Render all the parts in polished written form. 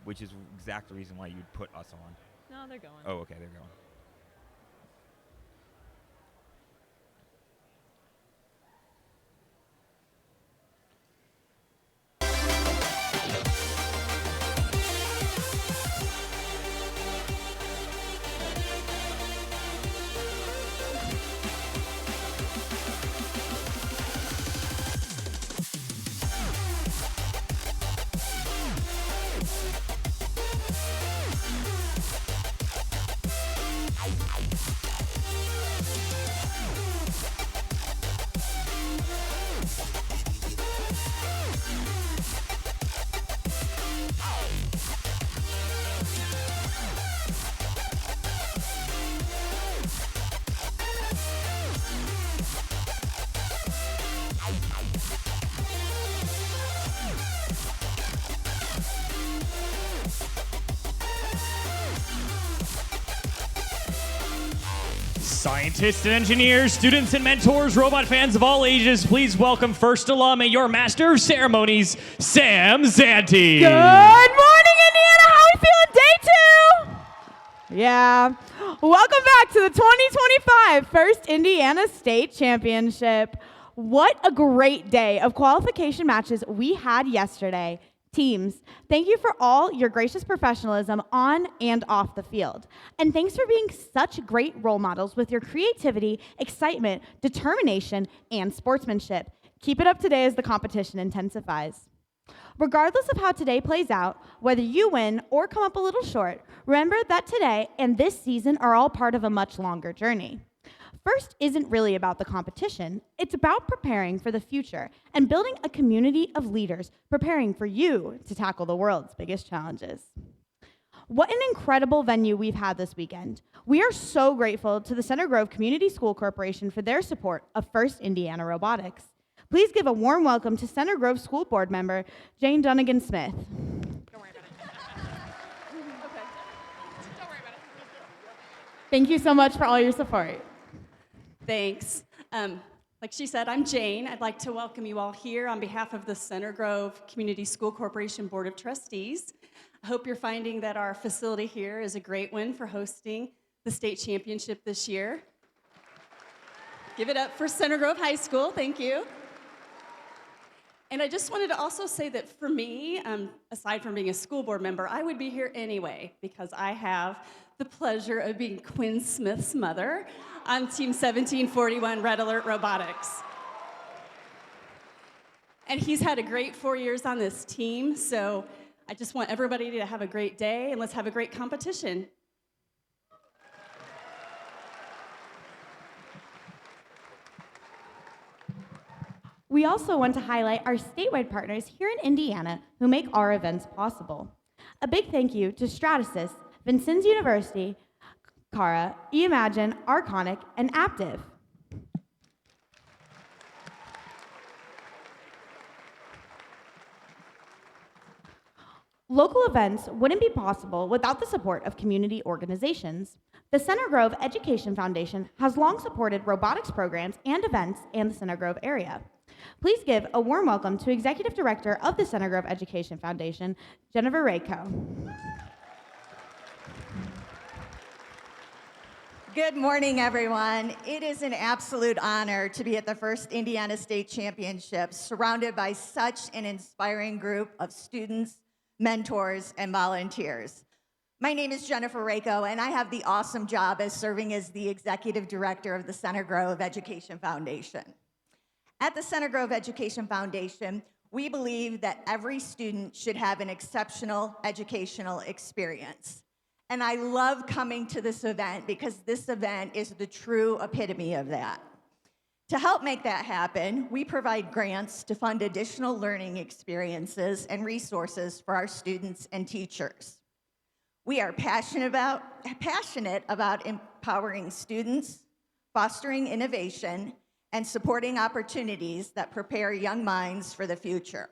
which is exactly the reason why you'd put us on. No, they're going. Oh, okay, they're going. Scientists and engineers, students and mentors, robot fans of all ages, please welcome first alum and your master of ceremonies, Sam Zanti. Good morning, Indiana. How are we feeling? Day 2? Yeah. Welcome back to the 2025 First Indiana State Championship. What a great day of qualification matches we had yesterday. Teams, thank you for all your gracious professionalism on and off the field. And thanks for being such great role models with your creativity, excitement, determination, and sportsmanship. Keep it up today as the competition intensifies. Regardless of how today plays out, whether you win or come up a little short, remember that today and this season are all part of a much longer journey. First isn't really about the competition. It's about preparing for the future and building a community of leaders preparing for you to tackle the world's biggest challenges. What an incredible venue we've had this weekend. We are so grateful to the Center Grove Community School Corporation for their support of First Indiana Robotics. Please give a warm welcome to Center Grove School Board member Jane Dunnigan-Smith. Don't worry about it. Okay. Don't worry about it. Thank you so much for all your support. Thanks. Like she said, I'm Jane. I'd like to welcome you all here on behalf of the Center Grove Community School Corporation Board of Trustees. I hope you're finding that our facility here is a great one for hosting the state championship this year. Give it up for Center Grove High School. Thank you. And I just wanted to also say that for me, aside from being a school board member, I would be here anyway because I have the pleasure of being Quinn Smith's mother on Team 1741 Red Alert Robotics. And he's had a great 4 years on this team, so I just want everybody to have a great day and let's have a great competition. We also want to highlight our statewide partners here in Indiana who make our events possible. A big thank you to Stratasys, Vincennes University, Cara, eImagine, Arconic, and Aptiv. Local events wouldn't be possible without the support of community organizations. The Center Grove Education Foundation has long supported robotics programs and events in the Center Grove area. Please give a warm welcome to Executive Director of the Center Grove Education Foundation, Jennifer Rayco. Good morning, everyone. It is an absolute honor to be at the First Indiana State Championship, surrounded by such an inspiring group of students, mentors, and volunteers. My name is Jennifer Rayco, and I have the awesome job as serving as the Executive Director of the Center Grove Education Foundation. At the Center Grove Education Foundation, we believe that every student should have an exceptional educational experience. And I love coming to this event because this event is the true epitome of that. To help make that happen, we provide grants to fund additional learning experiences and resources for our students and teachers. We are passionate about empowering students, fostering innovation, and supporting opportunities that prepare young minds for the future.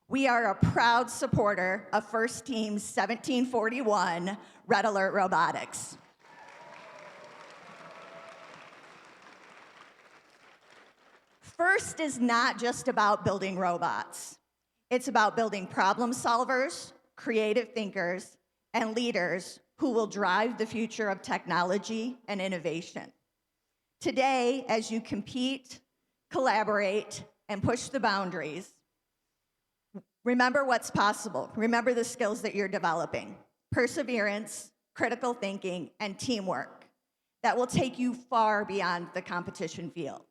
We are a proud supporter of First Team's 1741 Red Alert Robotics. First is not just about building robots. It's about building problem solvers, creative thinkers, and leaders who will drive the future of technology and innovation. Today, as you compete, collaborate, and push the boundaries, remember what's possible. Remember the skills that you're developing: perseverance, critical thinking, and teamwork that will take you far beyond the competition field.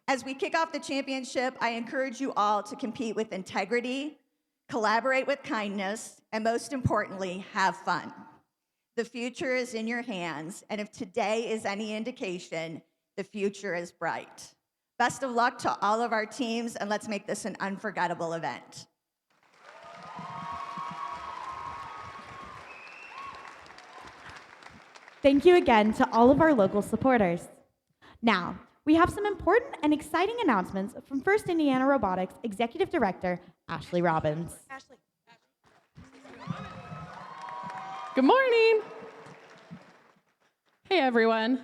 As we kick off the championship, I encourage you all to compete with integrity, collaborate with kindness, and most importantly, have fun. The future is in your hands, and if today is any indication, the future is bright. Best of luck to all of our teams, and let's make this an unforgettable event. Thank you again to all of our local supporters. Now, we have some important and exciting announcements from First Indiana Robotics Executive Director, Ashley Robbins. Ashley. Good morning. Hey, everyone.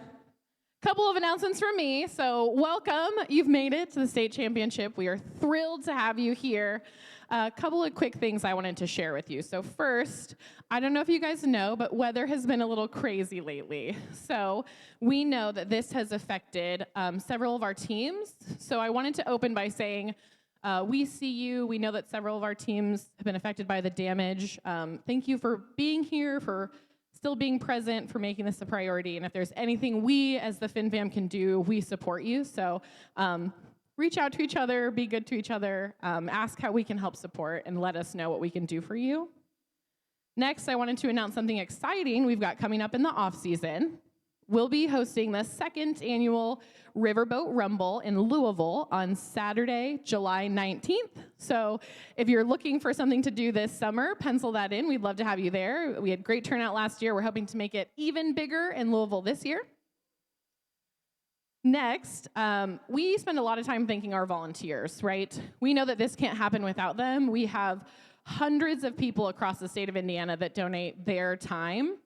Couple of announcements from me. So welcome. You've made it to the state championship. We are thrilled to have you here. A couple of quick things I wanted to share with you. So first, I don't know if you guys know, but weather has been a little crazy lately. So we know that this has affected several of our teams. So I wanted to open by saying, we see you. We know that several of our teams have been affected by the damage. Thank you for being here, for still being present, for making this a priority. And if there's anything we as the FinFam can do, we support you. So reach out to each other, be good to each other, ask how we can help support, and let us know what we can do for you. Next, I wanted to announce something exciting we've got coming up in the off season. We'll be hosting the second annual Riverboat Rumble in Louisville on Saturday, July 19th. So if you're looking for something to do this summer, pencil that in. We'd love to have you there. We had great turnout last year. We're hoping to make it even bigger in Louisville this year. Next, we spend a lot of time thanking our volunteers, right? We know that this can't happen without them. We have hundreds of people across the state of Indiana that donate their time.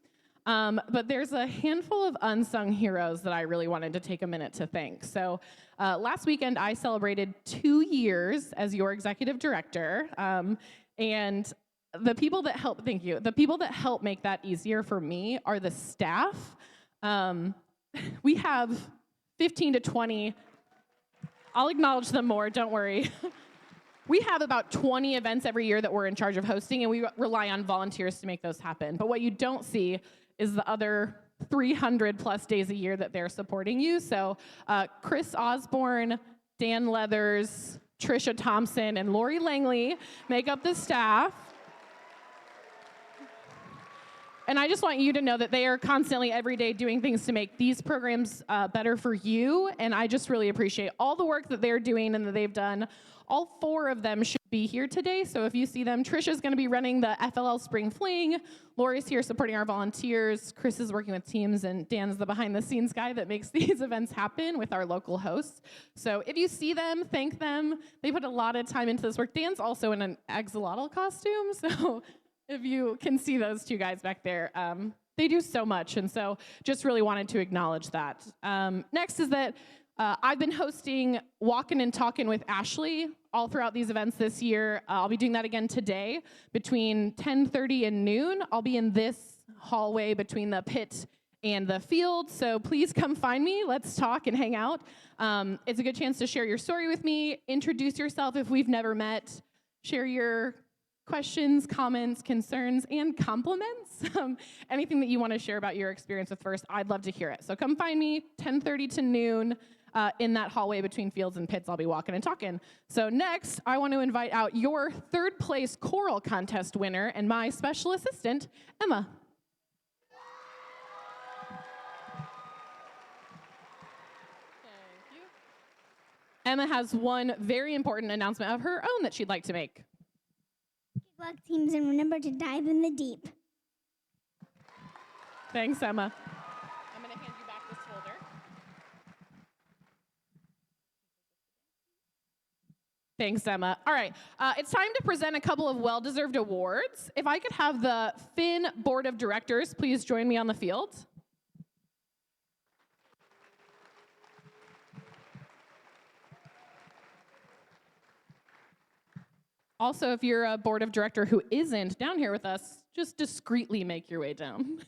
But there's a handful of unsung heroes that I really wanted to take a minute to thank. So last weekend, I celebrated 2 years as your executive director. And the people that help, thank you, the people that help make that easier for me are the staff. We have 15 to 20, I'll acknowledge them more, don't worry. We have about 20 events every year that we're in charge of hosting, and we rely on volunteers to make those happen. But what you don't see is the other 300 plus days a year that they're supporting you. So Chris Osborne, Dan Leathers, Trisha Thompson, and Lori Langley make up the staff. And I just want you to know that they are constantly, every day, doing things to make these programs better for you. And I just really appreciate all the work that they're doing and that they've done. All 4 of them should be here today. So if you see them, Trisha's going to be running the FLL Spring Fling. Lori's here supporting our volunteers. Chris is working with teams. And Dan's the behind-the-scenes guy that makes these events happen with our local hosts. So if you see them, thank them. They put a lot of time into this work. Dan's also in an axolotl costume. So if you can see those 2 guys back there, they do so much. And so just really wanted to acknowledge that. Next is that I've been hosting Walkin' and Talkin' with Ashley all throughout these events this year. I'll be doing that again today between 10:30 and noon. I'll be in this hallway between the pit and the field. So please come find me. Let's talk and hang out. It's a good chance to share your story with me, introduce yourself if we've never met, share your questions, comments, concerns, and compliments. Anything that you want to share about your experience with First, I'd love to hear it. So come find me 10:30 to noon in that hallway between fields and pits. I'll be walking and talking. So next, I want to invite out your 3rd place choral contest winner and my special assistant, Emma. Thank you. Emma has one very important announcement of her own that she'd like to make. Good luck, teams, and remember to dive in the deep. Thanks, Emma. I'm going to hand you back this folder. Thanks, Emma. All right, it's time to present a couple of well-deserved awards. If I could have the Finn Board of Directors please join me on the field. Also, if you're a board of director who isn't down here with us, just discreetly make your way down.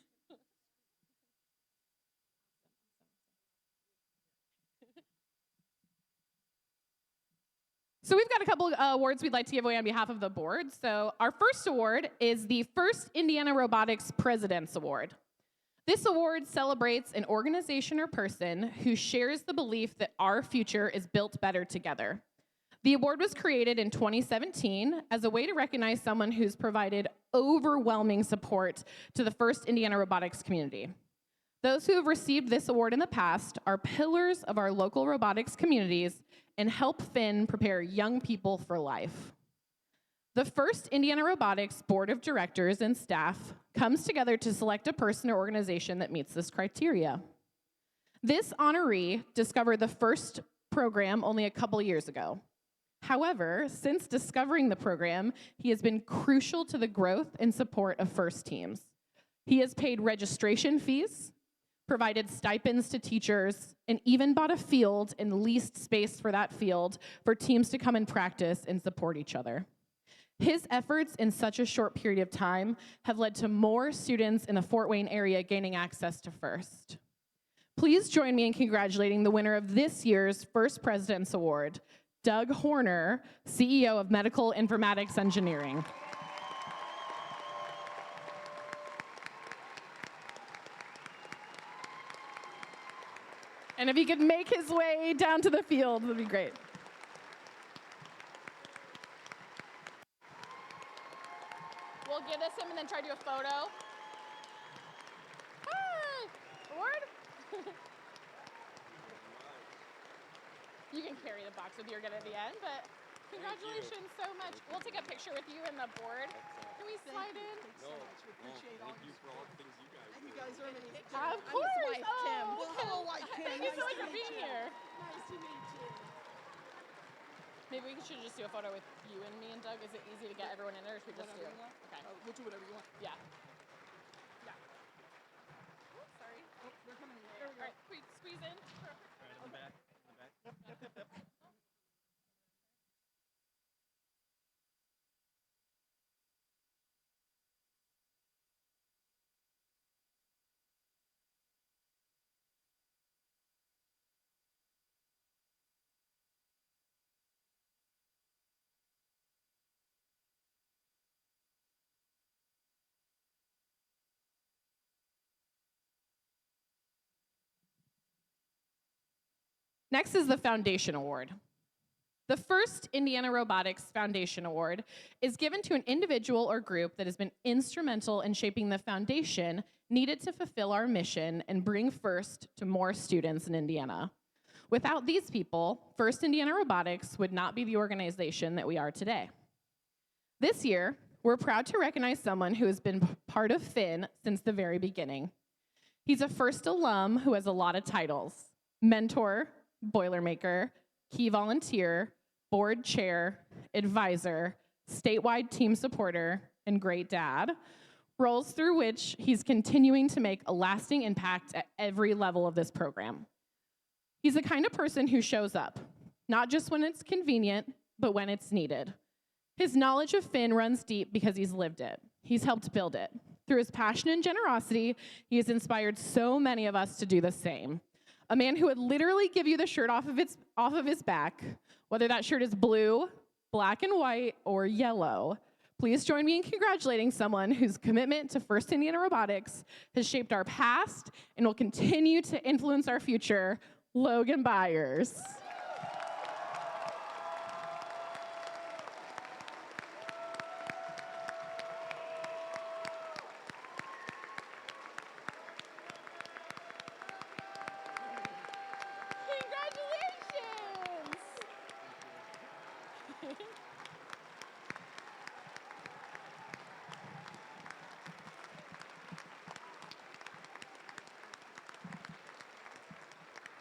So we've got a couple awards we'd like to give away on behalf of the board. So our first award is the First Indiana Robotics President's Award. This award celebrates an organization or person who shares the belief that our future is built better together. The award was created in 2017 as a way to recognize someone who's provided overwhelming support to the First Indiana Robotics community. Those who have received this award in the past are pillars of our local robotics communities and help Finn prepare young people for life. The First Indiana Robotics Board of Directors and staff comes together to select a person or organization that meets this criteria. This honoree discovered the first program only a couple years ago. However, since discovering the program, he has been crucial to the growth and support of FIRST teams. He has paid registration fees, provided stipends to teachers, and even bought a field and leased space for that field for teams to come and practice and support each other. His efforts in such a short period of time have led to more students in the Fort Wayne area gaining access to FIRST. Please join me in congratulating the winner of this year's First President's Award, Doug Horner, CEO of Medical Informatics Engineering. And if he could make his way down to the field, that'd be great. We'll give this him and then try to do a photo. Hi! Award? You can carry the box with you again at the end, but congratulations so much. We'll take a picture with you and the board. Can we slide in? So much. We appreciate all Thank you for all the things you guys do. you guys are amazing. Of course. I'm his wife, Kim. Oh, Well, hello, wife, Kim. Thank you so much for being here. Nice to meet you. Maybe we should just do a photo with you and me and Doug. Is it easy to get everyone in there, or should we just do Whatever it? you want. Okay. We'll do whatever you want. Yeah. Yeah. Oh, sorry. Oh, they're coming in. All right, squeeze in. Next is the Foundation Award. The First Indiana Robotics Foundation Award is given to an individual or group that has been instrumental in shaping the foundation needed to fulfill our mission and bring FIRST to more students in Indiana. Without these people, First Indiana Robotics would not be the organization that we are today. This year, we're proud to recognize someone who has been part of Finn since the very beginning. He's a FIRST alum who has a lot of titles: mentor, Boilermaker, key volunteer, board chair, advisor, statewide team supporter, and great dad, roles through which he's continuing to make a lasting impact at every level of this program. He's the kind of person who shows up, not just when it's convenient, but when it's needed. His knowledge of Finn runs deep because he's lived it. He's helped build it. Through his passion and generosity, he has inspired so many of us to do the same. A man who would literally give you the shirt off of his back, whether that shirt is blue, black and white, or yellow. Please join me in congratulating someone whose commitment to First Indiana Robotics has shaped our past and will continue to influence our future, Logan Byers.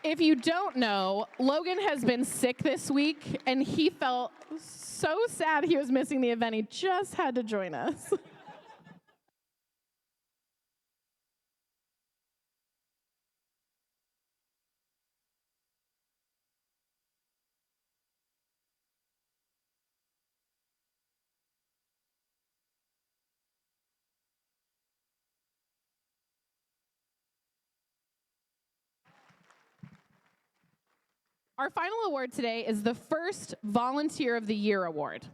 If you don't know, Logan has been sick this week, and he felt so sad he was missing the event. He just had to join us. Our final award today is the first Volunteer of the Year award.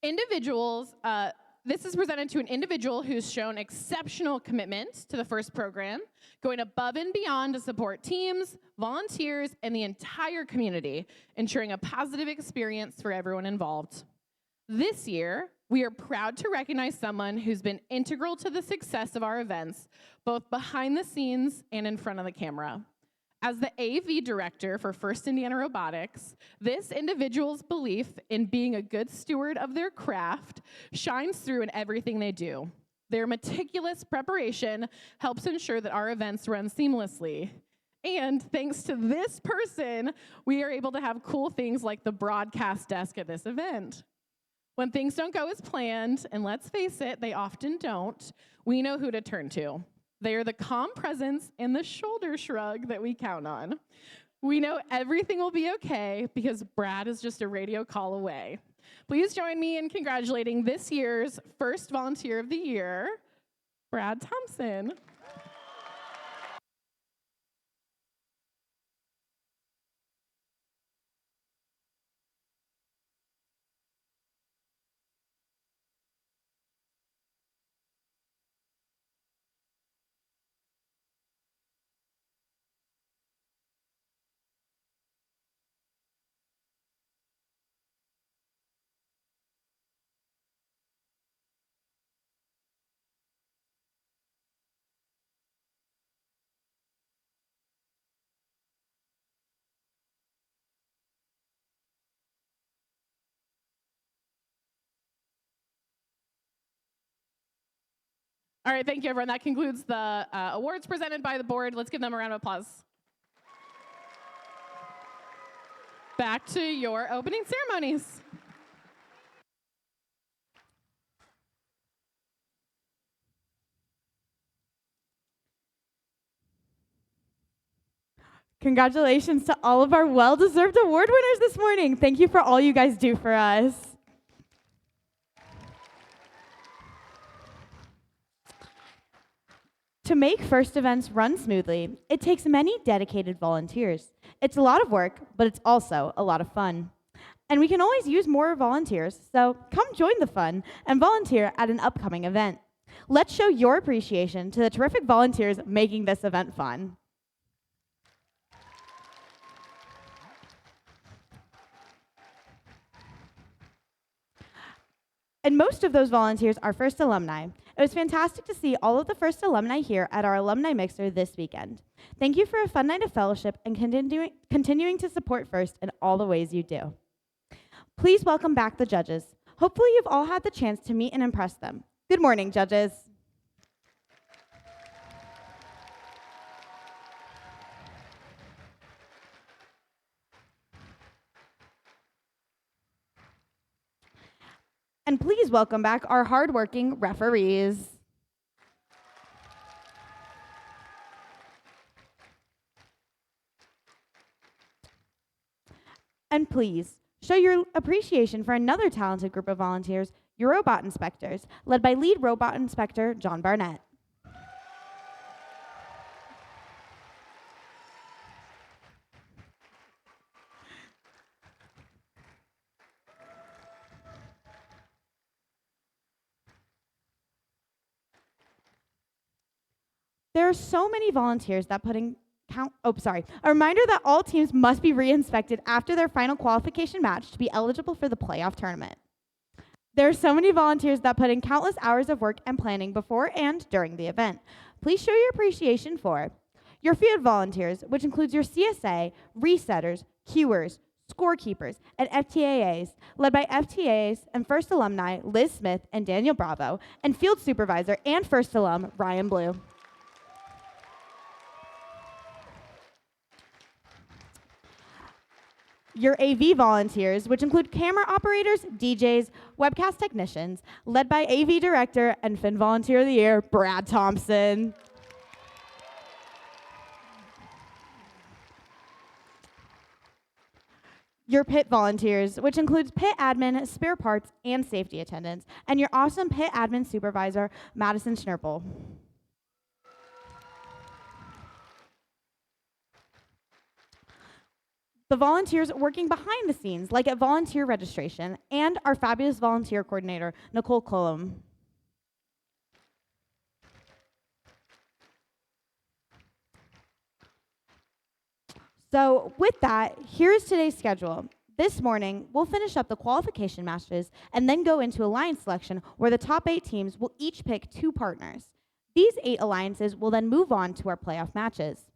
This is presented to an individual who's shown exceptional commitment to the FIRST program, going above and beyond to support teams, volunteers, and the entire community, ensuring a positive experience for everyone involved. This year, we are proud to recognize someone who's been integral to the success of our events, both behind the scenes and in front of the camera. As the AV director for First Indiana Robotics, this individual's belief in being a good steward of their craft shines through in everything they do. Their meticulous preparation helps ensure that our events run seamlessly. And thanks to this person, we are able to have cool things like the broadcast desk at this event. When things don't go as planned, and let's face it, they often don't, we know who to turn to. They are the calm presence and the shoulder shrug that we count on. We know everything will be okay because Brad is just a radio call away. Please join me in congratulating this year's first Volunteer of the Year, Brad Thompson. All right, thank you, everyone. That concludes the awards presented by the board. Let's give them a round of applause. Back to your opening ceremonies. Congratulations to all of our well-deserved award winners this morning. Thank you for all you guys do for us. To make FIRST events run smoothly, it takes many dedicated volunteers. It's a lot of work, but it's also a lot of fun. And we can always use more volunteers, so come join the fun and volunteer at an upcoming event. Let's show your appreciation to the terrific volunteers making this event fun. And most of those volunteers are FIRST alumni. It was fantastic to see all of the FIRST alumni here at our alumni mixer this weekend. Thank you for a fun night of fellowship and continuing to support FIRST in all the ways you do. Please welcome back the judges. Hopefully you've all had the chance to meet and impress them. Good morning, judges. And please welcome back our hardworking referees. And please show your appreciation for another talented group of volunteers, your robot inspectors, led by lead robot inspector John Barnett. There are so many volunteers that a reminder that all teams must be re-inspected after their final qualification match to be eligible for the playoff tournament. There are so many volunteers that put in countless hours of work and planning before and during the event. Please show your appreciation for your field volunteers, which includes your CSA, resetters, cuers, scorekeepers, and FTAAs, led by FTAAs and FIRST alumni Liz Smith and Daniel Bravo, and field supervisor and FIRST alum Ryan Blue. Your AV volunteers, which include camera operators, DJs, webcast technicians, led by AV director and Fin Volunteer of the Year, Brad Thompson. Your pit volunteers, which includes pit admin, spare parts, and safety attendants, and your awesome pit admin supervisor, Madison Schnurple. the volunteers working behind the scenes, like at volunteer registration, and our fabulous volunteer coordinator, Nicole Cullum. So with that, here's today's schedule. This morning, we'll finish up the qualification matches and then go into alliance selection where the top 8 teams will each pick 2 partners. These 8 alliances will then move on to our playoff matches.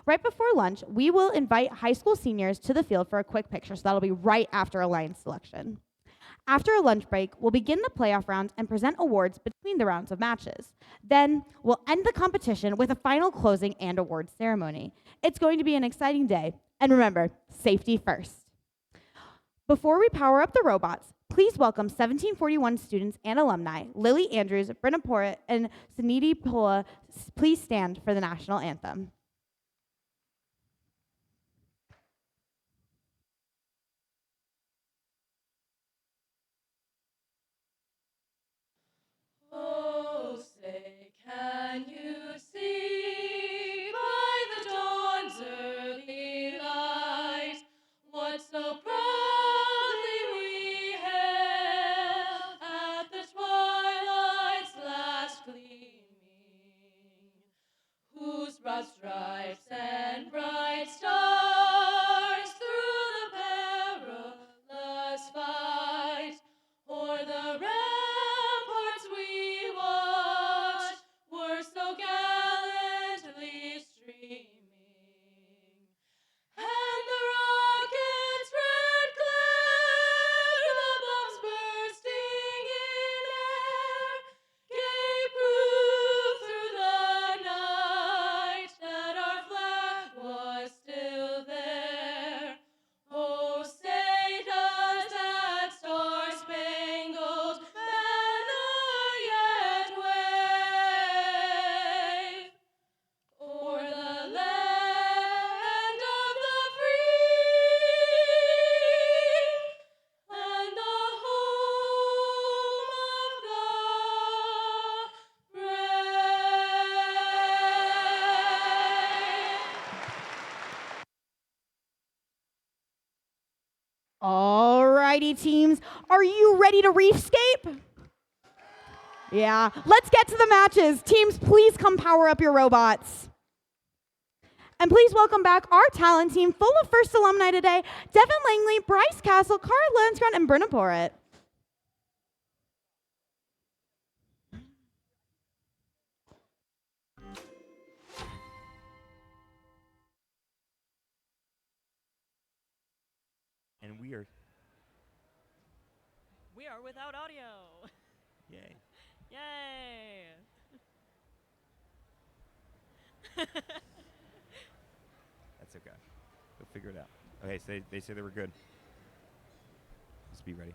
Right before lunch, we will invite high school seniors to the field for a quick picture, so that'll be right after alliance selection. After a lunch break, we'll begin the playoff rounds and present awards between the rounds of matches. Then, we'll end the competition with a final closing and awards ceremony. It's going to be an exciting day. And remember, safety first. Before we power up the robots, please welcome 1741 students and alumni, Lily Andrews, Brenna Porritt, and Suniti Pula. Please stand for the national anthem. Oh, say, can you see by the dawn's early light what so proudly we hailed at the twilight's last gleaming, whose broad stripes and bright stars through the perilous fight o'er the ramparts we watched were so gallantly streaming, and the rocket's red glare, the bombs bursting in air, gave proof through the night that our flag was still there. Oh, say does that star-spangled banner yet wave o'er the land of the free and the home of the brave. Alrighty, teams, are you ready to reefscape? Yeah, let's get to the matches. Teams, please come power up your robots. And please welcome back our talent team full of first alumni today, Devin Langley, Bryce Castle, Cara Lansgren, and Brenna Porritt. And we are, We are without audio. yay. Yay! That's okay. We'll figure it out. Okay, so they say they were good. Just be ready.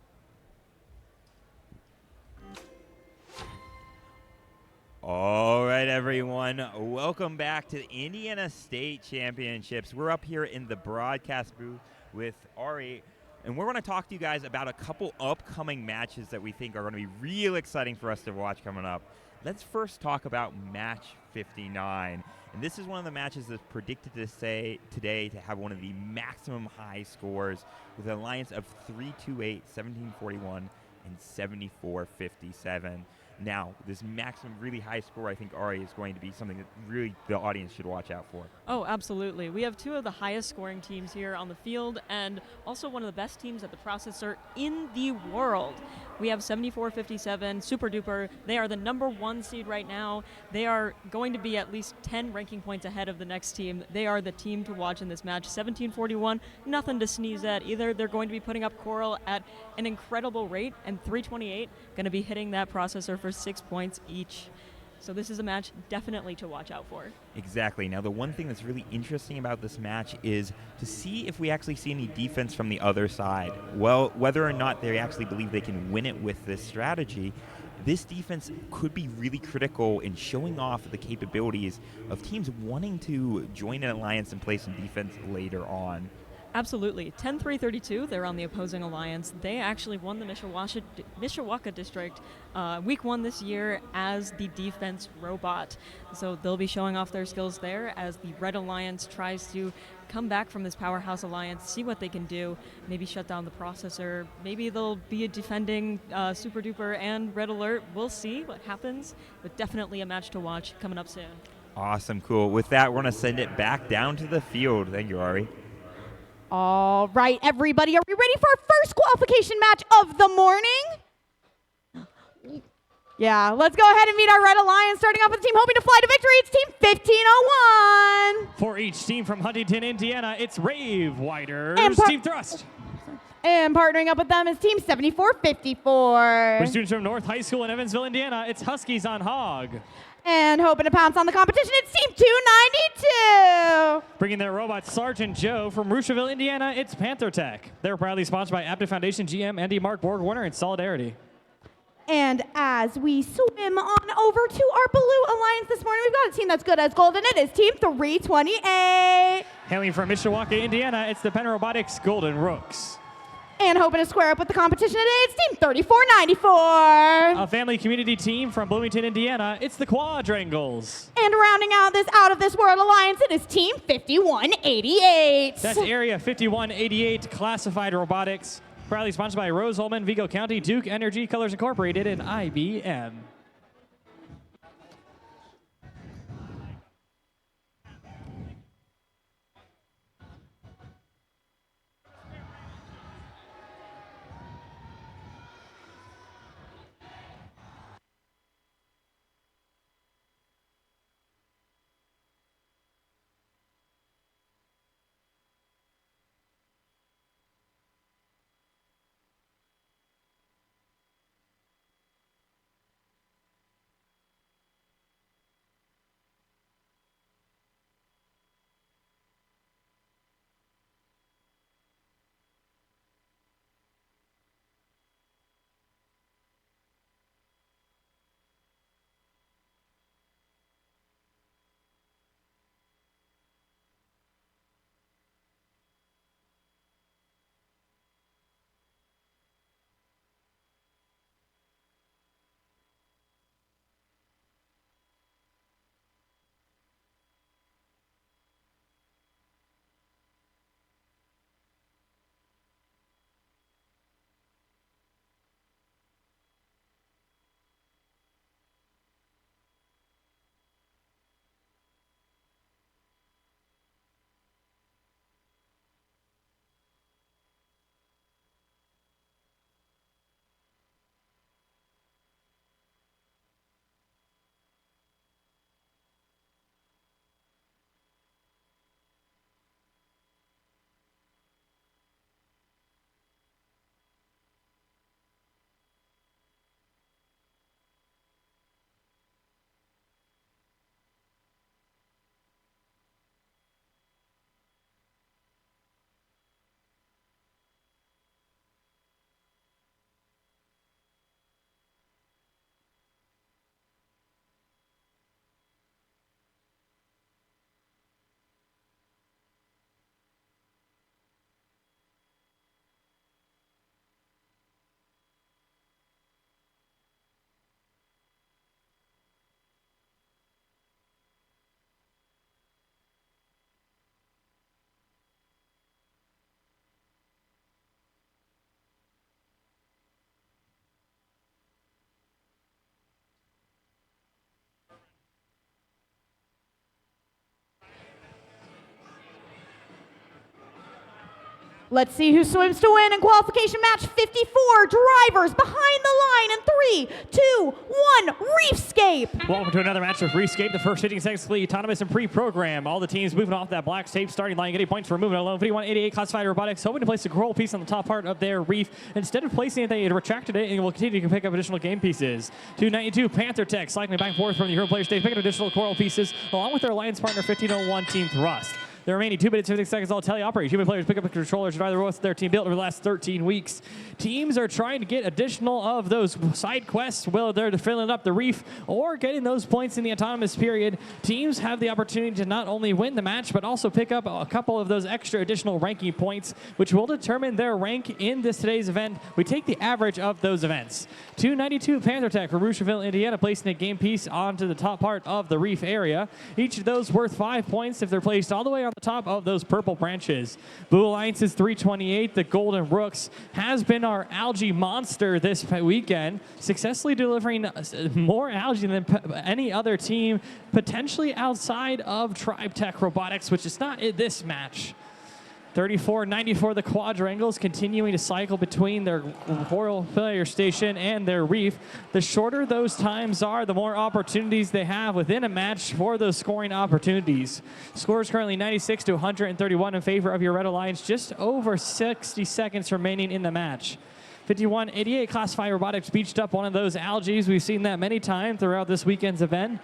All right, everyone. Welcome back to the Indiana State Championships. We're up here in the broadcast booth with Ari, and we're going to talk to you guys about a couple upcoming matches that we think are going to be real exciting for us to watch coming up. Let's first talk about match 59. And this is one of the matches that's predicted to say today to have one of the maximum high scores with an alliance of 328, 1741, and 7457. Now, this maximum really high score, I think, Ari, is going to be something that really the audience should watch out for. Oh, absolutely. We have 2 of the highest scoring teams here on the field and also one of the best teams at the processor in the world. We have 7457, super duper. They are the #1 seed right now. They are going to be at least 10 ranking points ahead of the next team. They are the team to watch in this match. 1741, nothing to sneeze at either. They're going to be putting up Coral at an incredible rate, and 328 going to be hitting that processor for 6 points each. So this is a match definitely to watch out for. Exactly. Now, the one thing that's really interesting about this match is to see if we actually see any defense from the other side. Well, whether or not they actually believe they can win it with this strategy, this defense could be really critical in showing off the capabilities of teams wanting to join an alliance and play some defense later on. Absolutely. 10-3-32, they're on the opposing alliance. They actually won the Mishawaka District week 1 this year as the defense robot. So they'll be showing off their skills there as the Red Alliance tries to come back from this powerhouse alliance, see what they can do, maybe shut down the processor. Maybe they'll be defending Super Duper and Red Alert. We'll see what happens, but definitely a match to watch coming up soon. Awesome, cool. With that, we're going to send it back down to the field. Thank you, Ari. All right, everybody, are we ready for our first qualification match of the morning? Yeah, let's go ahead and meet our Red Alliance, starting off with the team hoping to fly to victory. It's Team 1501. For each team from Huntington, Indiana, it's Rave Widers, And Team Thrust. And partnering up with them is Team 7454. For students from North High School in Evansville, Indiana, it's Huskies on Hog. And hoping to pounce on the competition, it's Team 292. Bringing their robot, Sergeant Joe from Rushville, Indiana, it's Panther Tech. They're proudly sponsored by Aptive Foundation GM Andy Mark Borg Warner in Solidarity. And as we swim on over to our Blue Alliance this morning, we've got a team that's good as gold, and it is Team 328. Hailing from Mishawaka, Indiana, it's the Penn Robotics Golden Rooks. And hoping to square up with the competition today, it's Team 3494. A family community team from Bloomington, Indiana, it's the Quadrangles. And rounding out this out-of-this-world alliance, it is Team 5188. That's Area 5188 Classified Robotics. Proudly sponsored by Rose Holman, Vigo County, Duke Energy, Colors Incorporated, and IBM. Let's see who swims to win in qualification match 54. Drivers behind the line in 3, 2, 1, Reefscape. Welcome to another match of Reefscape, the first hitting successfully autonomous and pre-programmed. All the teams moving off that black tape starting line, getting points for moving alone. 5188 Classified Robotics hoping to place a control piece on the top part of their reef. Instead of placing it, they retracted it and will continue to pick up additional game pieces. 292 Panther Tech cycling back and forth from the hero player stage, picking up additional coral pieces along with their alliance partner 1501 Team Thrust. The remaining 2 minutes, 56 seconds, all teleoperate. Human players pick up the controllers and drive the robots their team built over the last 13 weeks. Teams are trying to get additional of those side quests, whether they're filling up the reef or getting those points in the autonomous period. Teams have the opportunity to not only win the match, but also pick up a couple of those extra additional ranking points, which will determine their rank in today's event. We take the average of those events. 292 Panther Tech from Rocheville, Indiana, placing a game piece onto the top part of the reef area. Each of those worth 5 points if they're placed all the way on the top of those purple branches. Blue Alliance is 328. The Golden Rooks has been our algae monster this weekend, successfully delivering more algae than any other team, potentially outside of Tribe Tech Robotics, which is not in this match. 34-94, the quadrangles continuing to cycle between their coral failure station and their reef. The shorter those times are, the more opportunities they have within a match for those scoring opportunities. Scores currently 96 to 131 in favor of your Red Alliance, just over 60 seconds remaining in the match. 51-88, Classified Robotics beached up one of those algae. We've seen that many times throughout this weekend's event.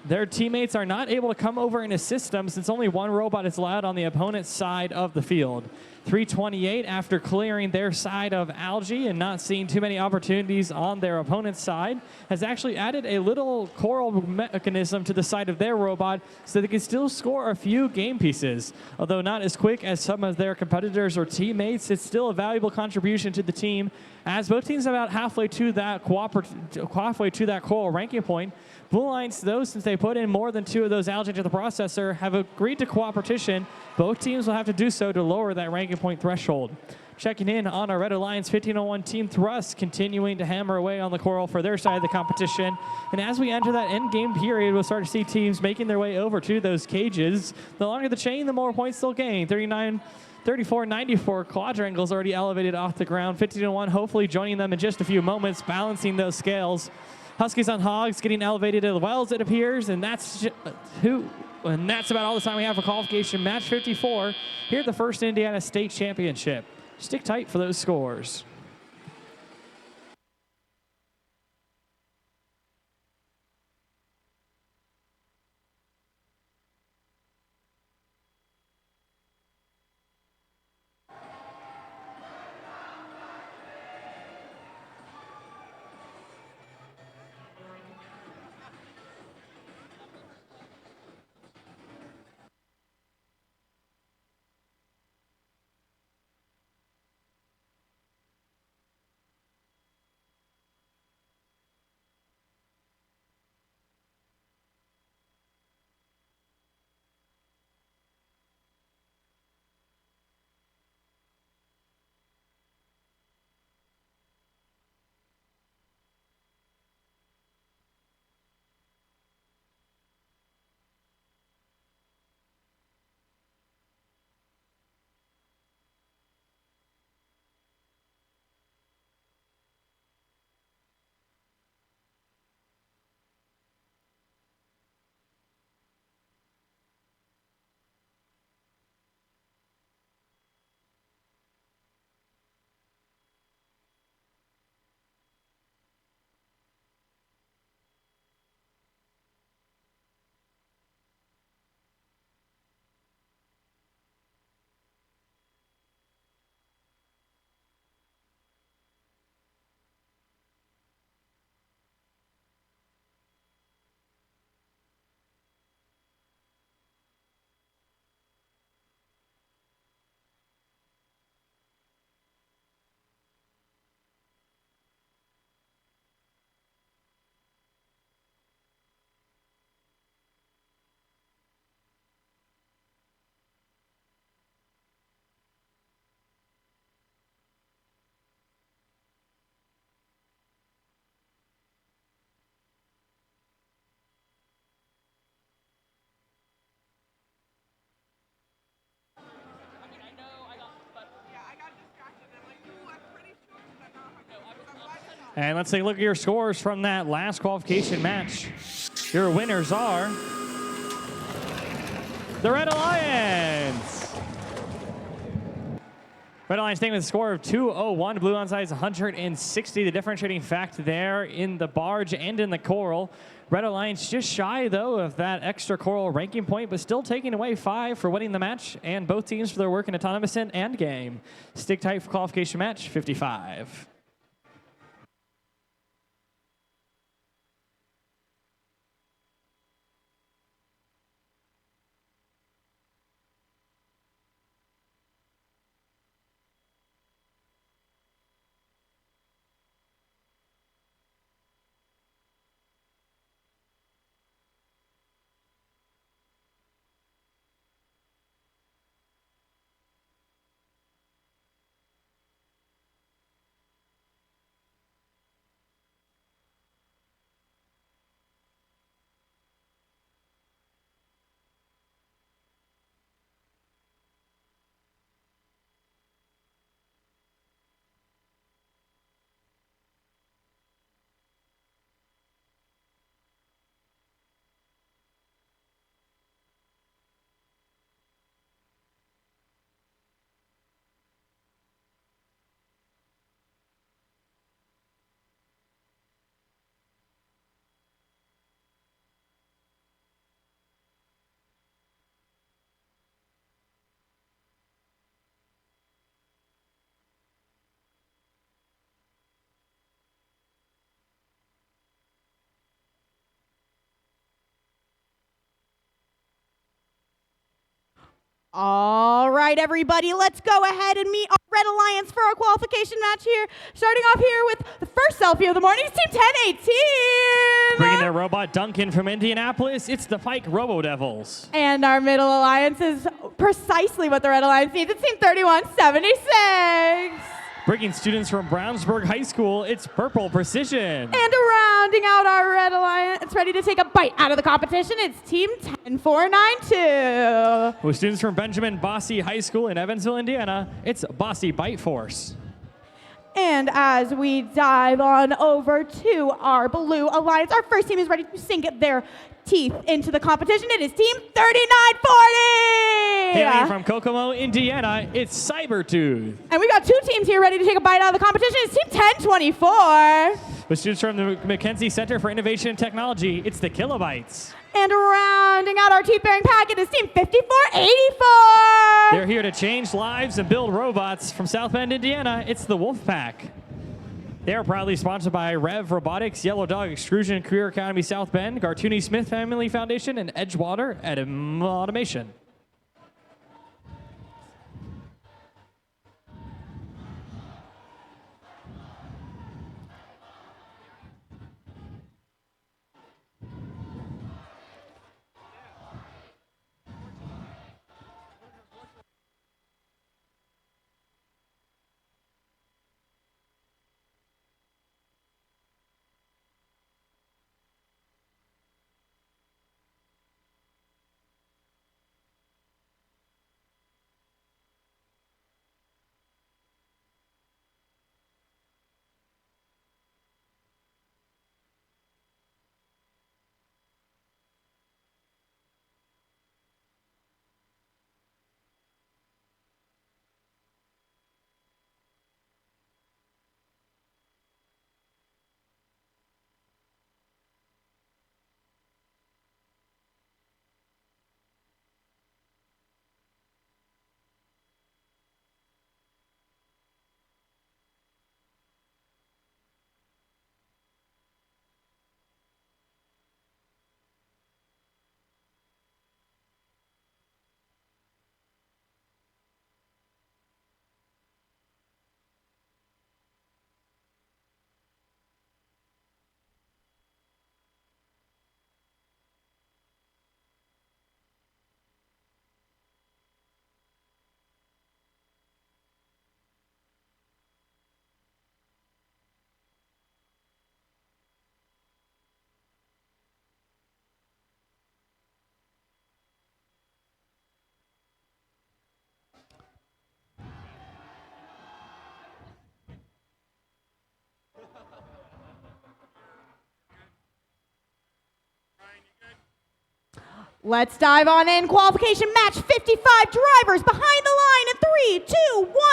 Their teammates are not able to come over and assist them since only one robot is allowed on the opponent's side of the field. 328, after clearing their side of algae and not seeing too many opportunities on their opponent's side, has actually added a little coral mechanism to the side of their robot so they can still score a few game pieces. Although not as quick as some of their competitors or teammates, it's still a valuable contribution to the team, as both teams are about halfway to that coral ranking point. Blue Alliance, though, since they put in more than 2 of those algae to the processor, have agreed to cooperation. Both teams will have to do so to lower that ranking point threshold. Checking in on our Red Alliance 1501 Team Thrust, continuing to hammer away on the coral for their side of the competition. And as we enter that end game period, we'll start to see teams making their way over to those cages. The longer the chain, the more points they'll gain. 34-94, quadrangles already elevated off the ground. 1501 hopefully joining them in just a few moments, balancing those scales. Huskies on Hogs getting elevated as well, as it appears, and that's about all the time we have for qualification match 54 here at the first Indiana State Championship. Stick tight for those scores. And let's take a look at your scores from that last qualification match. Your winners are the Red Alliance. Red Alliance taking with a score of 201. Blue on size 160. The differentiating fact there in the barge and in the coral. Red Alliance just shy, though, of that extra coral ranking point, but still taking away 5 for winning the match, and both teams for their work in autonomous and game. Stick tight for qualification match 55. All right, everybody, let's go ahead and meet our Red Alliance for our qualification match here. Starting off here with the first selfie of the morning is Team 1018. Bringing their robot Duncan from Indianapolis, it's the Pike Robo Devils. And our middle alliance is precisely what the Red Alliance needs. It's Team 3176. Bringing students from Brownsburg High School, it's Purple Precision. And rounding out our Red Alliance, ready to take a bite out of the competition, it's Team 10492. With students from Benjamin Bossy High School in Evansville, Indiana, it's Bossy Bite Force. And as we dive on over to our Blue Alliance, our first team is ready to sink their teeth into the competition. It is Team 3940! Hailing from Kokomo, Indiana, it's Cybertooth. And we got 2 teams here ready to take a bite out of the competition. It's Team 1024. With students from the McKenzie Center for Innovation and Technology, it's the Kilobytes. And rounding out our teeth-bearing packet is Team 5484. They're here to change lives and build robots. From South Bend, Indiana, it's the Wolfpack. They are proudly sponsored by Rev Robotics, Yellow Dog Extrusion, Career Academy South Bend, Gartuni Smith Family Foundation, and Edgewater Automation. Let's dive on in. Qualification match 55 drivers behind the line in 3, 2,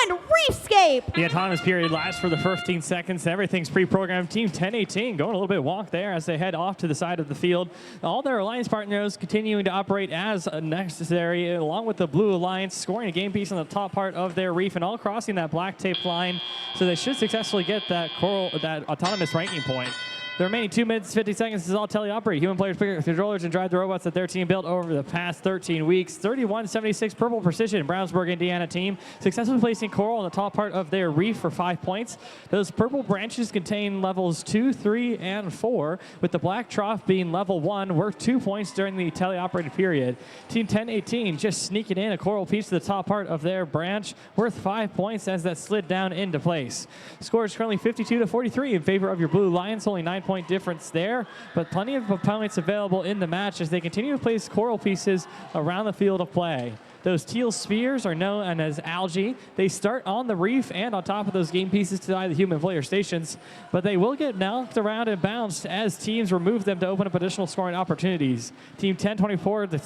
1, Reefscape. The autonomous period lasts for the first 15 seconds. Everything's pre-programmed. Team 1018 going a little bit wonk there as they head off to the side of the field. All their alliance partners continuing to operate as necessary, along with the Blue Alliance, scoring a game piece on the top part of their reef and all crossing that black tape line. So they should successfully get that autonomous ranking point. The remaining 2 minutes, 50 seconds is all teleoperated. Human players pick up controllers and drive the robots that their team built over the past 13 weeks. 31-76 Purple Precision, Brownsburg, Indiana team, successfully placing coral on the top part of their reef for 5 points. Those purple branches contain levels 2, 3, and 4, with the black trough being level 1, worth 2 points during the teleoperated period. Team 1018 just sneaking in a coral piece to the top part of their branch, worth 5 points as that slid down into place. Score is currently 52-43 in favor of your Blue Lions, only 9-point difference there, but plenty of opponents available in the match as they continue to place coral pieces around the field of play. Those teal spheres are known as algae. They start on the reef and on top of those game pieces to the human player stations, but they will get knocked around and bounced as teams remove them to open up additional scoring opportunities. Team 1024, the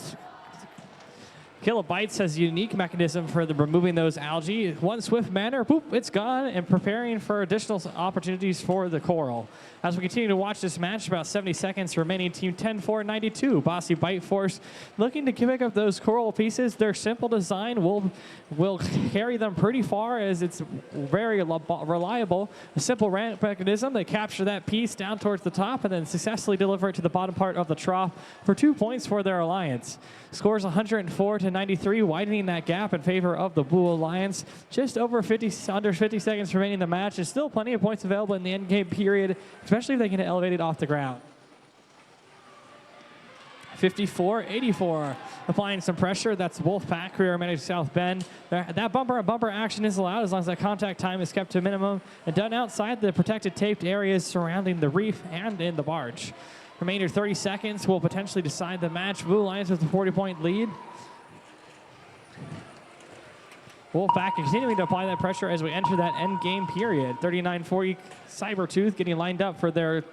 Kilobytes has a unique mechanism for removing those algae. One swift manner, boop, it's gone, and preparing for additional opportunities for the coral. As we continue to watch this match, about 70 seconds remaining, Team 10-4-92, Bossy Bite Force, looking to pick up those coral pieces. Their simple design will carry them pretty far as it's very reliable. A simple ramp mechanism, they capture that piece down towards the top and then successfully deliver it to the bottom part of the trough for 2 points for their alliance. Scores 104-93, widening that gap in favor of the Blue Alliance. Just under 50 seconds remaining in the match. There's still plenty of points available in the end game period, especially if they can get elevated off the ground. 54-84, applying some pressure. That's Wolfpack, Career Medic South Bend. That bumper action is allowed as long as that contact time is kept to a minimum and done outside the protected taped areas surrounding the reef and in the barge. Remainder 30 seconds will potentially decide the match. Blue Lions with a 40-point lead. Wolfpack continuing to apply that pressure as we enter that end game period. 39-40 Cybertooth getting lined up for their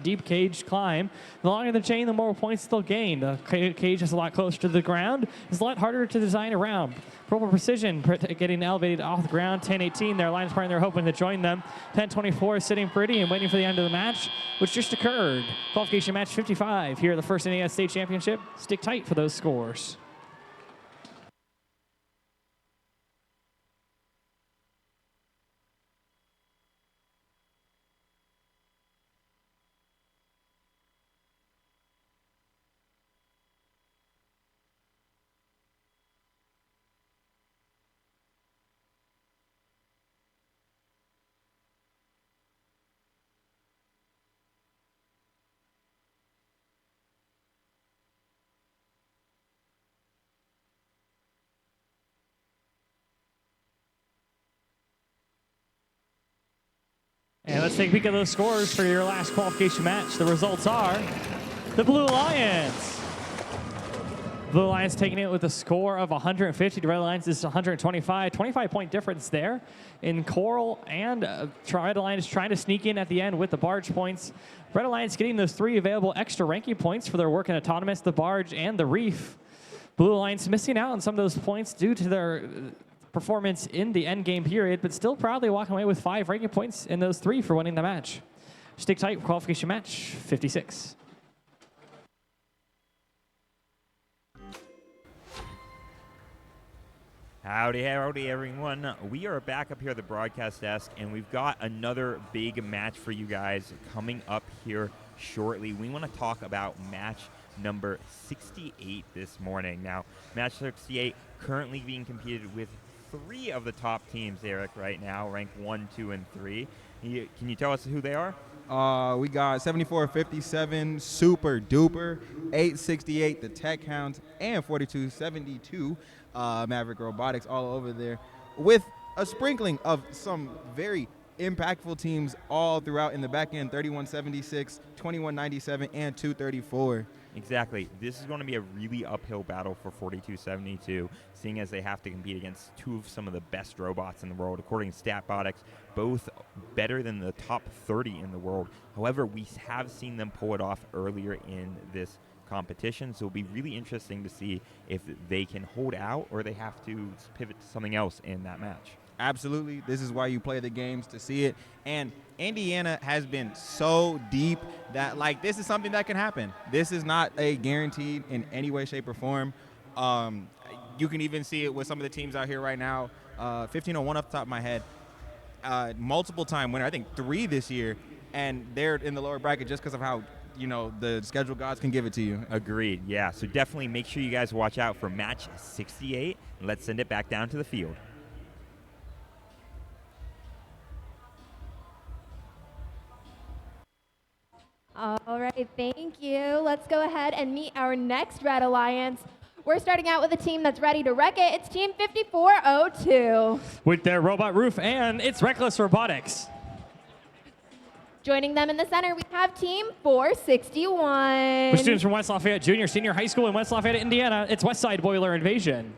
deep cage climb. The longer the chain, the more points they'll gain. The cage is a lot closer to the ground. It's a lot harder to design around. Purple Precision getting elevated off the ground. 10-18, their alliance partner hoping to join them. 10-24 sitting pretty and waiting for the end of the match, which just occurred. Qualification match 55 here at the first Indiana State Championship. Stick tight for those scores. And let's take a peek at those scores for your last qualification match. The results are the Blue Lions. Blue Lions taking it with a score of 150. The Red Lions is 125. 25-point difference there in coral, and Red Lions trying to sneak in at the end with the barge points. Red Alliance getting those 3 available extra ranking points for their work in autonomous, the barge, and the reef. Blue Alliance missing out on some of those points due to their performance in the end game period, but still proudly walking away with 5 ranking points in those 3 for winning the match. Stick tight, qualification match 56. Howdy, everyone. We are back up here at the broadcast desk, and we've got another big match for you guys coming up here shortly. We want to talk about match number 68 this morning. Now, match 68 currently being competed with 3 of the top teams, Eric, right now, ranked 1, 2, and 3. Can you tell us who they are? We got 7457, Super Duper, 868, the Tech Hounds, and 4272, Maverick Robotics, all over there, with a sprinkling of some very impactful teams all throughout in the back end, 3176, 2197, and 234. Exactly. This is going to be a really uphill battle for 4272, seeing as they have to compete against 2 of some of the best robots in the world, according to StatBotics, both better than the top 30 in the world. However, we have seen them pull it off earlier in this competition. So it'll be really interesting to see if they can hold out or they have to pivot to something else in that match. Absolutely. This is why you play the games, to see it. And Indiana has been so deep that, like, this is something that can happen. This is not a guaranteed in any way, shape, or form. You can even see it with some of the teams out here right now. 1501 off the top of my head. Multiple time winner, I think 3 this year, and they're in the lower bracket just because of how, you know, the schedule gods can give it to you. Agreed, yeah. So definitely make sure you guys watch out for match 68. And let's send it back down to the field. All right, thank you. Let's go ahead and meet our next Red Alliance. We're starting out with a team that's ready to wreck it. It's Team 5402. With their robot roof, and it's Reckless Robotics. Joining them in the center, we have Team 461. With students from West Lafayette Junior Senior High School in West Lafayette, Indiana, it's Westside Boiler Invasion.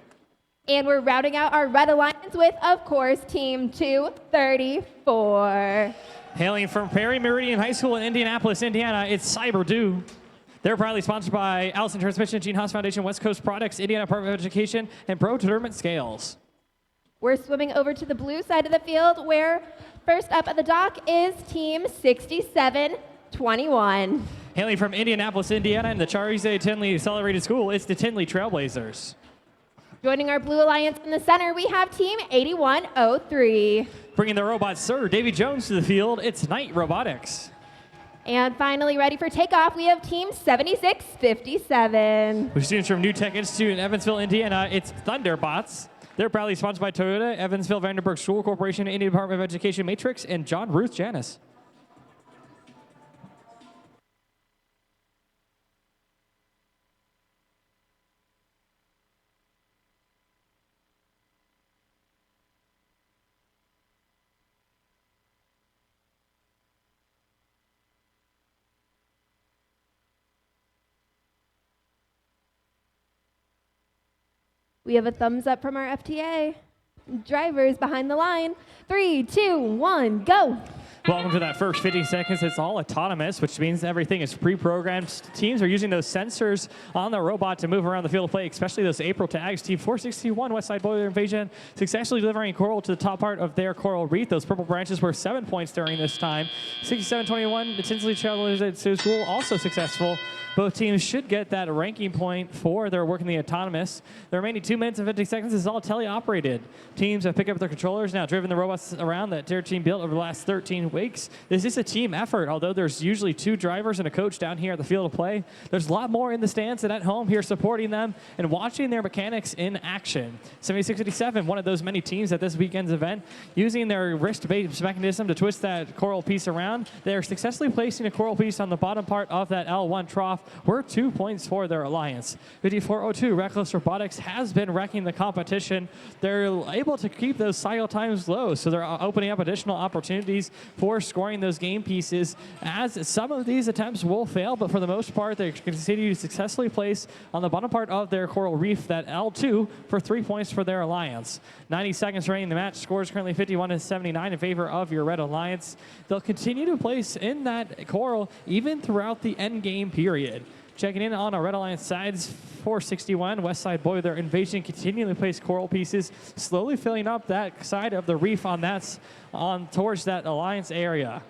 And we're rounding out our Red Alliance with, of course, Team 234. Hailing from Perry Meridian High School in Indianapolis, Indiana, it's CyberDo. They're proudly sponsored by Allison Transmission, Gene Haas Foundation, West Coast Products, Indiana Department of Education, and Pro Tournament Scales. We're swimming over to the blue side of the field, where first up at the dock is Team 6721. Hailing from Indianapolis, Indiana, and the Charles A. Tinley Accelerated School, it's the Tinley Trailblazers. Joining our blue alliance in the center, we have Team 8103. Bringing the robot Sir Davy Jones to the field, it's Knight Robotics. And finally, ready for takeoff, we have Team 7657. With students from New Tech Institute in Evansville, Indiana, it's Thunderbots. They're proudly sponsored by Toyota, Evansville Vanderburg School Corporation, Indiana Department of Education Matrix, and John Ruth Janis. We have a thumbs up from our FTA. Drivers behind the line. 3, 2, 1, go. Welcome to that first 15 seconds. It's all autonomous, which means everything is pre-programmed. Teams are using those sensors on the robot to move around the field of play, especially those April tags. Team 461, Westside Boiler Invasion, successfully delivering coral to the top part of their coral reef. Those purple branches were 7 points during this time. 67-21, the Tinsley Trailblazers School, also successful. Both teams should get that ranking point for their work in the autonomous. The remaining 2 minutes and 50 seconds is all teleoperated. Teams have picked up their controllers, now driven the robots around that their team built over the last 13 weeks. This is a team effort, although there's usually 2 drivers and a coach down here at the field of play. There's a lot more in the stands and at home here supporting them and watching their mechanics in action. 7657, one of those many teams at this weekend's event, using their wrist-based mechanism to twist that coral piece around. They're successfully placing a coral piece on the bottom part of that L1 trough. We're 2 points for their alliance. 5402, Reckless Robotics has been wrecking the competition. They're able to keep those cycle times low, so they're opening up additional opportunities for scoring those game pieces, as some of these attempts will fail, but for the most part, they continue to successfully place on the bottom part of their coral reef that L2 for 3 points for their alliance. 90 seconds remaining in the match. Score is currently 51-79 in favor of your Red Alliance. They'll continue to place in that coral even throughout the end game period. Checking in on our Red Alliance sides, 461, Westside Boiler Invasion continuing to place coral pieces, slowly filling up that side of the reef towards that Alliance area.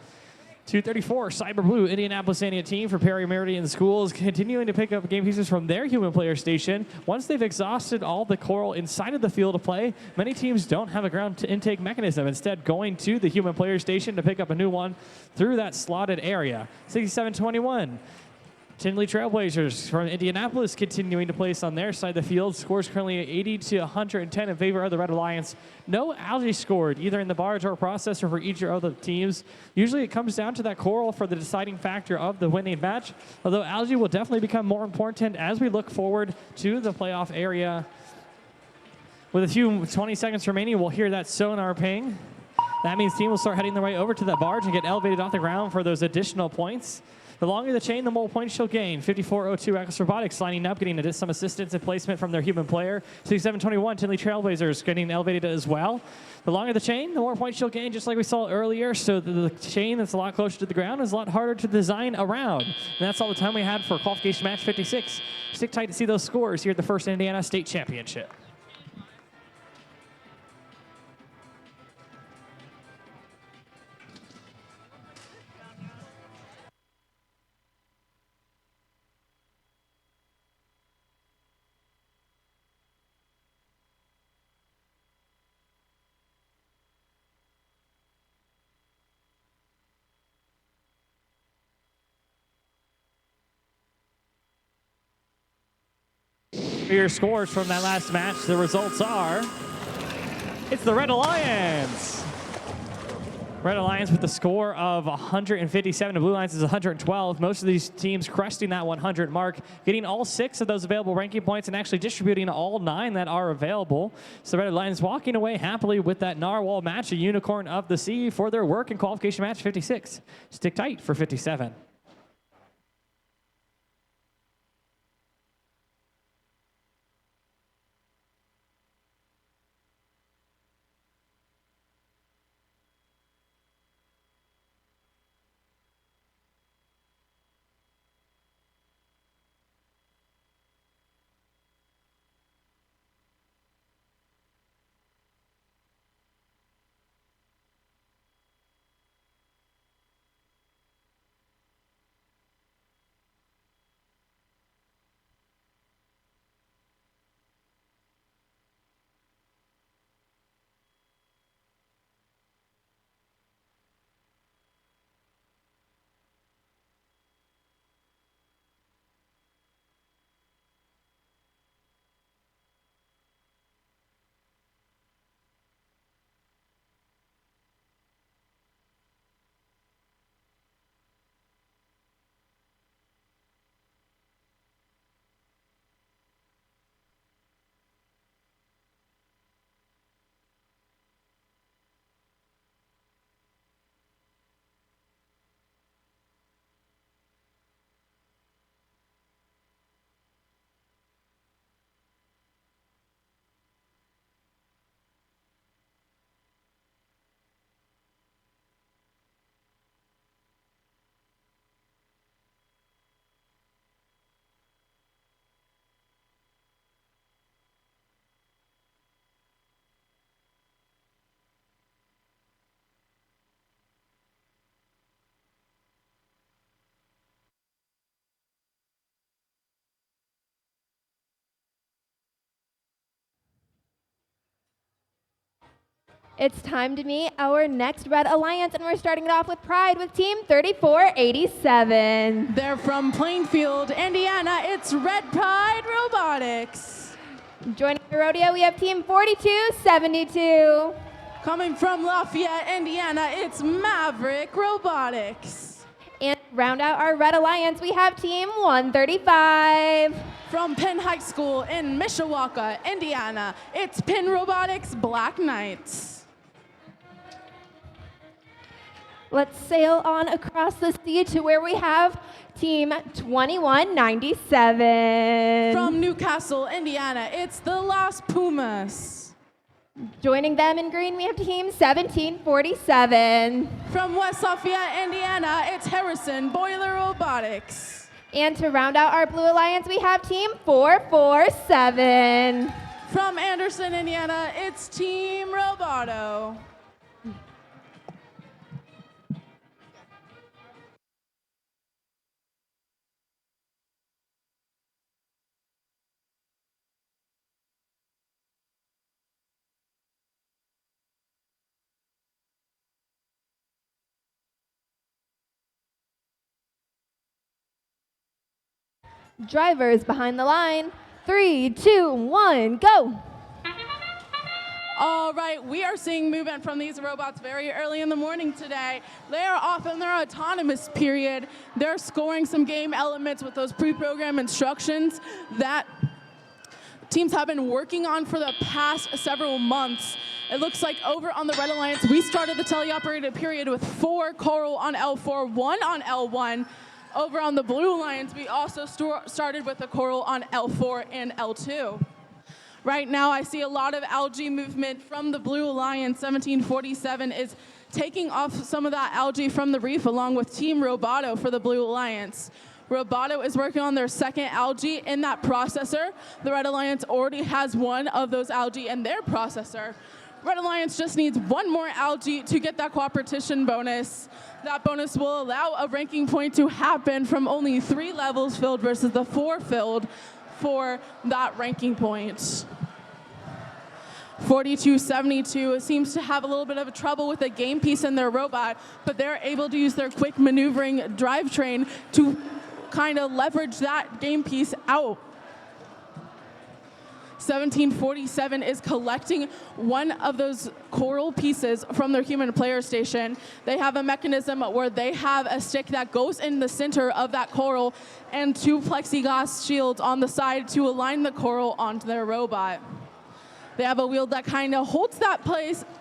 234, Cyber Blue, Indianapolis Indiana team for Perry Meridian Schools, continuing to pick up game pieces from their human player station. Once they've exhausted all the coral inside of the field of play, many teams don't have a ground intake mechanism, instead going to the human player station to pick up a new one through that slotted area. 6721. Tinley Trailblazers from Indianapolis continuing to place on their side of the field. Scores currently 80-110 in favor of the Red Alliance. No algae scored either in the barge or processor for each of the teams. Usually it comes down to that coral for the deciding factor of the winning match, although algae will definitely become more important as we look forward to the playoff area. With a few 20 seconds remaining, we'll hear that sonar ping. That means team will start heading their way over to that barge and get elevated off the ground for those additional points. The longer the chain, the more points she'll gain. 5402 Atlas Robotics lining up, getting some assistance and placement from their human player. 6721 Tinley Trailblazers getting elevated as well. The longer the chain, the more points she'll gain, just like we saw earlier. So the chain that's a lot closer to the ground is a lot harder to design around. And that's all the time we had for qualification match 56. Stick tight to see those scores here at the first Indiana State Championship. Your scores from that last match, the results are, it's the Red Alliance. Red Alliance with the score of 157. The Blue Alliance is 112. Most of these teams cresting that 100 mark, getting all 6 of those available ranking points and actually distributing all 9 that are available. So the Red Alliance walking away happily with that narwhal match, a unicorn of the sea, for their work in qualification match 56. Stick tight for 57. It's time to meet our next Red Alliance, and we're starting it off with pride with Team 3487. They're from Plainfield, Indiana. It's Red Pride Robotics. Joining the rodeo, we have Team 4272. Coming from Lafayette, Indiana, it's Maverick Robotics. And to round out our Red Alliance, we have Team 135. From Penn High School in Mishawaka, Indiana, it's Penn Robotics Black Knights. Let's sail on across the sea to where we have Team 2197. From Newcastle, Indiana, it's the Las Pumas. Joining them in green, we have Team 1747. From West Lafayette, Indiana, it's Harrison Boiler Robotics. And to round out our Blue Alliance, we have Team 447. From Anderson, Indiana, it's Team Roboto. Drivers behind the line. 3, 2, 1, go. All right, we are seeing movement from these robots very early in the morning today. They are off in their autonomous period. They're scoring some game elements with those pre-programmed instructions that teams have been working on for the past several months. It looks like over on the Red Alliance, we started the teleoperated period with 4 Coral on L4, 1 on L1. Over on the Blue Alliance, we also started with a coral on L4 and L2. Right now, I see a lot of algae movement from the Blue Alliance. 1747 is taking off some of that algae from the reef along with Team Roboto for the Blue Alliance. Roboto is working on their second algae in that processor. The Red Alliance already has one of those algae in their processor. Red Alliance just needs one more algae to get that cooperation bonus. That bonus will allow a ranking point to happen from only 3 levels filled versus the 4 filled for that ranking point. 4272 seems to have a little bit of trouble with a game piece in their robot, but they're able to use their quick maneuvering drivetrain to kind of leverage that game piece out. 1747 is collecting one of those coral pieces from their human player station. They have a mechanism where they have a stick that goes in the center of that coral and 2 plexiglass shields on the side to align the coral onto their robot. They have a wheel that kind of holds that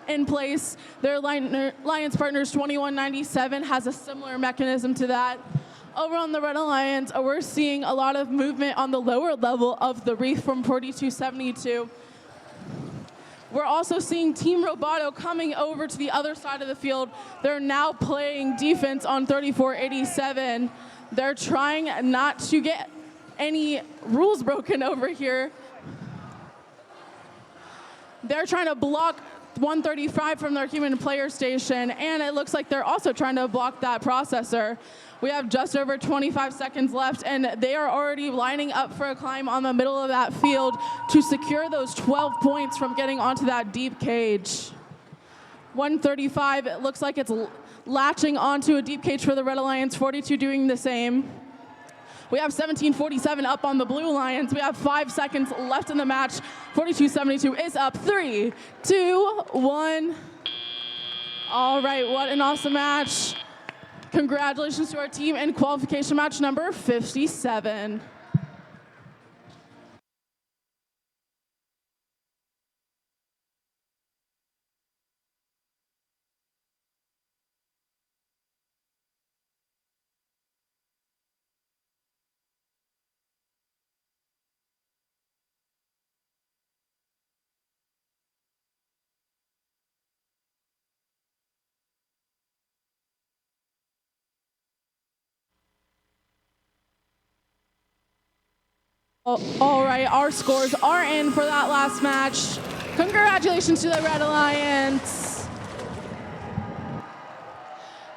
in place. Their Alliance Partners 2197 has a similar mechanism to that. Over on the Red Alliance, we're seeing a lot of movement on the lower level of the reef from 4272. We're also seeing Team Roboto coming over to the other side of the field. They're now playing defense on 3487. They're trying not to get any rules broken over here. They're trying to block 135 from their human player station, and it looks like they're also trying to block that processor. We have just over 25 seconds left, and they are already lining up for a climb on the middle of that field to secure those 12 points from getting onto that deep cage. 135, it looks like it's latching onto a deep cage for the Red Alliance, 42 doing the same. We have 1747 up on the Blue Alliance. We have 5 seconds left in the match. 4272 is up. 3, 2, 1. All right, what an awesome match. Congratulations to our team in qualification match number 57. All right, our scores are in for that last match. Congratulations to the Red Alliance.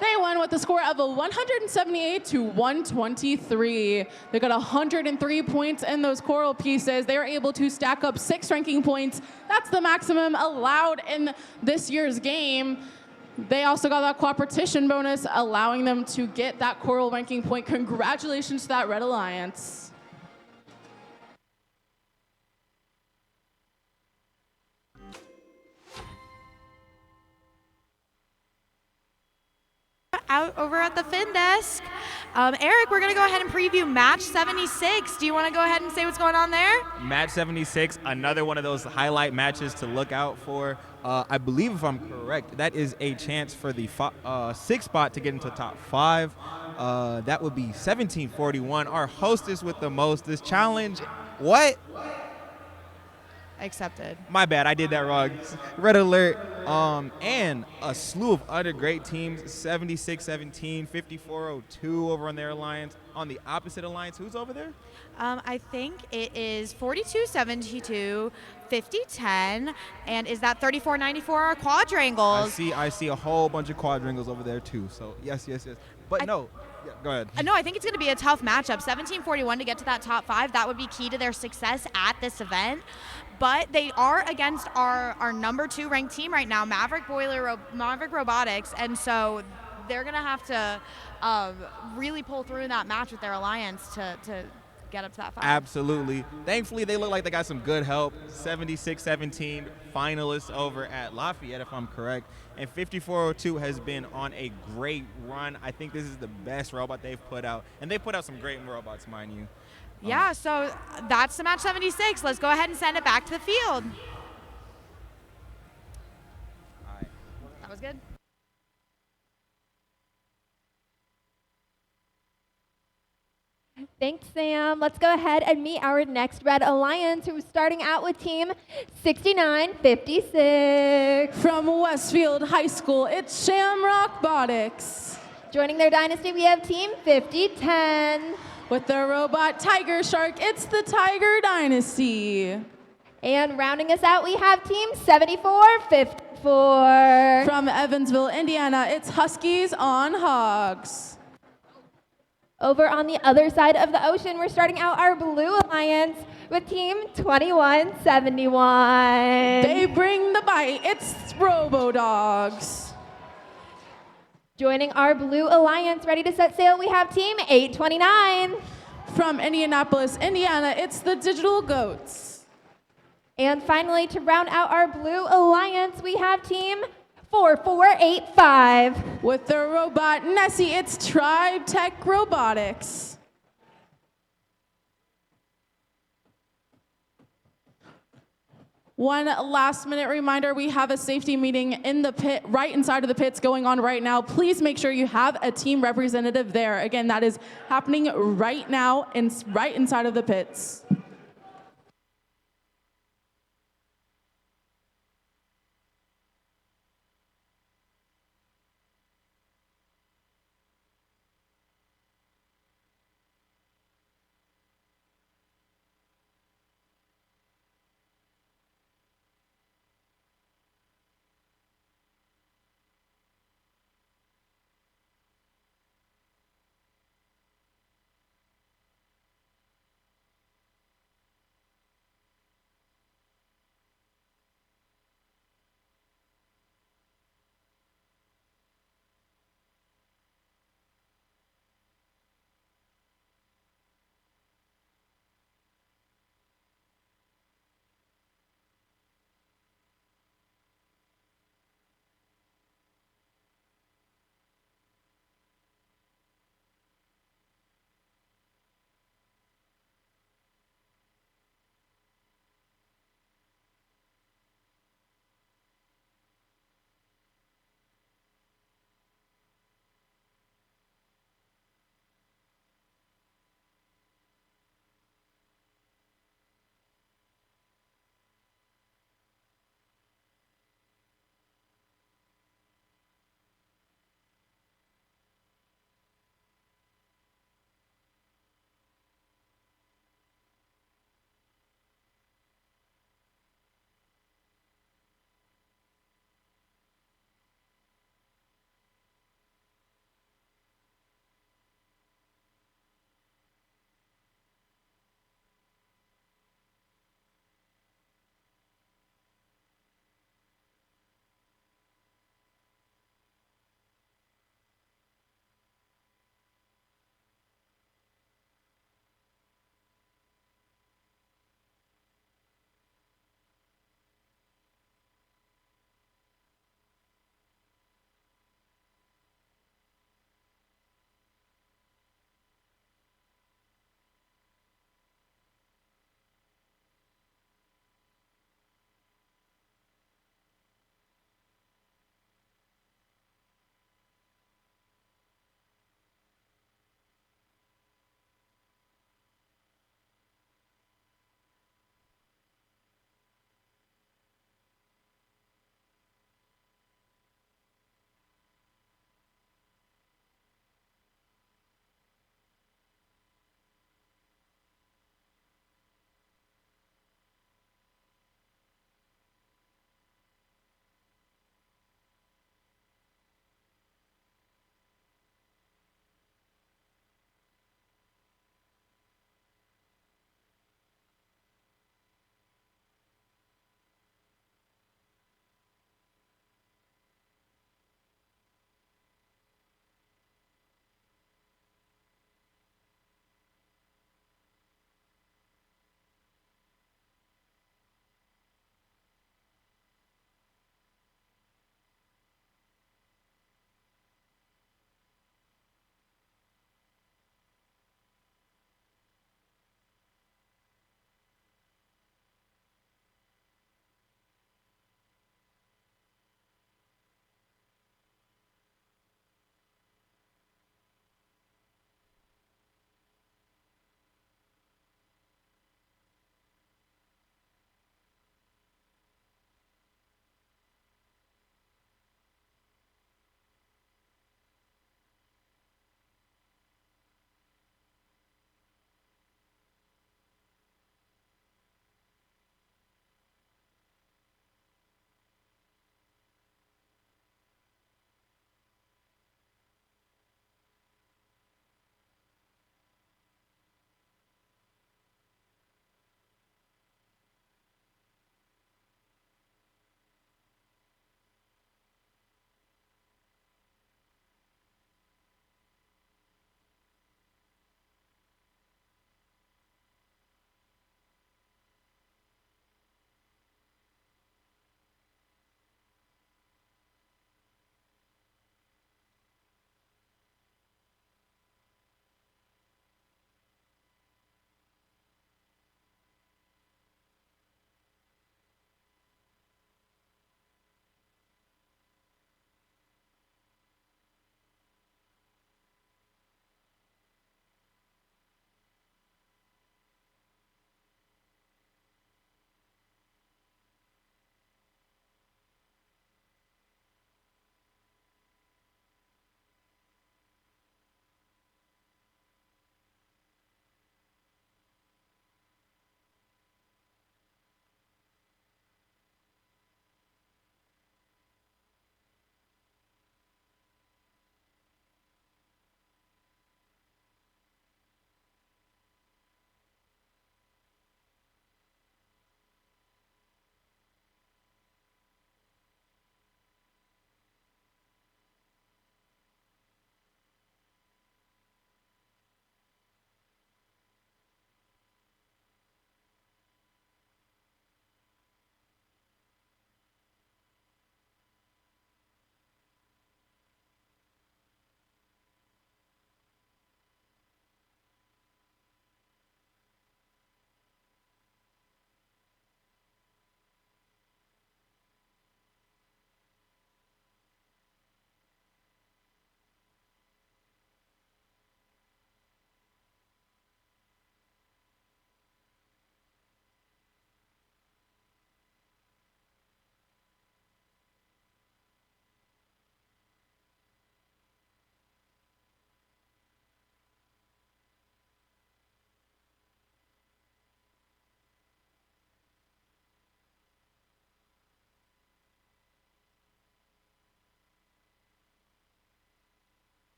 They won with a score of 178 to 123. They got 103 points in those coral pieces. They were able to stack up 6 ranking points. That's the maximum allowed in this year's game. They also got that cooperation bonus, allowing them to get that coral ranking point. Congratulations to that Red Alliance. Out over at the fin desk. Eric, we're going to go ahead and preview match 76. Do you want to go ahead and say what's going on there? Match 76, another one of those highlight matches to look out for. I believe, if I'm correct, that is a chance for the 6th spot to get into top 5. That would be 1741. Our hostess with the mostest challenge. What? Accepted. My bad, I did that wrong. Red alert. And a slew of other great teams, 76-17, 54-02 over on their alliance. On the opposite alliance, who's over there? I think it is 42-72, 50-10, and is that 34-94 are quadrangles? I see a whole bunch of quadrangles over there too. So yes. But no. Yeah, go ahead. No, I think it's going to be a tough matchup. 1741 to get to that top 5, that would be key to their success at this event. But they are against our number 2 ranked team right now, Maverick Robotics, and so they're going to have to really pull through in that match with their alliance to get up to that 5. Absolutely. Thankfully, they look like they got some good help. 76-17 finalists over at Lafayette, if I'm correct. And 5402 has been on a great run. I think this is the best robot they've put out. And they put out some great robots, mind you. Yeah, so that's the match 76. Let's go ahead and send it back to the field. All right. That was good. Thanks, Sam. Let's go ahead and meet our next Red Alliance, who's starting out with team 6956. From Westfield High School, it's Shamrock Botics. Joining their dynasty, we have team 5010. With their robot Tiger Shark, it's the Tiger Dynasty. And rounding us out, we have team 7454. From Evansville, Indiana, it's Huskies on Hogs. Over on the other side of the ocean, we're starting out our Blue Alliance with team 2171. They bring the bite, it's Robo Dogs. Joining our Blue Alliance, ready to set sail, we have team 829. From Indianapolis, Indiana, it's the Digital Goats. And finally, to round out our Blue Alliance, we have team 4485. With their robot Nessie, it's Tribe Tech Robotics. One last minute reminder, we have a safety meeting in the pit, right inside of the pits going on right now. Please make sure you have a team representative there. Again, that is happening right now and right inside of the pits.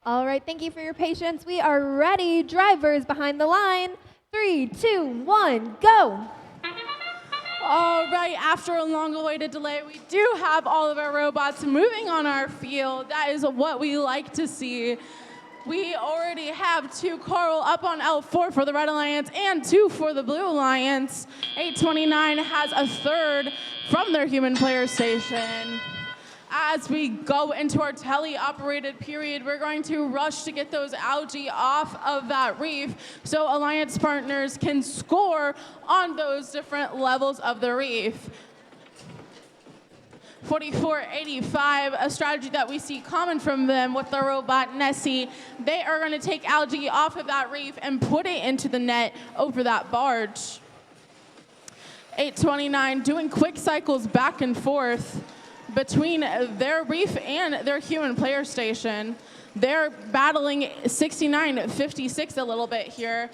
All right, thank you for your patience. We are ready. Drivers behind the line. 3, 2, 1, go. All right, after a long-awaited delay, we do have all of our robots moving on our field. That is what we like to see. We already have 2 coral up on L4 for the Red Alliance and 2 for the Blue Alliance. 829 has a 3rd from their human player station. As we go into our tele-operated period, we're going to rush to get those algae off of that reef so Alliance partners can score on those different levels of the reef. 4485, a strategy that we see common from them with the robot Nessie. They are going to take algae off of that reef and put it into the net over that barge. 829 doing quick cycles back and forth between their reef and their human player station. They're battling 6956 a little bit here.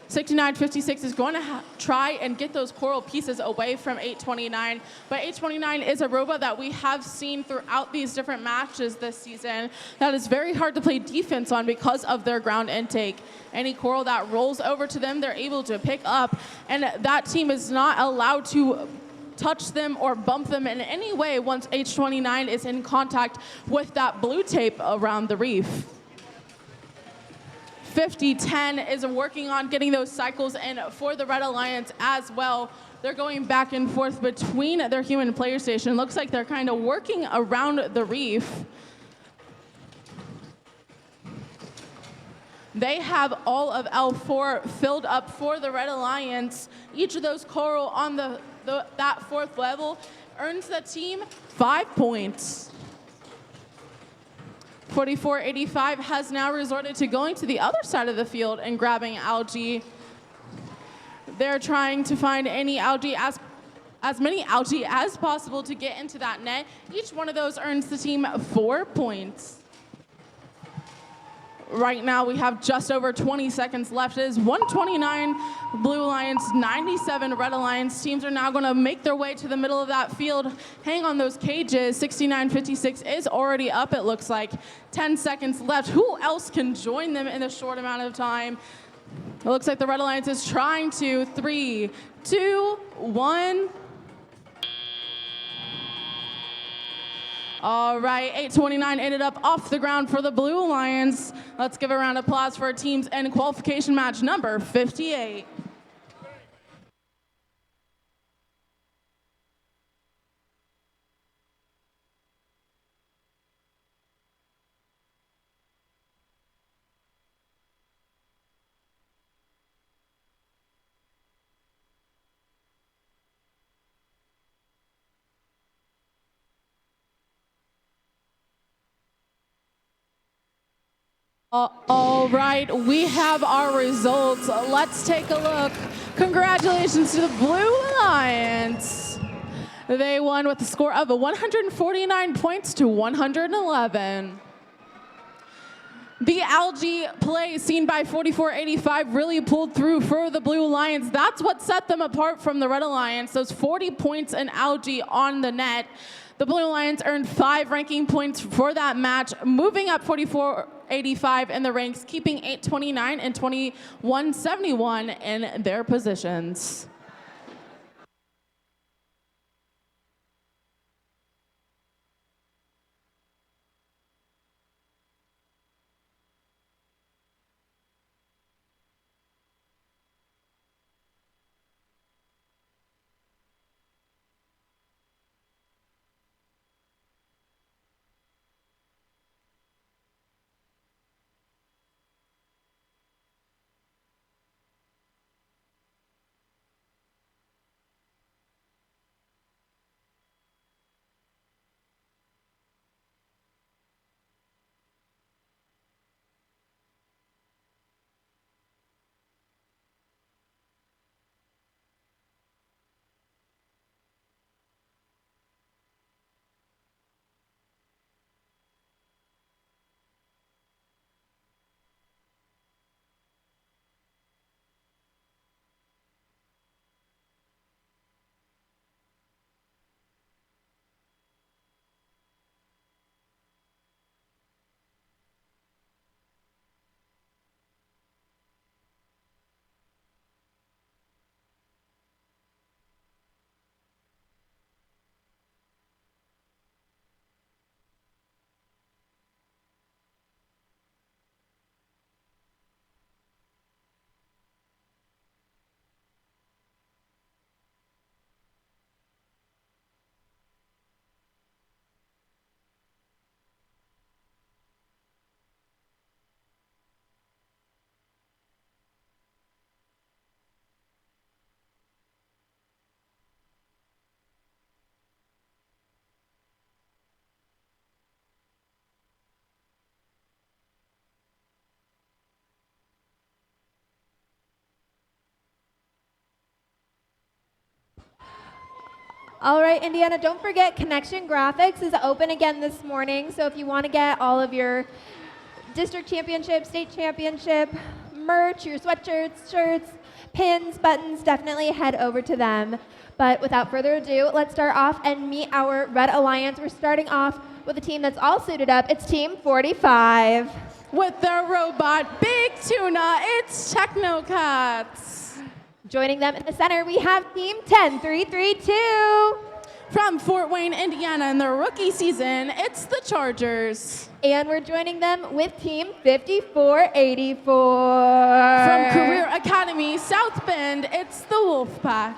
6956 is going to try and get those coral pieces away from 829, but 829 is a robot that we have seen throughout these different matches this season that is very hard to play defense on because of their ground intake. Any coral that rolls over to them, they're able to pick up, and that team is not allowed to touch them or bump them in any way once H29 is in contact with that blue tape around the reef. 5010 is working on getting those cycles in for the Red Alliance as well. They're going back and forth between their human player station. Looks like they're kind of working around the reef. They have all of L4 filled up for the Red Alliance. Each of those coral on that 4th level earns the team 5 points. 4485 has now resorted to going to the other side of the field and grabbing algae. They're trying to find any algae, as many algae as possible to get into that net. Each one of those earns the team 4 points. Right now, we have just over 20 seconds left. It is 129 Blue Alliance, 97 Red Alliance. Teams are now going to make their way to the middle of that field, hang on those cages. 6956 is already up, it looks like. 10 seconds left. Who else can join them in a short amount of time? It looks like the Red Alliance is trying to. 3, 2, 1. All right, 829 ended up off the ground for the Blue Alliance. Let's give a round of applause for our teams in qualification match number 58. All right, we have our results. Let's take a look. Congratulations to the Blue Alliance. They won with a score of 149 points to 111. The algae play seen by 4485 really pulled through for the Blue Alliance. That's what set them apart from the Red Alliance, those 40 points in algae on the net. The Blue Alliance earned 5 ranking points for that match, moving up 4485 in the ranks, keeping 829 and 2171 in their positions. All right, Indiana, don't forget Connection Graphics is open again this morning. So if you want to get all of your district championship, state championship, merch, your sweatshirts, shirts, pins, buttons, definitely head over to them. But without further ado, let's start off and meet our Red Alliance. We're starting off with a team that's all suited up. It's Team 45. With their robot, Big Tuna, it's Technocats. Joining them in the center, we have Team 10332. From Fort Wayne, Indiana, in their rookie season, it's the Chargers. And we're joining them with Team 5484. From Career Academy, South Bend, it's the Wolfpack.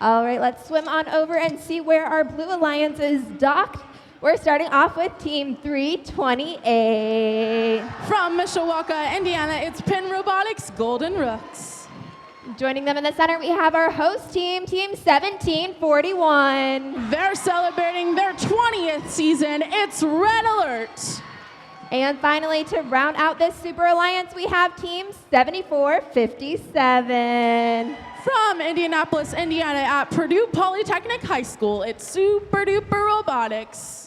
All right, let's swim on over and see where our Blue Alliance is docked. We're starting off with Team 328. From Mishawaka, Indiana, it's Penn Robotics Golden Rooks. Joining them in the center, we have our host team, Team 1741. They're celebrating their 20th season. It's Red Alert. And finally, to round out this Super Alliance, we have Team 7457. From Indianapolis, Indiana, at Purdue Polytechnic High School, it's Super Duper Robotics.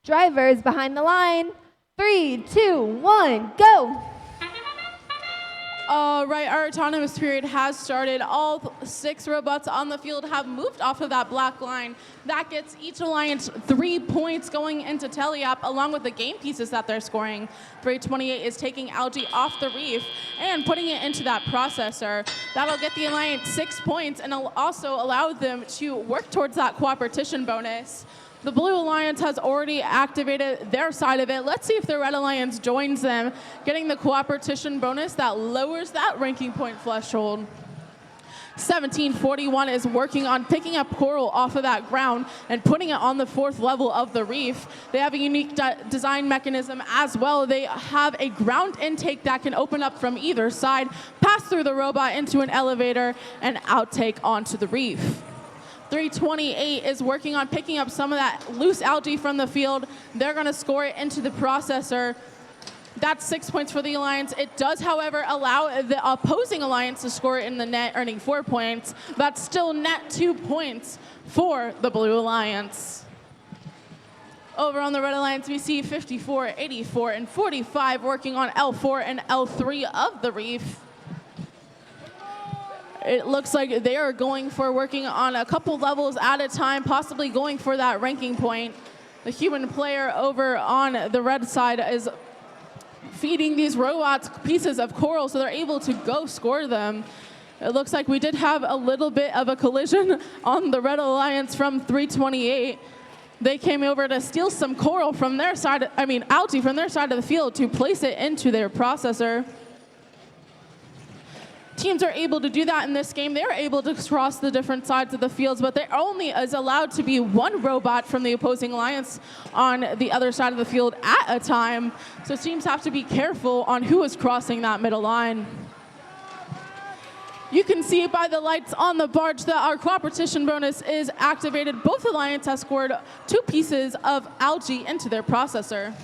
Drivers behind the line. 3, 2, 1, go. All right, our autonomous period has started. All 6 robots on the field have moved off of that black line. That gets each alliance 3 points going into Teleop, along with the game pieces that they're scoring. 328 is taking Algae off the reef and putting it into that processor. That'll get the alliance 6 points and it'll also allow them to work towards that cooperation bonus. The Blue Alliance has already activated their side of it. Let's see if the Red Alliance joins them, getting the cooperation bonus that lowers that ranking point threshold. 1741 is working on picking up coral off of that ground and putting it on the 4th level of the reef. They have a unique design mechanism as well. They have a ground intake that can open up from either side, pass through the robot into an elevator, and outtake onto the reef. 328 is working on picking up some of that loose algae from the field. They're going to score it into the processor. That's 6 points for the alliance. It does, however, allow the opposing alliance to score it in the net, earning 4 points. That's still net 2 points for the Blue Alliance. Over on the Red Alliance, we see 54, 84, and 45 working on L4 and L3 of the reef. It looks like they are going for working on a couple levels at a time, possibly going for that ranking point. The human player over on the red side is feeding these robots pieces of coral so they're able to go score them. It looks like we did have a little bit of a collision on the Red Alliance from 328. They came over to steal some coral from their side, algae from their side of the field to place it into their processor. Teams are able to do that in this game. They're able to cross the different sides of the fields, but there only is allowed to be 1 robot from the opposing alliance on the other side of the field at a time. So teams have to be careful on who is crossing that middle line. You can see by the lights on the barge that our cooperation bonus is activated. Both alliances have scored 2 pieces of algae into their processor.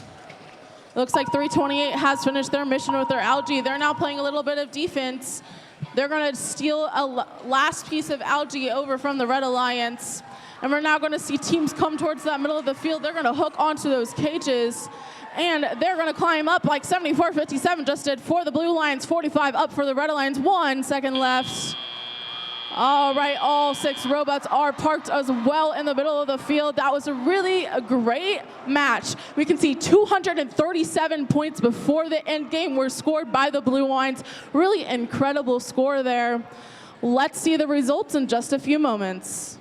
Looks like 328 has finished their mission with their algae. They're now playing a little bit of defense. They're going to steal a last piece of algae over from the Red Alliance. And we're now going to see teams come towards that middle of the field. They're going to hook onto those cages. And they're going to climb up like 7457 just did for the Blue Alliance. 45 up for the Red Alliance. 1 second left. All right, all 6 robots are parked as well in the middle of the field. That was a really great match. We can see 237 points before the end game were scored by the Blue Alliance. Really incredible score there. Let's see the results in just a few moments.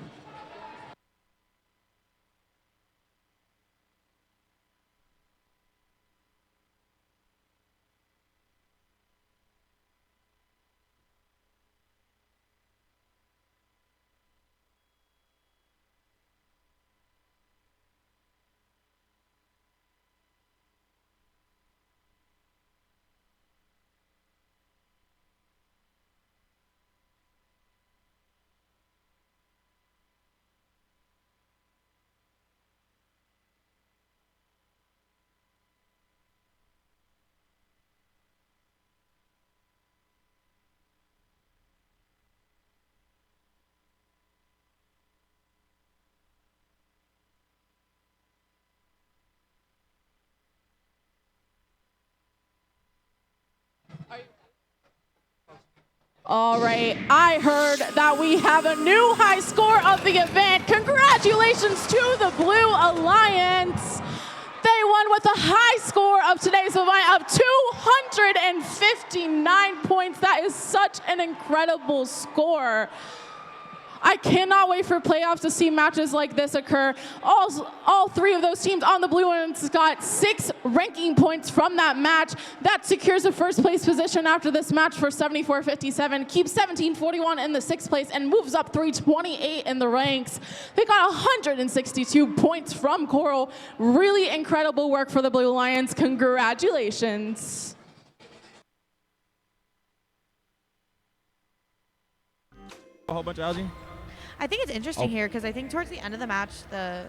All right, I heard that we have a new high score of the event. Congratulations to the Blue Alliance. They won with a high score of today's event of 259 points. That is such an incredible score. I cannot wait for playoffs to see matches like this occur. All three of those teams on the blue ones got 6 ranking points from that match. That secures a first place position after this match for 74-57, keeps 17-41 in the 6th place, and moves up 328 in the ranks. They got 162 points from Coral. Really incredible work for the Blue Lions. Congratulations. A whole bunch of algae? I think it's interesting here because I think towards the end of the match, the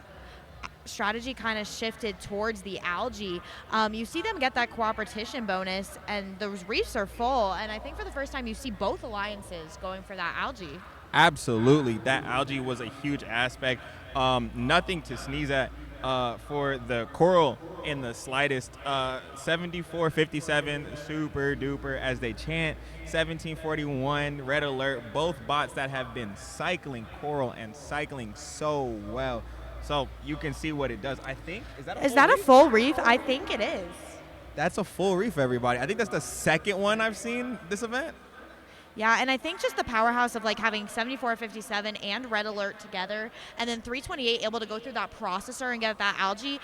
strategy kind of shifted towards the algae. You see them get that cooperation bonus, and those reefs are full. And I think for the first time, you see both alliances going for that algae. Absolutely. That algae was a huge aspect. Nothing to sneeze at for the Coral in the slightest. 74-57, super duper, as they chant. 17-41, red alert. Both bots that have been cycling Coral and cycling so well. So you can see what it does. I think, is that a full reef? I think it is. That's a full reef, everybody. I think that's the second one I've seen this event. Yeah, and I think just the powerhouse of like having 74-57 and red alert together, and then 328 able to go through that processor and get that algae.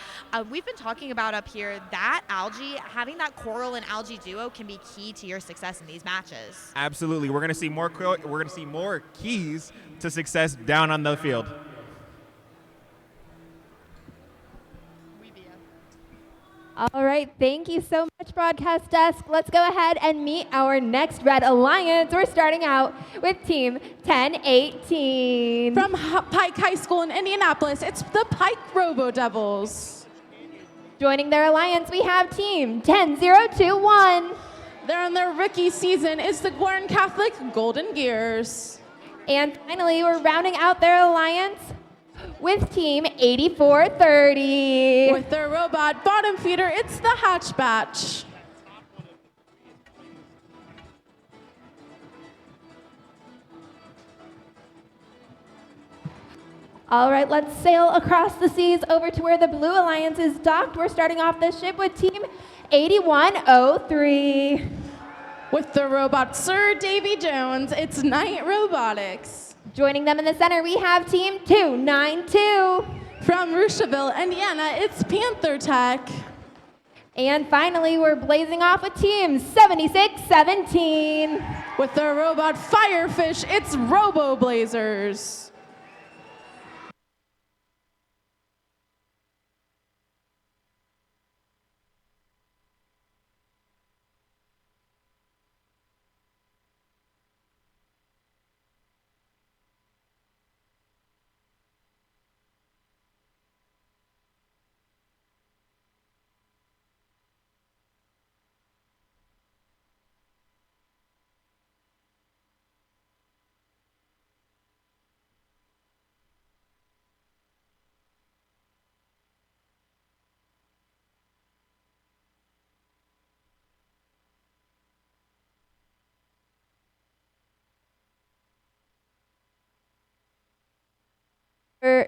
We've been talking about up here that algae, having that Coral and algae duo can be key to your success in these matches. Absolutely, we're gonna see more. We're gonna see more keys to success down on the field. All right, thank you so much, Broadcast Desk. Let's go ahead and meet our next Red Alliance. We're starting out with Team 1018. From Pike High School in Indianapolis, it's the Pike Robo Devils. Joining their alliance, we have Team 10021. They're in their rookie season. It's the Warren Catholic Golden Gears. And finally, we're rounding out their alliance with Team 8430. With their robot bottom feeder, it's the Hatch Batch. All right, let's sail across the seas over to where the Blue Alliance is docked. We're starting off this ship with Team 8103. With the robot Sir Davy Jones, it's Knight Robotics. Joining them in the center, we have Team 292. From Rocheville, Indiana, it's Panther Tech. And finally, we're blazing off with Team 7617. With their robot Firefish, it's Robo Blazers.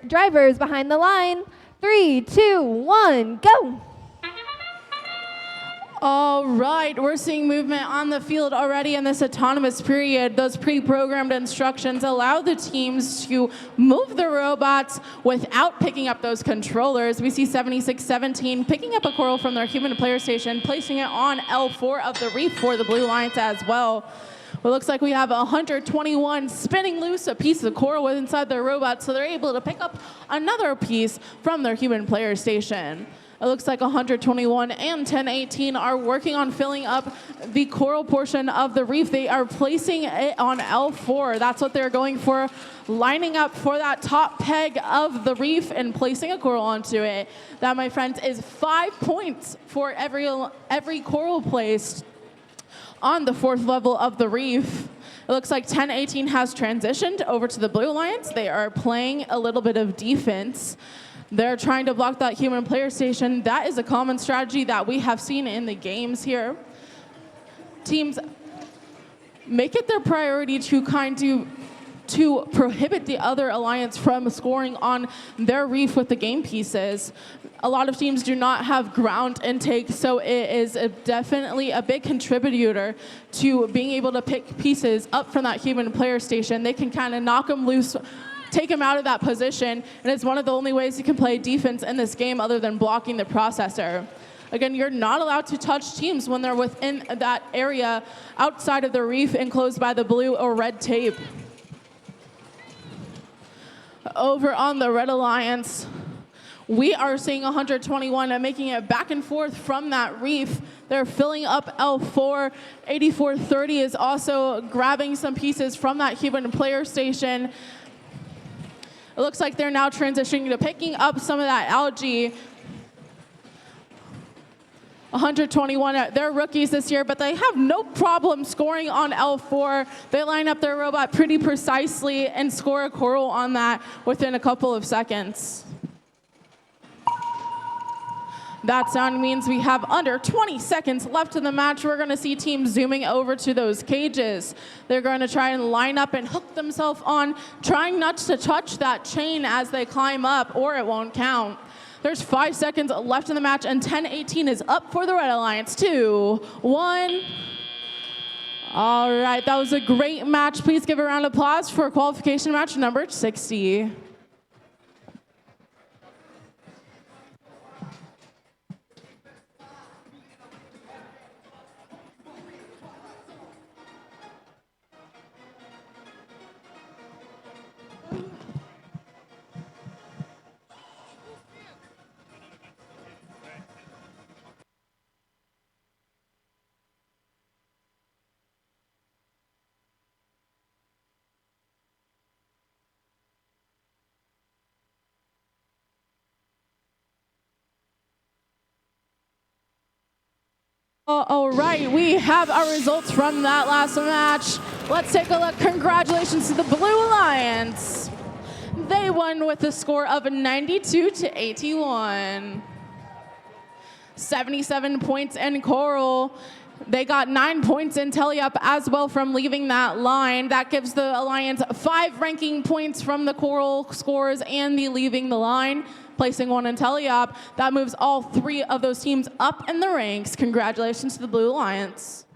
Drivers behind the line. 3, 2, 1, go. All right, we're seeing movement on the field already in this autonomous period. Those pre-programmed instructions allow the teams to move the robots without picking up those controllers. We see 7617 picking up a coral from their human player station, placing it on L4 of the reef for the Blue Lions as well. It looks like we have 121 spinning loose a piece of coral inside their robot, so they're able to pick up another piece from their human player station. It looks like 121 and 1018 are working on filling up the coral portion of the reef. They are placing it on L4. That's what they're going for, lining up for that top peg of the reef and placing a coral onto it. That, my friends, is 5 points for every coral placed on the 4th level of the reef. It looks like 1018 has transitioned over to the Blue Lions. They are playing a little bit of defense. They're trying to block that human player station. That is a common strategy that we have seen in the games here. Teams make it their priority to prohibit the other alliance from scoring on their reef with the game pieces. A lot of teams do not have ground intake, so it is definitely a big contributor to being able to pick pieces up from that human player station. They can kind of knock them loose, take them out of that position, and it's one of the only ways you can play defense in this game other than blocking the processor. Again, you're not allowed to touch teams when they're within that area outside of the reef enclosed by the blue or red tape. Over on the Red Alliance, we are seeing 121 and making it back and forth from that reef. They're filling up L4. 8430 is also grabbing some pieces from that human player station. It looks like they're now transitioning to picking up some of that algae. 121, they're rookies this year, but they have no problem scoring on L4. They line up their robot pretty precisely and score a coral on that within a couple of seconds. That sound means we have under 20 seconds left in the match. We're going to see teams zooming over to those cages. They're going to try and line up and hook themselves on, trying not to touch that chain as they climb up, or it won't count. There's 5 seconds left in the match, and 10:18 is up for the Red Alliance. 2, 1. All right, that was a great match. Please give a round of applause for qualification match number 60. All right, we have our results from that last match. Let's take a look. Congratulations to the Blue Alliance. They won with a score of 92-81. 77 points in coral. They got 9 points in teleup as well from leaving that line. That gives the Alliance 5 ranking points from the coral scores and the leaving the line, placing 1 in teleup. That moves all 3 of those teams up in the ranks. Congratulations to the Blue Alliance.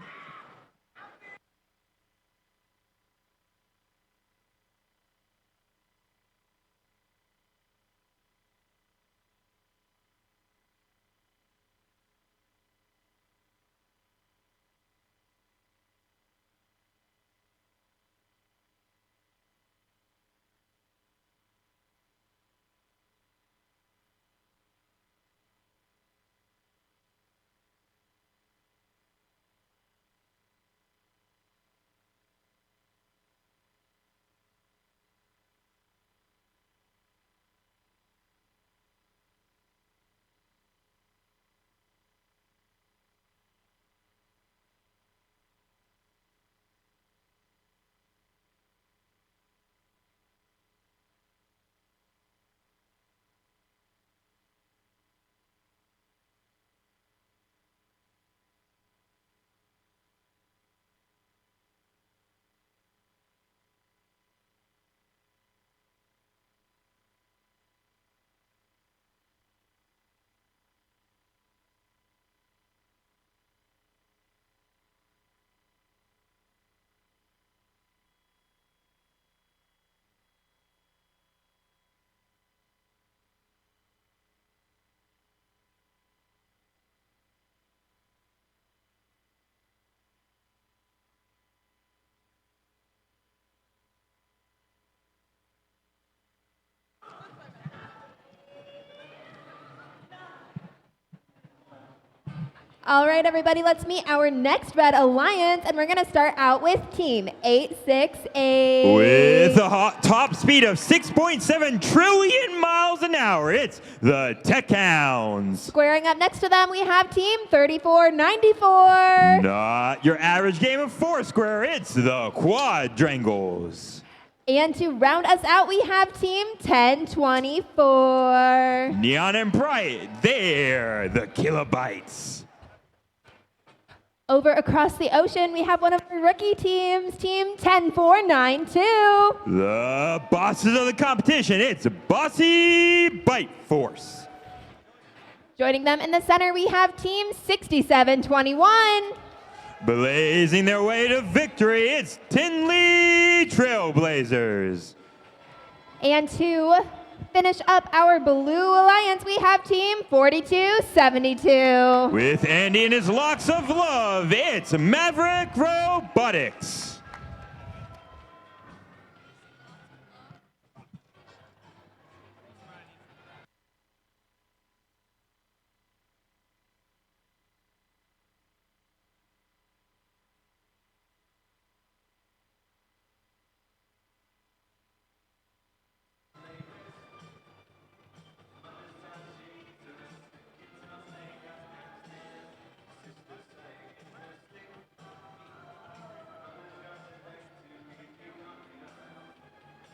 All right, everybody, let's meet our next Red Alliance, and we're going to start out with Team 868. With a top speed of 6.7 trillion miles an hour, it's the Tech Hounds. Squaring up next to them, we have Team 3494. Not your average game of Foursquare, it's the Quadrangles. And to round us out, we have Team 1024. Neon and Bright, they're the Kilobytes. Over across the ocean, we have one of our rookie teams, Team 10492. The bosses of the competition, it's Bossy Bite Force. Joining them in the center, we have Team 6721. Blazing their way to victory, it's Tinley Trailblazers. And to finish up our Blue Alliance, we have Team 4272. With Andy and his locks of love, it's Maverick Robotics.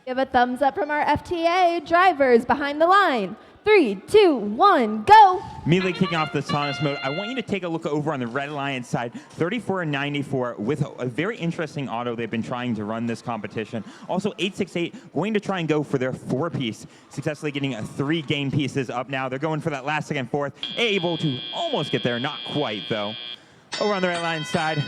Give a thumbs up from our FTA drivers behind the line. 3, 2, 1, go! Immediately kicking off the autonomous mode, I want you to take a look over on the Red Alliance side, 34-94 with a very interesting auto they've been trying to run this competition. Also, 868 going to try and go for their 4-piece, successfully getting 3 game pieces up now. They're going for that last second 4th, able to almost get there, not quite though. Over on the Red Alliance side,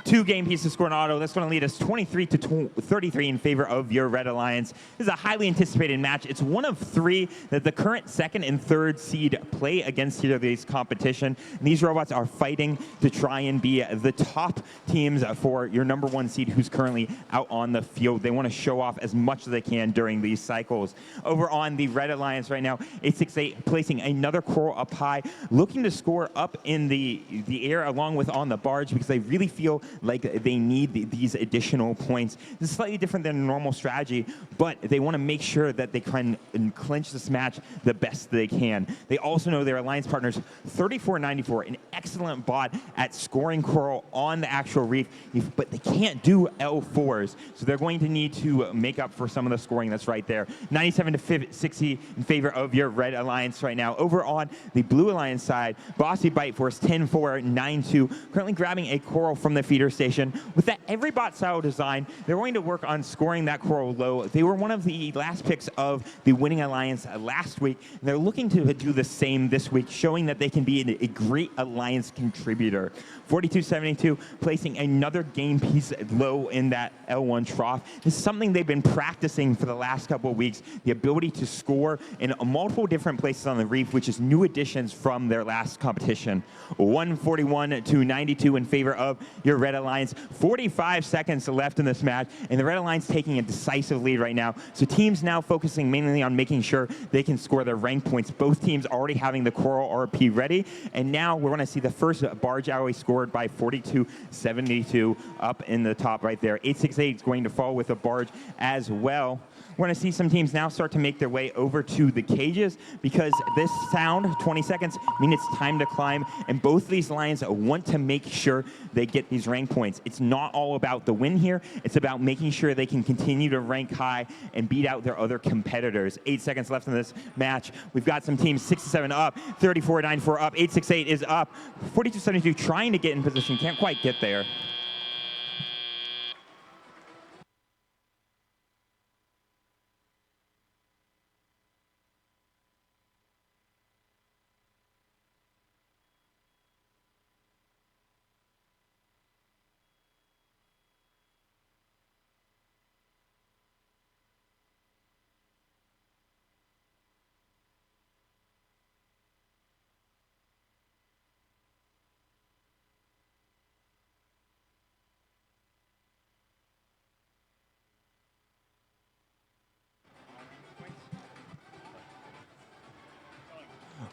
2 game pieces scored in auto. That's going to lead us 23-33 in favor of your Red Alliance. This is a highly anticipated match. It's one of 3 that the current 2nd and 3rd seed play against here this competition. And these robots are fighting to try and be the top teams for your number 1 seed who's currently out on the field. They want to show off as much as they can during these cycles. Over on the Red Alliance right now, 868 placing another coral up high, looking to score up in the air along with on the barge because they really feel like they need these additional points. This is slightly different than a normal strategy, but they want to make sure that they can clinch this match the best they can. They also know their alliance partners, 34-94, an excellent bot at scoring coral on the actual reef, but they can't do L4s, so they're going to need to make up for some of the scoring that's right there. 97-60 in favor of your Red Alliance right now. Over on the Blue Alliance side, Bossy Bite Force 10-4-9-2, currently grabbing a coral from the feeder station. With that every bot style design, they're going to work on scoring that coral low. They were one of the last picks of the winning alliance last week, and they're looking to do the same this week, showing that they can be a great alliance contributor. 42-72, placing another game piece low in that L1 trough. This is something they've been practicing for the last couple of weeks, the ability to score in multiple different places on the reef, which is new additions from their last competition. 141-92 in favor of your Red Alliance. 45 seconds left in this match, and the Red Alliance taking a decisive lead right now. So teams now focusing mainly on making sure they can score their rank points. Both teams already having the Coral RP ready, and now we're going to see the first barge alley scored by 42-72 up in the top right there. 868 is going to fall with a barge as well. We're going to see some teams now start to make their way over to the cages because this sound, 20 seconds, mean it's time to climb, and both of these lines want to make sure they get these rank points. It's not all about the win here. It's about making sure they can continue to rank high and beat out their other competitors. 8 seconds left in this match. We've got some teams 6-7 up, 34-94 up, 868 is up, 42-72 trying to get in position, can't quite get there.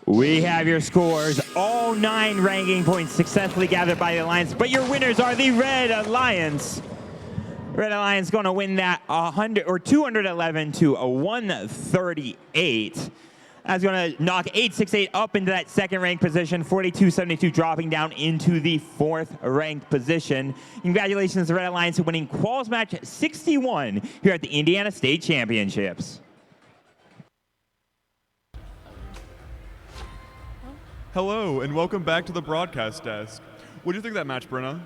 We have your scores, all 9 ranking points successfully gathered by the Alliance, but your winners are the Red Alliance. Red Alliance going to win that 211 to a 138. That's going to knock 868 up into that second ranked position, 42-72 dropping down into the 4th ranked position. Congratulations to Red Alliance winning Quals Match 61 here at the Indiana State Championships. Hello, and welcome back to the broadcast desk. What do you think of that match, Brenna?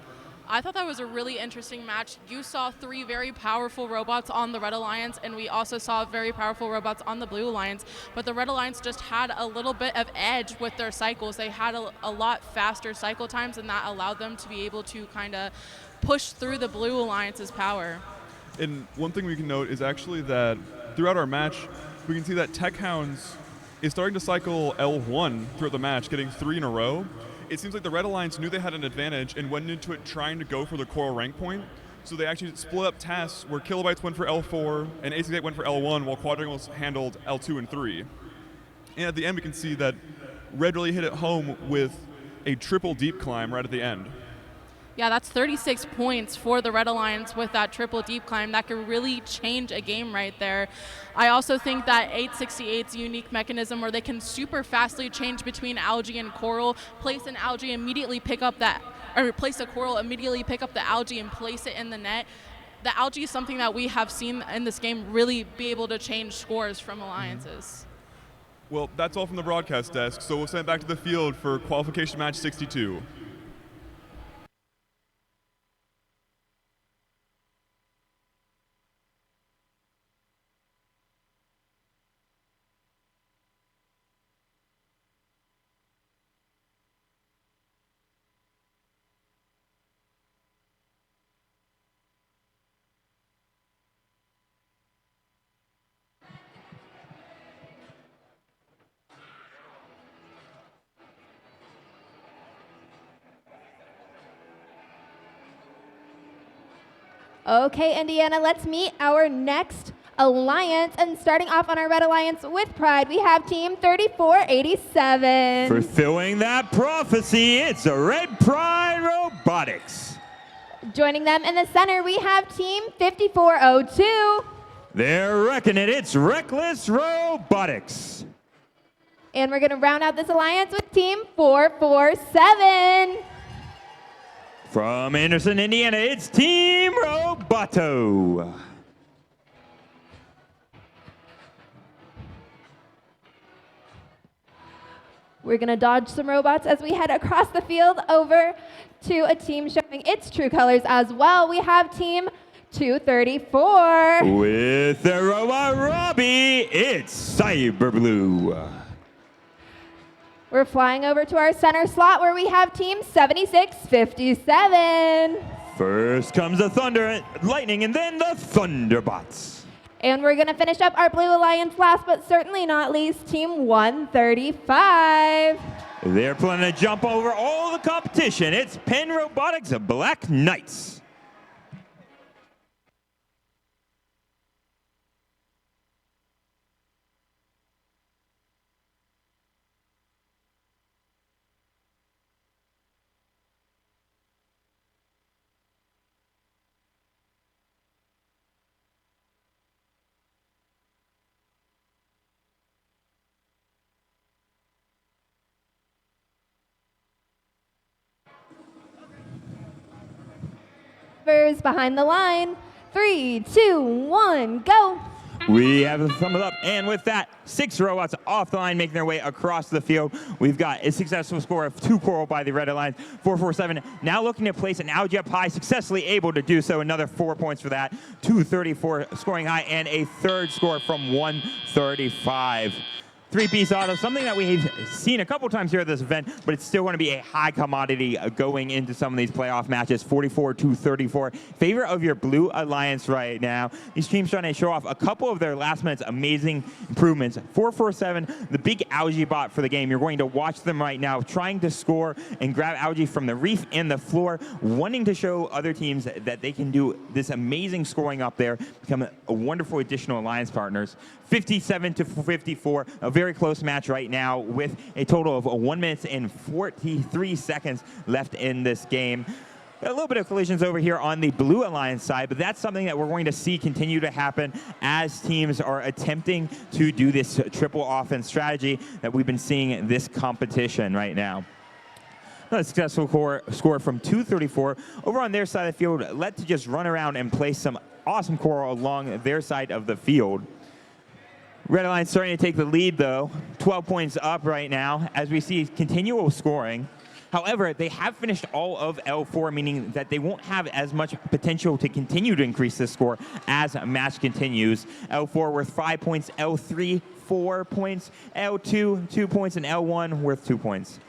I thought that was a really interesting match. You saw 3 very powerful robots on the Red Alliance, and we also saw very powerful robots on the Blue Alliance, but the Red Alliance just had a little bit of edge with their cycles. They had a lot faster cycle times, and that allowed them to be able to kind of push through the Blue Alliance's power. And one thing we can note is actually that throughout our match, we can see that Tech Hounds is starting to cycle L1 throughout the match, getting 3 in a row. It seems like the Red Alliance knew they had an advantage and went into it trying to go for the Coral rank point. So they actually split up tasks where Kilobytes went for L4 and 868 went for L1 while Quadrangles handled L2 and 3. And at the end we can see that Red really hit it home with a triple deep climb right at the end. Yeah, that's 36 points for the Red Alliance with that triple deep climb. That could really change a game right there. I also think that 868's unique mechanism where they can super fastly change between algae and coral, place an algae, immediately pick up that, or place a coral, immediately pick up the algae and place it in the net. The algae is something that we have seen in this game really be able to change scores from alliances. Well, that's all from the broadcast desk, so we'll send it back to the field for qualification match 62. Okay, Indiana, let's meet our next alliance. And starting off on our Red Alliance with pride, we have Team 3487. Fulfilling that prophecy, it's the Red Pride Robotics. Joining them in the center, we have Team 5402. They're wrecking it, it's Reckless Robotics. And we're going to round out this alliance with Team 447. From Anderson, Indiana, it's Team Roboto. We're going to dodge some robots as we head across the field over to a team showing its true colors as well. We have Team 234. With the robot Robbie, it's Cyber Blue. We're flying over to our center slot where we have Team 7657. First comes the Thunder, Lightning, and then the Thunderbots. And we're going to finish up our Blue Alliance last but certainly not least, Team 135. They're planning to jump over all the competition. It's Penn Robotics Black Knights. Behind the line. 3, 2, 1, go. We have the thumb up, and with that, 6 robots off the line making their way across the field. We've got a successful score of 2 coral by the Red Alliance, 447. Now looking to place an algae up high, successfully able to do so. Another 4 points for that. 234 scoring high, and a third score from 135. 3-piece auto, something that we've seen a couple times here at this event, but it's still going to be a high commodity going into some of these playoff matches. 44-34. Favor of your Blue Alliance right now. These teams trying to show off a couple of their last minutes amazing improvements. 447, the big algae bot for the game. You're going to watch them right now trying to score and grab algae from the reef and the floor, wanting to show other teams that they can do this amazing scoring up there, become a wonderful additional alliance partners. 57-54, a very close match right now with a total of 1 minute and 43 seconds left in this game. A little bit of collisions over here on the Blue Alliance side, but that's something that we're going to see continue to happen as teams are attempting to do this triple offense strategy that we've been seeing in this competition right now. A successful score from 234. Over on their side of the field, let to just run around and place some awesome coral along their side of the field. Red Alliance starting to take the lead, though. 12 points up right now as we see continual scoring. However, they have finished all of L4, meaning that they won't have as much potential to continue to increase this score as a match continues. L4 worth 5 points, L3 4 points, L2 2 points, and L1 worth 2 points.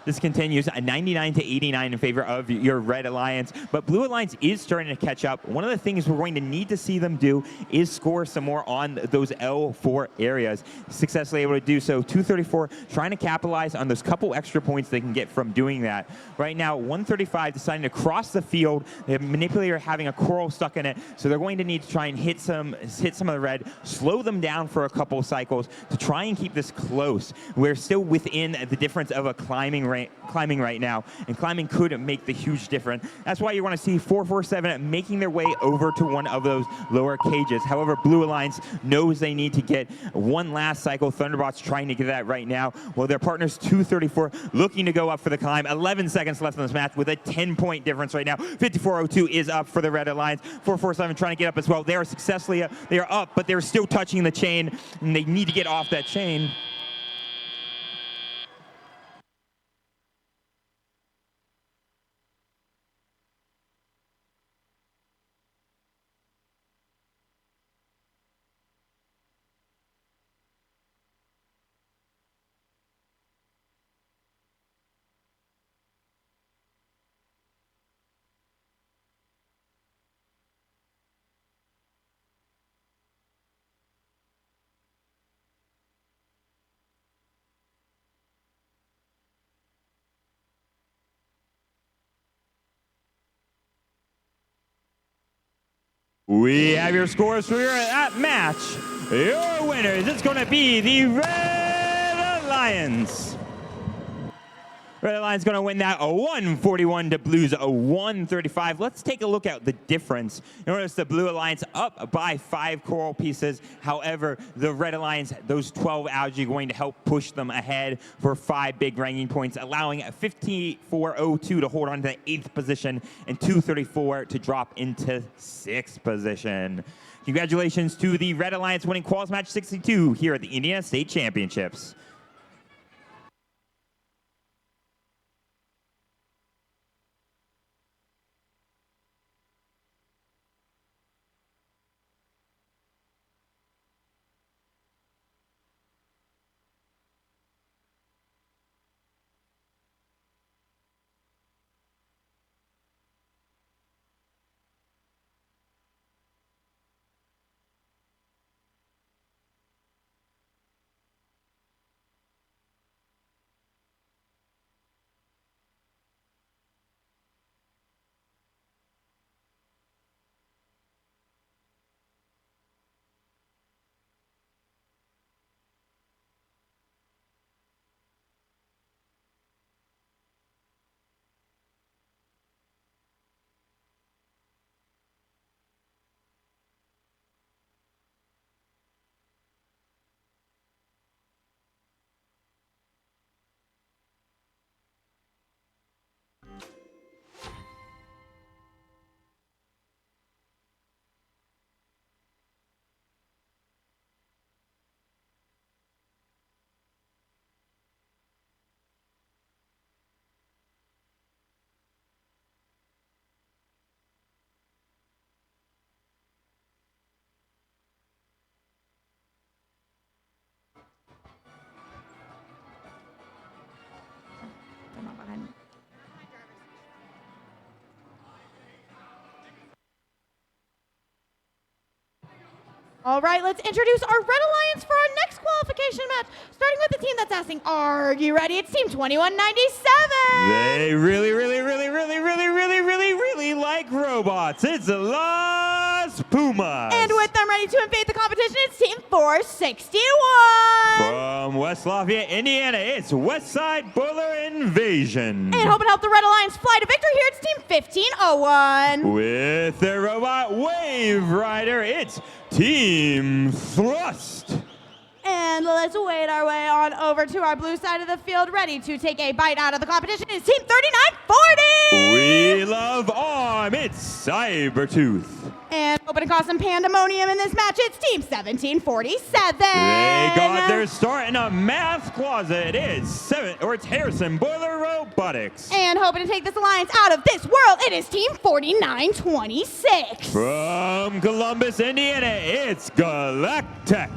This continues 99 to 89 in favor of your Red Alliance, but Blue Alliance is starting to catch up. One of the things we're going to need to see them do is score some more on those L4 areas. Successfully able to do so. 234 trying to capitalize on those couple extra points they can get from doing that. Right now, 135 deciding to cross the field. The Manipulator having a coral stuck in it, so they're going to need to try and hit some of the red, slow them down for a couple cycles to try and keep this close. We're still within the difference of a climbing right now, and climbing could make the huge difference. That's why you want to see 447 making their way over to one of those lower cages. However, Blue Alliance knows they need to get one last cycle. Thunderbolt's trying to get that right now, while their partners 234 looking to go up for the climb. 11 seconds left in this match with a 10-point difference right now. 5402 is up for the Red Alliance. 447 trying to get up as well. They are successfully they are up, but they're still touching the chain, and they need to get off that chain. We have your scores for that match. Your winners, it's going to be the Red Alliance. Red Alliance going to win that 141 to Blue's 135. Let's take a look at the difference. Notice the Blue Alliance up by 5 coral pieces. However, the Red Alliance, those 12 algae going to help push them ahead for 5 big ranking points, allowing 5402 to hold on to the 8th position and 234 to drop into 6th position. Congratulations to the Red Alliance winning Quals Match 62 here at the Indiana State Championships. All right, let's introduce our Red Alliance for our next qualification match, starting with the team that's asking, are you ready? It's Team 2197. They really like robots. It's the Los Pumas. And with them ready to invade the competition, it's Team 461. From West Lafayette, Indiana, it's Westside Boiler Invasion. And hoping to help the Red Alliance fly to victory here, it's Team 1501. With their robot Wave Rider, it's Team Thrust. And And let's wade our way on over to our blue side of the field, ready to take a bite out of the competition is Team 3940. We love Arm. It's Cybertooth. And hoping to cause some pandemonium in this match, it's Team 1747. They got their start in a math closet. It's Harrison Boiler Robotics. And hoping to take this alliance out of this world, it is Team 4926. From Columbus, Indiana, it's Galactech.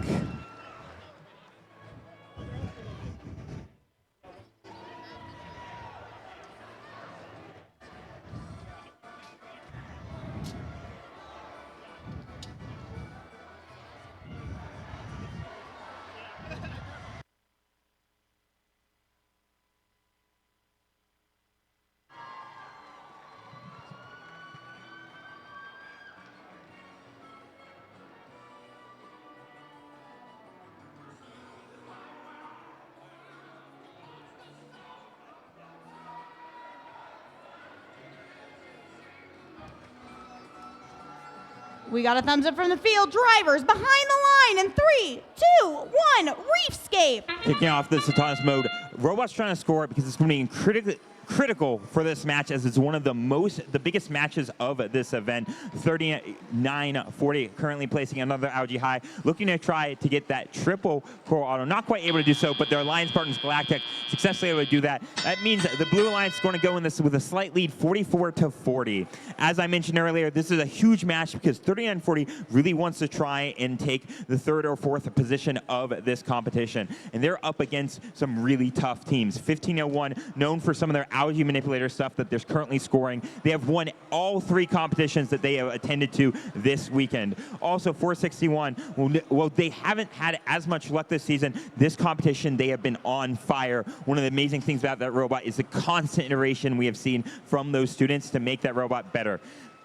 We got a thumbs up from the field. Drivers behind the line in 3, 2, 1, Reefscape. Kicking off this autonomous mode, Robots trying to score because it's going to be critical for this match, as it's one of the biggest matches of this event. 39-40 currently placing another Algae high, looking to try to get that triple Coral Auto. Not quite able to do so, but their alliance partners Galactech successfully able to do that. That means the Blue Alliance is going to go in this with a slight lead, 44-40. As I mentioned earlier, this is a huge match because 39-40 really wants to try and take the 3rd or 4th position of this competition, and they're up against some really tough teams. 1501, known for some of their Algae manipulator stuff that they're currently scoring. They have won all 3 competitions that they have attended to this weekend. Also, 461, well, they haven't had as much luck this season. This competition, they have been on fire. One of the amazing things about that robot is the constant iteration we have seen from those students to make that robot better.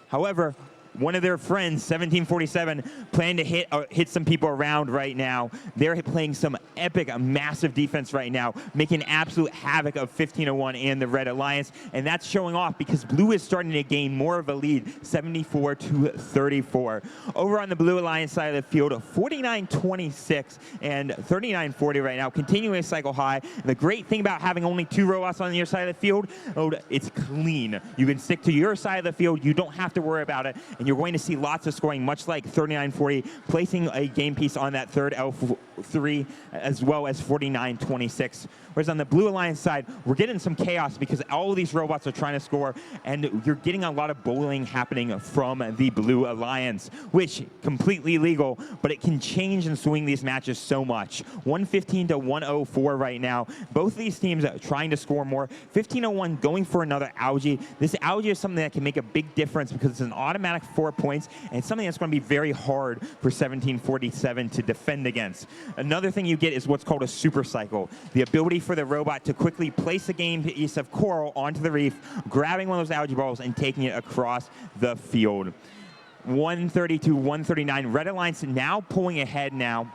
However, one of their friends, 1747, plan to hit some people around right now. They're playing some epic, massive defense right now, making absolute havoc of 1501 and the Red Alliance, and that's showing off because Blue is starting to gain more of a lead, 74-34. Over on the Blue Alliance side of the field, 49-26 and 39-40 right now, continuing to cycle high. And the great thing about having only 2 robots on your side of the field, it's clean. You can stick to your side of the field. You don't have to worry about it. And you're going to see lots of scoring, much like 39-40, placing a game piece on that 3rd L3, as well as 49-26. Whereas on the Blue Alliance side, we're getting some chaos because all of these robots are trying to score, and you're getting a lot of bullying happening from the Blue Alliance, which completely legal, but it can change and swing these matches so much. 115-104 right now. Both of these teams are trying to score more. 1501 going for another Algae. This Algae is something that can make a big difference because it's an automatic 4 points, and it's something that's going to be very hard for 1747 to defend against. Another thing you get is what's called a super cycle, the ability for the robot to quickly place a game piece of coral onto the reef, grabbing one of those Algae balls and taking it across the field. 132-139. Red Alliance now pulling ahead now.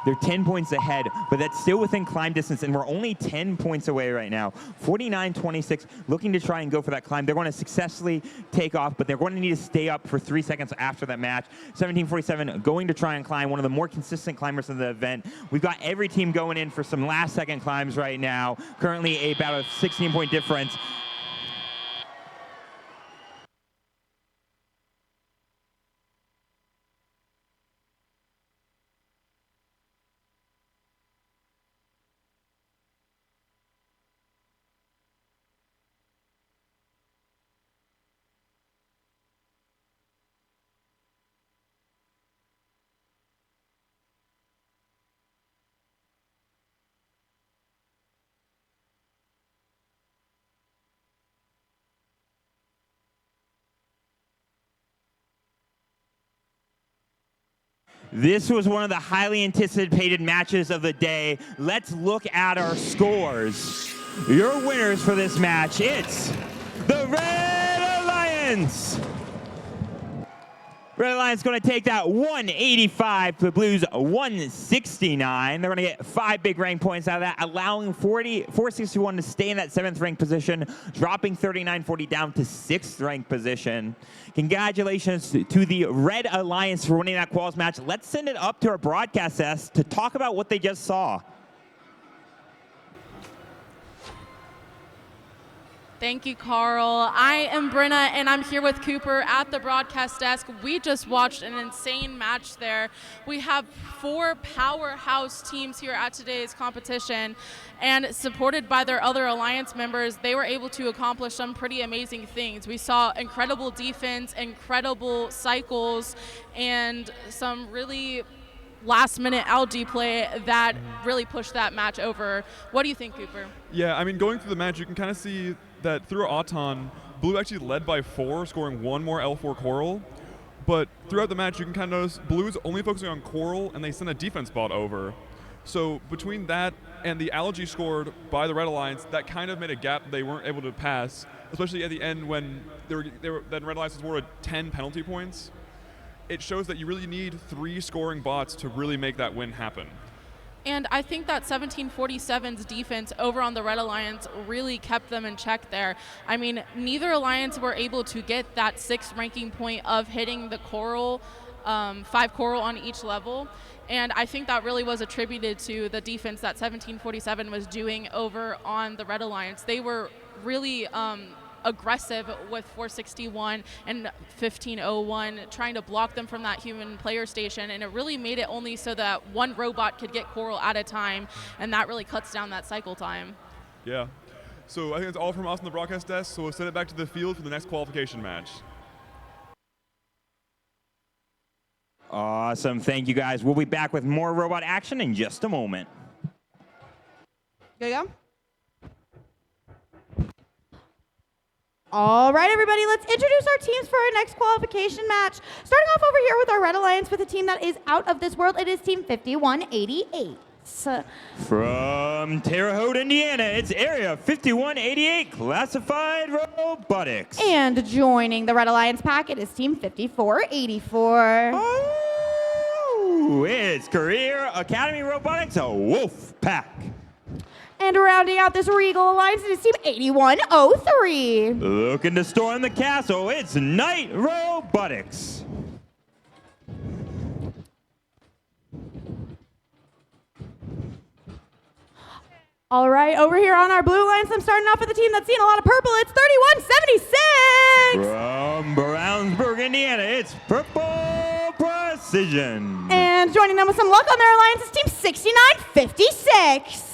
They're 10 points ahead, but that's still within climb distance, and we're only 10 points away right now. 49-26, looking to try and go for that climb. They're going to successfully take off, but they're going to need to stay up for 3 seconds after that match. 1747 going to try and climb, one of the more consistent climbers of the event. We've got every team going in for some last-second climbs right now. Currently about a 16-point difference. This was one of the highly anticipated matches of the day. Let's look at our scores. Your winners for this match, it's the Red Alliance. Red Alliance going to take that 185 to Blues 169. They're going to get 5 big rank points out of that, allowing 461 to stay in that 7th ranked position, dropping 3940 down to 6th ranked position. Congratulations to the Red Alliance for winning that quals match. Let's send it up to our broadcast desk to talk about what they just saw. Thank you, Carl. I am Brenna, and I'm here with Cooper at the broadcast desk. We just watched an insane match there. We have 4 powerhouse teams here at today's competition, and supported by their other Alliance members, they were able to accomplish some pretty amazing things. We saw incredible defense, incredible cycles, and some really last-minute algae play that really pushed that match over. What do you think, Cooper? Yeah, I mean, going through the match, you can kind of see that through Auton, Blue actually led by 4, scoring 1 more L4 Coral. But throughout the match, you can kind of notice Blue's only focusing on Coral, and they sent a defense bot over. So between that and the algae scored by the Red Alliance, that kind of made a gap they weren't able to pass, especially at the end when then Red Alliance was awarded 10 penalty points. It shows that you really need 3 scoring bots to really make that win happen. And I think that 1747's defense over on the Red Alliance really kept them in check there. I mean, neither Alliance were able to get that 6th ranking point of hitting the Coral, 5 Coral on each level. And I think that really was attributed to the defense that 1747 was doing over on the Red Alliance. They were really aggressive with 461 and 1501, trying to block them from that human player station, and it really made it only so that 1 robot could get Coral at a time, and that really cuts down that cycle time. Yeah. So I think it's all from us on the broadcast desk, so we'll send it back to the field for the next qualification match. Awesome. Thank you, guys. We'll be back with more robot action in just a moment. Go, go. All right, everybody, let's introduce our teams for our next qualification match. Starting off over here with our Red Alliance with a team that is out of this world. It is Team 5188. From Terre Haute, Indiana, it's Area 5188 Classified Robotics. And joining the Red Alliance pack, it is Team 5484. Oh, it's Career Academy Robotics, a Wolf Pack. And rounding out this Regal Alliance, it is Team 8103. Looking to storm the castle, it's Knight Robotics. All right, over here on our Blue Alliance, I'm starting off with a team that's seen a lot of purple. It's 3176. From Brownsburg, Indiana, it's Purple Precision. And joining them with some luck on their alliance is Team 6956.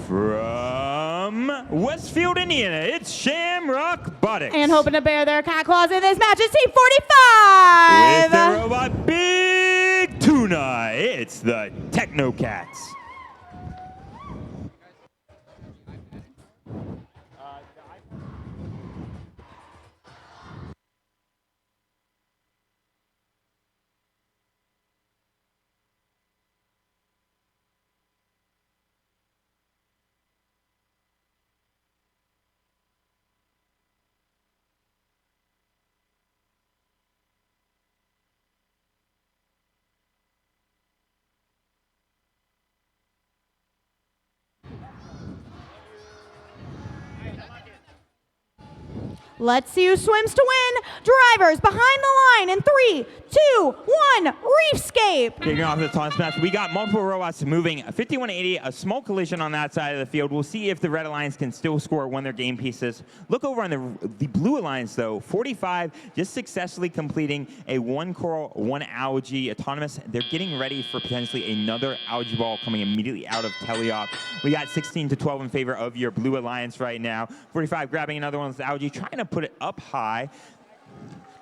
From Westfield, Indiana, it's Shamrock Botics. And hoping to bear their cat claws in this match is Team 45. With the robot Big Tuna, it's the Technocats. Let's see who swims to win. Drivers behind the line in 3, 2, 1, Reefscape. Kicking off the taunts match, we got multiple robots moving. 5180, a small collision on that side of the field. We'll see if the Red Alliance can still score one of their game pieces. Look over on the Blue Alliance, though. 45 just successfully completing a 1 Coral, 1 Algae autonomous. They're getting ready for potentially another Algae ball coming immediately out of teleop. We got 16 to 12 in favor of your Blue Alliance right now. 45 grabbing another one with Algae, trying to put it up high.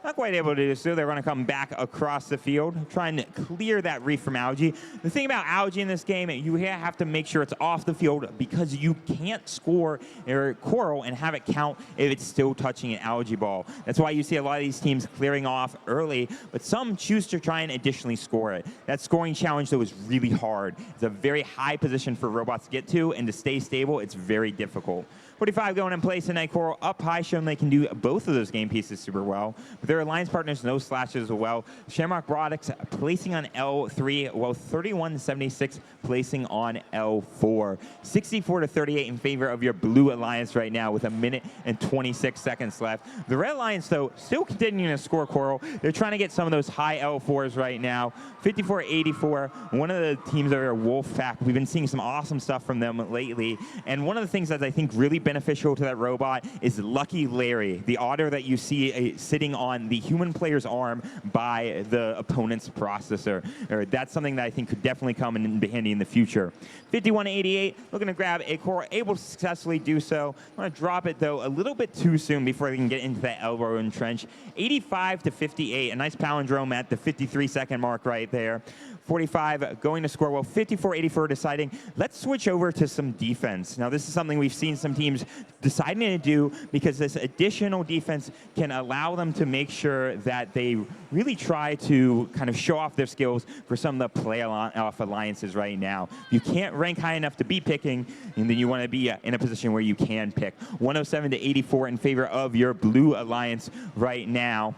Not quite able to do so. They're going to come back across the field, trying to clear that reef from Algae. The thing about Algae in this game, you have to make sure it's off the field because you can't score a Coral and have it count if it's still touching an Algae ball. That's why you see a lot of these teams clearing off early, but some choose to try and additionally score it. That scoring challenge, though, is really hard. It's a very high position for robots to get to, and to stay stable, it's very difficult. 45 going in place, and Night Coral up high, showing they can do both of those game pieces super well. With their their alliance partners, no slashes as well. Shamrock Robotics placing on L3, while 3176 placing on L4. 64-38 in favor of your blue alliance right now with 1 minute and 26 seconds left. The red alliance, though, still continuing to score, Coral. They're trying to get some of those high L4s right now. 54-84. One of the teams are Wolfpack. We've been seeing some awesome stuff from them lately. And one of the things that's, I think, really beneficial to that robot is Lucky Larry, the otter that you see sitting on the human player's arm by the opponent's processor. That's something that I think could definitely come in handy in the future. 51-88, looking to grab a core, able to successfully do so. I'm going to drop it, though, a little bit too soon before they can get into that elbow and trench. 85-58, a nice palindrome at the 53-second mark right there. 45 going to score well. 54-84 deciding, let's switch over to some defense. Now, this is something we've seen some teams deciding to do because this additional defense can allow them to make sure that they really try to kind of show off their skills for some of the play-off alliances right now. You can't rank high enough to be picking, and then you want to be in a position where you can pick. 107-84 in favor of your blue alliance right now.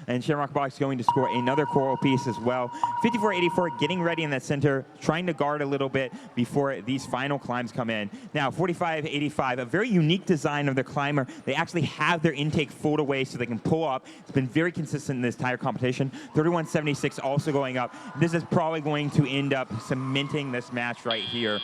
And Shamrock Robotics going to score another coral piece as well. 54-84, getting ready in that center, trying to guard a little bit before these final climbs come in. Now, 45-85, a very unique design of their climber. They actually have their intake fold away so they can pull up. It's been very consistent in this entire competition. 31-76 also going up. This is probably going to end up cementing this match right here.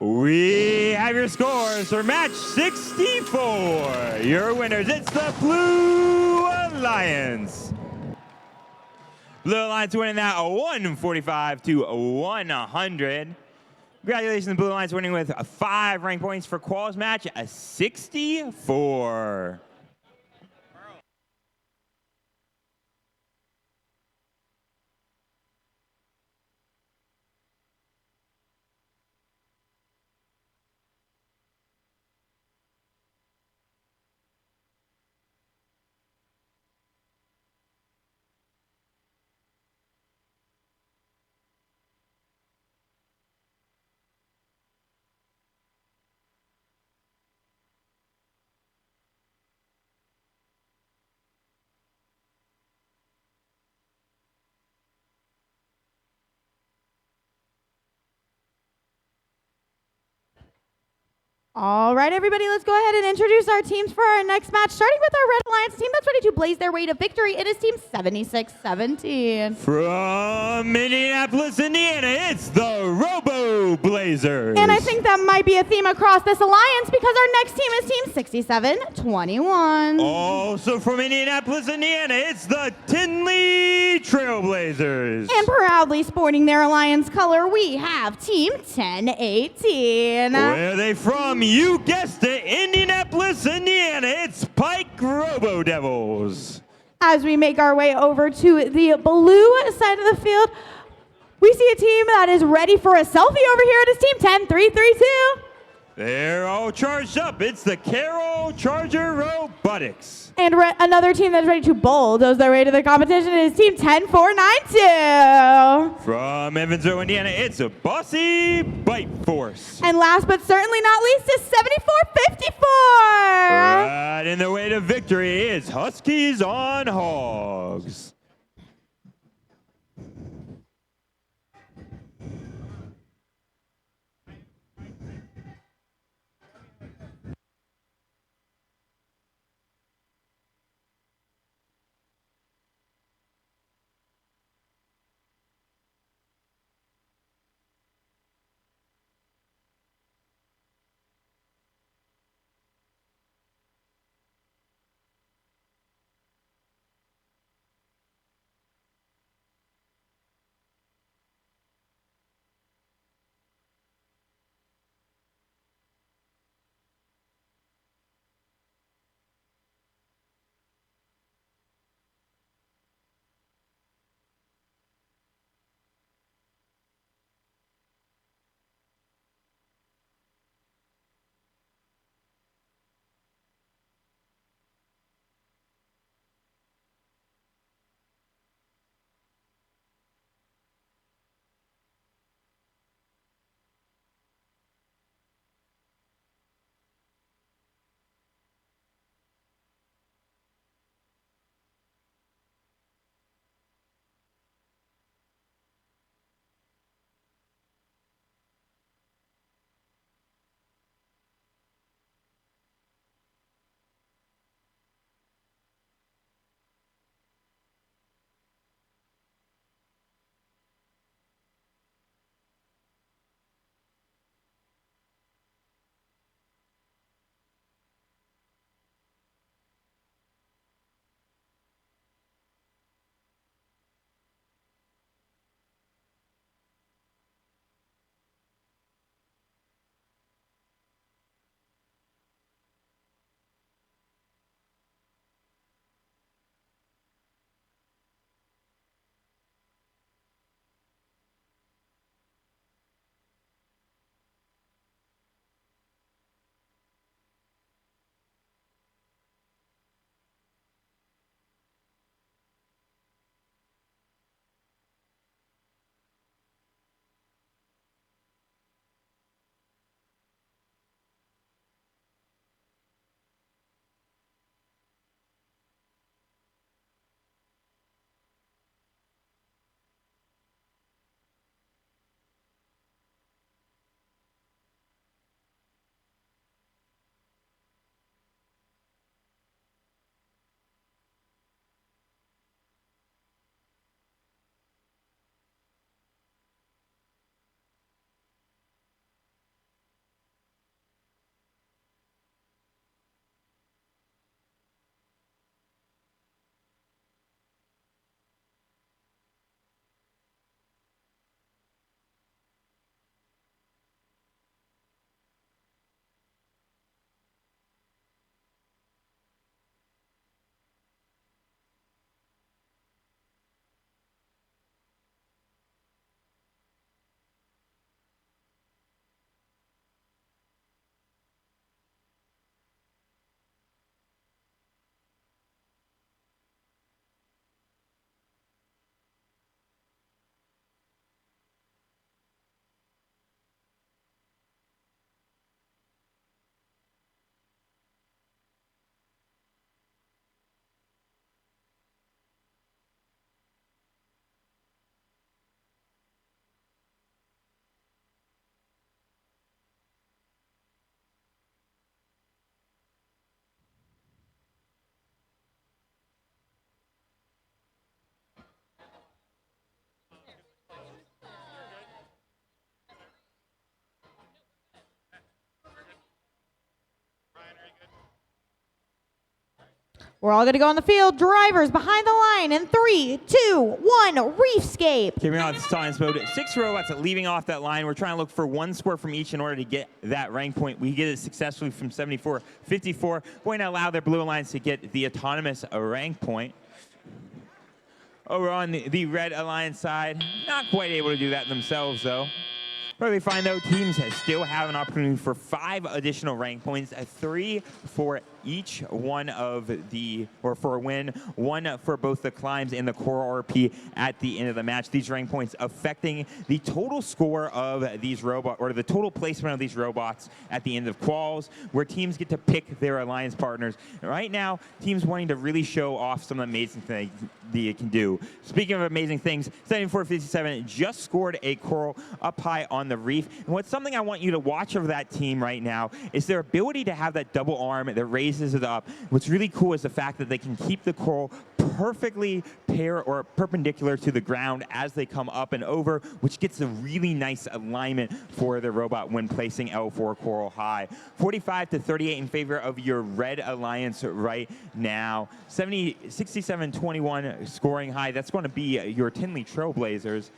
We have your scores for match 64. Your winners, it's the Blue Alliance. Blue Alliance winning that 145 to 100. Congratulations, Blue Alliance winning with 5 rank points for quals match, a 64. All right, everybody, let's go ahead and introduce our teams for our next match. Starting with our Red Alliance team that's ready to blaze their way to victory. It is Team 7617. From Indianapolis, Indiana, it's the Robo Blazers. And I think that might be a theme across this alliance because our next team is Team 6721. Also from Indianapolis, Indiana, it's the Tinley Trailblazers. And proudly sporting their alliance color, we have Team 1018. Where are they from? You guessed it, Indianapolis, Indiana. It's Pike Robo Devils. As we make our way over to the blue side of the field, we see a team that is ready for a selfie over here. It is Team 10332. They're all charged up. It's the Carroll Charger Robotics. And another team that's ready to bulldoze their way to the competition is Team 10492. From Evansville, Indiana, it's a Bossy Bite Force. And last but certainly not least is 7454. Right in the way to victory is Huskies on Hogs. We're all going to go on the field. Drivers behind the line in 3, 2, 1, Reefscape. Carrying on science mode, 6 robots leaving off that line. We're trying to look for 1 score from each in order to get that rank point. We get it successfully from 74-54. Going to allow their blue alliance to get the autonomous rank point. Over on the red alliance side, not quite able to do that themselves, though. Perfectly fine, though. Teams still have an opportunity for 5 additional rank points, 3 for each one of the, or for a win, 1 for both the climbs and the core RP at the end of the match. These rank points affecting the total score of these robots, or the total placement of these robots at the end of quals, where teams get to pick their alliance partners. Right now, teams wanting to really show off some amazing things they can do. Speaking of amazing things, 74-57 just scored a coral up high on the reef. And what's something I want you to watch of that team right now is their ability to have that double arm that raises it up. What's really cool is the fact that they can keep the coral perfectly perpendicular to the ground as they come up and over, which gets a really nice alignment for the robot when placing L4 coral high. 45-38 in favor of your red alliance right now. 67-21 scoring high. That's going to be your Tinley Trailblazers.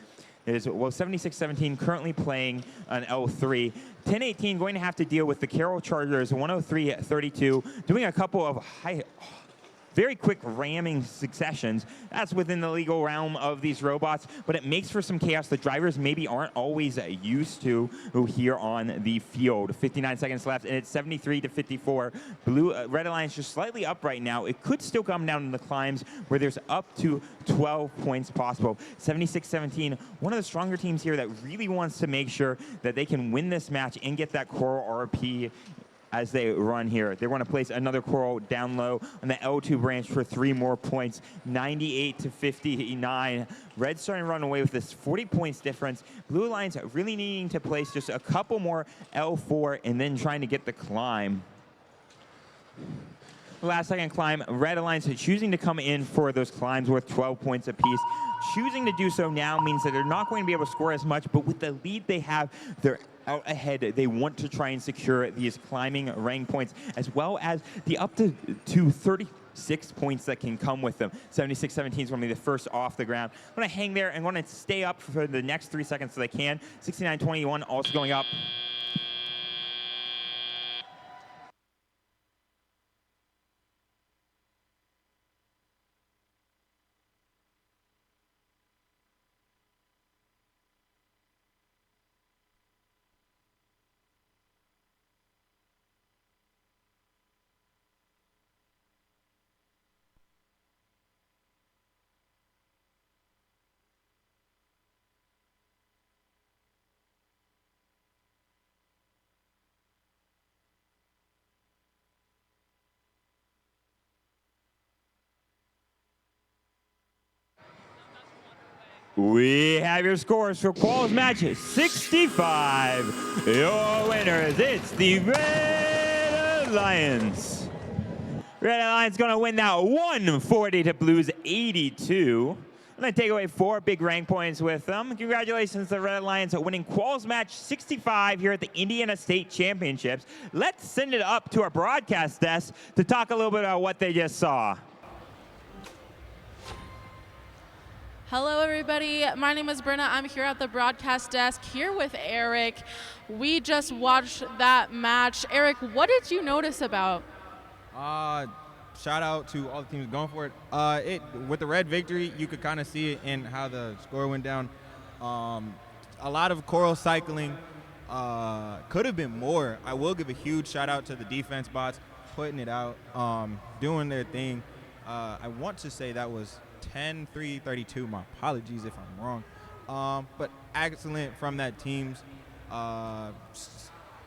Is, well, 76-17 currently playing an L3. 10-18 going to have to deal with the Carroll Chargers, 103-32, doing a couple of very quick ramming successions. That's within the legal realm of these robots, but it makes for some chaos the drivers maybe aren't always used to here on the field. 59 seconds left, and it's 73-54. Red Alliance just slightly up right now. It could still come down in the climbs where there's up to 12 points possible. 76-17, one of the stronger teams here that really wants to make sure that they can win this match and get that core RP as they run here. They want to place another coral down low on the L2 branch for 3 more points. 98-59. Red starting to run away with this 40 points difference. Blue Alliance really needing to place just a couple more L4 and then trying to get the climb. Last second climb, Red Alliance choosing to come in for those climbs worth 12 points apiece. Choosing to do so now means that they're not going to be able to score as much, but with the lead they have, they're out ahead. They want to try and secure these climbing rank points, as well as the up to 36 points that can come with them. 76-17 is going to be the first off the ground. I'm going to hang there and going to stay up for the next 3 seconds so they can. 69-21 also going up. We have your scores for Quals match 65. Your winners, it's the Red Alliance. Red Alliance going to win that 140 to Blues 82. And then take away 4 big rank points with them. Congratulations to the Red Alliance winning Quals match 65 here at the Indiana State Championships. Let's send it up to our broadcast desk to talk a little bit about what they just saw. Hello, everybody. My name is Brenna. I'm here at the broadcast desk here with Eric. We just watched that match. Eric, what did you notice about? Shout out to all the teams going for it. With the red victory, you could kind of see it in how the score went down. A lot of coral cycling. Could have been more. I will give a huge shout out to the defense bots putting it out, doing their thing. I want to say that was 10-3-32. My apologies if I'm wrong. But excellent from that team's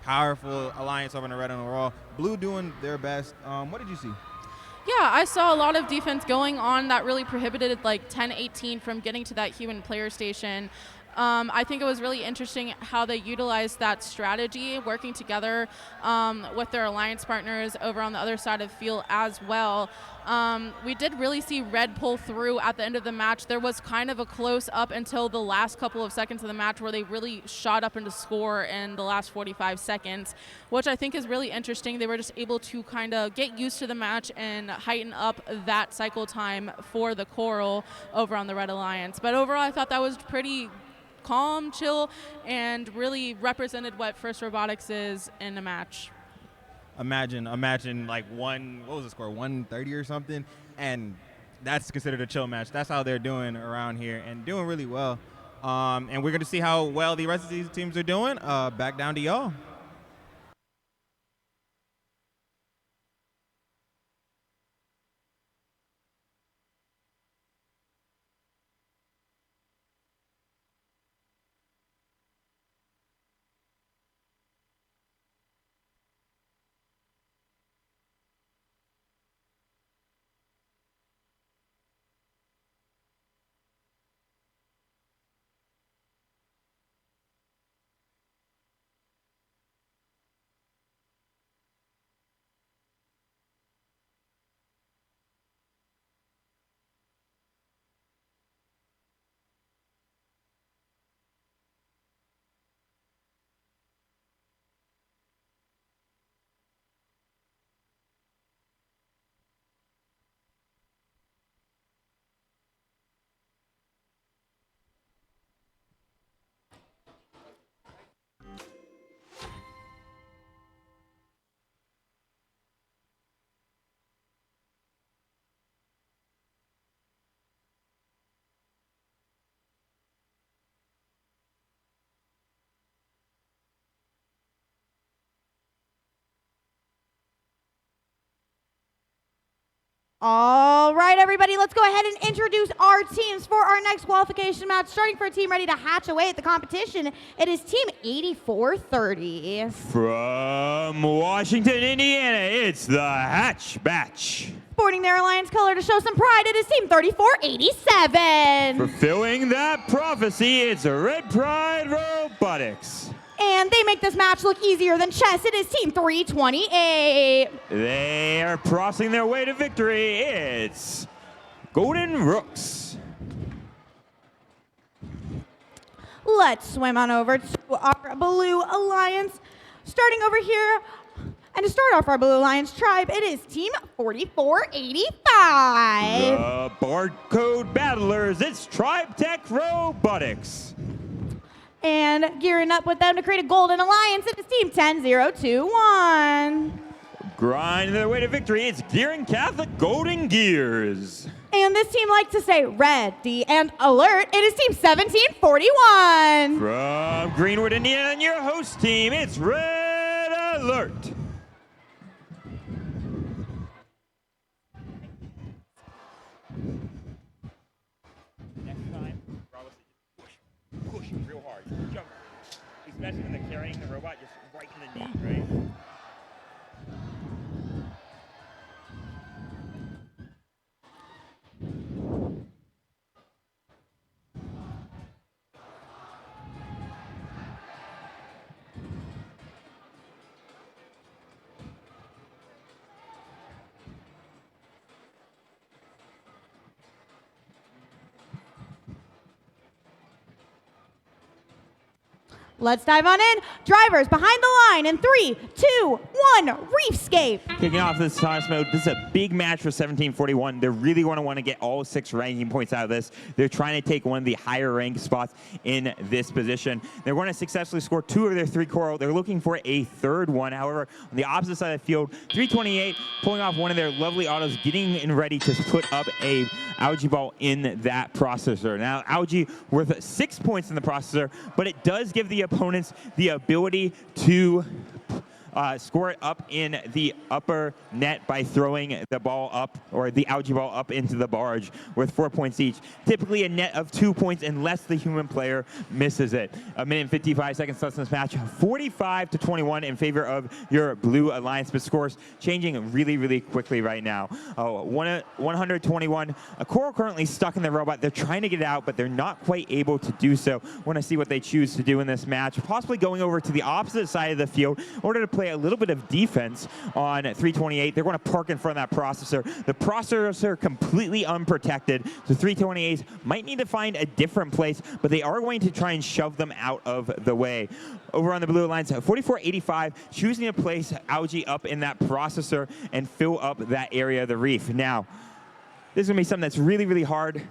powerful alliance over in the red and the raw. Blue doing their best. What did you see? Yeah, I saw a lot of defense going on that really prohibited like 10-18 from getting to that human player station. I think it was really interesting how they utilized that strategy, working together with their alliance partners over on the other side of the field as well. We did really see Red pull through at the end of the match. There was kind of a close up until the last couple of seconds of the match where they really shot up into score in the last 45 seconds, which I think is really interesting. They were just able to kind of get used to the match and heighten up that cycle time for the Coral over on the Red Alliance. But overall, I thought that was pretty calm, chill, and really represented what FRC Robotics is in a match. Imagine like what was the score, 130 or something, and that's considered a chill match. That's how they're doing around here and doing really well. And we're going to see how well the rest of these teams are doing. Back down to y'all. All right, everybody, let's go ahead and introduce our teams for our next qualification match. Starting for a team ready to hatch away at the competition, it is Team 8430. From Washington, Indiana, it's the Hatch Batch. Sporting their alliance color to show some pride, it is Team 3487. Fulfilling that prophecy, it's Red Pride Robotics. And they make this match look easier than chess. It is Team 328. They are crossing their way to victory. It's Golden Rooks. Let's swim on over to our Blue Alliance. Starting over here, and to start off our Blue Alliance tribe, it is Team 4485. The Barcode Battlers, it's Tribe Tech Robotics. And gearing up with them to create a golden alliance, it is Team 10021. Grinding their way to victory, it's Gearing Catholic Golden Gears. And this team likes to say ready and alert. It is Team 1741. From Greenwood, Indiana, and your host team, it's Red Alert. Next time, push real hard. Jump. Especially when they're carrying the robot just right in the knee, right? Let's dive on in. Drivers behind the line in 3, 2, 1, Reefscape. Kicking off this toss mode, this is a big match for 1741. They really want to get all 6 ranking points out of this. They're trying to take one of the higher ranked spots in this position. They're going to successfully score 2 of their 3 coral. They're looking for a third one. However, on the opposite side of the field, 328 pulling off one of their lovely autos, getting in ready to put up a algae ball in that processor. Now, algae worth 6 points in the processor, but it does give the opponents the ability to score it up in the upper net by throwing the ball up, or the algae ball up into the barge with 4 points each. Typically a net of 2 points unless the human player misses it. A minute and 55 seconds left in this match. 45-21 in favor of your Blue Alliance, but scores changing really, really quickly right now. 121. A Coral currently stuck in the robot. They're trying to get it out, but they're not quite able to do so. Want to see what they choose to do in this match. Possibly going over to the opposite side of the field in order to play a little bit of defense on 328. They're going to park in front of that processor. The processor completely unprotected. So 328s might need to find a different place, but they are going to try and shove them out of the way. Over on the Blue Alliance, 4485, choosing to place algae up in that processor and fill up that area of the reef. Now, this is going to be something that's really, really hard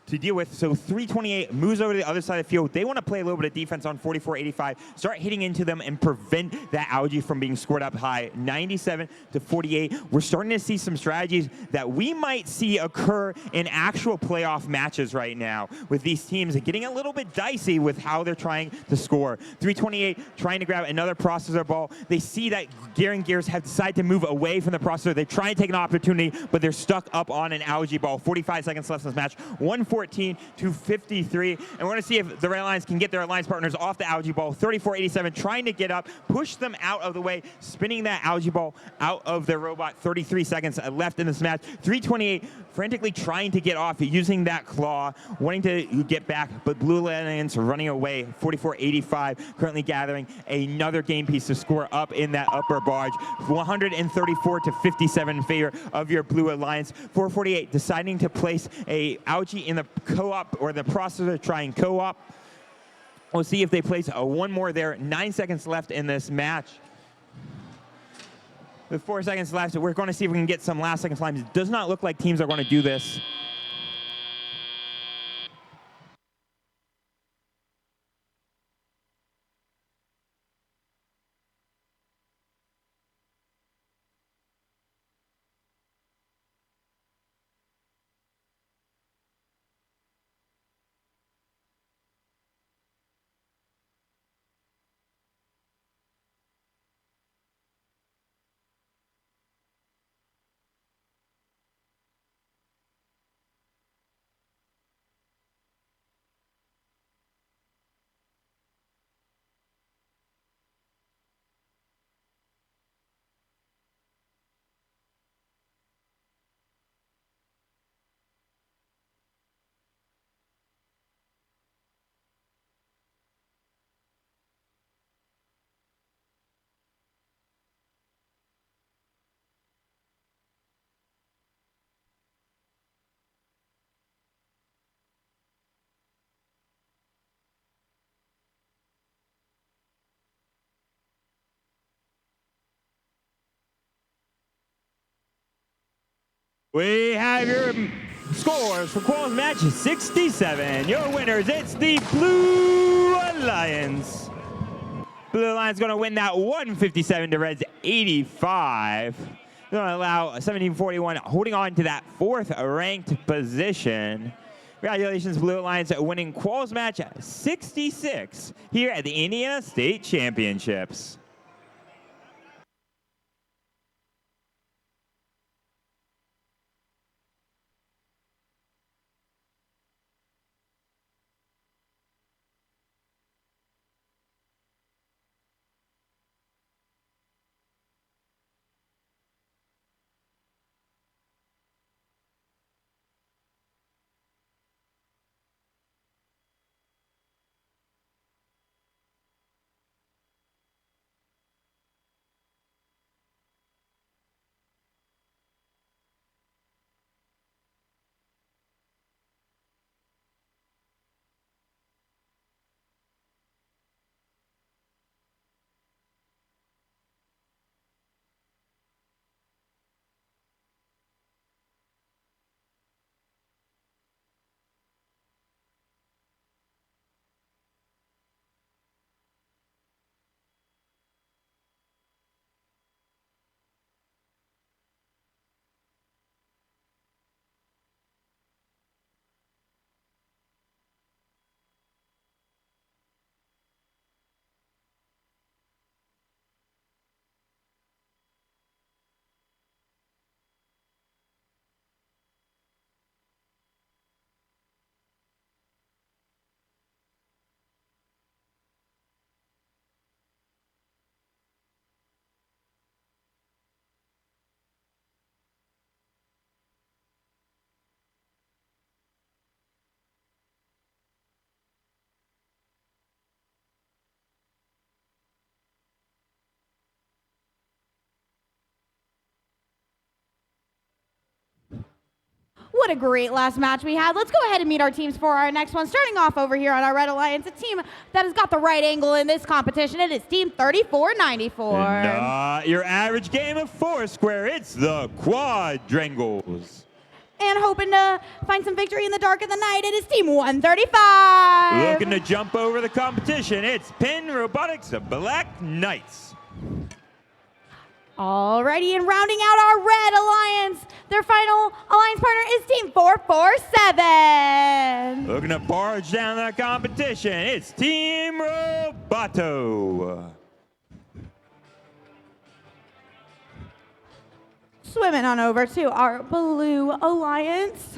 to deal with. So 328 moves over to the other side of the field. They want to play a little bit of defense on 4485, start hitting into them and prevent that algae from being scored up high. 97-48. We're starting to see some strategies that we might see occur in actual playoff matches right now, with these teams getting a little bit dicey with how they're trying to score. 328 trying to grab another processor ball. They see that Gears have decided to move away from the processor. They try and take an opportunity, but they're stuck up on an algae ball. 45 seconds left in this match. 114-53. And we're going to see if the Red Alliance can get their alliance partners off the algae ball. 3487 trying to get up, push them out of the way, spinning that algae ball out of their robot. 33 seconds left in this match. 328 frantically trying to get off, using that claw, wanting to get back, but Blue Alliance running away. 4485 currently gathering another game piece to score up in that upper barge. 134-57 in favor of your Blue Alliance. 448 deciding to place a algae in the co-op, or the processor trying co-op. We'll see if they place one more there. 9 seconds left in this match. With 4 seconds left, we're going to see if we can get some last second slimes. It does not look like teams are going to do this. We have your scores for Qual's match 67. Your winners, it's the Blue Alliance. Blue Alliance going to win that 157 to Red's 85. Going to allow 1741 holding on to that 4th ranked position. Congratulations, Blue Alliance, winning Qual's match 66 here at the Indiana State Championships. what a great last match we had. Let's go ahead and meet our teams for our next one. Starting off over here on our Red Alliance, a team that has got the right angle in this competition. It is Team 3494. And your average game of Foursquare, it's the Quadrangles. And hoping to find some victory in the dark of the night, it is Team 135. Looking to jump over the competition, it's Pin Robotics Black Knights. Alrighty, and rounding out our Red Alliance, their final alliance partner is Team 447. Looking to barge down that competition, it's Team Roboto. Swimming on over to our Blue Alliance.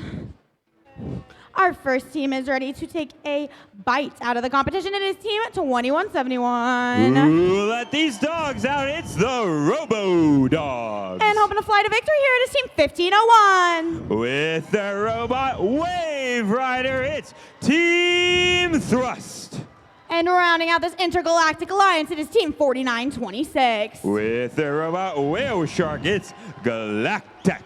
Our first team is ready to take a bite out of the competition. It is Team 2171. Ooh, let these dogs out. It's the Robo Dogs. And hoping to fly to victory here, it is Team 1501. With the Robot Wave Rider, it's Team Thrust. And rounding out this intergalactic alliance, it is Team 4926. With the Robot Whale Shark, it's Galactic.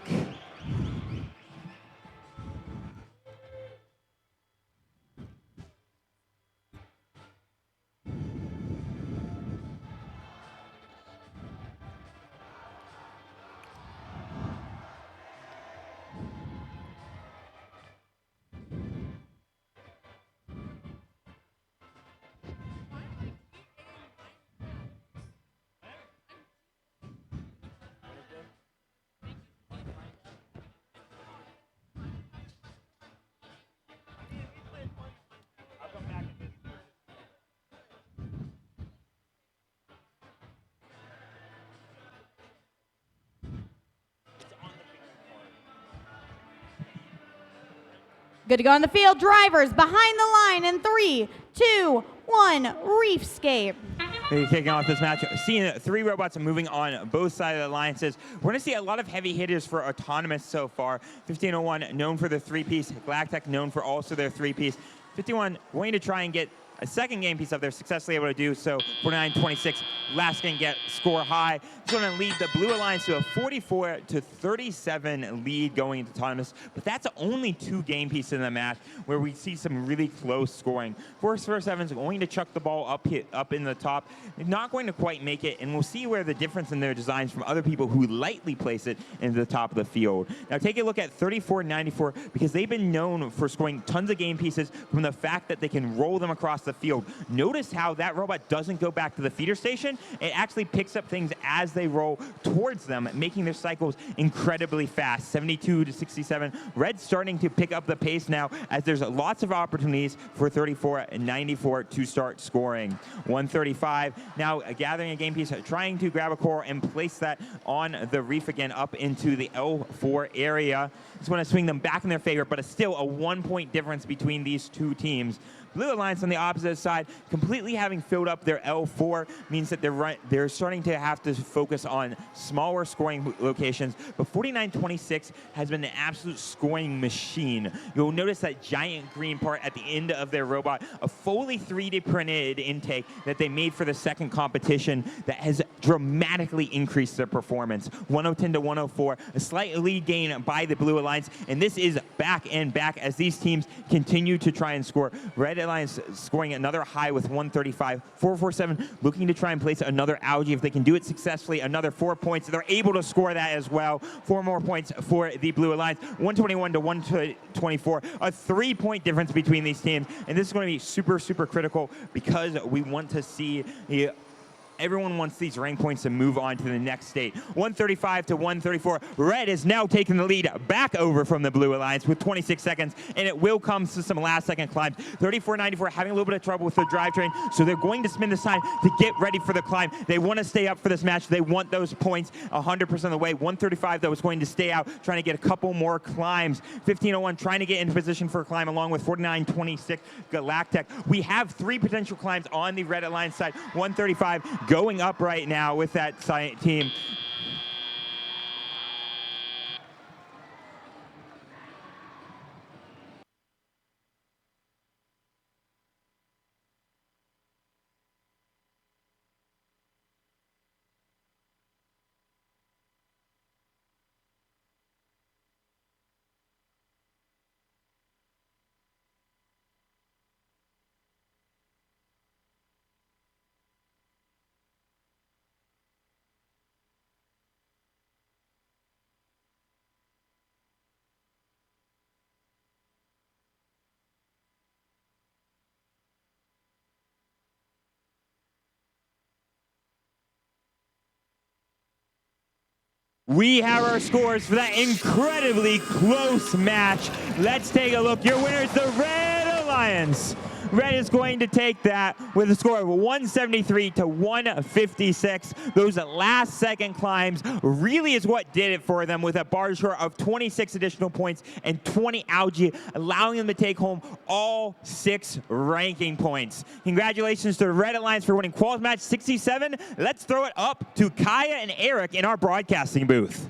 Good to go on the field. Drivers behind the line in 3, 2, 1. Reefscape. Kicking off this match, seeing 3 robots moving on both sides of the alliances. We're going to see a lot of heavy hitters for Autonomous so far. 1501 known for their 3-piece. Galactic known for also their 3-piece. 51 going to try and get a second game piece up there, successfully able to do so. 49-26, last can get score high. It's going to lead the Blue Alliance to a 44-37 lead going into Autonomous, but that's only 2 game pieces in the match where we see some really close scoring. 447 is going to chuck the ball up in the top. They're not going to quite make it, and we'll see where the difference in their designs from other people who lightly place it into the top of the field. Now take a look at 34-94 because they've been known for scoring tons of game pieces from the fact that they can roll them across the field. Notice how that robot doesn't go back to the feeder station. It actually picks up things as they roll towards them, making their cycles incredibly fast. 72-67. Red's starting to pick up the pace now as there's lots of opportunities for 34-94 to start scoring. 135 now gathering a game piece, trying to grab a core and place that on the reef again up into the L4 area. It's going to swing them back in their favor, but it's still a 1-point difference between these 2 teams. Blue Alliance on the opposite side, completely having filled up their L4, means that they're starting to have to focus on smaller scoring locations. But 49-26 has been an absolute scoring machine. You'll notice that giant green part at the end of their robot, a fully 3D printed intake that they made for the second competition that has dramatically increased their performance. 110-104, a slight lead gain by the Blue Alliance, and this is back and back as these teams continue to try and score. Red Alliance scoring another high with 135. 447 looking to try and place another algae. If they can do it successfully, another 4 points. They're able to score that as well. 4 more points for the Blue Alliance. 121-124. A 3-point difference between these teams. And this is going to be super, super critical because we want to see everyone wants these rank points to move on to the next state. 135-134. Red is now taking the lead back over from the Blue Alliance with 26 seconds, and it will come to some last-second climbs. 34-94 having a little bit of trouble with the drivetrain, so they're going to spend this time to get ready for the climb. They want to stay up for this match. They want those points 100% of the way. 135, though, is going to stay out, trying to get a couple more climbs. 1501 trying to get into position for a climb along with 49-26 Galactic. We have 3 potential climbs on the Red Alliance side. 135 going up right now with that team. We have our scores for that incredibly close match. Let's take a look. Your winner is the Red Alliance. Red is going to take that with a score of 173 to 156. Those last second climbs really is what did it for them, with a bar short of 26 additional points and 20 algae, allowing them to take home all 6 ranking points. Congratulations to the Red Alliance for winning Quals Match 67. Let's throw it up to Kaya and Eric in our broadcasting booth.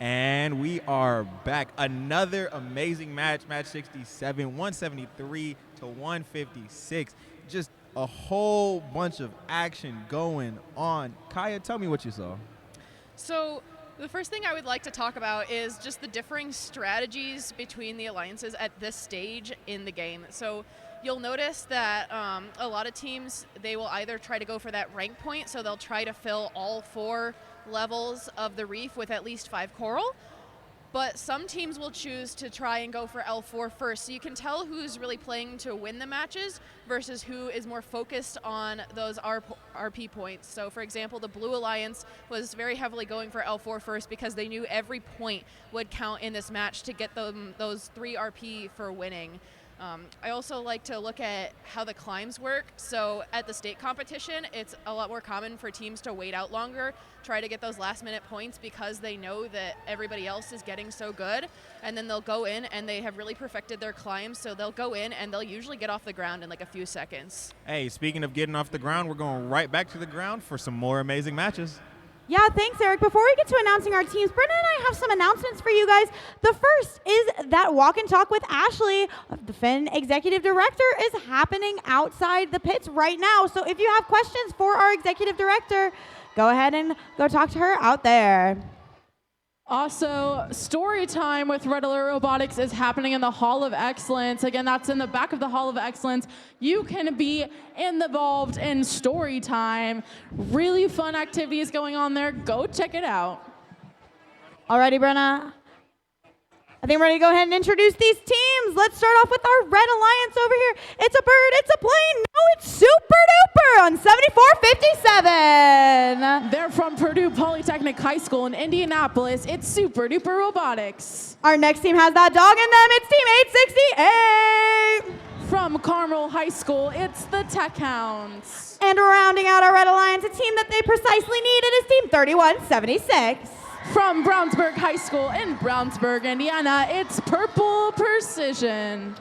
And we are back. Another amazing match, match 67, 173 to 156. Just a whole bunch of action going on. Kaya, tell me what you saw. So the first thing I would like to talk about is just the differing strategies between the alliances at this stage in the game. So you'll notice that a lot of teams, they will either try to go for that rank point, so they'll try to fill all 4 levels of the reef with at least 5 coral, but some teams will choose to try and go for L4 first. So you can tell who's really playing to win the matches versus who is more focused on those RP points. So for example, the Blue Alliance was very heavily going for L4 first because they knew every point would count in this match to get them those 3 RP for winning. I also like to look at how the climbs work. So at the state competition, it's a lot more common for teams to wait out longer, try to get those last minute points because they know that everybody else is getting so good. And then they'll go in and they have really perfected their climbs. So they'll go in and they'll usually get off the ground in like a few seconds. Hey, speaking of getting off the ground, we're going right back to the ground for some more amazing matches. Yeah, thanks, Eric. Before we get to announcing our teams, Brenna and I have some announcements for you guys. The first is that Walk and Talk with Ashley, the Finn Executive Director, is happening outside the pits right now. So if you have questions for our Executive Director, go ahead and go talk to her out there. Also, story time with Red Alert Robotics is happening in the Hall of Excellence. Again, that's in the back of the Hall of Excellence. You can be involved in story time. Really fun activities going on there. Go check it out. Alrighty, Brenna. I think we're ready to go ahead and introduce these teams. Let's start off with our Red Alliance over here. It's a bird, it's a plane, no, it's Super Duper on 7457. They're from Purdue Polytechnic High School in Indianapolis. It's Super Duper Robotics. Our next team has that dog in them. It's Team 868. From Carmel High School, it's the Tech Hounds. And rounding out our Red Alliance, a team that they precisely needed is Team 3176. From Brownsburg High School in Brownsburg, Indiana, it's Purple Precision.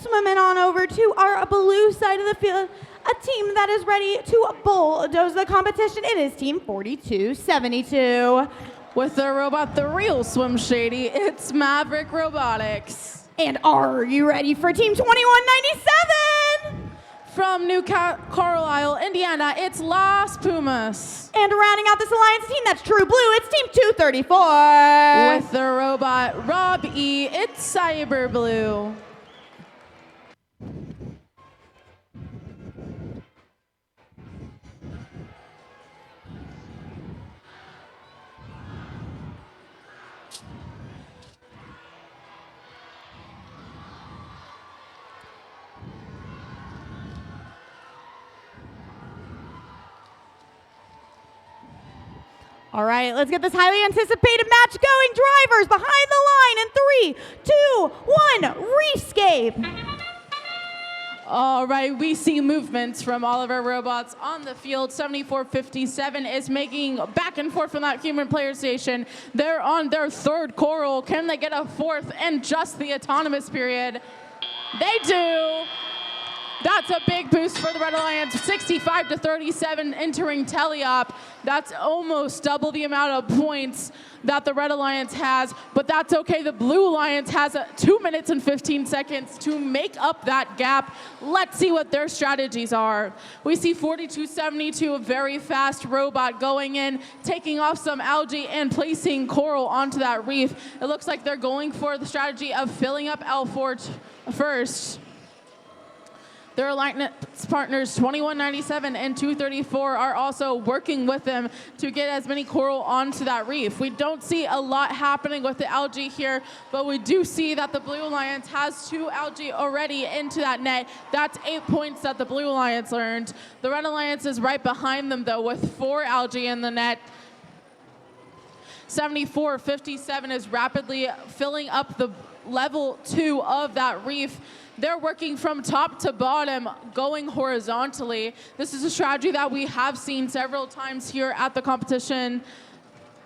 Swimming on over to our blue side of the field, a team that is ready to bulldoze the competition. It is Team 4272. With their robot, the real Swim Shady, it's Maverick Robotics. And are you ready for Team 2197? From New Carlisle, Indiana, it's Las Pumas. And rounding out this alliance team, that's True Blue, it's Team 234. With the robot, Rob E., it's Cyber Blue. All right, let's get this highly anticipated match going. Drivers behind the line in 3, 2, 1, rescape. All right, we see movements from all of our robots on the field. 7457 is making back and forth from that human player station. They're on their 3rd coral. Can they get a 4th and just the autonomous period? They do. That's a big boost for the Red Alliance, 65 to 37 entering teleop. That's almost double the amount of points that the Red Alliance has, but that's okay. The Blue Alliance has 2 minutes and 15 seconds to make up that gap. Let's see what their strategies are. We see 4272, a very fast robot going in, taking off some algae and placing coral onto that reef. It looks like they're going for the strategy of filling up L4 first. Their alliance partners 2197 and 234 are also working with them to get as many coral onto that reef. We don't see a lot happening with the algae here, but we do see that the Blue Alliance has 2 algae already into that net. That's 8 points that the Blue Alliance earned. The Red Alliance is right behind them, though, with 4 algae in the net. 7457 is rapidly filling up the level 2 of that reef. They're working from top to bottom, going horizontally. This is a strategy that we have seen several times here at the competition.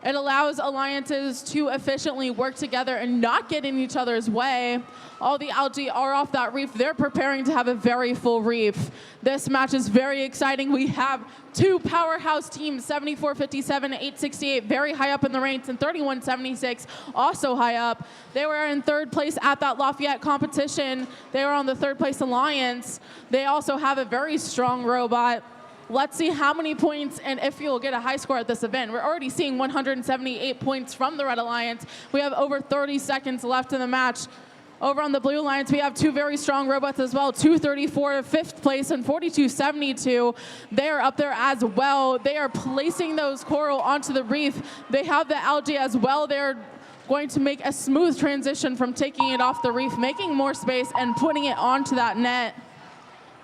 It allows alliances to efficiently work together and not get in each other's way. All the algae are off that reef. They're preparing to have a very full reef. This match is very exciting. We have 2 powerhouse teams, 7457, 868, very high up in the ranks, and 3176, also high up. They were in 3rd place at that Lafayette competition. They were on the 3rd place alliance. They also have a very strong robot. Let's see how many points and if you'll get a high score at this event. We're already seeing 178 points from the Red Alliance. We have over 30 seconds left in the match. Over on the Blue Alliance, we have 2 very strong robots as well, 234 5th place and 4272. They are up there as well. They are placing those coral onto the reef. They have the algae as well. They're going to make a smooth transition from taking it off the reef, making more space and putting it onto that net.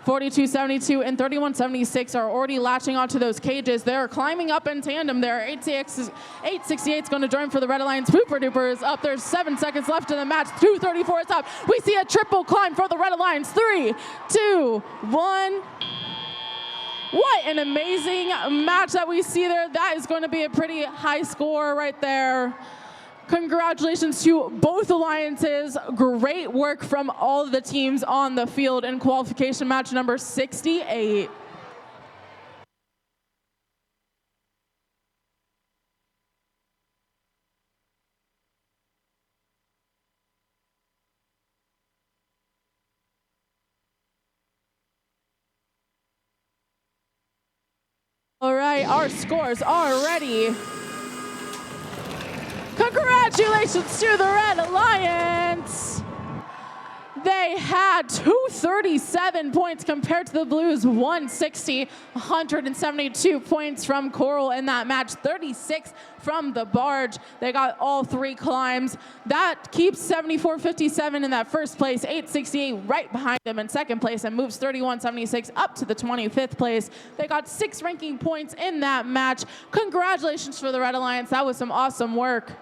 4272 and 3176 are already latching onto those cages. They're climbing up in tandem there. 868 is going to join for the Red Alliance. Super Duper is up. There's 7 seconds left in the match. 234 is up. We see a triple climb for the Red Alliance. 3, 2, 1. What an amazing match that we see there. That is going to be a pretty high score right there. Congratulations to both alliances. Great work from all of the teams on the field in qualification match number 68. All right, our scores are ready. Congratulations to the Red Alliance. They had 237 points compared to the Blues 160, 172 points from Coral in that match, 36 from the Barge. They got all 3 climbs. That keeps 7457 in that 1st place, 868 right behind them in 2nd place, and moves 3176 up to the 25th place. They got 6 ranking points in that match. Congratulations for the Red Alliance. That was some awesome work.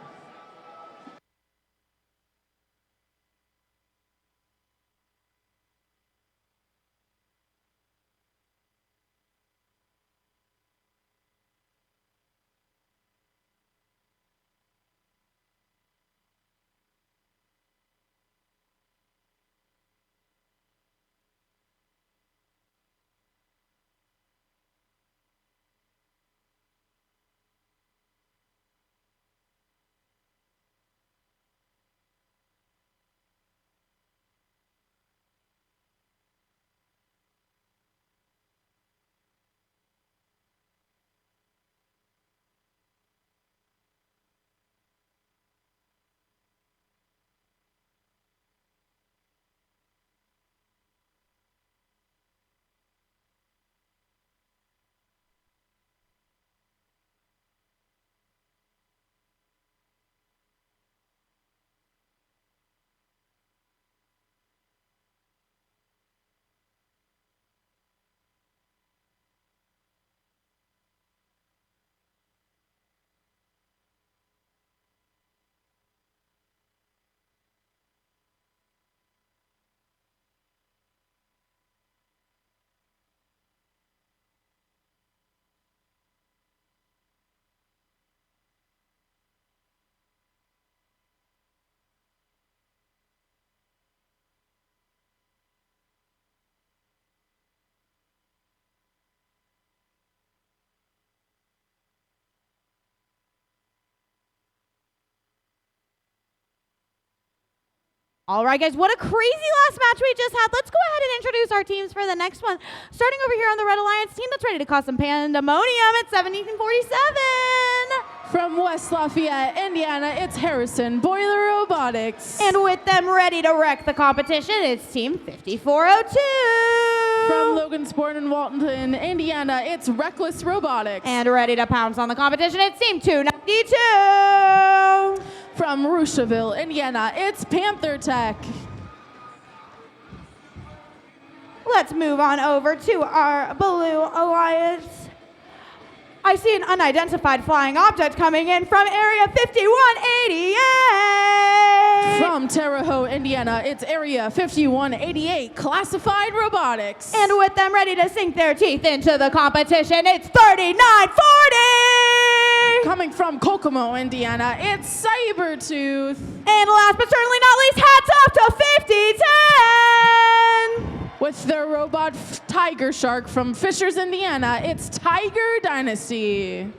All right, guys, what a crazy last match we just had. Let's go ahead and introduce our teams for the next one. Starting over here on the Red Alliance team that's ready to cause some pandemonium at 1747. From West Lafayette, Indiana, it's Harrison Boiler Robotics. And with them ready to wreck the competition, it's Team 5402. From Logansport in Walton, Indiana, it's Reckless Robotics. And ready to pounce on the competition, it's Team 292. From Rushville, Indiana, it's Panther Tech. Let's move on over to our Blue Alliance. I see an unidentified flying object coming in from Area 5188. From Terre Haute, Indiana, it's Area 5188 Classified Robotics. And with them ready to sink their teeth into the competition, it's 3940. Coming from Kokomo, Indiana, it's Sabertooth. And last but certainly not least, hats off to 5010. With their robot Tiger Shark from Fishers, Indiana, it's Tiger Dynasty.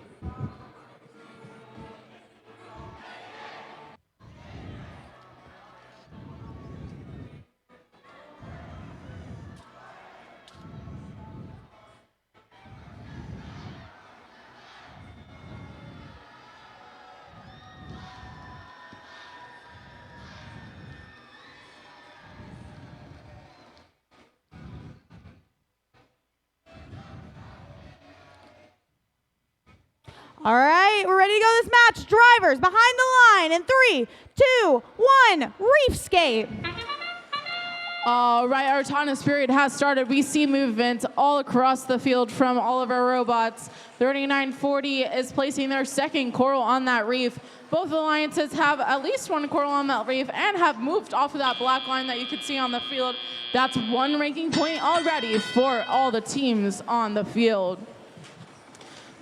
All right, we're ready to go this match. Drivers behind the line in 3, 2, 1, Reefscape. All right, our autonomous period has started. We see movement all across the field from all of our robots. 3940 is placing their second coral on that reef. Both alliances have at least one coral on that reef and have moved off of that black line that you can see on the field. That's one ranking point already for all the teams on the field.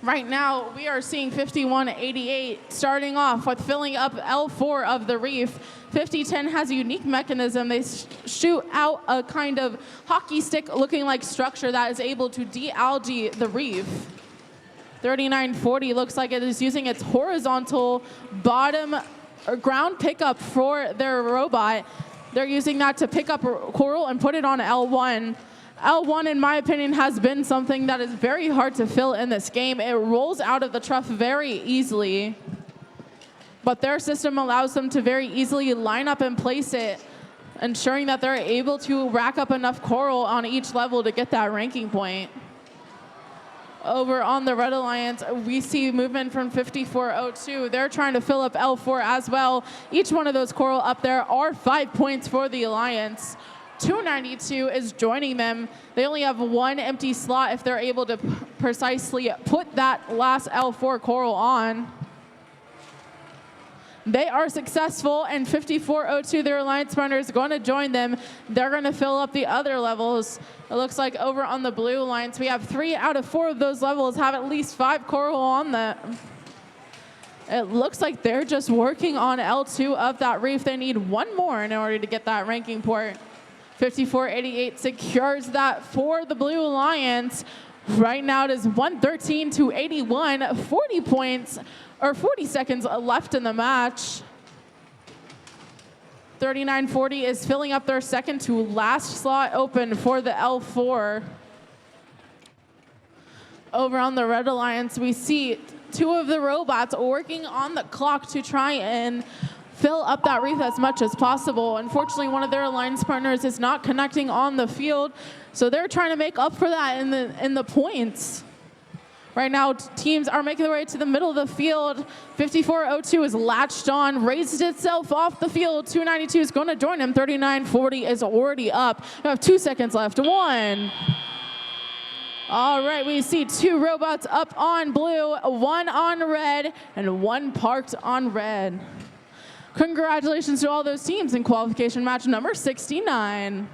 Right now, we are seeing 5188 starting off with filling up L4 of the reef. 5010 has a unique mechanism. They shoot out a kind of hockey stick looking like structure that is able to de-algae the reef. 3940 looks like it is using its horizontal bottom or ground pickup for their robot. They're using that to pick up coral and put it on L1. L1, in my opinion, has been something that is very hard to fill in this game. It rolls out of the trough very easily, but their system allows them to very easily line up and place it, ensuring that they're able to rack up enough coral on each level to get that ranking point. Over on the Red Alliance, we see movement from 5402. They're trying to fill up L4 as well. Each one of those coral up there are 5 points for the Alliance. 292 is joining them. They only have one empty slot if they're able to precisely put that last L4 coral on. They are successful, and 5402, their alliance partner, is going to join them. They're going to fill up the other levels. It looks like over on the blue alliance, we have 3 out of 4 of those levels have at least 5 coral on them. It looks like they're just working on L2 of that reef. They need one more in order to get that ranking point. 5488 secures that for the Blue Alliance. Right now it is 113 to 81, 40 points or 40 seconds left in the match. 3940 is filling up their second to last slot open for the L4. Over on the Red Alliance, we see 2 of the robots working on the clock to try and fill up that reef as much as possible. Unfortunately, one of their alliance partners is not connecting on the field, so they're trying to make up for that in the points. Right now, teams are making their way to the middle of the field. 5402 is latched on, raised itself off the field. 292 is going to join him. 3940 is already up. We have 2 seconds left. 1. All right, we see 2 robots up on blue, 1 on red, and 1 parked on red. Congratulations to all those teams in qualification match number 69.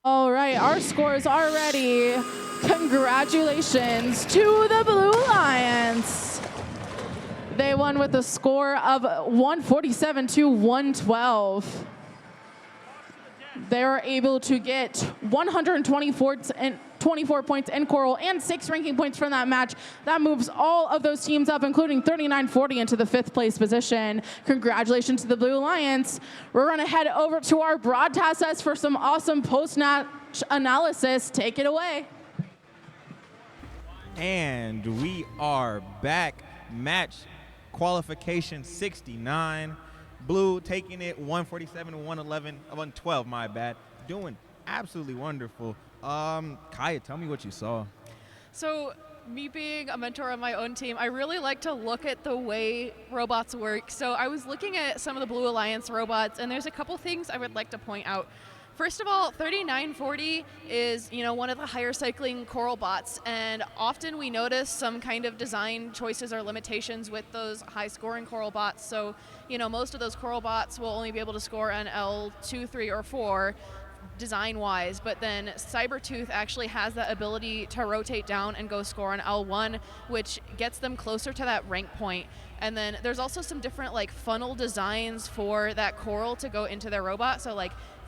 All right, our scores are ready. Congratulations to the Blue Alliance. They won with a score of 147 to 112. They were able to get 124 24 points in coral and 6 ranking points from that match. That moves all of those teams up, including 39-40 into the 5th place position. Congratulations to the Blue Alliance. We're going to head over to our broadcast desk for some awesome post-match analysis. Take it away. And we are back. Match qualification 69. Blue taking it 147 to 111, 112, my bad. Doing absolutely wonderful. Kaya, tell me what you saw. So, me being a mentor on my own team, I really like to look at the way robots work. So I was looking at some of the Blue Alliance robots, and there's a couple things I would like to point out. First of all, 3940 is, one of the higher cycling coral bots, and often we notice some kind of design choices or limitations with those high scoring coral bots. So, most of those coral bots will only be able to score on L2, 3, or 4 design-wise, but then Cybertooth actually has the ability to rotate down and go score on L1, which gets them closer to that rank point. And then there's also some different funnel designs for that coral to go into their robot. So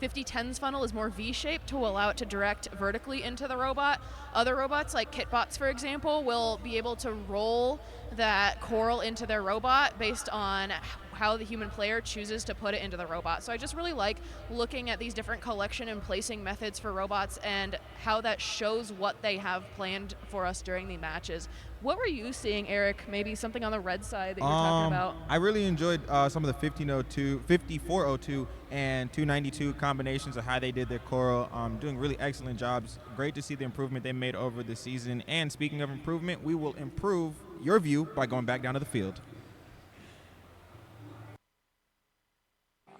5010's funnel is more V-shaped to allow it to direct vertically into the robot. Other robots like Kitbots, for example, will be able to roll that coral into their robot based on how the human player chooses to put it into the robot. So I just really like looking at these different collection and placing methods for robots and how that shows what they have planned for us during the matches. What were you seeing, Eric? Maybe something on the red side that you're talking about? I really enjoyed some of the 5402 and 292 combinations of how they did their coral. Doing really excellent jobs. Great to see the improvement they made over the season. And speaking of improvement, we will improve your view by going back down to the field.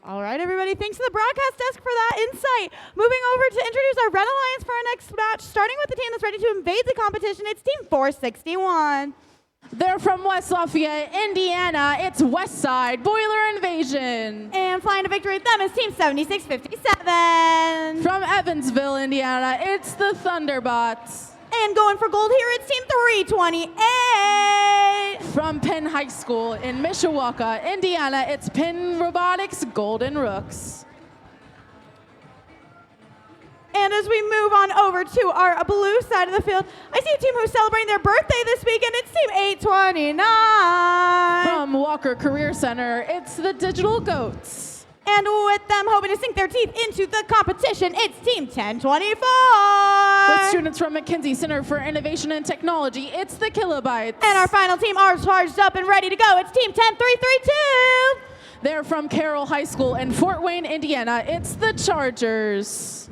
All right, everybody. Thanks to the broadcast desk for that insight. Moving over to introduce our Red Alliance for our next match, starting with the team that's ready to invade the competition. It's Team 461. They're from West Lafayette, Indiana. It's Westside Boiler Invasion. And flying to victory with them is Team 7657. From Evansville, Indiana, it's the Thunderbots. And going for gold here, it's Team 328. From Penn High School in Mishawaka, Indiana, it's Penn Robotics Golden Rooks. And as we move on over to our blue side of the field, I see a team who's celebrating their birthday this weekend. It's Team 829. From Walker Career Center, it's the Digital Goats. And with them hoping to sink their teeth into the competition, it's Team 1024. With students from McKinsey Center for Innovation and Technology, it's the Kilobytes. And our final team are charged up and ready to go. It's Team 10332. They're from Carroll High School in Fort Wayne, Indiana. It's the Chargers.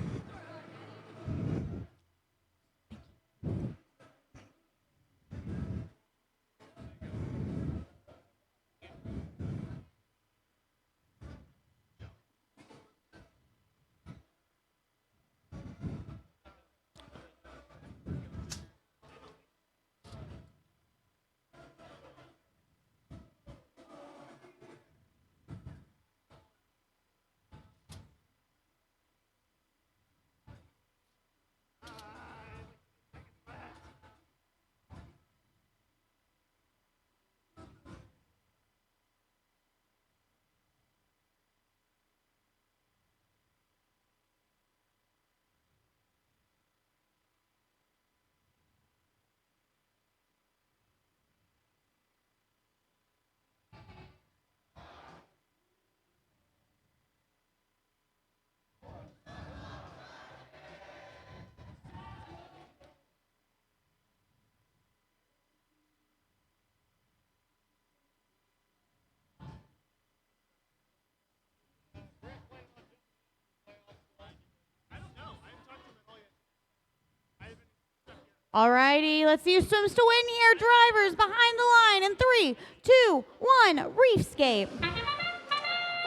Alrighty, let's use swims to win here. Drivers behind the line in 3, 2, 1, Reefscape.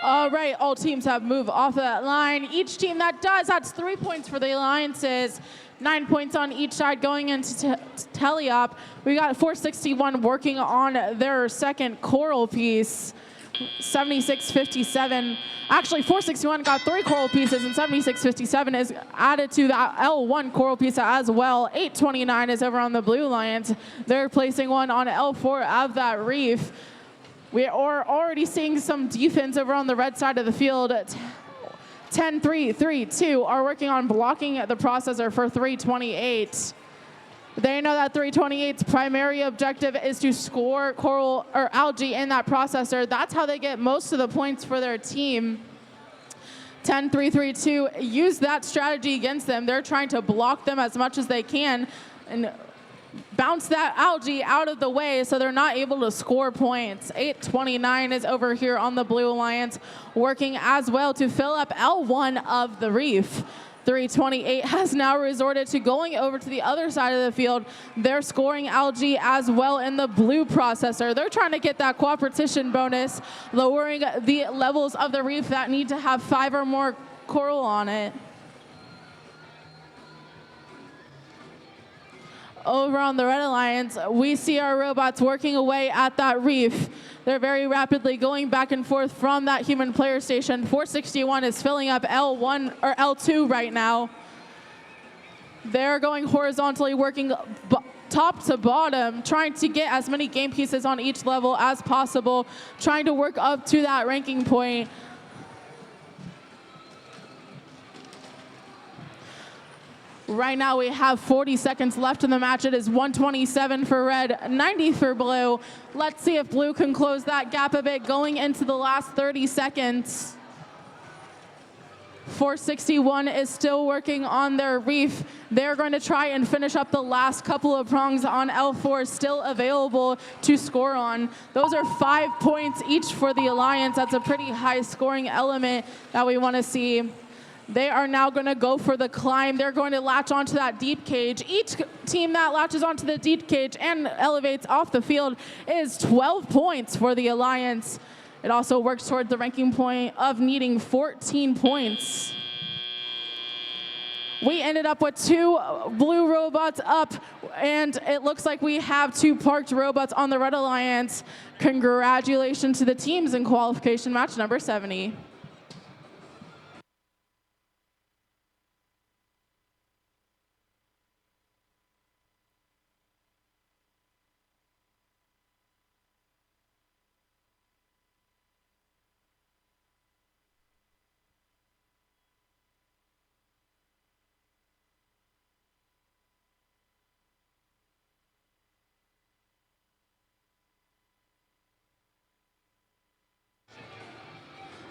All right, all teams have moved off of that line. Each team that does, that's 3 points for the alliances. 9 points on each side going into teleop. We got 461 working on their second coral piece. 7657. Actually, 461 got 3 coral pieces, and 7657 is added to the L1 coral piece as well. 829 is over on the Blue Alliance. They're placing one on L4 of that reef. We are already seeing some defense over on the red side of the field. 10-3-3-2 are working on blocking the processor for 328. They know that 328's primary objective is to score coral or algae in that processor. That's how they get most of the points for their team. 10-3-3-2 use that strategy against them. They're trying to block them as much as they can and bounce that algae out of the way so they're not able to score points. 829 is over here on the Blue Alliance, working as well to fill up L1 of the reef. 328 has now resorted to going over to the other side of the field. They're scoring algae as well in the blue processor. They're trying to get that cooperation bonus, lowering the levels of the reef that need to have 5 or more coral on it. Over on the Red Alliance, we see our robots working away at that reef. They're very rapidly going back and forth from that human player station. 461 is filling up L1 or L2 right now. They're going horizontally, working top to bottom, trying to get as many game pieces on each level as possible, trying to work up to that ranking point. Right now we have 40 seconds left in the match. It is 127 for red, 90 for blue. Let's see if blue can close that gap a bit going into the last 30 seconds. 461 is still working on their reef. They're going to try and finish up the last couple of prongs on L4 still available to score on. Those are 5 points each for the Alliance. That's a pretty high scoring element that we want to see. They are now going to go for the climb. They're going to latch onto that deep cage. Each team that latches onto the deep cage and elevates off the field is 12 points for the Alliance. It also works toward the ranking point of needing 14 points. We ended up with 2 blue robots up, and it looks like we have 2 parked robots on the Red Alliance. Congratulations to the teams in qualification match number 70.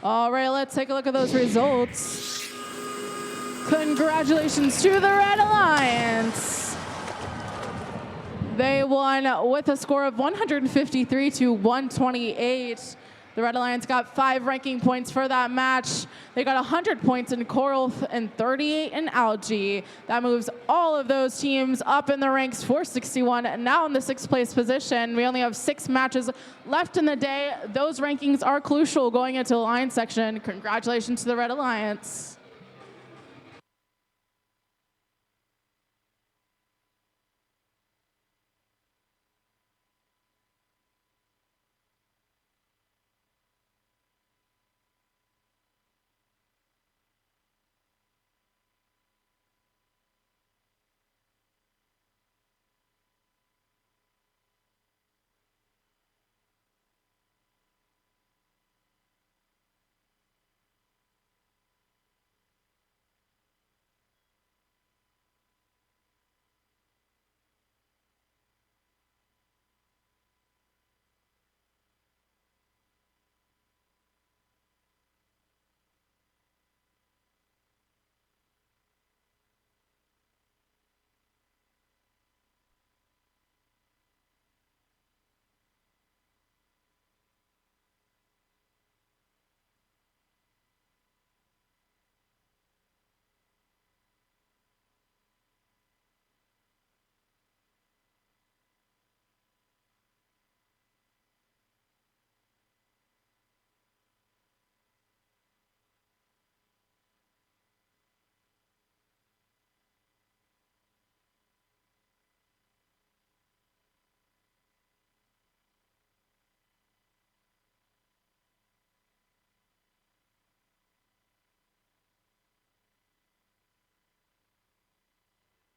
All right, let's take a look at those results. Congratulations to the Red Alliance. They won with a score of 153 to 128. The Red Alliance got 5 ranking points for that match. They got 100 points in coral and 38 in algae. That moves all of those teams up in the ranks. 461 and now in the 6th place position. We only have 6 matches left in the day. Those rankings are crucial going into the line section. Congratulations to the Red Alliance.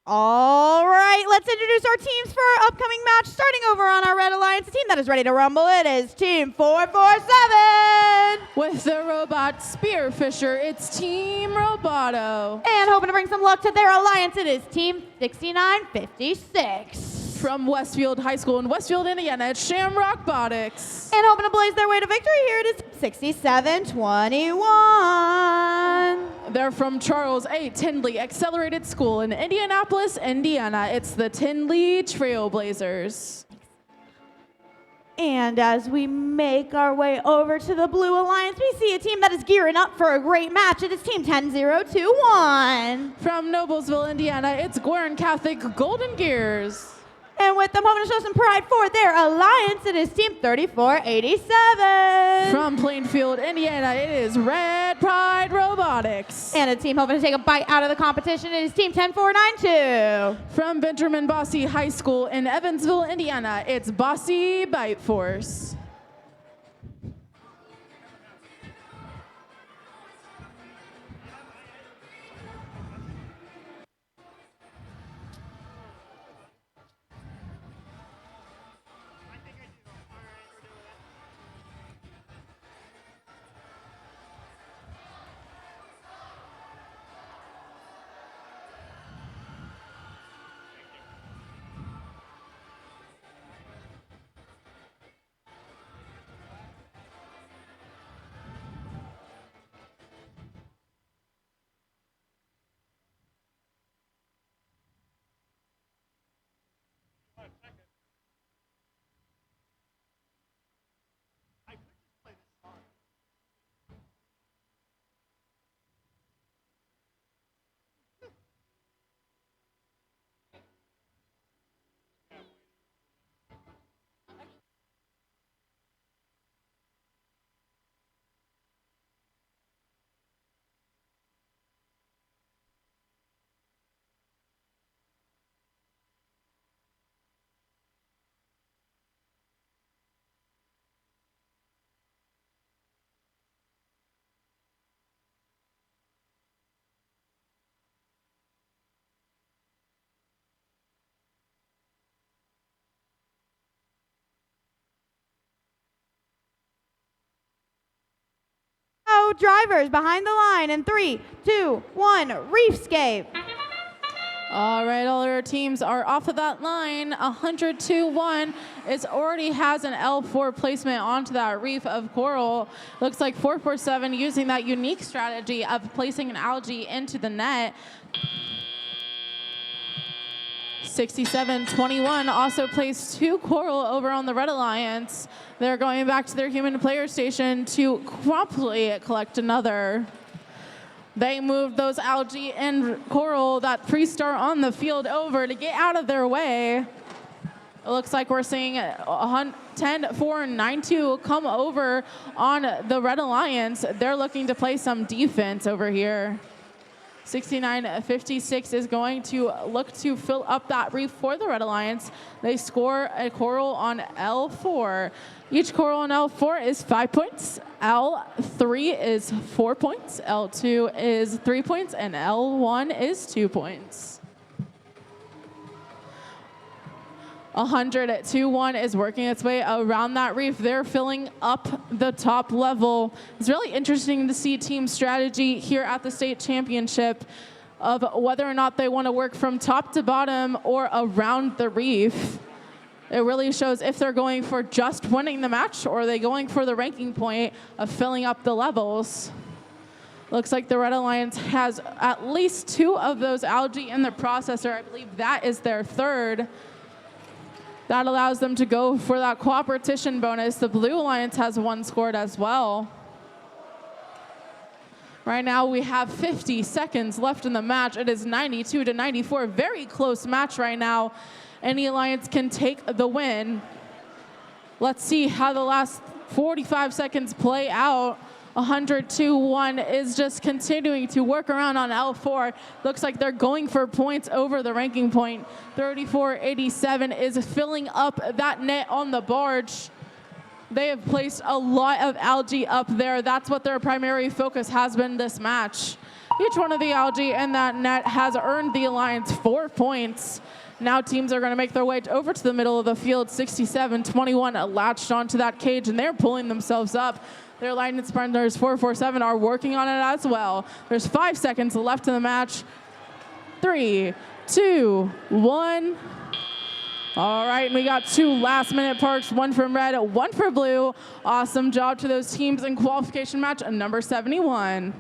All right, let's introduce our teams for our upcoming match. Starting over on our Red Alliance, the team that is ready to rumble, it is Team 447. With the robot Spearfisher, it's Team Roboto. And hoping to bring some luck to their alliance, it is Team 6956. From Westfield High School in Westfield, Indiana, it's Shamrock Botics. And hoping to blaze their way to victory, here it is 6721. They're from Charles A. Tindley Accelerated School in Indianapolis, Indiana. It's the Tindley Trailblazers. And as we make our way over to the Blue Alliance, we see a team that is gearing up for a great match. It is Team 10021. From Noblesville, Indiana, it's Guerin Catholic Golden Gears. And with them hoping to show some pride for their alliance, it is Team 3487. From Plainfield, Indiana, it is Red Pride Robotics. And a team hoping to take a bite out of the competition, it is Team 10492. From Benjamin Bossy High School in Evansville, Indiana, it's Bossy Bite Force. Drivers behind the line in 3, 2, 1, Reefscape. All right, all our teams are off of that line. 102-1 already has an L4 placement onto that reef of coral. Looks like 447 using that unique strategy of placing an algae into the net. 67-21 also placed 2 coral over on the Red Alliance. They're going back to their human player station to promptly collect another. They moved those algae and coral that pre-start on the field over to get out of their way. It looks like we're seeing 10-4-9-2 come over on the Red Alliance. They're looking to play some defense over here. 69-56 is going to look to fill up that reef for the Red Alliance. They score a coral on L4. Each coral on L4 is 5 points. L3 is 4 points. L2 is 3 points. And L1 is 2 points. 102-1 is working its way around that reef. They're filling up the top level. It's really interesting to see team strategy here at the state championship of whether or not they want to work from top to bottom or around the reef. It really shows if they're going for just winning the match or are they going for the ranking point of filling up the levels. Looks like the Red Alliance has at least 2 of those algae in the processor. I believe that is their 3rd. That allows them to go for that cooperation bonus. The Blue Alliance has 1 scored as well. Right now we have 50 seconds left in the match. It is 92-94, very close match right now. Any alliance can take the win. Let's see how the last 45 seconds play out. 102-1 is just continuing to work around on L4. Looks like they're going for points over the ranking point. 34-87 is filling up that net on the barge. They have placed a lot of algae up there. That's what their primary focus has been this match. Each one of the algae in that net has earned the alliance 4 points. Now teams are going to make their way over to the middle of the field. 67-21 latched onto that cage, and they're pulling themselves up. Their line sprinters 447 are working on it as well. There's 5 seconds left in the match. 3, 2, 1. All right, and we got 2 last-minute perks, 1 from red, 1 for blue. Awesome job to those teams in qualification match number 71.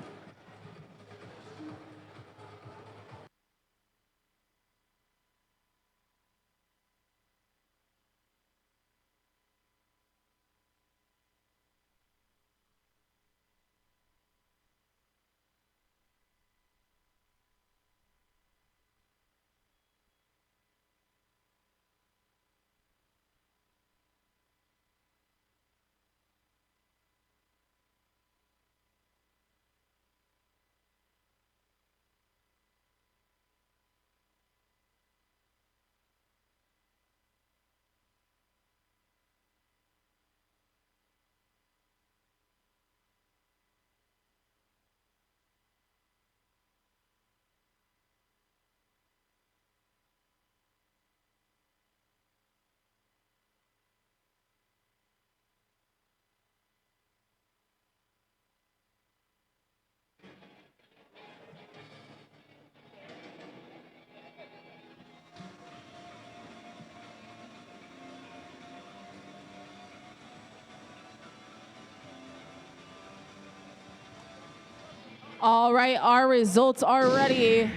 All right, our results are ready.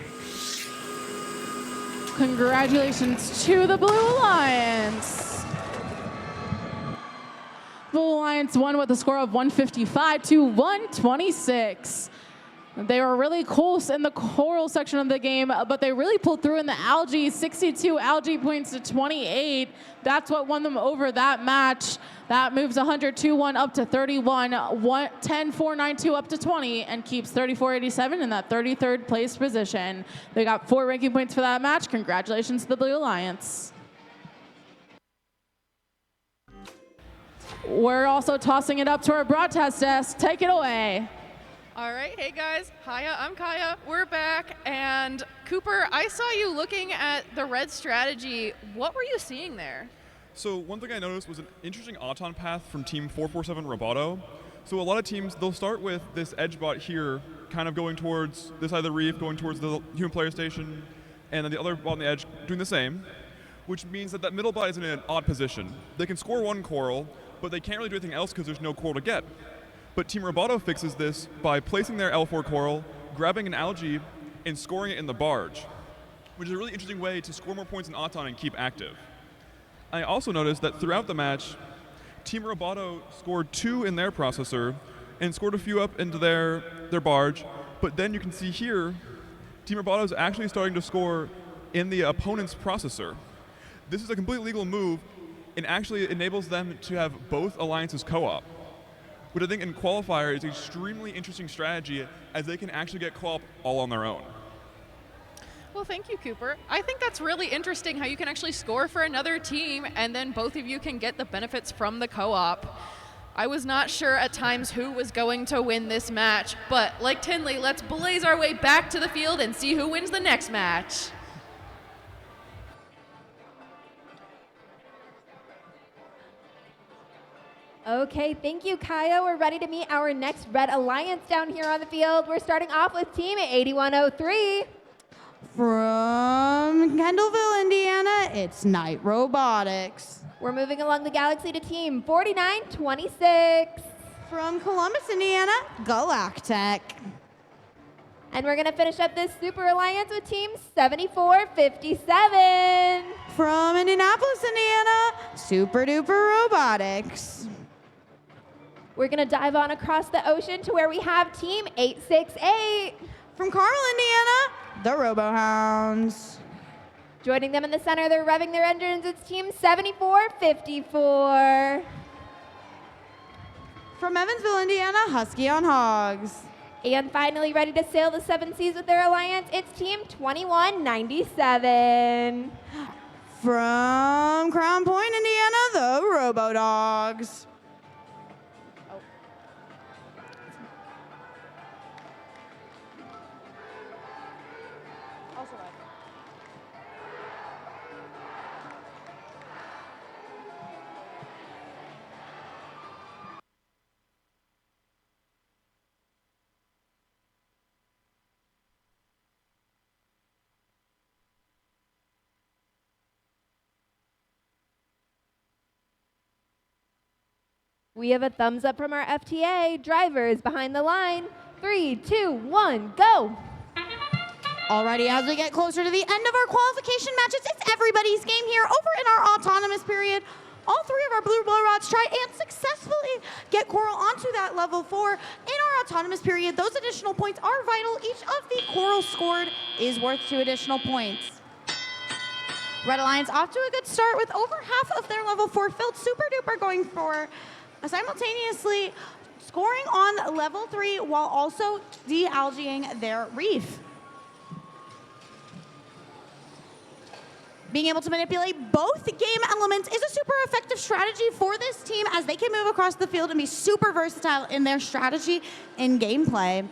Congratulations to the Blue Alliance. Blue Alliance won with a score of 155 to 126. They were really close in the coral section of the game, but they really pulled through in the algae. 62 algae points to 28. That's what won them over that match. That moves 102-1 up to 31, 10-4-9-2 up to 20, and keeps 34-87 in that 33rd place position. They got 4 ranking points for that match. Congratulations to the Blue Alliance. We're also tossing it up to our broadcast desk. Take it away. All right, hey guys, Hiya, I'm Kaya. We're back, and Cooper, I saw you looking at the red strategy. What were you seeing there? So one thing I noticed was an interesting Auton path from Team 447 Roboto. So a lot of teams, they'll start with this edge bot here, kind of going towards this side of the reef, going towards the human player station, and then the other bot on the edge doing the same, which means that that middle bot is in an odd position. They can score 1 coral, but they can't really do anything else because there's no coral to get. But Team Roboto fixes this by placing their L4 coral, grabbing an algae, and scoring it in the barge, which is a really interesting way to score more points in Auton and keep active. I also noticed that throughout the match, Team Roboto scored 2 in their processor and scored a few up into their barge, but then you can see here, Team Roboto is actually starting to score in the opponent's processor. This is a completely legal move and actually enables them to have both alliances co-op, which I think in qualifier is an extremely interesting strategy as they can actually get co-op all on their own. Well, thank you, Cooper. I think that's really interesting how you can actually score for another team and then both of you can get the benefits from the co-op. I was not sure at times who was going to win this match, but like Tinley, let's blaze our way back to the field and see who wins the next match. Okay, thank you, Kaya. We're ready to meet our next Red Alliance down here on the field. We're starting off with Team 8103. From Kendallville, Indiana, it's Night Robotics. We're moving along the galaxy to Team 4926. From Columbus, Indiana, Galactech. And we're going to finish up this Super Alliance with Team 7457. From Indianapolis, Indiana, Super Duper Robotics. We're going to dive on across the ocean to where we have Team 868. From Carl, Indiana, the Robohounds. Joining them in the center, they're revving their engines, it's Team 7454. From Evansville, Indiana, Husky on Hogs. And finally, ready to sail the 7 seas with their alliance, it's Team 2197. From Crown Point, Indiana, the Robodogs. We have a thumbs up from our FTA. Drivers behind the line. 3, 2, 1, go. Alrighty, as we get closer to the end of our qualification matches, it's everybody's game here over in our autonomous period. All three of our blue blow rods try and successfully get Coral onto that level 4. In our autonomous period, those additional points are vital. Each of the Coral scored is worth 2 additional points. Red Alliance off to a good start with over half of their level 4 filled. Super Duper going for simultaneously scoring on level 3 while also de-algaing their reef. Being able to manipulate both game elements is a super effective strategy for this team as they can move across the field and be super versatile in their strategy and gameplay.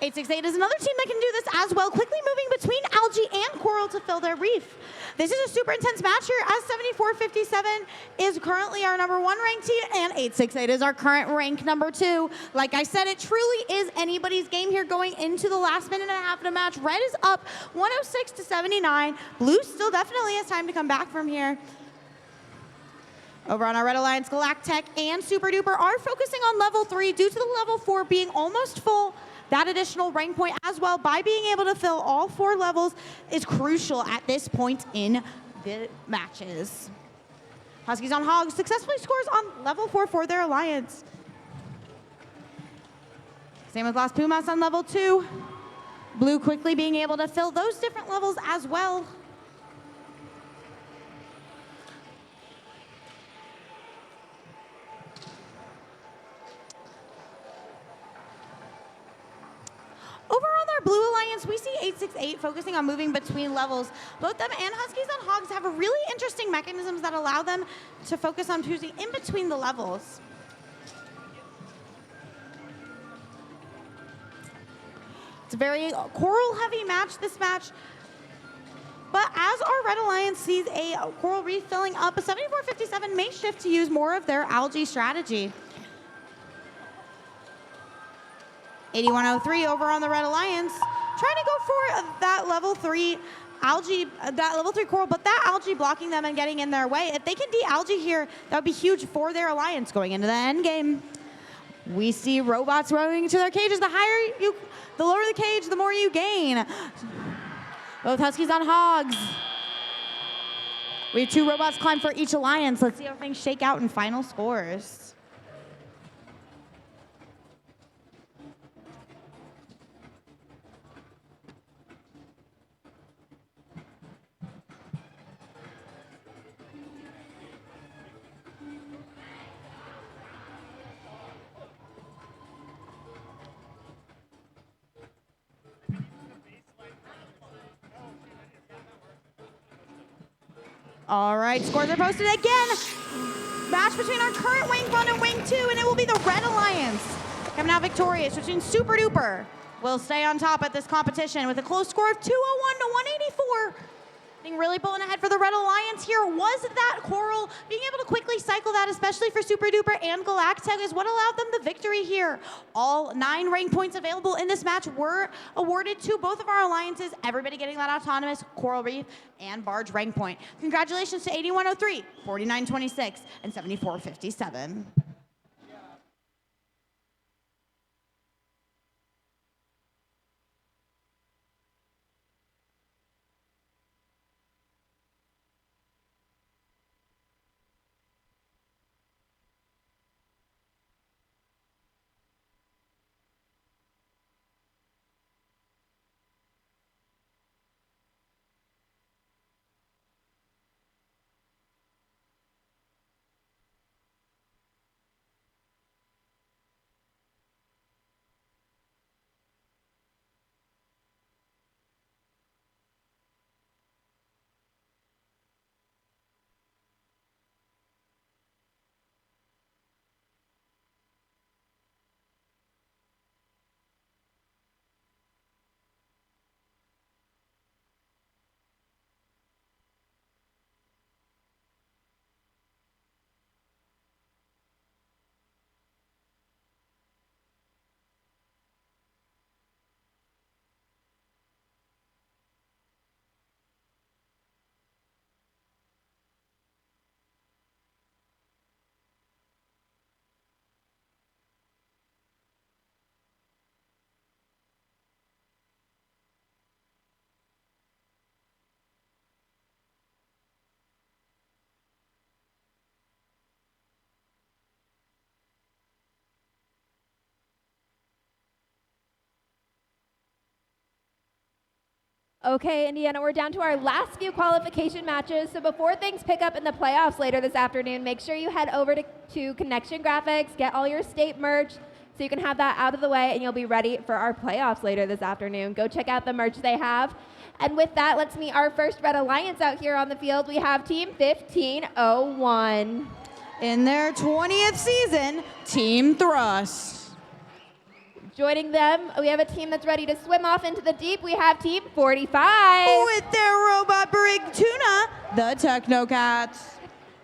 868 is another team that can do this as well, quickly moving between algae and coral to fill their reef. This is a super intense match here as 7457 is currently our #1 ranked team and 868 is our current rank #2. Like I said, it truly is anybody's game here going into the last minute and a half of the match. Red is up 106 to 79. Blue still definitely has time to come back from here. Over on our Red Alliance, Galactech and Super Duper are focusing on level 3 due to the level 4 being almost full. That additional rank point as well by being able to fill all 4 levels is crucial at this point in the matches. Huskies on Hogs successfully scores on level 4 for their alliance. Same with Las Pumas on level 2. Blue quickly being able to fill those different levels as well. Over on their Blue Alliance, we see 868 focusing on moving between levels. Both them and Huskies on Hogs have really interesting mechanisms that allow them to focus on choosing in between the levels. It's a very coral-heavy match, this match. But as our Red Alliance sees a coral reef filling up, 7457 may shift to use more of their algae strategy. 8103 over on the Red Alliance, trying to go for that level 3 algae, that level 3 coral, but that algae blocking them and getting in their way. If they can de-algae here, that would be huge for their alliance going into the end game. We see robots rowing into their cages. The lower the cage, the more you gain. Both Huskies on Hogs. We have 2 robots climb for each alliance. Let's see how things shake out in final scores. All right, scores are posted again. Match between our current Wing 1 and Wing 2, and it will be the Red Alliance coming out victorious, which means Super Duper will stay on top at this competition with a close score of 201 to 184. I think really pulling ahead for the Red Alliance here was that coral. Being able to quickly cycle that, especially for Super Duper and Galactech, is what allowed them the victory here. All 9 rank points available in this match were awarded to both of our alliances, everybody getting that autonomous, coral reef, and barge rank point. Congratulations to 8103, 4926, and 7457. Okay, Indiana, we're down to our last few qualification matches. So before things pick up in the playoffs later this afternoon, make sure you head over to Connection Graphics, get all your state merch so you can have that out of the way and you'll be ready for our playoffs later this afternoon. Go check out the merch they have. And with that, let's meet our first Red Alliance out here on the field. We have Team 1501. In their 20th season, Team Thrust. Joining them, we have a team that's ready to swim off into the deep. We have Team 45. With their robot brig Tuna, the Technocats.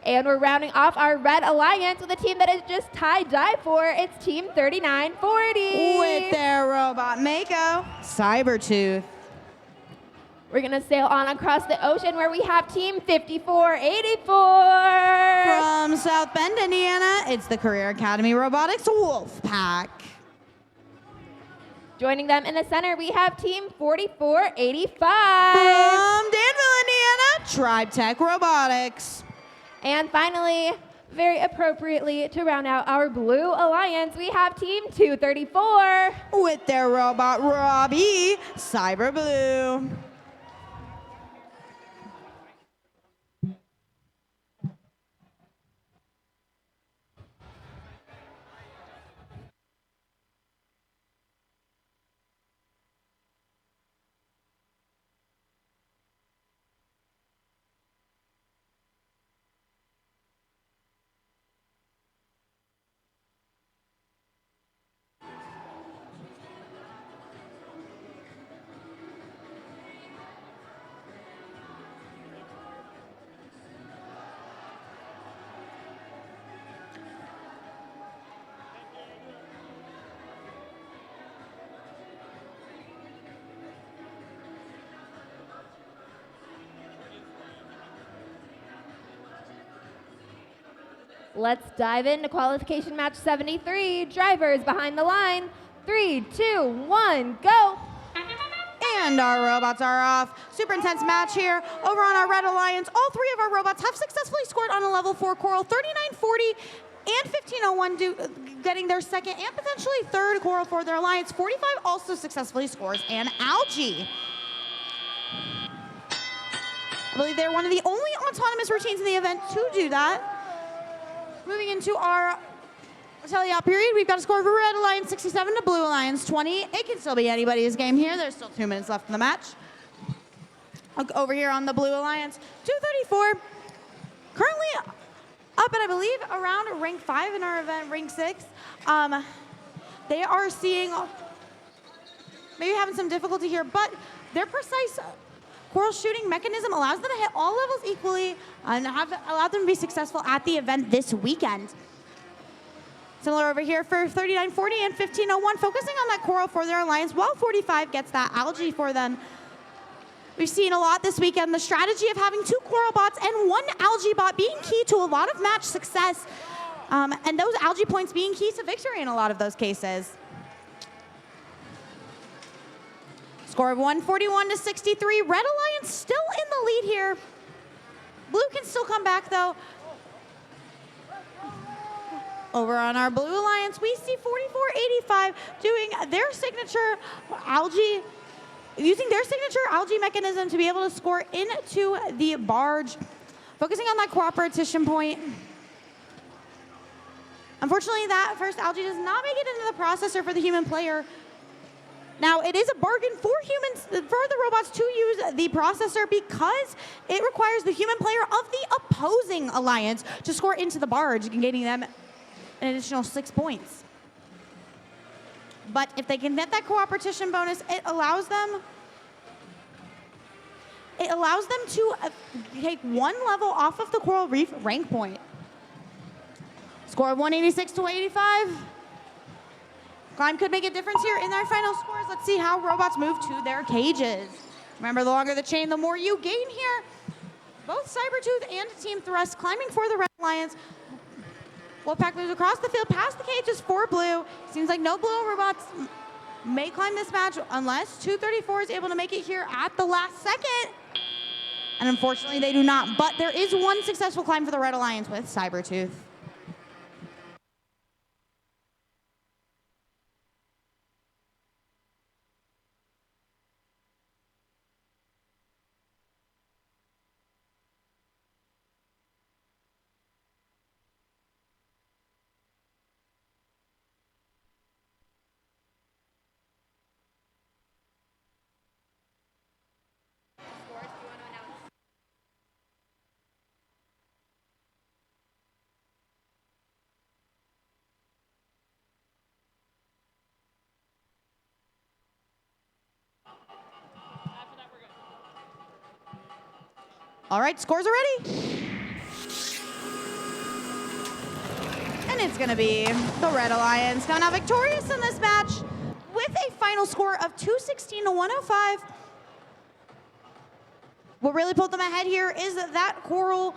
And we're rounding off our Red Alliance with a team that is just tie-dye for. It's Team 3940. With their robot Mako, Cybertooth. We're going to sail on across the ocean where we have Team 5484. From South Bend, Indiana, it's the Career Academy Robotics Wolfpack. Joining them in the center, we have Team 4485. From Danville, Indiana, Tribe Tech Robotics. And finally, very appropriately to round out our Blue Alliance, we have Team 234. With their robot Robbie, Cyber Blue. Let's dive into qualification match 73. Drivers behind the line. 3, 2, 1, go. And our robots are off. Super intense match here. Over on our Red Alliance, all three of our robots have successfully scored on a level 4 coral, 3940 and 1501 getting their second and potentially third coral for their alliance. 45 also successfully scores an algae. I believe they're one of the only autonomous routines in the event to do that. Moving into our tally-out period, we've got a score of Red Alliance 67 to Blue Alliance 20. It can still be anybody's game here. There's still 2 minutes left in the match. Look over here on the Blue Alliance, 234. Currently up at, I believe, around rank 5 in our event, rank 6. They are seeing, maybe having some difficulty here, but their precise coral shooting mechanism allows them to hit all levels equally and have allowed them to be successful at the event this weekend. Similar over here for 3940 and 1501, focusing on that coral for their alliance, while 45 gets that algae for them. We've seen a lot this weekend, the strategy of having 2 coral bots and 1 algae bot being key to a lot of match success, and those algae points being key to victory in a lot of those cases. Score of 141 to 63. Red Alliance still in the lead here. Blue can still come back though. Over on our Blue Alliance, we see 4485 doing their signature algae, using their signature algae mechanism to be able to score into the barge, focusing on that cooperation point. Unfortunately, that first algae does not make it into the processor for the human player. Now, it is a bargain for humans, for the robots to use the processor because it requires the human player of the opposing alliance to score into the barge, gaining them an additional 6 points. But if they can get that cooperation bonus, it allows them to take 1 level off of the coral reef rank point. Score of 186 to 85. Climb could make a difference here in their final scores. Let's see how robots move to their cages. Remember, the longer the chain, the more you gain here. Both Cybertooth and Team Thrust climbing for the Red Alliance. Wolfpack moves across the field past the cages for Blue. Seems like no Blue robots may climb this match unless 234 is able to make it here at the last second. And unfortunately, they do not. But there is 1 successful climb for the Red Alliance with Cybertooth. All right, scores are ready. And it's going to be the Red Alliance coming out victorious in this match with a final score of 216 to 105. What really pulled them ahead here is that Coral,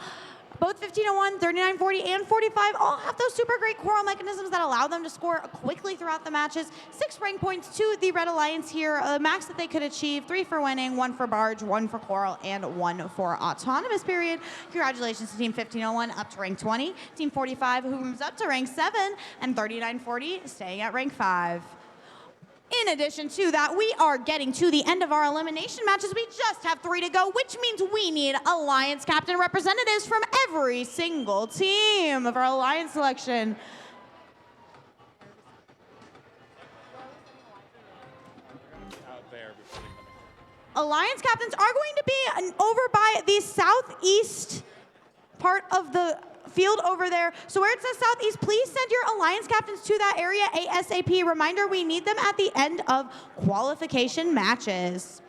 both 15-1, 39-40, and 45 all have those super great Coral mechanisms that allow them to score quickly throughout the matches. 6 rank points to the Red Alliance here, a max that they could achieve, 3 for winning, 1 for Barge, 1 for Coral, and 1 for Autonomous period. Congratulations to Team 15-01 up to rank 20, Team 45 who moves up to rank 7, and 39-40 staying at rank 5. In addition to that, we are getting to the end of our elimination matches. We just have 3 to go, which means we need Alliance captain representatives from every single team of our Alliance selection. Alliance captains are going to be over by the southeast part of the field over there. So where it says southeast, please send your Alliance captains to that area ASAP. Reminder, we need them at the end of qualification matches.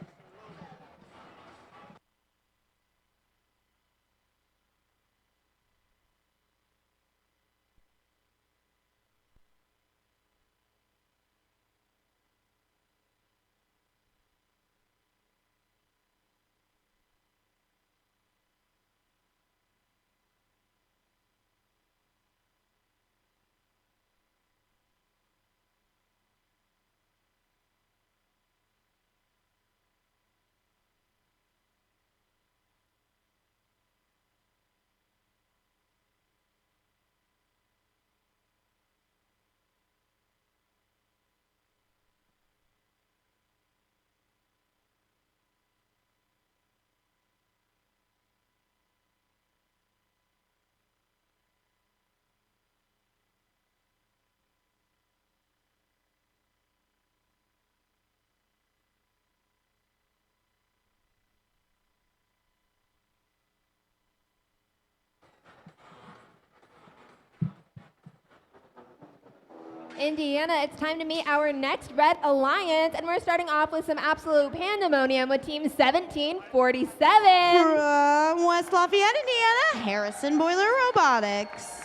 Indiana, it's time to meet our next Red Alliance, and we're starting off with some absolute pandemonium with Team 1747. From West Lafayette, Indiana, Harrison Boiler Robotics.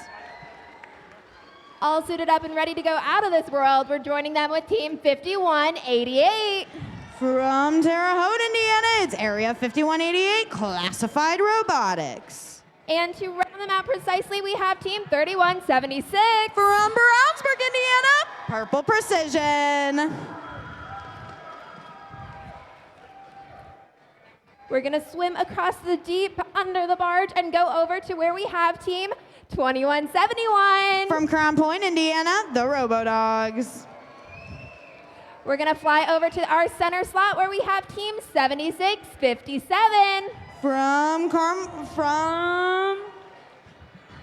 All suited up and ready to go out of this world, we're joining them with Team 5188. From Terre Haute, Indiana, it's Area 5188 Classified Robotics. And to round them out precisely, we have Team 3176. From Brownsburg, Indiana, Purple Precision. We're going to swim across the deep under the barge and go over to where we have Team 2171. From Crown Point, Indiana, the Robodogs. We're going to fly over to our center slot where we have Team 7657. From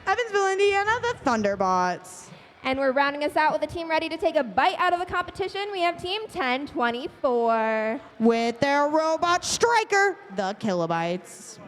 Evansville, Indiana, the Thunderbots. And we're rounding us out with a team ready to take a bite out of the competition. We have Team 1024. With their robot striker, the Kilobytes.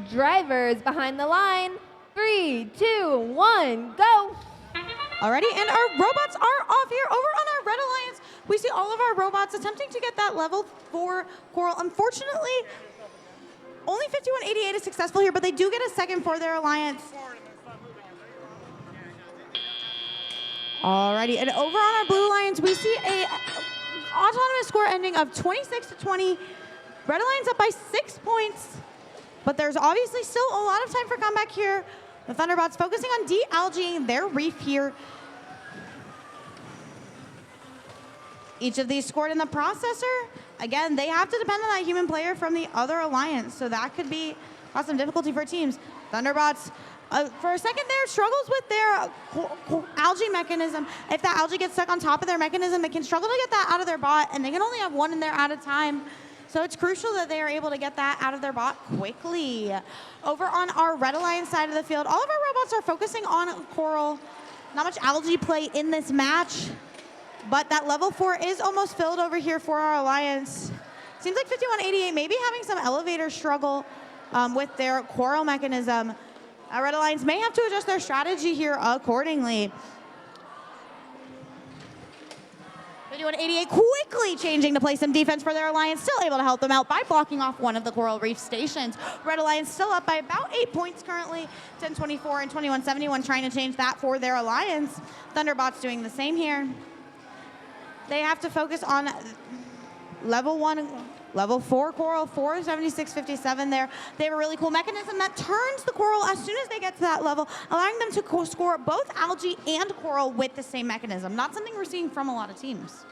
Drivers behind the line. 3, 2, 1, go. Alrighty, and our robots are off here. Over on our Red Alliance, we see all of our robots attempting to get that level for Coral. Unfortunately, only 5188 is successful here, but they do get a second for their Alliance. Alrighty, and over on our Blue Alliance, we see a autonomous score ending of 26 to 20. Red Alliance up by 6 points. But there's obviously still a lot of time for comeback here. The Thunderbots focusing on de-algaing their reef here. Each of these scored in the processor. Again, they have to depend on that human player from the other alliance, so that could cause some difficulty for teams. Thunderbots for a second there, struggles with their algae mechanism. If that algae gets stuck on top of their mechanism, they can struggle to get that out of their bot, and they can only have one in there at a time. So it's crucial that they are able to get that out of their bot quickly. Over on our Red Alliance side of the field, all of our robots are focusing on Coral. Not much algae play in this match, but that level 4 is almost filled over here for our Alliance. Seems like 5188 may be having some elevator struggle with their Coral mechanism. Red Alliance may have to adjust their strategy here accordingly. 5188 quickly changing to play some defense for their Alliance, still able to help them out by blocking off one of the Coral Reef stations. Red Alliance still up by about 8 points currently, 10-24 and 21-71, trying to change that for their Alliance. Thunderbot's doing the same here. They have to focus on level 1, level 4 Coral, 476-57 there. They have a really cool mechanism that turns the Coral as soon as they get to that level, allowing them to score both algae and Coral with the same mechanism. Not something we're seeing from a lot of teams.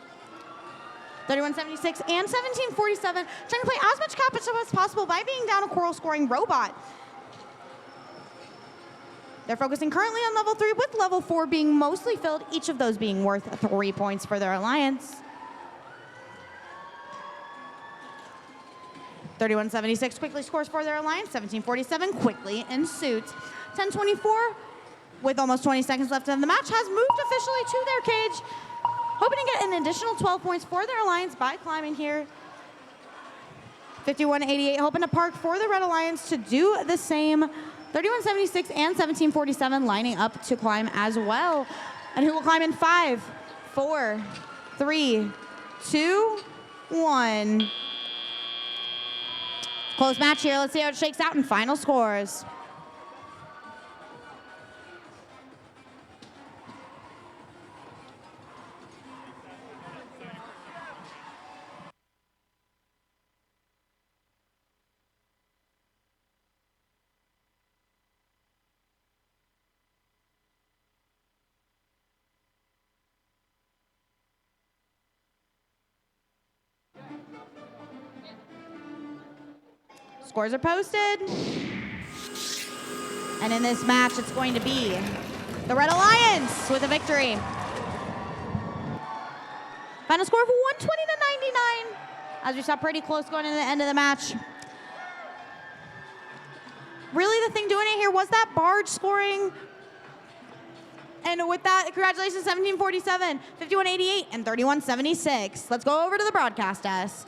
31-76 and 17-47, trying to play as much capital as possible by being down a Coral scoring robot. They're focusing currently on level 3, with level 4 being mostly filled, each of those being worth 3 points for their Alliance. 31-76 quickly scores for their Alliance. 17-47 quickly ensues. 10-24 with almost 20 seconds left in the match has moved officially to their cage, hoping to get an additional 12 points for their Alliance by climbing here. 51-88 hoping to park for the Red Alliance to do the same. 31-76 and 17-47 lining up to climb as well. And who will climb in 5, 4, 3, 2, 1. Close match here. Let's see how it shakes out in final scores. Scores are posted. And in this match, it's going to be the Red Alliance with a victory. Final score of 120-99. As we saw, pretty close going to the end of the match. Really, the thing doing it here was that barge scoring. And with that, congratulations, 17-47, 51-88, and 31-76. Let's go over to the broadcast desk.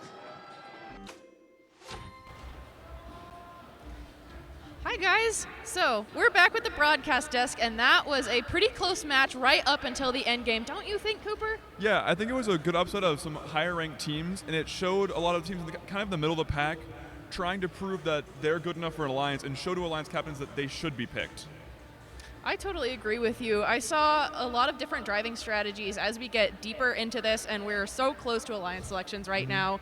Hi guys, so we're back with the broadcast desk, and that was a pretty close match right up until the end game. Don't you think, Cooper? Yeah, I think it was a good upset of some higher ranked teams, and it showed a lot of teams in the, kind of the middle of the pack trying to prove that they're good enough for an Alliance and show to Alliance captains that they should be picked. I totally agree with you. I saw a lot of different driving strategies as we get deeper into this, and we're so close to Alliance selections right now.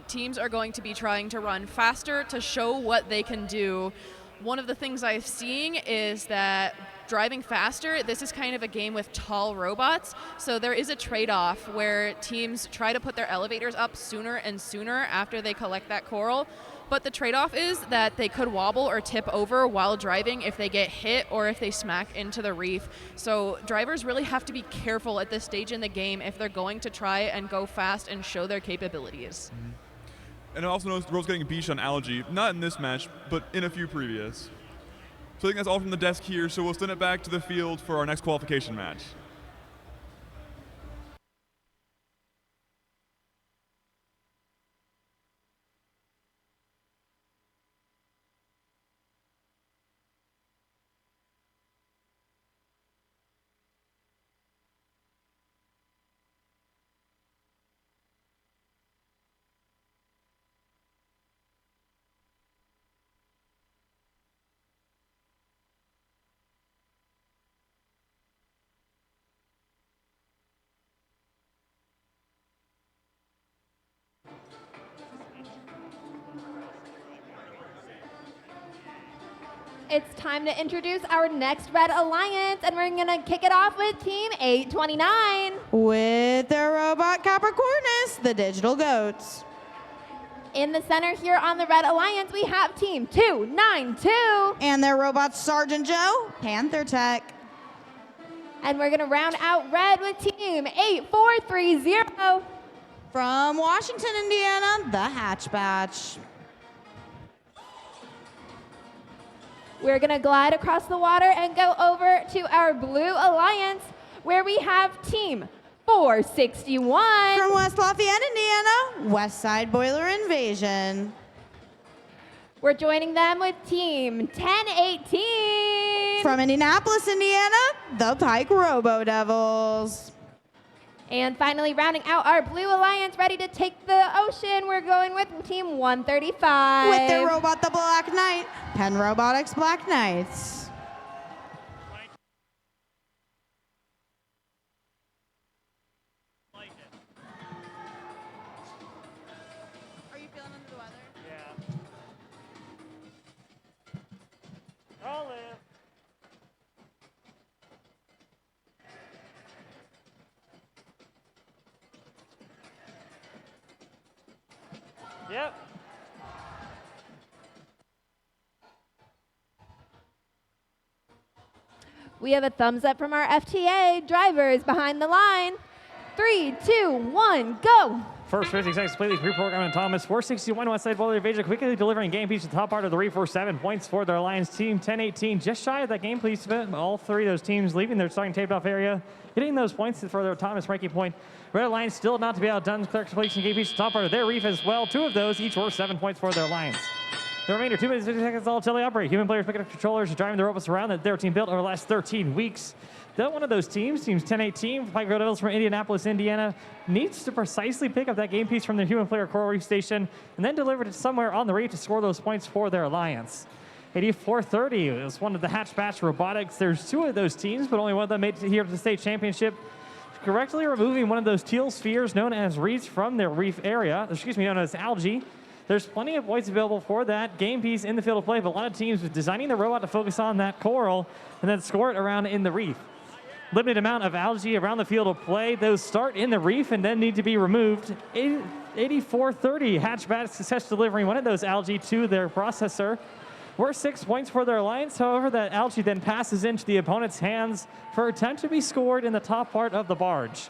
Teams are going to be trying to run faster to show what they can do. One of the things I've seen is that driving faster, this is kind of a game with tall robots, so there is a trade-off where teams try to put their elevators up sooner and sooner after they collect that coral, but the trade-off is that they could wobble or tip over while driving if they get hit or if they smack into the reef. So drivers really have to be careful at this stage in the game if they're going to try and go fast and show their capabilities. Mm-hmm. And I also noticed Rose getting beached on algae, not in this match, but in a few previous. So I think that's all from the desk here, so we'll send it back to the field for our next qualification match. It's time to introduce our next Red Alliance, and we're gonna kick it off with Team 829. With their robot Capricornus, the Digital Goats. In the center here on the Red Alliance, we have Team 292. And their robot Sergeant Joe, Panther Tech. And we're going to round out red with Team 8430. From Washington, Indiana, the Hatch Batch. We're going to glide across the water and go over to our Blue Alliance, where we have Team 461. From West Lafayette, Indiana, West Side Boiler Invasion. We're joining them with Team 1018. From Indianapolis, Indiana, the Pike Robo Devils. And finally, rounding out our Blue Alliance, ready to take the ocean, we're going with Team 135. With their robot, the Black Knight, Penn Robotics Black Knights. Are you feeling under the weather? Yeah. Roll it. Yep. We have a thumbs up from our FTA. Drivers behind the line. 3, 2, 1, go. First 50 seconds completely pre-programmed Thomas. 461 West Side Boiler Invasion quickly delivering game piece to the top part of the reef for 7 points for their Alliance team. 10-18 just shy of that game piece. All three of those teams leaving their starting taped off area, getting those points for their Thomas ranking point. Red Alliance still not to be outdone. Clerks completing game piece to the top part of their reef as well. 2 of those each worth 7 points for their Alliance. The remainder 2 minutes 50 seconds all until they operate. Human players picking up controllers, driving the robots around that their team built over the last 13 weeks. That one of those teams 10-18, Pike Road Devils from Indianapolis, Indiana, needs to precisely pick up that game piece from their human player coral reef station and then deliver it somewhere on the reef to score those points for their Alliance. 84-30 is one of the Hatch Batch Robotics. There's 2 of those teams, but only one of them made it here to the state championship. Correctly removing one of those teal spheres known as reeds from their reef area, known as algae. There's plenty of points available for that game piece in the field of play, but a lot of teams with designing the robot to focus on that coral and then score it around in the reef. Limited amount of algae around the field of play. Those start in the reef and then need to be removed. 84-30, Hatchback success delivering one of those algae to their processor. Worth 6 points for their Alliance. However, that algae then passes into the opponent's hands for attempt to be scored in the top part of the barge.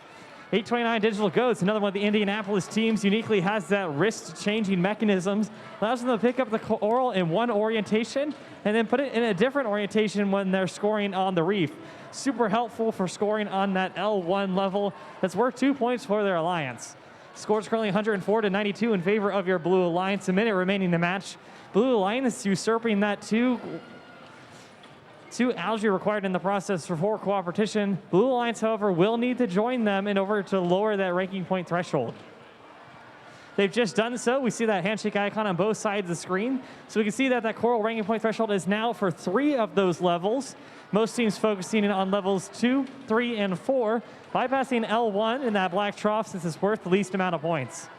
829 Digital Goats, another one of the Indianapolis teams, uniquely has that wrist-changing mechanisms. Allows them to pick up the coral in one orientation and then put it in a different orientation when they're scoring on the reef. Super helpful for scoring on that L1 level. That's worth 2 points for their Alliance. Scores currently 104-92 in favor of your Blue Alliance. A minute remaining in the match. Blue Alliance usurping that two algae required in the process for 4 cooperation. Blue Alliance, however, will need to join them in order to lower that ranking point threshold. They've just done so. We see that handshake icon on both sides of the screen. So we can see that that coral ranking point threshold is now for 3 of those levels. Most teams focusing in on levels 2, 3, and 4, bypassing L1 in that black trough since it's worth the least amount of points.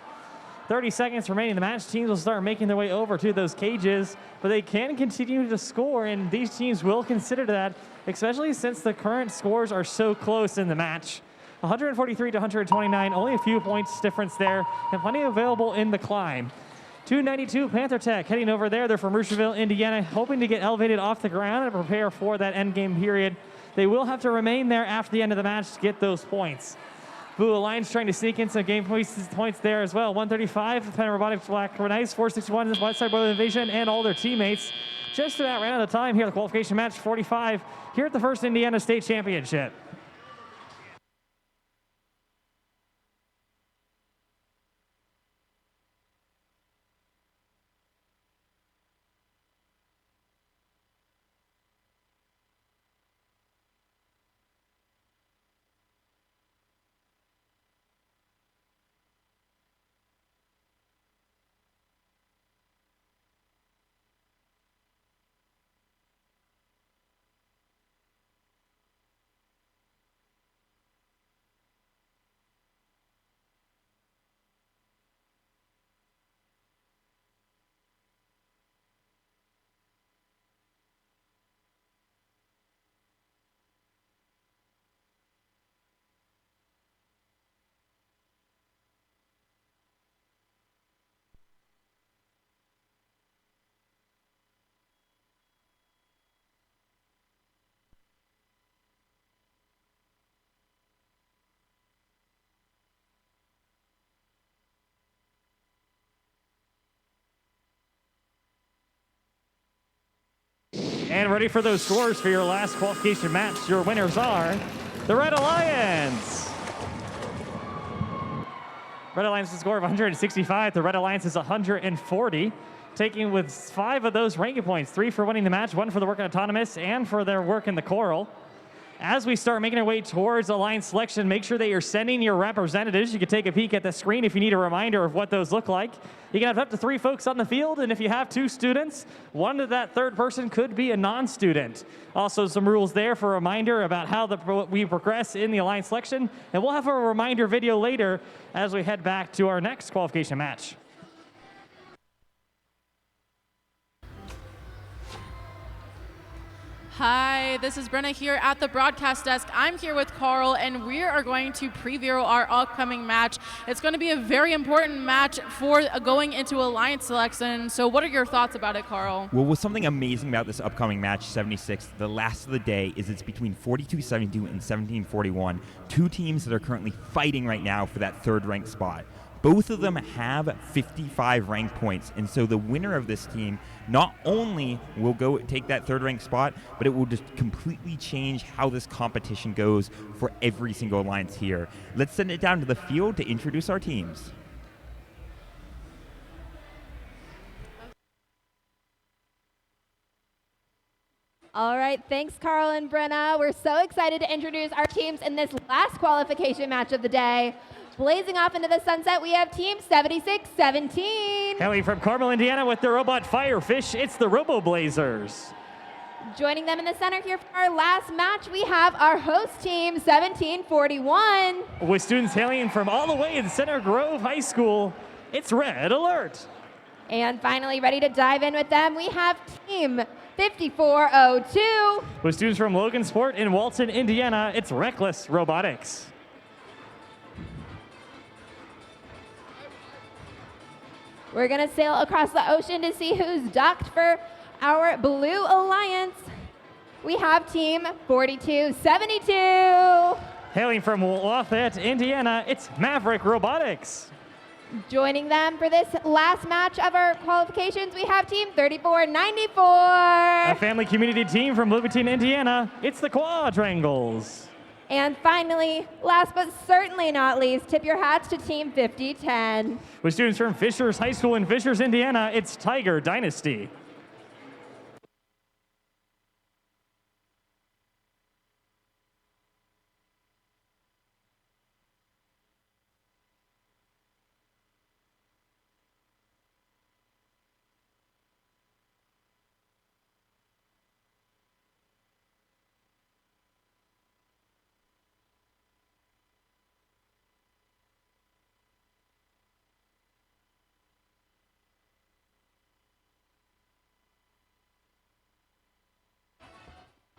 30 seconds remaining in the match. Teams will start making their way over to those cages, but they can continue to score, and these teams will consider that, especially since the current scores are so close in the match. 143-129, only a few points difference there, and plenty available in the climb. 292 Panther Tech heading over there. They're from Rucherville, Indiana, hoping to get elevated off the ground and prepare for that end game period. They will have to remain there after the end of the match to get those points. Blue Alliance trying to sneak in some game points there as well. 135, Penn Robotics Black Knights, 461 is West Side Boiler Invasion, and all their teammates. Just about ran out of time here at the qualification match 45 here at the first Indiana State Championship. And ready for those scores for your last qualification match. Your winners are the Red Alliance. Red Alliance has a score of 165. The Red Alliance is 140. Taking with 5 of those ranking points, 3 for winning the match, 1 for the work in autonomous, and for their work in the choral. As we start making our way towards Alliance selection, make sure that you're sending your representatives. You can take a peek at the screen if you need a reminder of what those look like. You can have up to 3 folks on the field, and if you have 2 students, one of that third person could be a non-student. Also, some rules there for a reminder about how we progress in the Alliance selection, and we'll have a reminder video later as we head back to our next qualification match. Hi, this is Brenna here at the broadcast desk. I'm here with Carl, and we are going to preview our upcoming match. It's going to be a very important match for going into Alliance selection. So what are your thoughts about it, Carl? Well, what's something amazing about this upcoming match, 76, the last of the day, is it's between 42-72 and 17-41, 2 teams that are currently fighting right now for that third-ranked spot. Both of them have 55 rank points, and so the winner of this team not only will go take that third-ranked spot, but it will just completely change how this competition goes for every single alliance here. Let's send it down to the field to introduce our teams. All right, thanks, Carl and Brenna. We're so excited to introduce our teams in this last qualification match of the day. Blazing off into the sunset, we have Team 76-17. Hailing from Carmel, Indiana with the robot Firefish, it's the Robo Blazers. Joining them in the center here for our last match, we have our host team, 1741. With students hailing from all the way in Center Grove High School, it's Red Alert. And finally, ready to dive in with them, we have Team 5402. With students from Logansport in Walton, Indiana, it's Reckless Robotics. We're going to sail across the ocean to see who's docked for our Blue Alliance. We have Team 4272. Hailing from Lafayette, Indiana, it's Maverick Robotics. Joining them for this last match of our qualifications, we have Team 3494. A family community team from Bloomington, Indiana, it's the Quadrangles. And finally, last but certainly not least, tip your hats to Team 5010. With students from Fishers High School in Fishers, Indiana, it's Tiger Dynasty.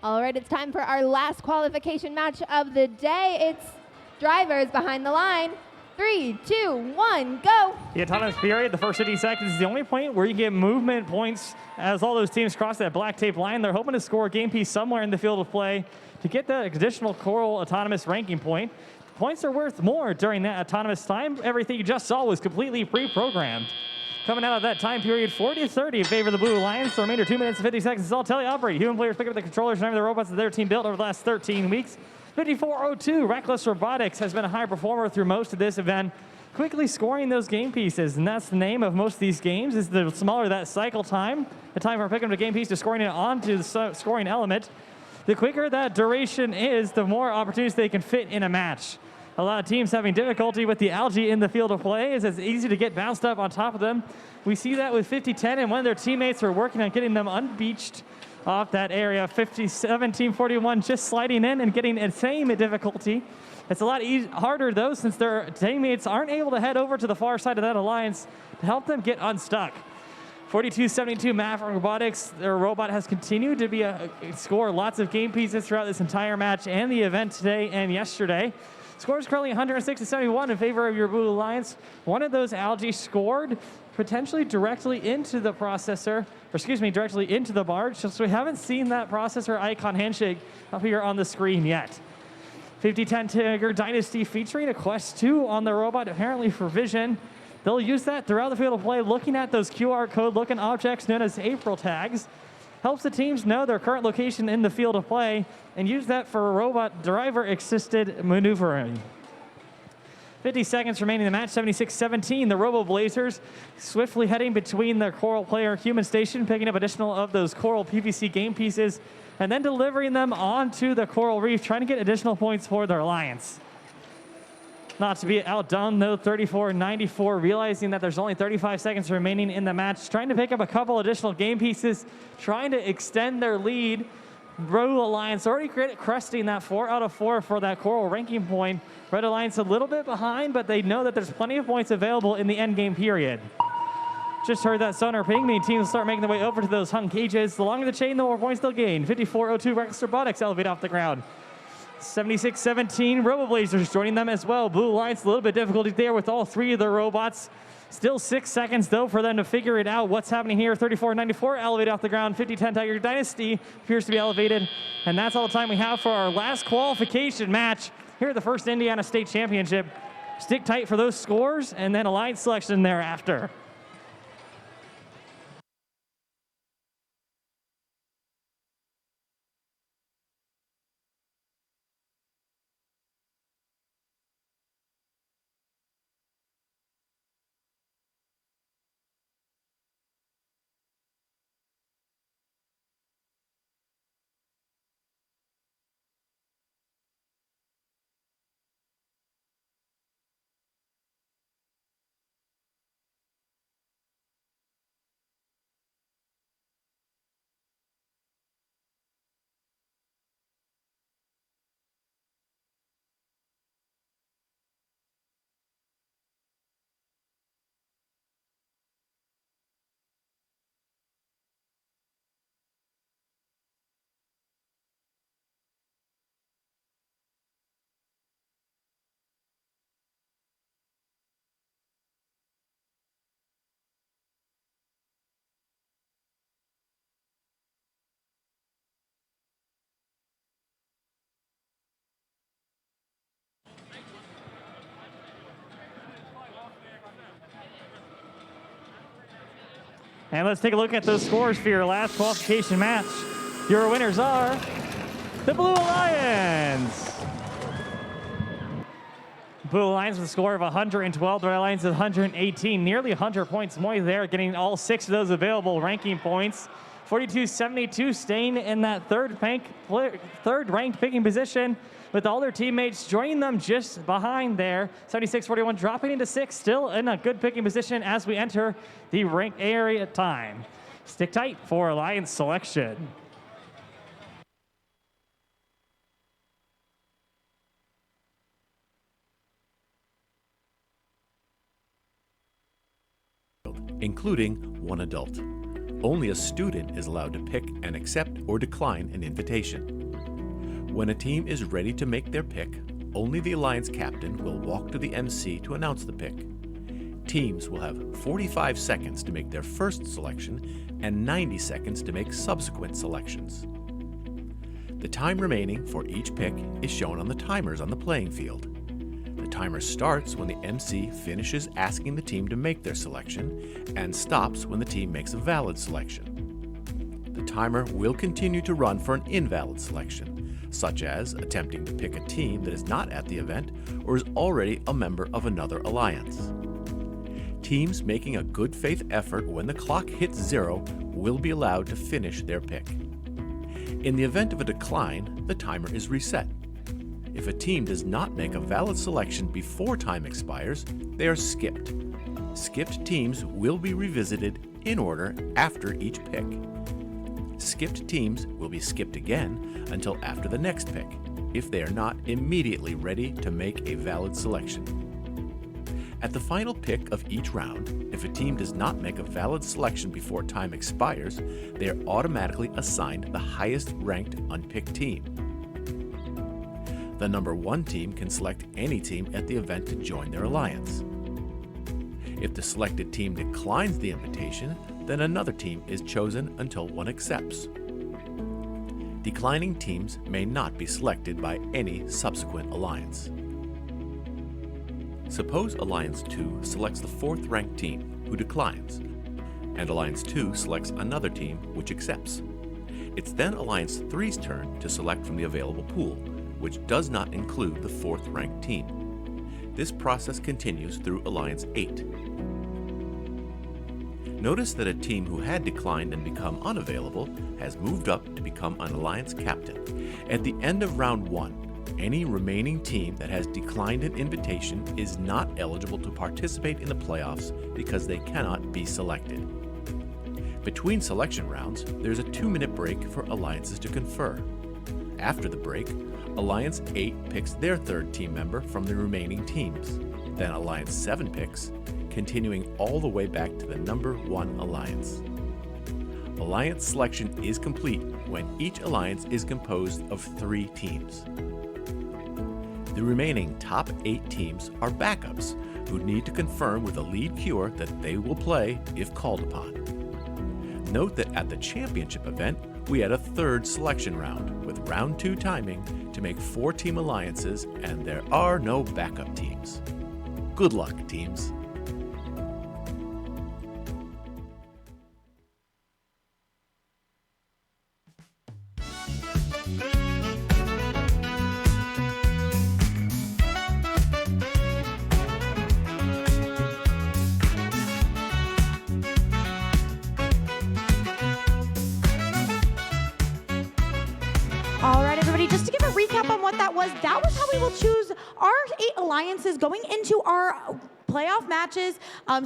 All right, it's time for our last qualification match of the day. It's drivers behind the line. 3, 2, 1, go. The autonomous period, the first 50 seconds, is the only point where you get movement points as all those teams cross that black tape line. They're hoping to score a game piece somewhere in the field of play to get that additional choral autonomous ranking point. Points are worth more during that autonomous time. Everything you just saw was completely pre-programmed. Coming out of that time period, 40-30 in favor of the Blue Alliance. The remainder 2 minutes and 50 seconds is all teleoperated. Human players pick up the controllers and have the robots that their team built over the last 13 weeks. 5402, Reckless Robotics has been a high performer through most of this event, quickly scoring those game pieces. And that's the name of most of these games, is the smaller that cycle time, the time from picking up the game piece to scoring it onto the scoring element, the quicker that duration is, the more opportunities they can fit in a match. A lot of teams having difficulty with the algae in the field of play, as it's easy to get bounced up on top of them. We see that with 5010, and when their teammates are working on getting them unbeached off that area. 1741 just sliding in and getting the same difficulty. It's a lot harder, though, since their teammates aren't able to head over to the far side of that alliance to help them get unstuck. 4272 Maverick Robotics, their robot has continued to score lots of game pieces throughout this entire match and the event today and yesterday. Scores currently 106-71 in favor of your Blue Alliance. One of those algae scored potentially directly into the processor, or excuse me, directly into the barge. So we haven't seen that processor icon handshake up here on the screen yet. 5010 Tiger Dynasty featuring a Quest 2 on the robot, apparently for vision. They'll use that throughout the field of play, looking at those QR code looking objects known as April tags. helps the teams know their current location in the field of play and use that for robot driver-assisted maneuvering. 50 seconds remaining in the match, 76-17. The Robo Blazers swiftly heading between the Coral player human station, picking up additional of those Coral PVC game pieces, and then delivering them onto the Coral Reef, trying to get additional points for their alliance. Not to be outdone, though, 34-94, realizing that there's only 35 seconds remaining in the match, trying to pick up a couple additional game pieces, trying to extend their lead. Blue Alliance already cresting that 4 out of 4 for that Coral ranking point. Red Alliance a little bit behind, but they know that there's plenty of points available in the end game period. Just heard that sonar ping, meaning teams start making their way over to those hung cages. The longer the chain, the more points they'll gain. 54-02, Reckless Robotics elevate off the ground. 76-17, Robo Blazers joining them as well. Blue Alliance, a little bit difficulty there with all three of the robots. Still 6 seconds, though, for them to figure it out. What's happening here? 34-94, elevate off the ground. 50-10 Tiger Dynasty appears to be elevated. And that's all the time we have for our last qualification match here at the first Indiana State Championship. Stick tight for those scores, and then alliance selection thereafter. And let's take a look at those scores for your last qualification match. Your winners are the Blue Alliance. Blue Alliance with a score of 112, the Red Alliance with 118, nearly 100 points more there, getting all 6 of those available ranking points. 42-72, staying in that third ranked picking position, with all their teammates joining them just behind there. 76-41, dropping into 6th, still in a good picking position as we enter the rank area time. Stick tight for alliance selection. Including one adult. Only a student is allowed to pick and accept or decline an invitation. When a team is ready to make their pick, only the Alliance captain will walk to the MC to announce the pick. Teams will have 45 seconds to make their first selection and 90 seconds to make subsequent selections. The time remaining for each pick is shown on the timers on the playing field. The timer starts when the MC finishes asking the team to make their selection and stops when the team makes a valid selection. The timer will continue to run for an invalid selection, such as attempting to pick a team that is not at the event or is already a member of another alliance. Teams making a good faith effort when the clock hits 0 will be allowed to finish their pick. In the event of a decline, the timer is reset. If a team does not make a valid selection before time expires, they are skipped. Skipped teams will be revisited in order after each pick. Skipped teams will be skipped again until after the next pick, if they are not immediately ready to make a valid selection. At the final pick of each round, if a team does not make a valid selection before time expires, they are automatically assigned the highest ranked unpicked team. The number 1 team can select any team at the event to join their alliance. If the selected team declines the invitation, then another team is chosen until one accepts. Declining teams may not be selected by any subsequent alliance. Suppose Alliance 2 selects the 4th ranked team, who declines, and Alliance 2 selects another team, which accepts. It's then Alliance 3's turn to select from the available pool, which does not include the 4th ranked team. This process continues through Alliance 8. Notice that a team who had declined and become unavailable has moved up to become an Alliance captain. At the end of round 1, any remaining team that has declined an invitation is not eligible to participate in the playoffs because they cannot be selected. Between selection rounds, there's a 2-minute break for alliances to confer. After the break, Alliance 8 picks their 3rd team member from the remaining teams. Then Alliance 7 picks, continuing all the way back to the number 1 alliance. Alliance selection is complete when each alliance is composed of 3 teams. The remaining top 8 teams are backups who need to confirm with a lead queuer that they will play if called upon. Note that at the championship event, we had a 3rd selection round with round 2 timing to make 4-team alliances, and there are no backup teams. Good luck, teams. All right, everybody, just to give a recap on what that was how we will choose our 8 alliances going into our playoff matches.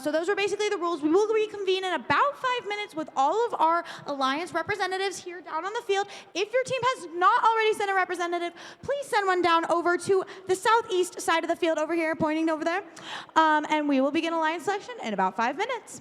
So those are basically the rules. We will reconvene in about 5 minutes with all of our alliance representatives here down on the field. If your team has not already sent a representative, please send one down over to the southeast side of the field over here, pointing over there. And we will begin alliance selection in about 5 minutes.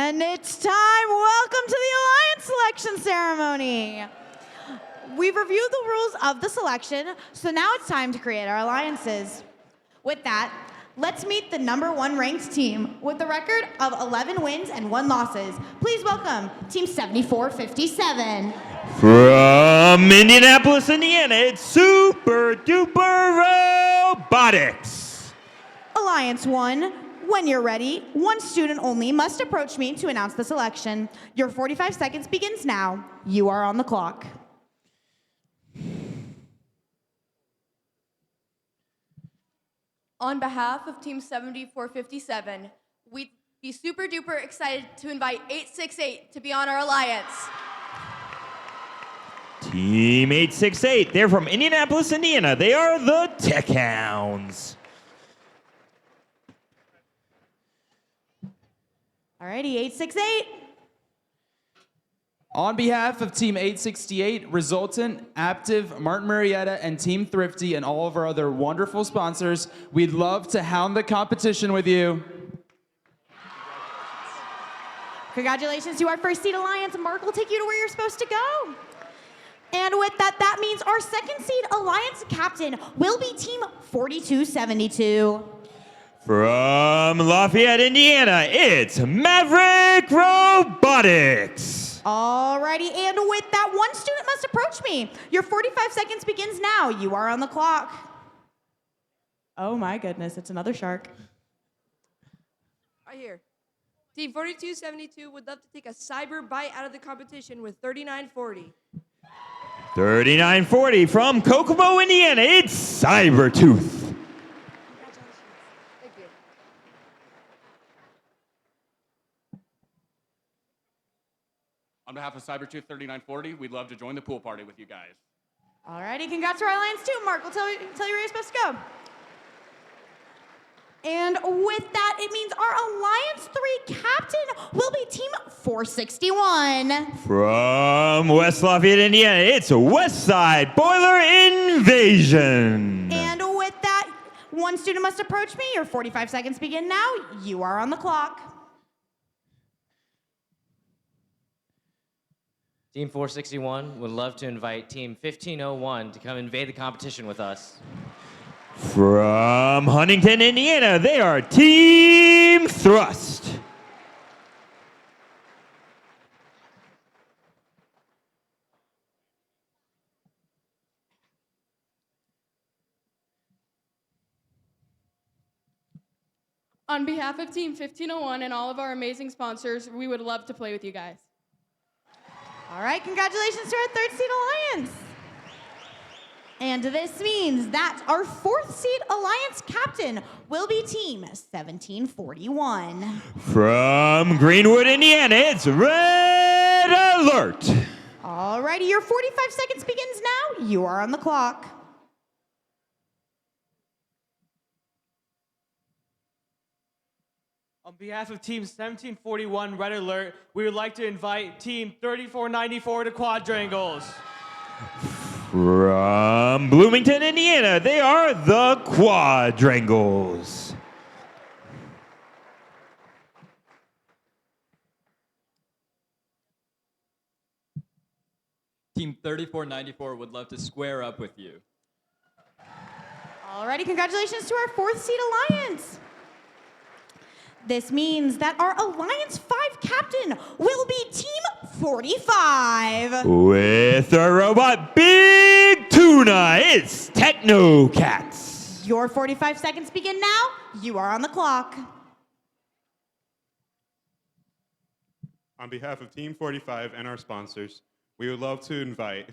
And it's time. Welcome to the Alliance Selection Ceremony. We've reviewed the rules of the selection, so now it's time to create our alliances. With that, let's meet the #1 ranked team with a record of 11 wins and 1 losses. Please welcome Team 7457. From Indianapolis, Indiana, it's Super Duper Robotics. Alliance 1, when you're ready, one student only must approach me to announce the selection. Your 45 seconds begins now. You are on the clock. On behalf of Team 7457, we'd be super duper excited to invite 868 to be on our alliance. Team 868, they're from Indianapolis, Indiana. They are the Tech Hounds. Alrighty, 868. On behalf of Team 868, Resultant, Aptive, Martin Marietta, and Team Thrifty, and all of our other wonderful sponsors, we'd love to hound the competition with you. Congratulations to our first seed alliance. Mark will take you to where you're supposed to go. And with that, that means our second seed alliance captain will be Team 4272. From Lafayette, Indiana, it's Maverick Robotics. Alrighty, and with that, one student must approach me. Your 45 seconds begins now. You are on the clock. Oh my goodness, it's another shark. Right here. Team 4272 would love to take a cyber bite out of the competition with 3940. 3940 from Kokomo, Indiana, it's Cybertooth. Thank you. On behalf of Cybertooth 3940, we'd love to join the pool party with you guys. Alrighty, congrats to our alliance too. Mark will tell you where you're supposed to go. And with that, it means our Alliance 3 captain will be Team 461. From West Lafayette, Indiana, it's Westside Boiler Invasion. And with that, one student must approach me. Your 45 seconds begin now. You are on the clock. Team 461 would love to invite Team 1501 to come invade the competition with us. From Huntington, Indiana, they are Team Thrust. On behalf of Team 1501 and all of our amazing sponsors, we would love to play with you guys. All right, congratulations to our third seed alliance. And this means that our fourth seed alliance captain will be Team 1741. From Greenwood, Indiana, it's Red Alert. All righty, your 45 seconds begins now. You are on the clock. On behalf of Team 1741 Red Alert, we would like to invite Team 3494 to quadrangles. From Bloomington, Indiana, they are the Quadrangles. Team 3494 would love to square up with you. Alrighty, congratulations to our fourth seed alliance. This means that our Alliance 5 captain will be Team 45. With the robot Big Tuna, it's Techno Cats. Your 45 seconds begin now. You are on the clock. On behalf of Team 45 and our sponsors, we would love to invite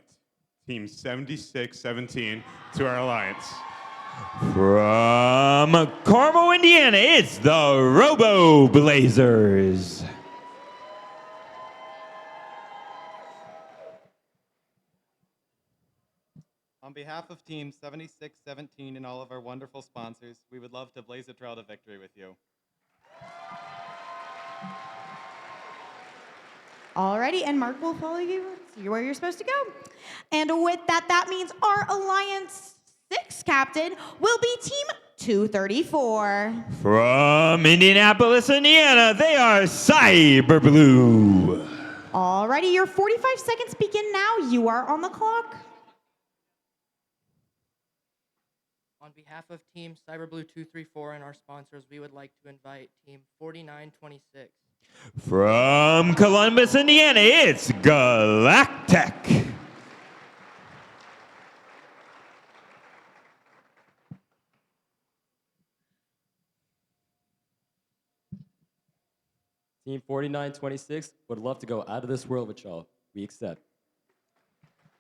Team 7617 to our alliance. From Carmel, Indiana, it's the Robo Blazers. On behalf of Team 7617 and all of our wonderful sponsors, we would love to blaze a trail to victory with you. Alrighty, and Mark will follow you where you're supposed to go. And with that, that means our Alliance 6 captain will be Team 234. From Indianapolis, Indiana, they are Cyber Blue. Alrighty, your 45 seconds begin now. You are on the clock. On behalf of Team Cyber Blue 234 and our sponsors, we would like to invite Team 4926. From Columbus, Indiana, it's Galactic. Team 4926 would love to go out of this world with y'all. We accept.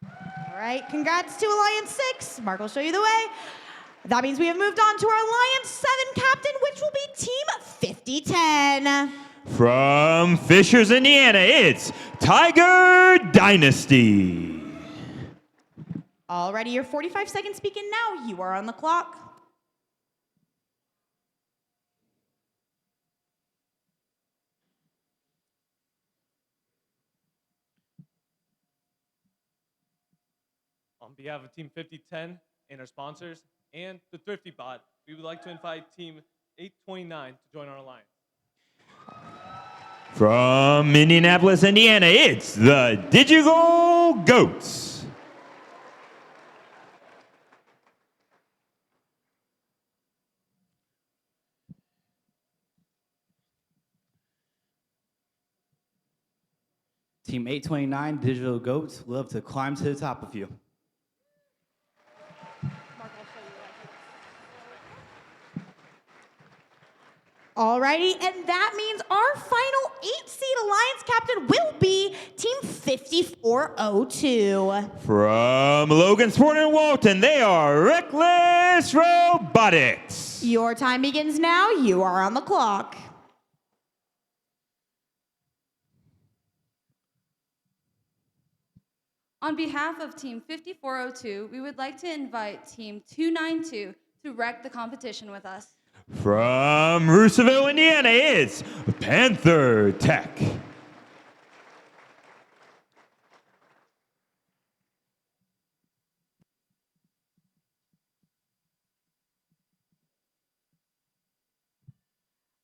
All right, congrats to Alliance 6. Mark will show you the way. That means we have moved on to our Alliance 7 captain, which will be Team 5010. From Fishers, Indiana, it's Tiger Dynasty. Alrighty, your 45 seconds begin now. You are on the clock. On behalf of Team 5010 and our sponsors and the Thrifty Bot, we would like to invite Team 829 to join our alliance. From Indianapolis, Indiana, it's the Digital Goats. Team 829, Digital Goats, love to climb to the top of you. Alrighty, and that means our final 8-seed Alliance captain will be Team 5402. From Logan Sport and Walton, they are Reckless Robotics. Your time begins now. You are on the clock. On behalf of Team 5402, we would like to invite Team 292 to wreck the competition with us. From Roosevelt, Indiana, it's Panther Tech.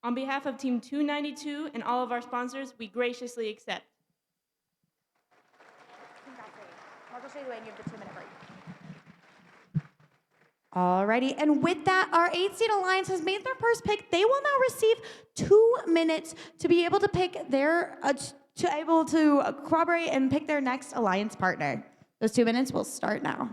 On behalf of Team 292 and all of our sponsors, we graciously accept. Mark will show you the way and you have the 2-minute break. Alrighty, and with that, our 8-seed Alliance has made their first pick. They will now receive 2 minutes to be able to pick their, to corroborate and pick their next Alliance partner. Those 2 minutes will start now.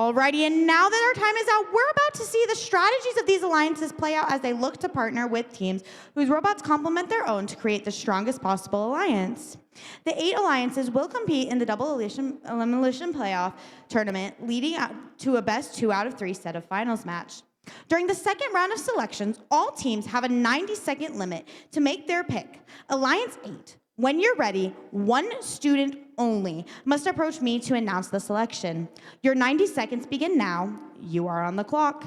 Alrighty, and now that our time is out, we're about to see the strategies of these alliances play out as they look to partner with teams whose robots complement their own to create the strongest possible alliance. The 8 alliances will compete in the double elimination playoff tournament, leading to a best 2 out of 3 set of finals match. During the second round of selections, all teams have a 90-second limit to make their pick. Alliance 8, when you're ready, one student only must approach me to announce the selection. Your 90 seconds begin now. You are on the clock.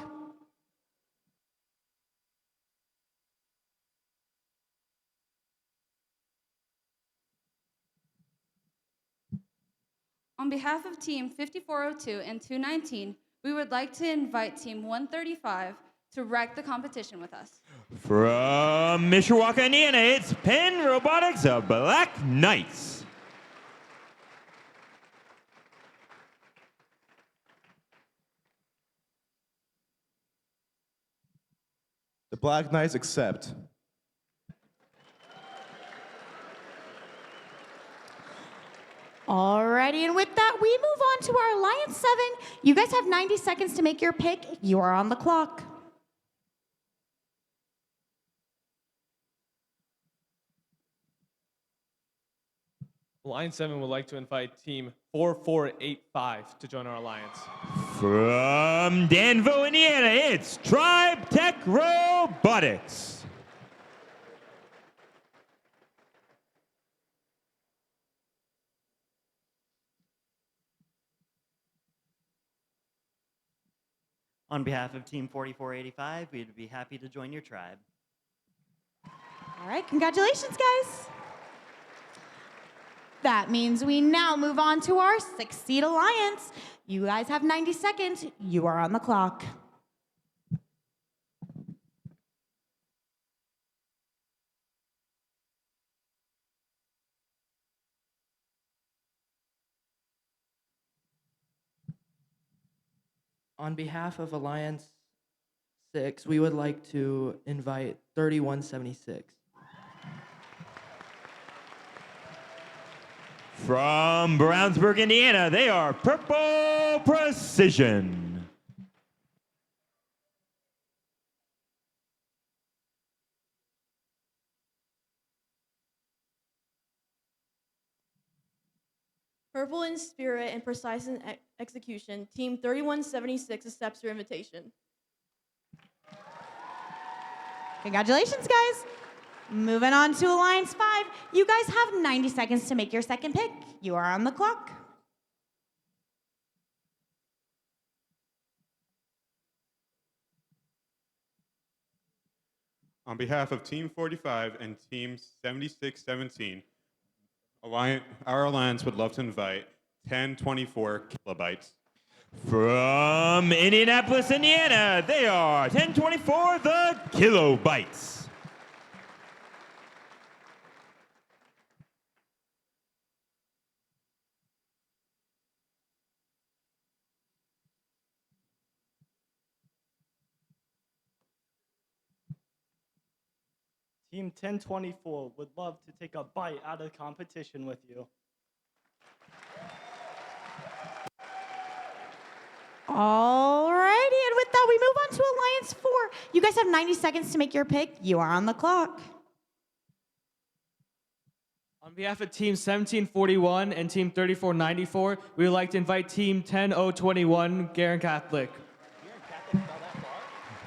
On behalf of Team 5402 and 219, we would like to invite Team 135 to wreck the competition with us. From Mishawaka, Indiana, it's Penn Robotics of Black Knights. The Black Knights accept. Alrighty, and with that, we move on to our Alliance 7. You guys have 90 seconds to make your pick. You are on the clock. Alliance 7 would like to invite Team 4485 to join our alliance. From Danville, Indiana, it's Tribe Tech Robotics. On behalf of Team 4485, we'd be happy to join your tribe. All right, congratulations, guys. That means we now move on to our 6-seed alliance. You guys have 90 seconds. You are on the clock. On behalf of Alliance 6, we would like to invite 3176. From Brownsburg, Indiana, they are Purple Precision. Purple in spirit and precise in execution, Team 3176 accepts your invitation. Congratulations, guys. Moving on to Alliance 5. You guys have 90 seconds to make your second pick. You are on the clock. On behalf of Team 45 and Team 7617, our alliance would love to invite 1024 kilobytes. From Indianapolis, Indiana, they are 1024 the Kilobytes. Team 1024 would love to take a bite out of the competition with you. Alrighty, and with that, we move on to Alliance 4. You guys have 90 seconds to make your pick. You are on the clock. On behalf of Team 1741 and Team 3494, we would like to invite Team 10021, Garen Catholic.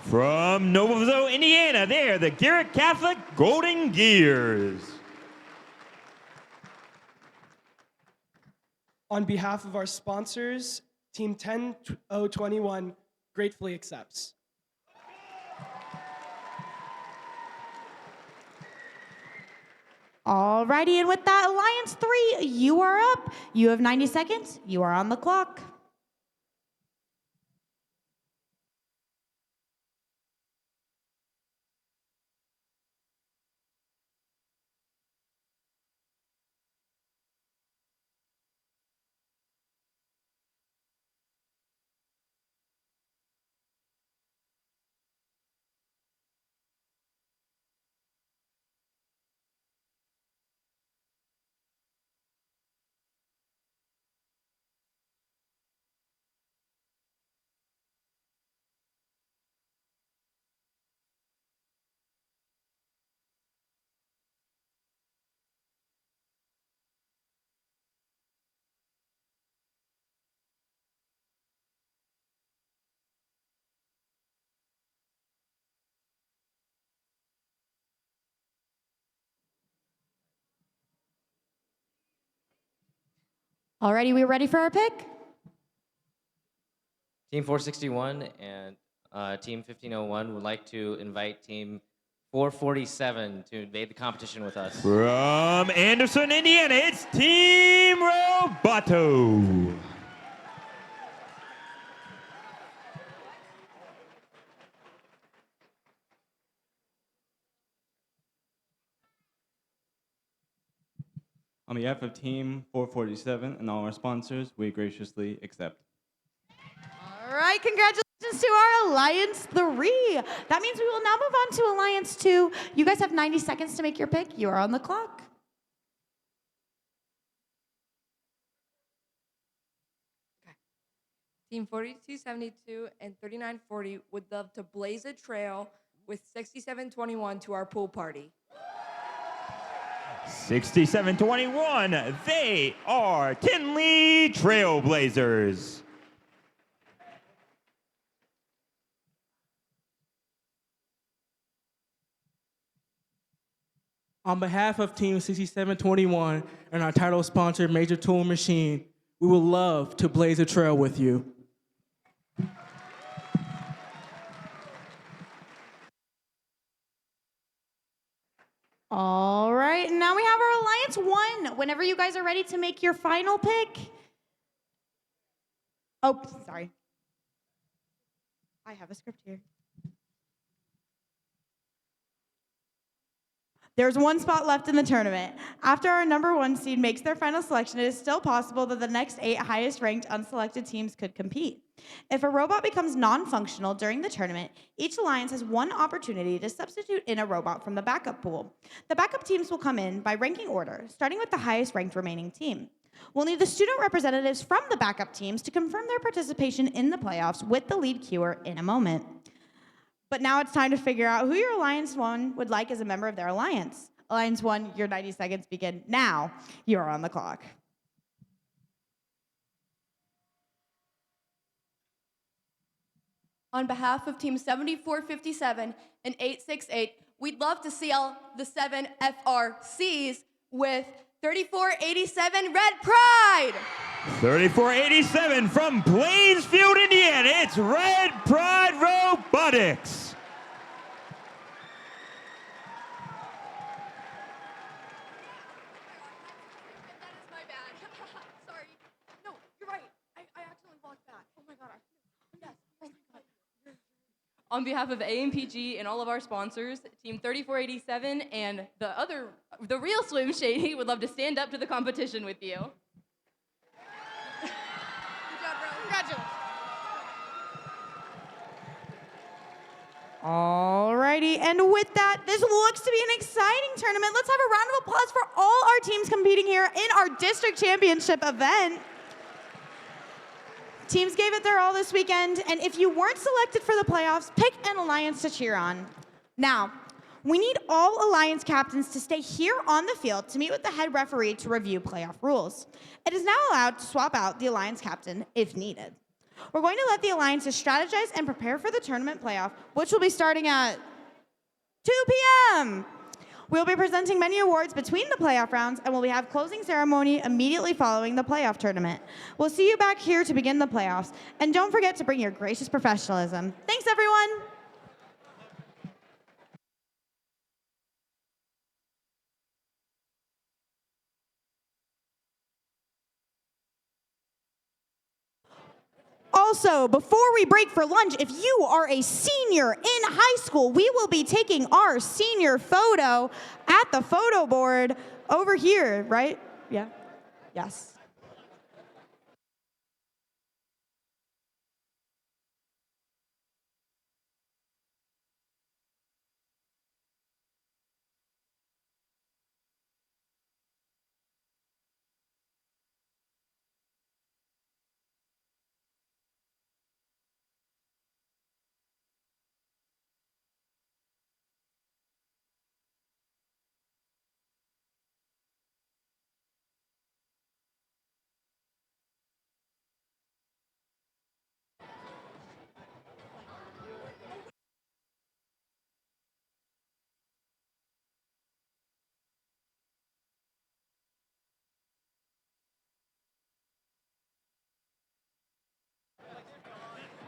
From Noblesville, Indiana, they're the Garrett Catholic Golden Gears. On behalf of our sponsors, Team 10021 gratefully accepts. Alrighty, and with that, Alliance 3, you are up. You have 90 seconds. You are on the clock. Alrighty, we ready for our pick? Team 461 and Team 1501 would like to invite Team 447 to invade the competition with us. From Anderson, Indiana, it's Team Roboto. On behalf of Team 447 and all our sponsors, we graciously accept. All right, congratulations to our Alliance 3. That means we will now move on to Alliance 2. You guys have 90 seconds to make your pick. You are on the clock. Team 4272 and 3940 would love to blaze a trail with 6721 to our pool party. 6721, they are Tinley Trailblazers. On behalf of Team 6721 and our title sponsor, Major Tool Machine, we would love to blaze a trail with you. All right, now we have our Alliance 1. Whenever you guys are ready to make your final pick. Oh, sorry. I have a script here. There's one spot left in the tournament. After our number 1 seed makes their final selection, it is still possible that the next 8 highest ranked unselected teams could compete. If a robot becomes non-functional during the tournament, each alliance has one opportunity to substitute in a robot from the backup pool. The backup teams will come in by ranking order, starting with the highest ranked remaining team. We'll need the student representatives from the backup teams to confirm their participation in the playoffs with the lead queuer in a moment. But now it's time to figure out who your Alliance 1 would like as a member of their alliance. Alliance 1, your 90 seconds begin now. You are on the clock. On behalf of Team 7457 and 868, we'd love to seal the 7 FRCs with 3487 Red Pride. 3487 from Plainsfield, Indiana, it's Red Pride Robotics. My bad. Sorry. No, you're right. I accidentally walked back. Oh my god. Yes. Oh my god. On behalf of AMPG and all of our sponsors, Team 3487 and the real Slim Shady would love to stand up to the competition with you. Congratulations. Alrighty, and with that, this looks to be an exciting tournament. Let's have a round of applause for all our teams competing here in our district championship event. Teams gave it their all this weekend, and if you weren't selected for the playoffs, pick an alliance to cheer on. Now, we need all alliance captains to stay here on the field to meet with the head referee to review playoff rules. It is now allowed to swap out the alliance captain if needed. We're going to let the alliances strategize and prepare for the tournament playoff, which will be starting at 2 p.m. We'll be presenting many awards between the playoff rounds, and we'll have closing ceremony immediately following the playoff tournament. We'll see you back here to begin the playoffs, and don't forget to bring your gracious professionalism. Thanks, everyone. Also, before we break for lunch, if you are a senior in high school, we will be taking our senior photo at the photo board over here, right? Yeah? Yes.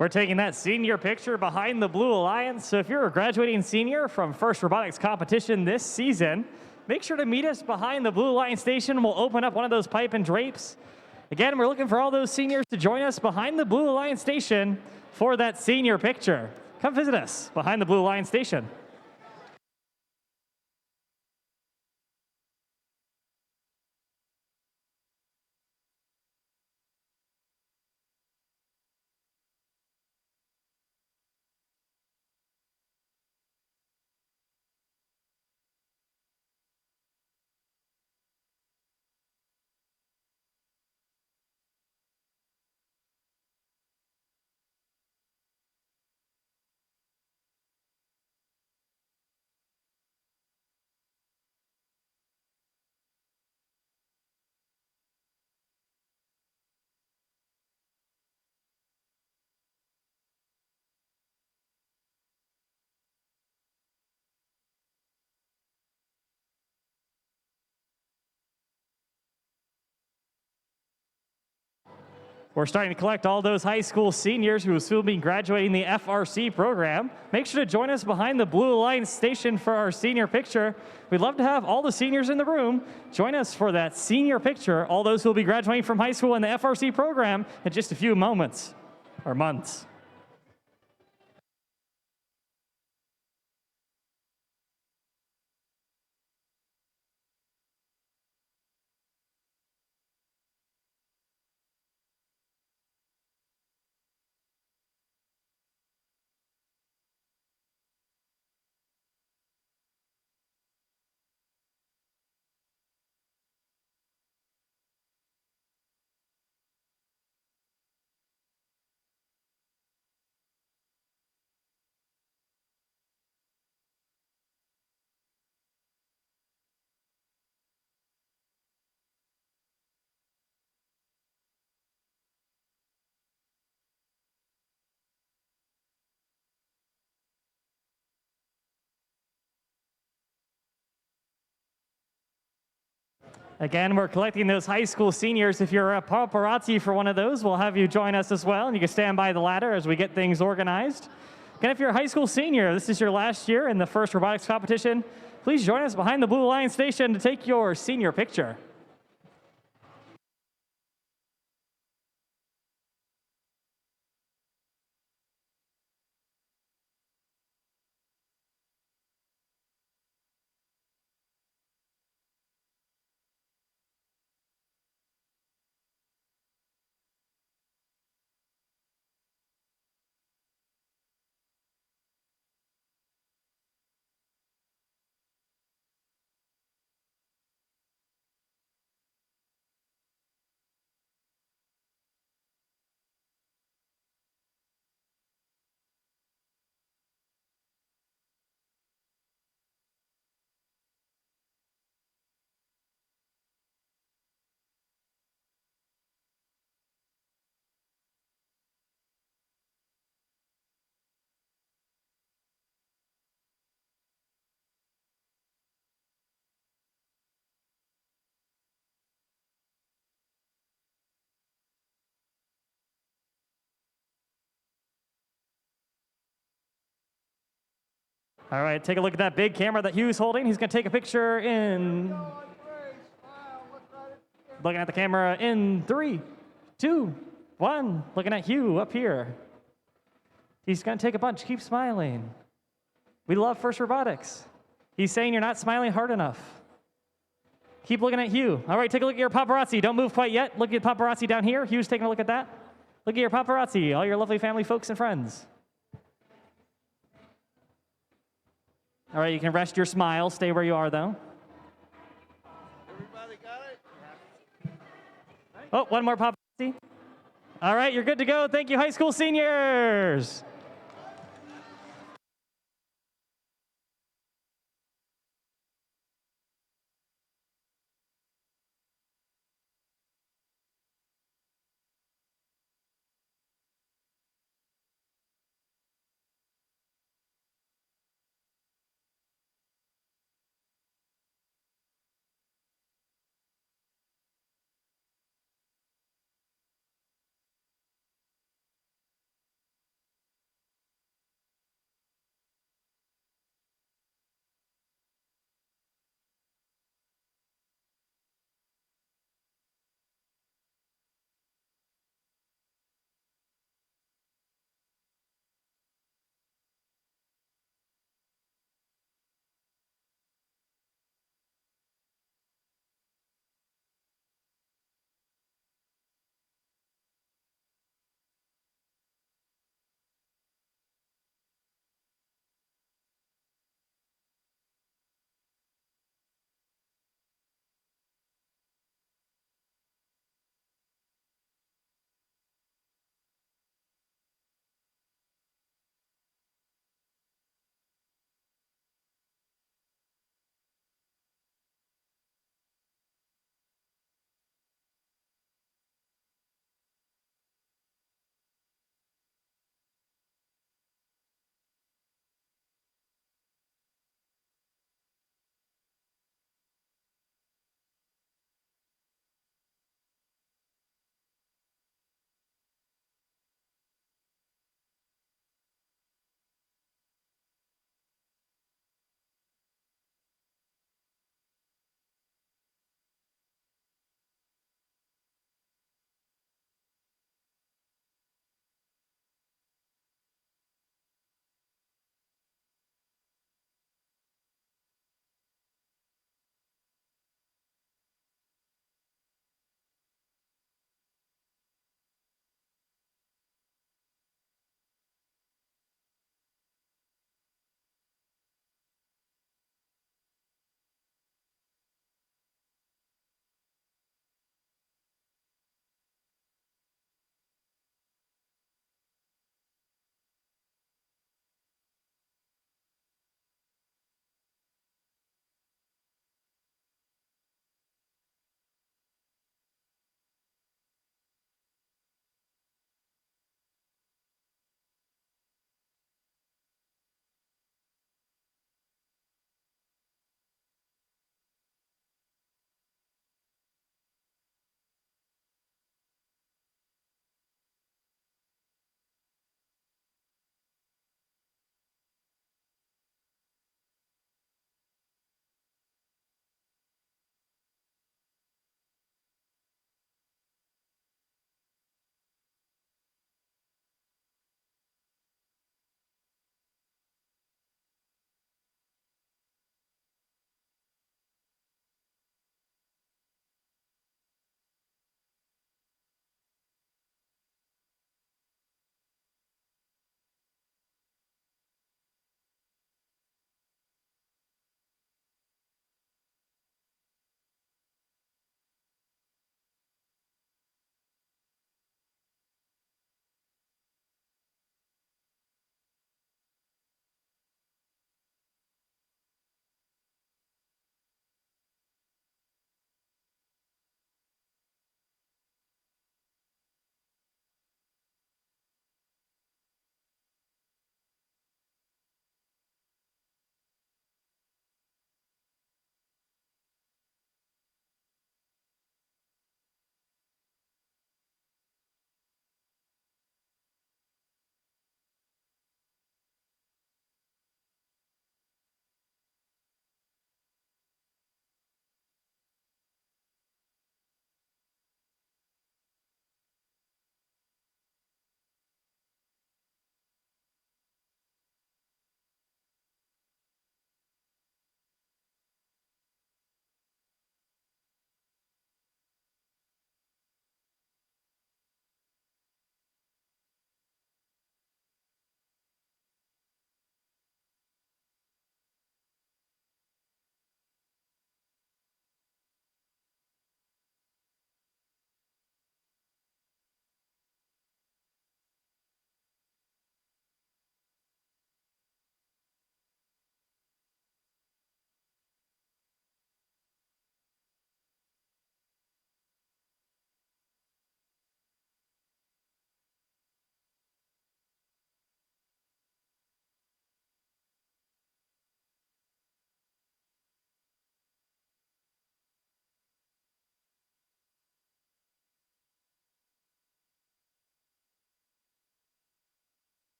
We're taking that senior picture behind the Blue Alliance. So if you're a graduating senior from First Robotics competition this season, make sure to meet us behind the Blue Alliance station. We'll open up one of those pipe and drapes. Again, we're looking for all those seniors to join us behind the Blue Alliance station for that senior picture. Come visit us behind the Blue Alliance station. We're starting to collect all those high school seniors who will soon be graduating the FRC program. Make sure to join us behind the Blue Alliance station for our senior picture. We'd love to have all the seniors in the room join us for that senior picture, all those who will be graduating from high school in the FRC program in just a few moments or months. Again, we're collecting those high school seniors. If you're a paparazzi for one of those, we'll have you join us as well, and you can stand by the ladder as we get things organized. Again, if you're a high school senior, this is your last year in the First Robotics competition, please join us behind the Blue Alliance station to take your senior picture. All right, take a look at that big camera that Hugh's holding. He's going to take a picture in... Looking at the camera in 3, 2, 1. Looking at Hugh up here. He's going to take a bunch. Keep smiling. We love First Robotics. He's saying you're not smiling hard enough. Keep looking at Hugh. All right, take a look at your paparazzi. Don't move quite yet. Look at paparazzi down here. Hugh's taking a look at that. Look at your paparazzi, all your lovely family, folks, and friends. All right, you can rest your smile. Stay where you are, though. Everybody got it? Oh, one more paparazzi. All right, you're good to go. Thank you, high school seniors.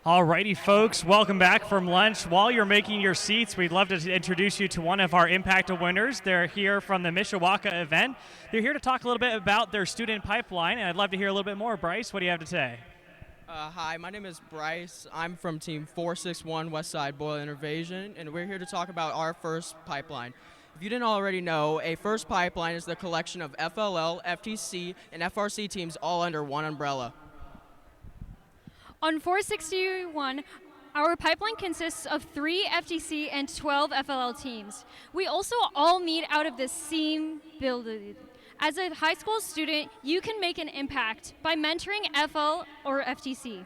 Alrighty, folks, welcome back from lunch. While you're making your seats, we'd love to introduce you to one of our Impact winners. They're here from the Mishawaka event. They're here to talk a little bit about their student pipeline, and I'd love to hear a little bit more. Bryce, what do you have to say? Hi, my name is Bryce. I'm from Team 461 Westside Boiler Innovation, and we're here to talk about our FIRST pipeline. If you didn't already know, a FIRST pipeline is the collection of FLL, FTC, and FRC teams all under one umbrella. On 461, our pipeline consists of 3 FTC and 12 FLL teams. We also all meet out of the same building. As a high school student, you can make an impact by mentoring FL or FTC.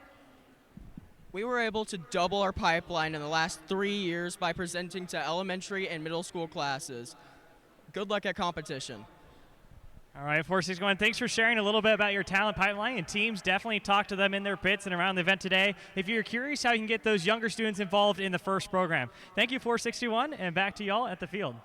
We were able to double our pipeline in the last 3 years by presenting to elementary and middle school classes. Good luck at competition. All right, 461, thanks for sharing a little bit about your talent pipeline and teams. Definitely talk to them in their pits and around the event today if you're curious how you can get those younger students involved in the FIRST program. Thank you, 461, and back to y'all at the field.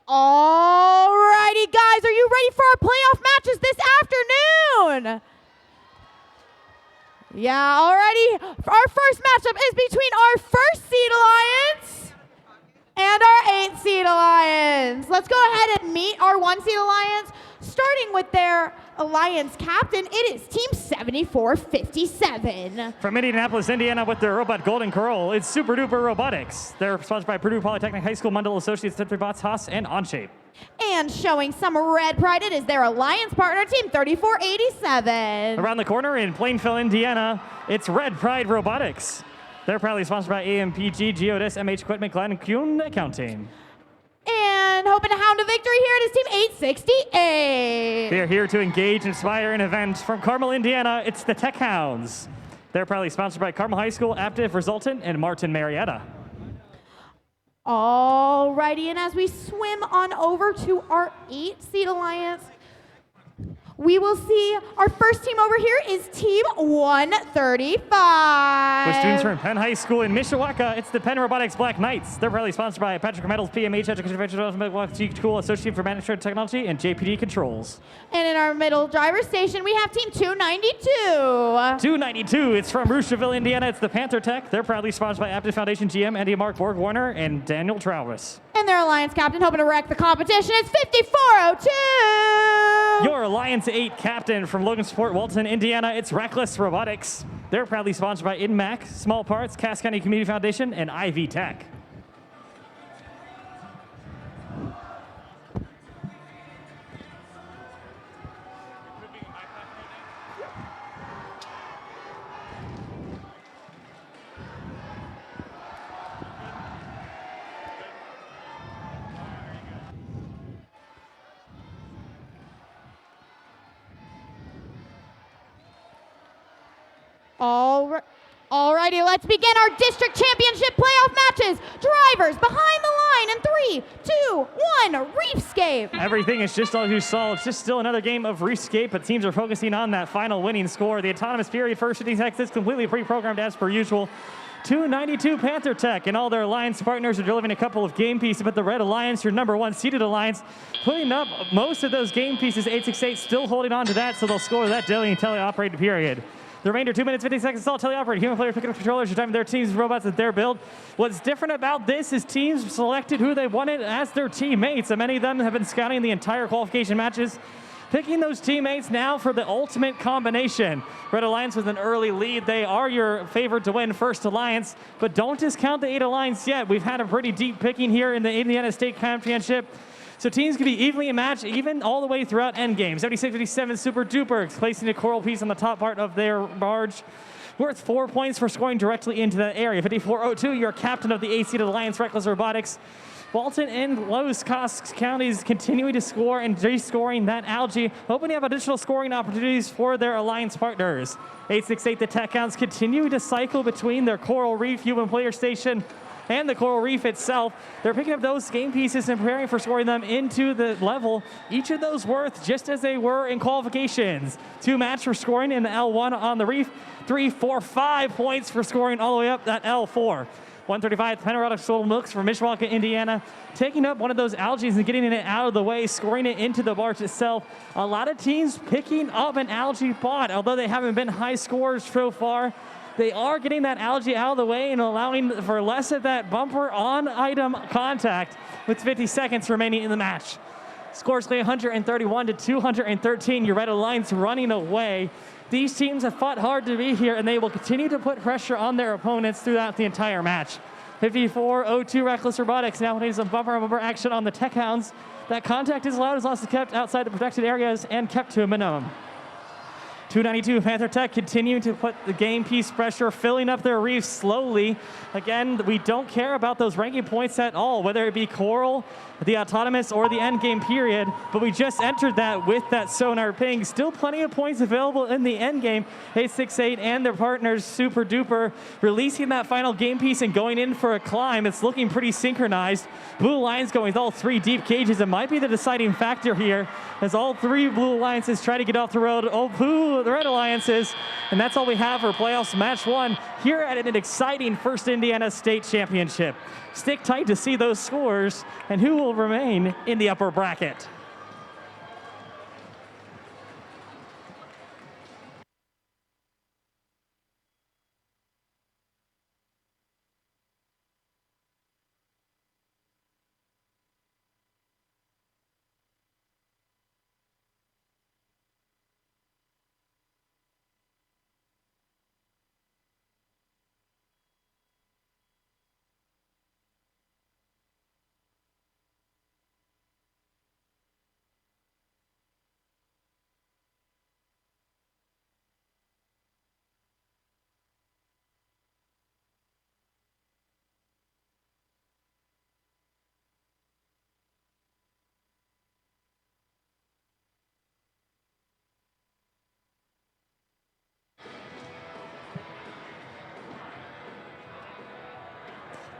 Alrighty, guys, are you ready for our playoff matches this afternoon? Yeah, already. Our first matchup is between our first seed alliance and our 8th seed alliance. Let's go ahead and meet our 1 seed alliance, starting with their alliance captain. It is Team 7457. From Indianapolis, Indiana, with their robot Golden Curl, it's Super Duper Robotics. They're sponsored by Purdue Polytechnic High School, Mundell Associates, Tetri Bots, Haas, and OnShape. And showing some red pride, it is their alliance partner, Team 3487. Around the corner in Plainfield, Indiana, it's Red Pride Robotics. They're proudly sponsored by AMPG, Geodis, MH Equipment, Glenn, and Kuhn Accounting. And hoping to hound a victory here, it is Team 868. They're here to engage, inspire, and event. From Carmel, Indiana, it's the Tech Hounds. They're proudly sponsored by Carmel High School, Aptiv, Resultant, and Martin Marietta. Alrighty, and as we swim on over to our 8 seed alliance, we will see our first team over here is Team 135. With students from Penn High School in Mishawaka, it's the Penn Robotics Black Knights. They're proudly sponsored by Patrick Metals, PMH Education, School Associate for Management Technology, and JPD Controls. And in our middle driver station, we have Team 292. 292, it's from Roosevelt, Indiana. It's the Panther Tech. They're proudly sponsored by Aptiv Foundation GM, Andy Mark Borg Warner, and Daniel Trowis. And their alliance captain, hoping to wreck the competition, it's 5402. Your Alliance 8 captain from Logansport, Walton, Indiana, it's Reckless Robotics. They're proudly sponsored by InMac, Small Parts, Cass County Community Foundation, and IV Tech. Alrighty, let's begin our district championship playoff matches. Drivers behind the line in 3, 2, 1, Reefscape. Everything is just all you saw. It's just still another game of Reefscape, but teams are focusing on that final winning score. The autonomous period first 50 seconds is completely pre-programmed as per usual. 292 Panther Tech and all their alliance partners are delivering a couple of game pieces, but the Red Alliance, your number 1 seeded alliance, putting up most of those game pieces. 868 still holding on to that, so they'll score that daily and teleoperated period. The remainder 2 minutes, 50 seconds, all teleoperated. Human players picking up controllers, driving their teams, robots that they're built. What's different about this is teams selected who they wanted as their teammates, and many of them have been scouting the entire qualification matches, picking those teammates now for the ultimate combination. Red Alliance with an early lead. They are your favorite to win first alliance, but don't discount the 8 alliance yet. We've had a pretty deep picking here in the Indiana State Championship. So teams can be evenly matched, even all the way throughout endgame. 76-57 Super Duper, placing a coral piece on the top part of their barge, worth 4 points for scoring directly into that area. 5402, your captain of the 8-seeded Alliance Reckless Robotics. Walton and Los Cos counties continuing to score and rescoring that algae, hoping to have additional scoring opportunities for their alliance partners. 868, the Tech Hounds continue to cycle between their Coral Reef human player station and the Coral Reef itself. They're picking up those game pieces and preparing for scoring them into the level. Each of those worth just as they were in qualifications. 2 match for scoring in the L1 on the Reef. 3, 4, 5 points for scoring all the way up that L4. 135, Penn Soul Milks from Mishawaka, Indiana, taking up one of those algae and getting it out of the way, scoring it into the barge itself. A lot of teams picking up an algae bot, although they haven't been high scorers so far. They are getting that algae out of the way and allowing for less of that bumper on item contact with 50 seconds remaining in the match. Scores 131 to 213. Your Red Alliance running away. These teams have fought hard to be here, and they will continue to put pressure on their opponents throughout the entire match. 5402 Reckless Robotics now putting some bumper action on the Tech Hounds. That contact is allowed as long as it's kept outside the protected areas and kept to a minimum. 292 Panther Tech continuing to put the game piece pressure, filling up their reefs slowly. Again, we don't care about those ranking points at all, whether it be Coral, the Autonomous, or the end game period, but we just entered that with that sonar ping. Still plenty of points available in the end game. 868 and their partners, Super Duper, releasing that final game piece and going in for a climb. It's looking pretty synchronized. Blue Lions going with all 3 deep cages. It might be the deciding factor here as all 3 Blue Alliances try to get off the road. Oh, Blue the Red Alliances. And that's all we have for playoffs match 1 here at an exciting first Indiana State Championship. Stick tight to see those scores and who will remain in the upper bracket.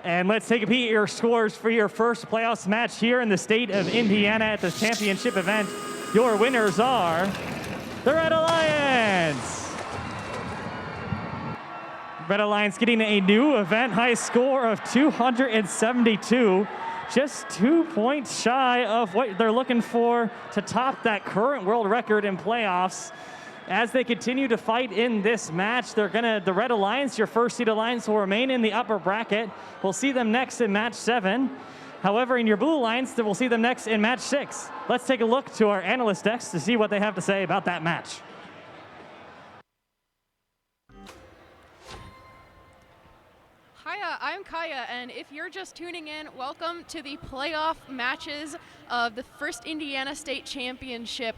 And let's take a peek at your scores for your first playoffs match here in the state of Indiana at the championship event. Your winners are the Red Alliance. Red Alliance getting a new event high score of 272. Just 2 points shy of what they're looking for to top that current world record in playoffs. As they continue to fight in this match, the Red Alliance, your first seed alliance, will remain in the upper bracket. We'll see them next in match 7. However, in your Blue Alliance, we'll see them next in match 6. Let's take a look to our analyst decks to see what they have to say about that match. Hiya, I'm Kaya, and if you're just tuning in, welcome to the playoff matches of the first Indiana State Championship.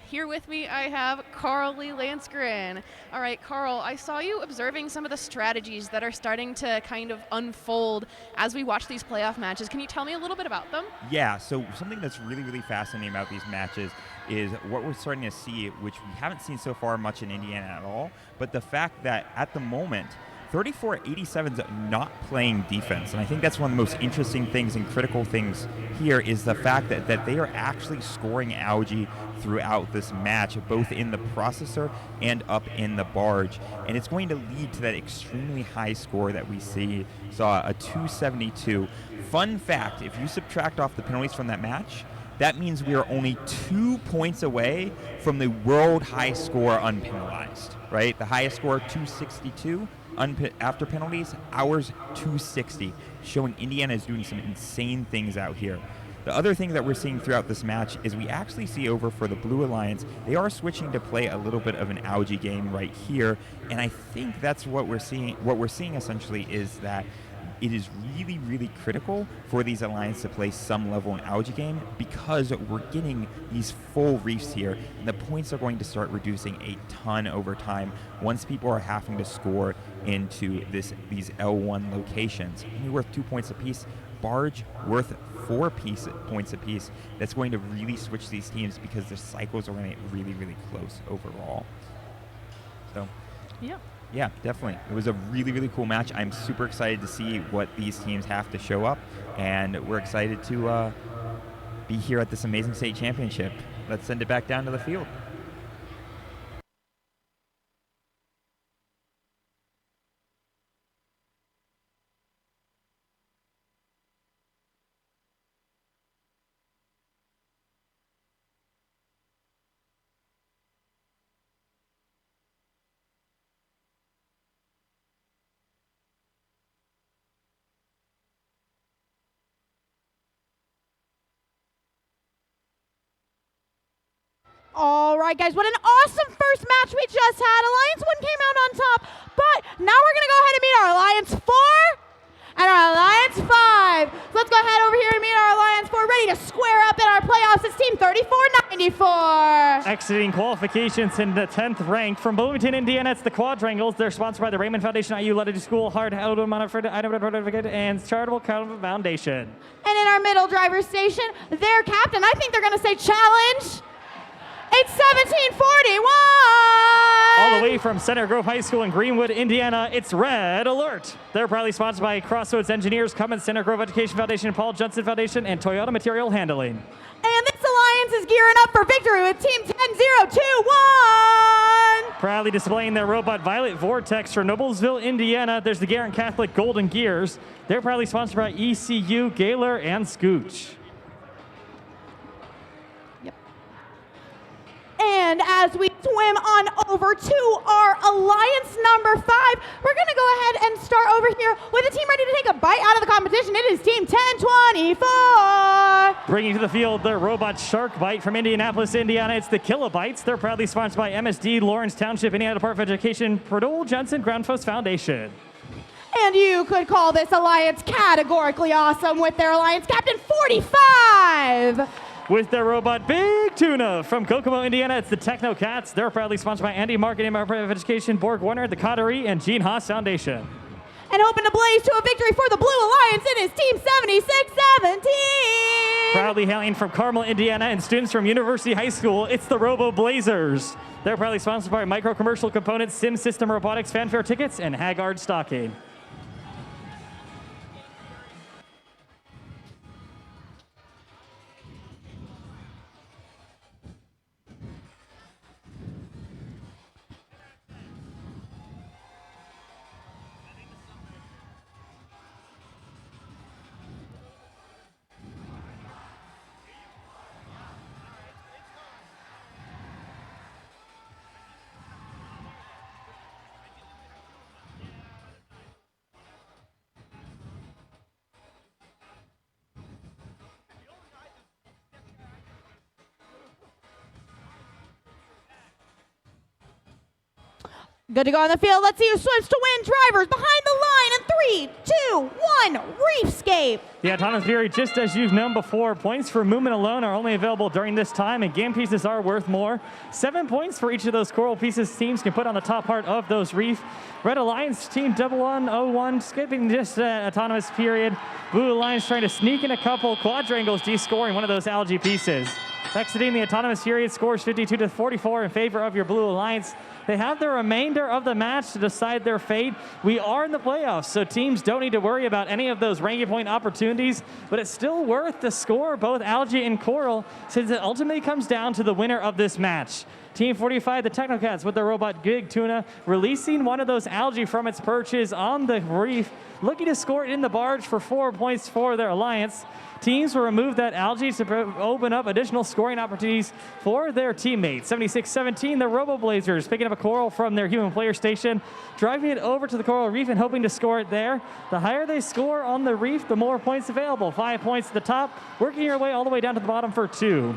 Here with me, I have Carl Lee Lansgren. All right, Carl, I saw you observing some of the strategies that are starting to kind of unfold as we watch these playoff matches. Can you tell me a little bit about them? Yeah, so something that's really, really fascinating about these matches is what we're starting to see, which we haven't seen so far much in Indiana at all, but the fact that at the moment, 3487's not playing defense. And I think that's one of the most interesting things and critical things here is the fact that they are actually scoring algae throughout this match, both in the processor and up in the barge. And it's going to lead to that extremely high score that we saw a 272. Fun fact, if you subtract off the penalties from that match, that means we are only 2 points away from the world high score unpenalized, right? The highest score, 262. After penalties, ours 260, showing Indiana is doing some insane things out here. The other thing that we're seeing throughout this match is we actually see over for the Blue Alliance, they are switching to play a little bit of an algae game right here, and I think that's what we're seeing. What we're seeing essentially is that it is really, really critical for these alliances to play some level in algae game because we're getting these full reefs here, and the points are going to start reducing a ton over time once people are having to score into these L1 locations. Only worth 2 points apiece. Barge worth 4 points apiece. That's going to really switch these teams because the cycles are going to get really, really close overall. So, yeah, definitely. It was a really, really cool match. I'm super excited to see what these teams have to show up, and we're excited to be here at this amazing state championship. Let's send it back down to the field. All right, guys, what an awesome first match we just had. Alliance 1 came out on top, but now we're going to go ahead and meet our Alliance 4 and our Alliance 5. So let's go ahead over here and meet our Alliance 4, ready to square up in our playoffs. It's Team 3494. Exiting qualifications in the 10th rank from Bloomington, Indiana, it's the Quadrangles. They're sponsored by the Raymond Foundation, IU Letters School, Hard Item and Charitable Foundation. And in our middle driver's station, their captain, I think they're going to say challenge. It's 1741. All the way from Center Grove High School in Greenwood, Indiana, it's Red Alert. They're proudly sponsored by Crossroads Engineers, Cummins Center Grove Education Foundation, Paul Johnson Foundation, and Toyota Material Handling. And this alliance is gearing up for victory with Team 10021. Proudly displaying their robot Violet Vortex from Noblesville, Indiana, there's the Garrett Catholic Golden Gears. They're proudly sponsored by ECU, Gaylor, and Scooch. And as we swim on over to our Alliance number 5, we're going to go ahead and start over here with a team ready to take a bite out of the competition. It is Team 1024. Bringing to the field their robot Shark Bite from Indianapolis, Indiana. It's the Kilobytes. They're proudly sponsored by MSD, Lawrence Township, Indiana Department of Education, Purdue Johnson Groundpost Foundation. And you could call this Alliance categorically awesome with their Alliance Captain 45. With their robot Big Tuna from Kokomo, Indiana, it's the Techno Cats. They're proudly sponsored by Andy Mark, Indiana Department of Education, Borg Warner, the Coterie, and Gene Haas Foundation. And hoping to blaze to a victory for the Blue Alliance, it is Team 7617. Proudly hailing from Carmel, Indiana, and students from University High School, it's the Robo Blazers. They're proudly sponsored by Micro Commercial Components, Sim System Robotics, Fanfare Tickets, and Haggard Stocking. Good to go on the field. Let's see who swims to win. Drivers behind the line in 3, 2, 1, Reefscape. The Autonomous Fury, just as you've known before, points for movement alone are only available during this time, and game pieces are worth more. 7 points for each of those coral pieces teams can put on the top part of those reef. Red Alliance Team 1101 skipping just Autonomous period. Blue Alliance trying to sneak in a couple quadrangles, descoring one of those algae pieces. Exiting the Autonomous Fury, it scores 52-44 in favor of your Blue Alliance. They have the remainder of the match to decide their fate. We are in the playoffs, so teams don't need to worry about any of those ranking point opportunities, but it's still worth to score both algae and coral since it ultimately comes down to the winner of this match. Team 45, the Technocats with their robot Big Tuna, releasing one of those algae from its perches on the reef, looking to score it in the barge for 4 points for their alliance. Teams will remove that algae to open up additional scoring opportunities for their teammates. 76-17, the Robo Blazers picking up a coral from their human player station, driving it over to the coral reef and hoping to score it there. The higher they score on the reef, the more points available. 5 points at the top, working your way all the way down to the bottom for 2.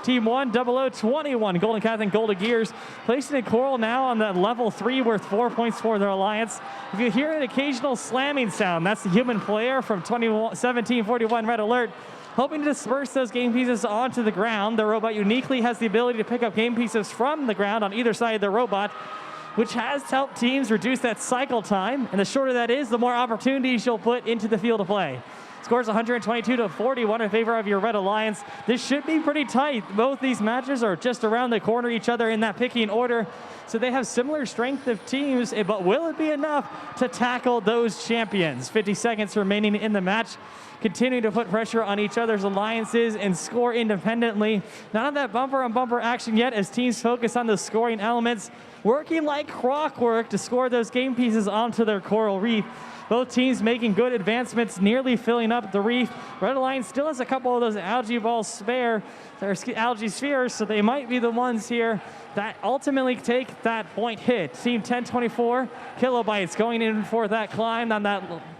Team 10021, Golden Cats and Golden Gears, placing a coral now on that level 3 worth 4 points for their alliance. If you hear an occasional slamming sound, that's the human player from 1741 Red Alert, hoping to disperse those game pieces onto the ground. The robot uniquely has the ability to pick up game pieces from the ground on either side of the robot, which has helped teams reduce that cycle time. And the shorter that is, the more opportunities you'll put into the field of play. Scores 122-41 in favor of your Red Alliance. This should be pretty tight. Both these matches are just around the corner each other in that picking order. So they have similar strength of teams, but will it be enough to tackle those champions? 50 seconds remaining in the match. Continuing to put pressure on each other's alliances and score independently. None of that bumper-on-bumper action yet as teams focus on those scoring elements, working like clockwork to score those game pieces onto their coral reef. Both teams making good advancements, nearly filling up the reef. Red Alliance still has a couple of those algae balls spare, or algae spheres, so they might be the ones here that ultimately take that point hit. Team 1024, Kilobytes going in for that climb on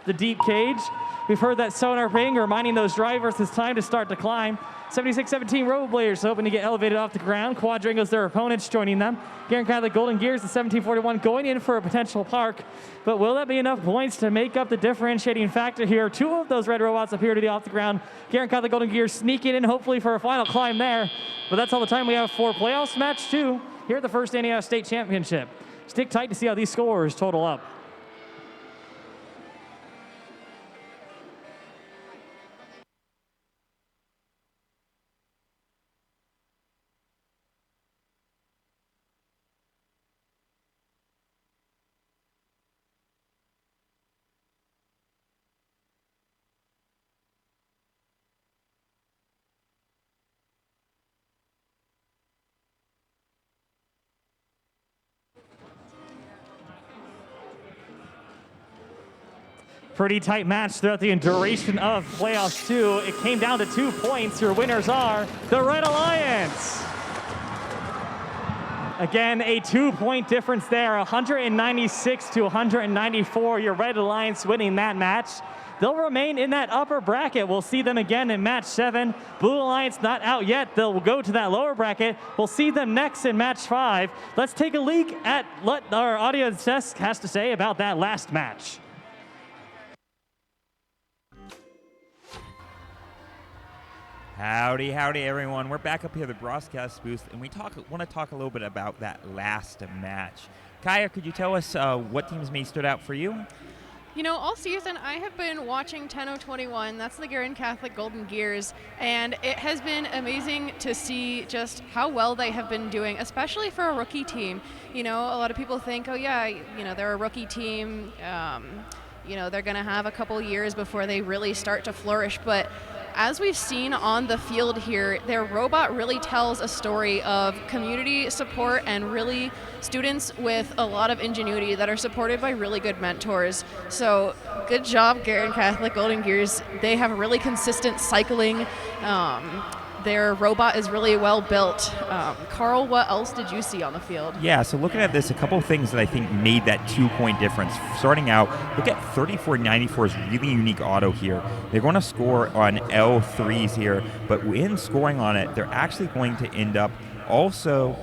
the deep cage. We've heard that sonar ring reminding those drivers it's time to start to climb. 76-17 Robo Blazers hoping to get elevated off the ground. Quadrangles their opponents joining them. Garrett Catholic Golden Gears, the 1741 going in for a potential park. But will that be enough points to make up the differentiating factor here? 2 of those red robots appear to be off the ground. Garrett Catholic Golden Gears sneaking in hopefully for a final climb there. But that's all the time we have for playoffs match 2 here at the first Indiana State Championship. Stick tight to see how these scores total up. Pretty tight match throughout the duration of playoffs, too. It came down to 2 points. Your winners are the Red Alliance. Again, a 2-point difference there, 196 to 194. Your Red Alliance winning that match. They'll remain in that upper bracket. We'll see them again in match 7. Blue Alliance not out yet. They'll go to that lower bracket. We'll see them next in match 5. Let's take a leak at what our audience desk has to say about that last match. Howdy, howdy, everyone. We're back up here at the broadcast booth, and we want to talk a little bit about that last match. Kaya, could you tell us what teams may stood out for you? You know, all season I have been watching 10-0-21. That's the Guerin Catholic Golden Gears, and it has been amazing to see just how well they have been doing, especially for a rookie team. You know, a lot of people think, oh yeah, you know, they're a rookie team. You know, they're going to have a couple years before they really start to flourish, but as we've seen on the field here, their robot really tells a story of community support and really students with a lot of ingenuity that are supported by really good mentors. So good job, Guerin Catholic Golden Gears. They have really consistent cycling. Their robot is really well built. Carl, what else did you see on the field? Yeah, so looking at this, a couple of things that I think made that 2-point difference. Starting out, look at 3494's really unique auto here. They're going to score on L3s here, but in scoring on it, they're actually going to end up also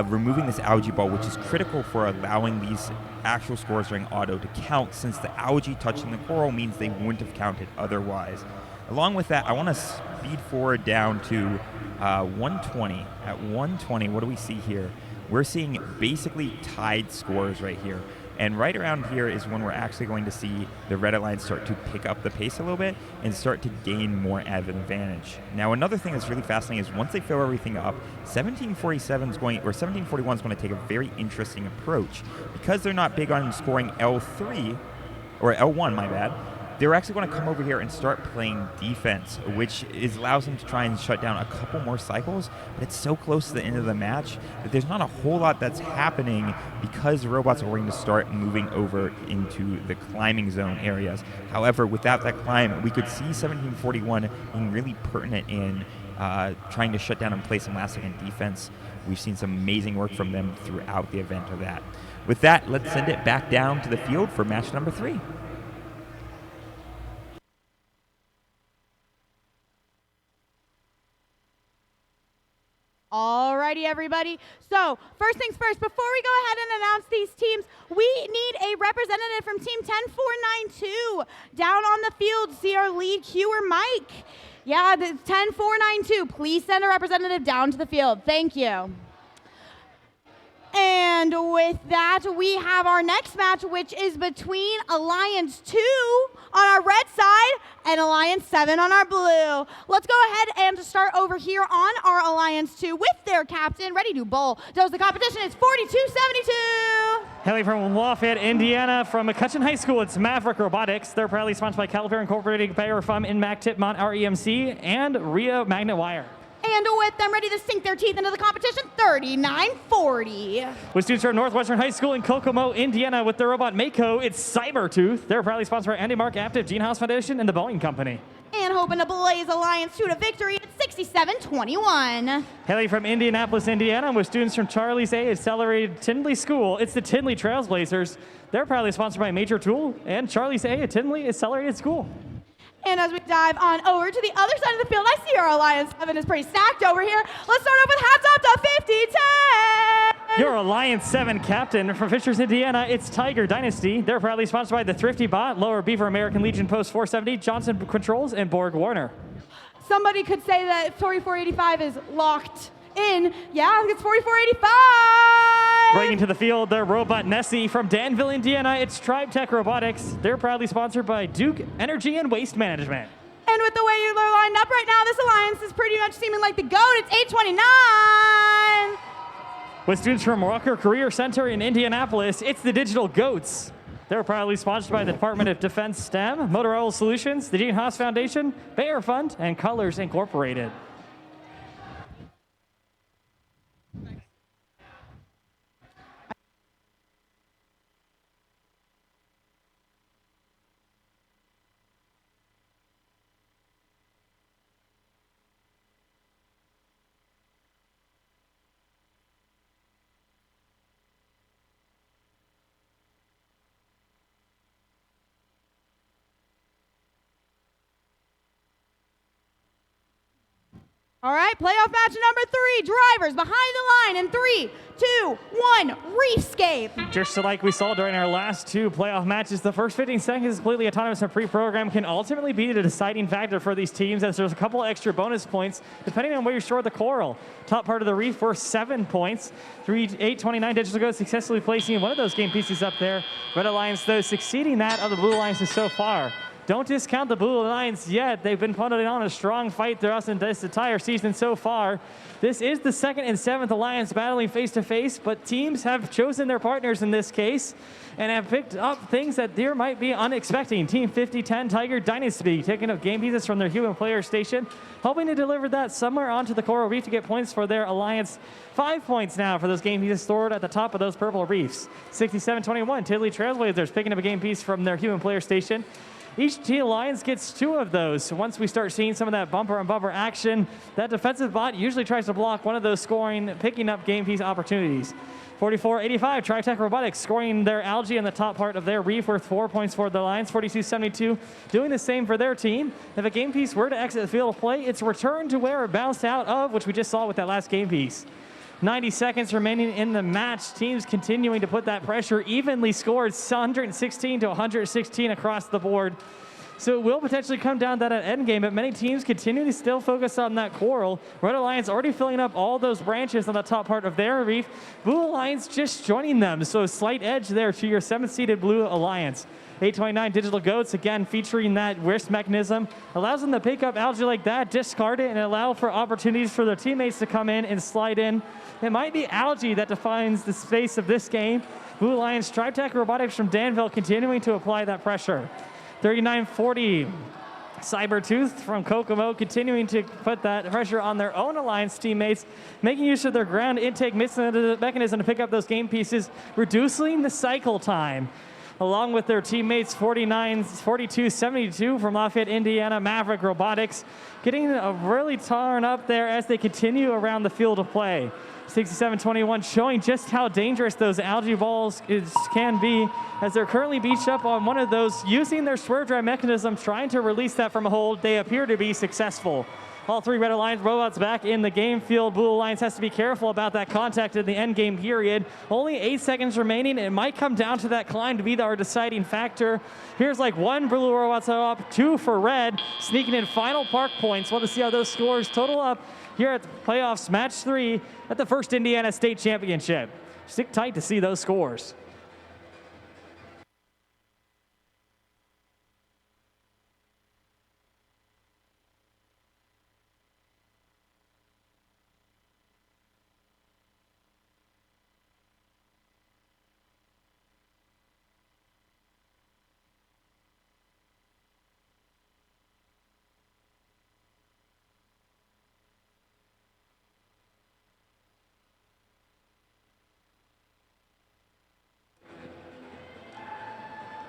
removing this algae ball, which is critical for allowing these actual scores during auto to count, since the algae touching the coral means they wouldn't have counted otherwise. Along with that, I want to speed forward down to 120. At 120, what do we see here? We're seeing basically tied scores right here. And right around here is when we're actually going to see the Red Alliance start to pick up the pace a little bit and start to gain more of an advantage. Now, another thing that's really fascinating is once they fill everything up, 1741 is going to take a very interesting approach. Because they're not big on scoring L3, or L1, my bad, they're actually going to come over here and start playing defense, which allows them to try and shut down a couple more cycles, but it's so close to the end of the match that there's not a whole lot that's happening because the robots are going to start moving over into the climbing zone areas. However, without that climb, we could see 1741 being really pertinent in trying to shut down and play some last-second defense. We've seen some amazing work from them throughout the event of that. With that, let's send it back down to the field for match number 3. Alrighty, everybody. So, first things first, before we go ahead and announce these teams, we need a representative from Team 10492 down on the field. See our lead cuer, Mike. Yeah, the 10492. Please send a representative down to the field. Thank you. And with that, we have our next match, which is between Alliance 2 on our red side and Alliance 7 on our blue. Let's go ahead and start over here on our Alliance 2 with their captain, ready to bowl. Does the competition is 4272. Hailing from Lafayette, Indiana, from McCutcheon High School, it's Maverick Robotics. They're proudly sponsored by Caliber Incorporated, Bayer Fum, Inmac, Tipmont, REMC, and Rio Magnet Wire. And with them ready to sink their teeth into the competition, 3940. With students from Northwestern High School in Kokomo, Indiana, with their robot Mako, it's Cybertooth. They're proudly sponsored by Andy Mark Active, Gene House Foundation, and the Boeing Company. And hoping to blaze Alliance 2 to victory at 6721. Hailing from Indianapolis, Indiana, with students from Charlie's A. Accelerated Tinley School, it's the Tinley Trailblazers. They're proudly sponsored by Major Tool and Charlie's A. at Tinley Accelerated School. And as we dive on over to the other side of the field, I see our Alliance 7 is pretty stacked over here. Let's start off with hats off to 5010. Your Alliance 7 captain from Fishers, Indiana, it's Tiger Dynasty. They're proudly sponsored by the Thrifty Bot, Lower Beaver American Legion Post 470, Johnson Controls, and Borg Warner. Somebody could say that 4485 is locked in. Yeah, it's 4485. Breaking to the field, their robot Nessie from Danville, Indiana. It's Tribe Tech Robotics. They're proudly sponsored by Duke Energy and Waste Management. And with the way you're lined up right now, this Alliance is pretty much seeming like the GOAT. It's 829. With students from Rucker Career Center in Indianapolis, it's the Digital Goats. They're proudly sponsored by the Department of Defense STEM, Motorola Solutions, the Gene Haas Foundation, Bayer Fund, and Colors Incorporated. All right, playoff match number 3, drivers behind the line in 3, 2, 1, reefscape. Just like we saw during our last 2 playoff matches, the first 15 seconds completely autonomous and pre-programmed can ultimately be the deciding factor for these teams, as there's a couple extra bonus points depending on where you store the coral. Top part of the reef were 7 points. 829 Digital Go successfully placing one of those game pieces up there. Red Alliance, though, succeeding that of the Blue Alliances so far. Don't discount the Blue Alliance yet. They've been putting on a strong fight throughout this entire season so far. This is the 2nd and 7th Alliance battling face-to-face, but teams have chosen their partners in this case and have picked up things that there might be unexpected. Team 5010 Tiger Dynasty taking up game pieces from their human player station, hoping to deliver that somewhere onto the coral reef to get points for their Alliance. 5 points now for those game pieces stored at the top of those purple reefs. 6721 Tiddly Trailblazers picking up a game piece from their human player station. Each team Alliance gets 2 of those. Once we start seeing some of that bumper-on-bumper action, that defensive bot usually tries to block one of those scoring, picking up game piece opportunities. 4485 Tritech Robotics scoring their algae in the top part of their reef, worth 4 points for the Alliance. 4272 doing the same for their team. If a game piece were to exit the field of play, it's returned to where it bounced out of, which we just saw with that last game piece. 90 seconds remaining in the match. Teams continuing to put that pressure, evenly scored 116 to 116 across the board. So it will potentially come down to that end game, but many teams continue to still focus on that coral. Red Alliance already filling up all those branches on the top part of their reef. Blue Alliance just joining them, so slight edge there to your 7th-seeded Blue Alliance. 829 Digital Goats, again, featuring that wrist mechanism, allows them to pick up algae like that, discard it, and allow for opportunities for their teammates to come in and slide in. It might be algae that defines the space of this game. Blue Alliance Tritech Robotics from Danville continuing to apply that pressure. 3940 Cybertooth from Kokomo continuing to put that pressure on their own Alliance teammates, making use of their ground intake mechanism to pick up those game pieces, reducing the cycle time. Along with their teammates 4272 from Lafayette, Indiana, Maverick Robotics, getting really torn up there as they continue around the field of play. 6721 showing just how dangerous those algae balls can be, as they're currently beached up on one of those, using their swerve drive mechanism, trying to release that from a hold. They appear to be successful. All 3 Red Alliance robots back in the game field. Blue Alliance has to be careful about that contact in the end game period. Only 8 seconds remaining. It might come down to that climb to be our deciding factor. Here's like 1 Blue robots up, 2 for Red, sneaking in final park points. Want to see how those scores total up here at the playoffs, match 3 at the first Indiana State Championship. Stick tight to see those scores.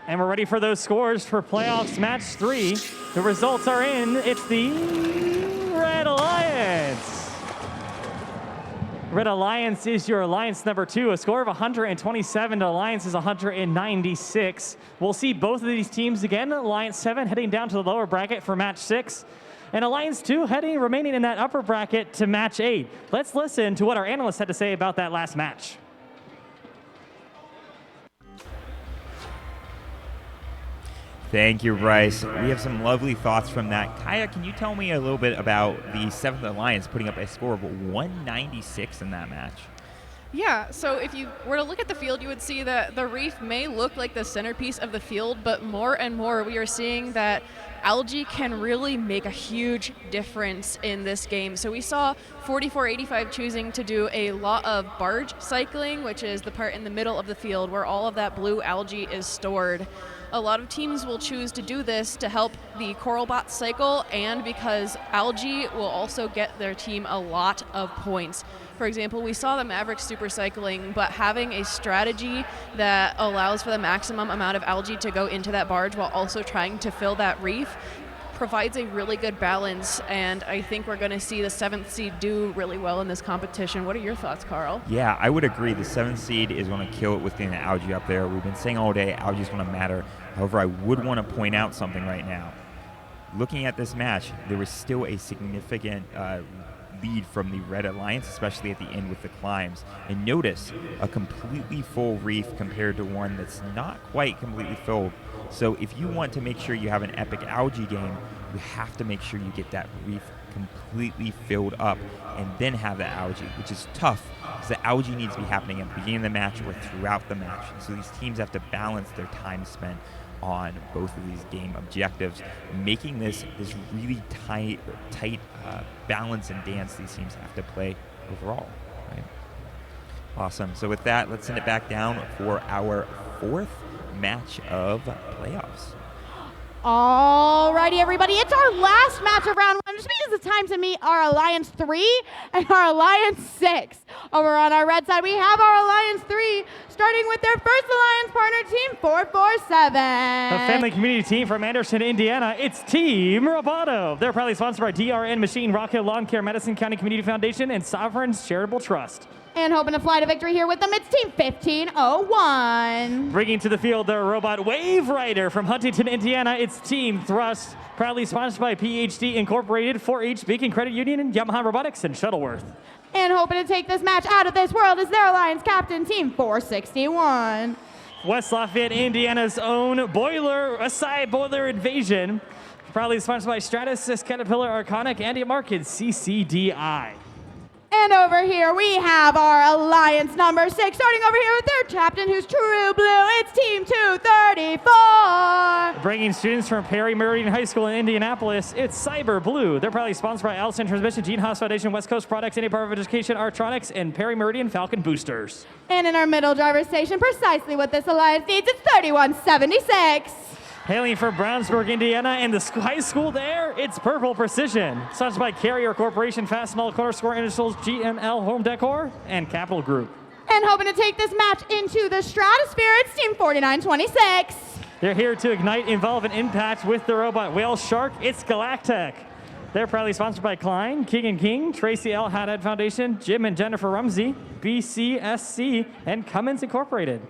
And we're ready for those scores for playoffs match 3. The results are in. It's the Red Alliance. Red Alliance is your Alliance number 2. A score of 127 to Alliance is 196. We'll see both of these teams again. Alliance 7 heading down to the lower bracket for match 6. And Alliance 2 remaining in that upper bracket to match 8. Let's listen to what our analysts had to say about that last match. Thank you, Bryce. We have some lovely thoughts from that. Kaya, can you tell me a little bit about the 7th Alliance putting up a score of 196 in that match? Yeah, so if you were to look at the field, you would see that the reef may look like the centerpiece of the field, but more and more we are seeing that algae can really make a huge difference in this game. So we saw 4485 choosing to do a lot of barge cycling, which is the part in the middle of the field where all of that blue algae is stored. A lot of teams will choose to do this to help the coral bot cycle, and because algae will also get their team a lot of points. For example, we saw the Maverick super cycling, but having a strategy that allows for the maximum amount of algae to go into that barge while also trying to fill that reef provides a really good balance, and I think we're going to see the 7th seed do really well in this competition. What are your thoughts, Carl? Yeah, I would agree. The 7th seed is going to kill it with the algae up there. We've been saying all day algae is going to matter. However, I would want to point out something right now. Looking at this match, there was still a significant lead from the Red Alliance, especially at the end with the climbs. And notice a completely full reef compared to one that's not quite completely filled. So if you want to make sure you have an epic algae game, you have to make sure you get that reef completely filled up and then have the algae, which is tough because the algae needs to be happening at the beginning of the match or throughout the match. And so these teams have to balance their time spent on both of these game objectives, making this really tight balance and dance these teams have to play overall. Right? Awesome. So with that, let's send it back down for our fourth match of playoffs. Alrighty, everybody, it's our last match of round one, which means it's time to meet our Alliance 3 and our Alliance 6. Over on our red side, we have our Alliance 3, starting with their first Alliance partner, Team 447. A family community team from Anderson, Indiana. It's Team Roboto. They're proudly sponsored by DRN Machine, Rock Hill Lawn Care, Madison County Community Foundation, and Sovereign's Charitable Trust. And hoping to fly to victory here with them, it's Team 1501. Bringing to the field their robot Wave Rider from Huntington, Indiana. It's Team Thrust, proudly sponsored by PhD Incorporated, 4-H Beacon Credit Union, and Yamaha Robotics, and Shuttleworth. And hoping to take this match out of this world is their Alliance captain, Team 461. West Lafayette, Indiana's own Westside Boiler Invasion, proudly sponsored by Stratasys, Caterpillar, Arconic, Andy Market, CCDI. And over here we have our Alliance number 6, starting over here with their captain, who's true blue. It's Team 234. Bringing students from Perry Meridian High School in Indianapolis, it's Cyber Blue. They're proudly sponsored by Allison Transmission, Gene Haas Foundation, West Coast Products, Indiana Department of Education, Artronics, and Perry Meridian Falcon Boosters. And in our middle driver's station, precisely what this Alliance needs, it's 3176. Hailing from Brownsburg, Indiana, and the high school there, it's Purple Precision. Sponsored by Carrier Corporation, Fastenal, Corner Score Initials, GML Home Decor, and Capital Group. And hoping to take this match into the stratosphere, it's Team 4926. They're here to ignite, involve, and impact with the robot Whale Shark. It's Galactech. They're proudly sponsored by Klein, King & King, Tracy L. Haddad Foundation, Jim and Jennifer Rumsey, BCSC, and Cummins Incorporated.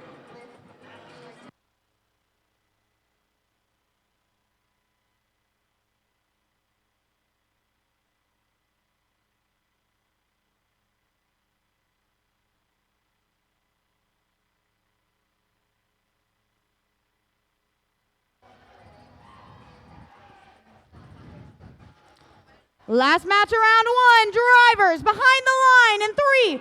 Last match of round one, drivers behind the line in 3,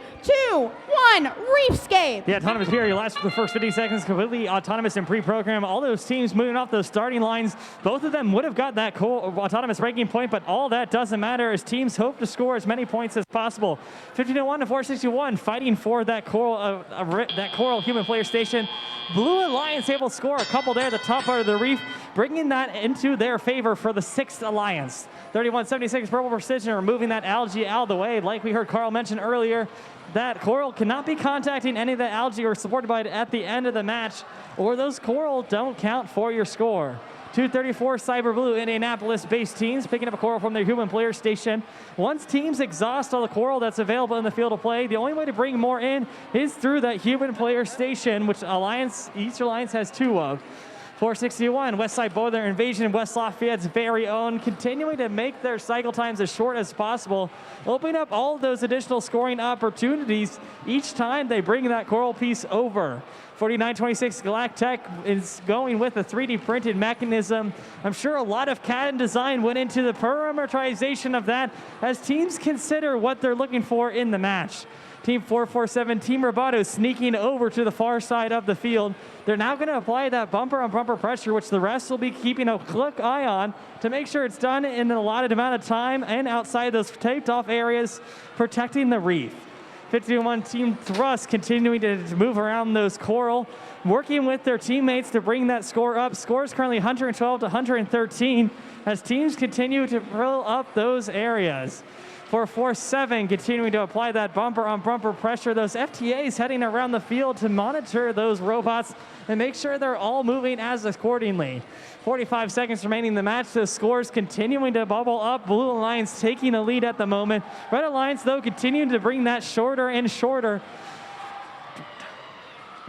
2, 1, Reefscape. The autonomous period lasts for the first 50 seconds, completely autonomous and pre-programmed. All those teams moving off those starting lines, both of them would have got that autonomous ranking point, but all that doesn't matter as teams hope to score as many points as possible. 1501 to 461, fighting for that coral human player station. Blue Alliance able to score a couple there at the top part of the reef, bringing that into their favor for the 6th Alliance. 3176 Purple Precision removing that algae out of the way. Like we heard Carl mention earlier, that coral cannot be contacting any of the algae or supported by it at the end of the match, or those coral don't count for your score. 234 Cyber Blue Indianapolis-based teams picking up a coral from their human player station. Once teams exhaust all the coral that's available in the field of play, the only way to bring more in is through that human player station, which each alliance has 2 of. 461, Westside Boiler Invasion, West Lafayette's very own, continuing to make their cycle times as short as possible, opening up all those additional scoring opportunities each time they bring that coral piece over. 4926 Galactech is going with a 3D printed mechanism. I'm sure a lot of CAD and design went into the parameterization of that as teams consider what they're looking for in the match. Team 447, Team Roboto sneaking over to the far side of the field. They're now going to apply that bumper-on-bumper pressure, which the rest will be keeping a quick eye on to make sure it's done in an allotted amount of time and outside those taped-off areas, protecting the reef. 51 Team Thrust continuing to move around those coral, working with their teammates to bring that score up. Score is currently 112 to 113 as teams continue to fill up those areas. 447 continuing to apply that bumper-on-bumper pressure. Those FTAs heading around the field to monitor those robots and make sure they're all moving as accordingly. 45 seconds remaining in the match. The scores continuing to bubble up. Blue Alliance taking the lead at the moment. Red Alliance, though, continuing to bring that shorter and shorter.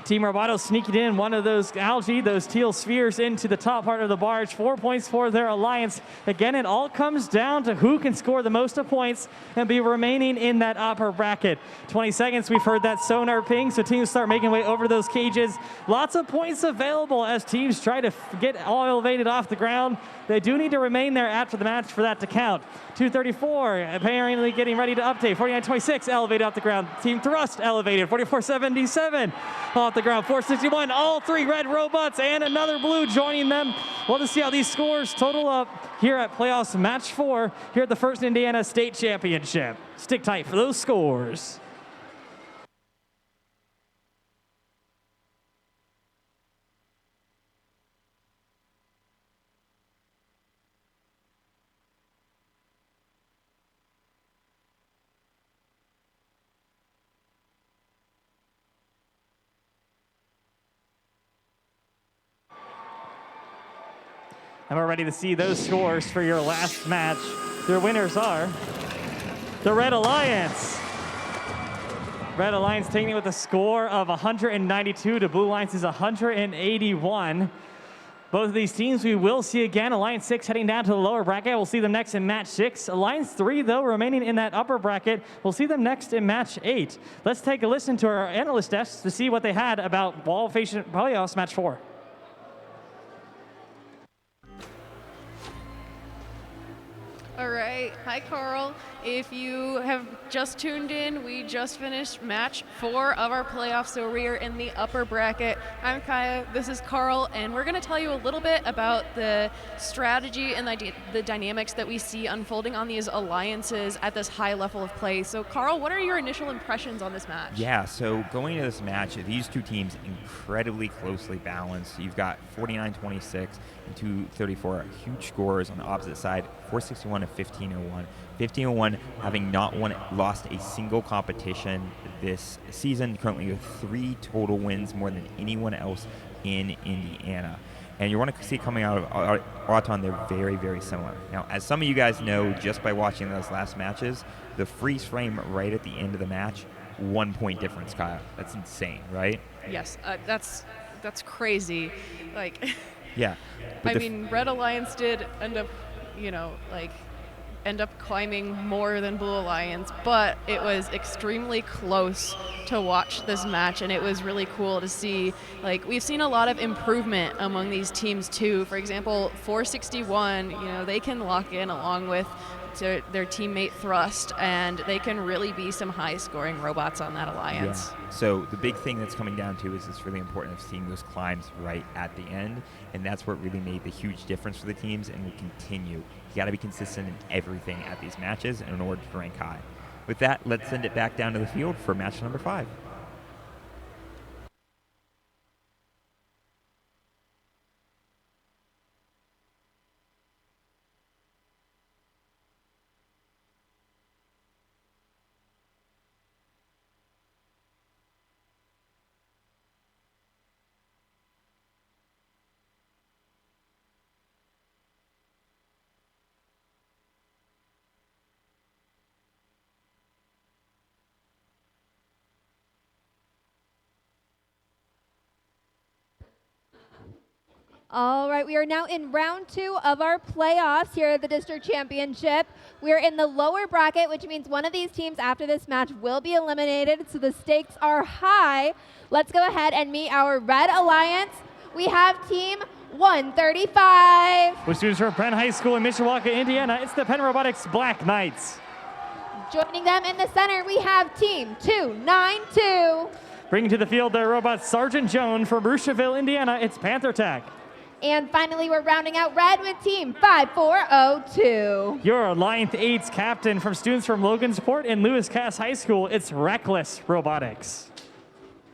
Team Roboto sneaking in one of those algae, those teal spheres into the top part of the barge. 4 points for their alliance. Again, it all comes down to who can score the most of points and be remaining in that upper bracket. 20 seconds, we've heard that sonar ping, so teams start making way over those cages. Lots of points available as teams try to get all elevated off the ground. They do need to remain there after the match for that to count. 234, apparently getting ready to update. 49-26, elevated off the ground. Team Thrust elevated. 44-77 off the ground. 461, all three red robots and another blue joining them. We'll just see how these scores total up here at playoffs match 4 here at the First Indiana State Championship. Stick tight for those scores. And we're ready to see those scores for your last match. Your winners are the Red Alliance. Red Alliance taking it with a score of 192 to Blue Alliance's 181. Both of these teams we will see again. Alliance 6 heading down to the lower bracket. We'll see them next in match 6. Alliance 3, though, remaining in that upper bracket. We'll see them next in match 8. Let's take a listen to our analyst desks to see what they had about Wall Facing Playoffs match 4. All right. Hi, Carl. If you have just tuned in, we just finished match 4 of our playoffs, so we are in the upper bracket. I'm Kaya, this is Carl, and we're going to tell you a little bit about the strategy and the dynamics that we see unfolding on these alliances at this high level of play. So, Carl, what are your initial impressions on this match? Yeah, so going into this match, these two teams incredibly closely balanced. You've got 49-26 and 234, huge scores on the opposite side, 461 and 1501. 1501 having not lost a single competition this season, currently with 3 total wins, more than anyone else in Indiana. And you want to see coming out of Auton, they're very, very similar. Now, as some of you guys know, just by watching those last matches, the freeze frame right at the end of the match, 1 point difference, Kyle. That's insane, right? Yes, that's crazy. Like, yeah. I mean, Red Alliance did end up climbing more than Blue Alliance, but it was extremely close to watch this match, and it was really cool to see. Like, we've seen a lot of improvement among these teams too. For example, 461, they can lock in along with their teammate Thrust, and they can really be some high-scoring robots on that alliance. Yeah. So the big thing that's coming down to is it's really important of seeing those climbs right at the end, and that's what really made the huge difference for the teams and will continue. You got to be consistent in everything at these matches in order to rank high. With that, let's send it back down to the field for match number 5. All right, we are now in round 2 of our playoffs here at the district championship. We're in the lower bracket, which means one of these teams after this match will be eliminated, so the stakes are high. Let's go ahead and meet our Red Alliance. We have team 135. With students from Penn High School in Mishawaka, Indiana, it's the Penn Robotics Black Knights. Joining them in the center, we have team 292. Bringing to the field their robot Sergeant Joan from Rushville, Indiana, it's Panther Tech. And finally, we're rounding out red with team 5402. Your Alliance 8's captain from students from Logansport and Lewis Cass High School, it's Reckless Robotics.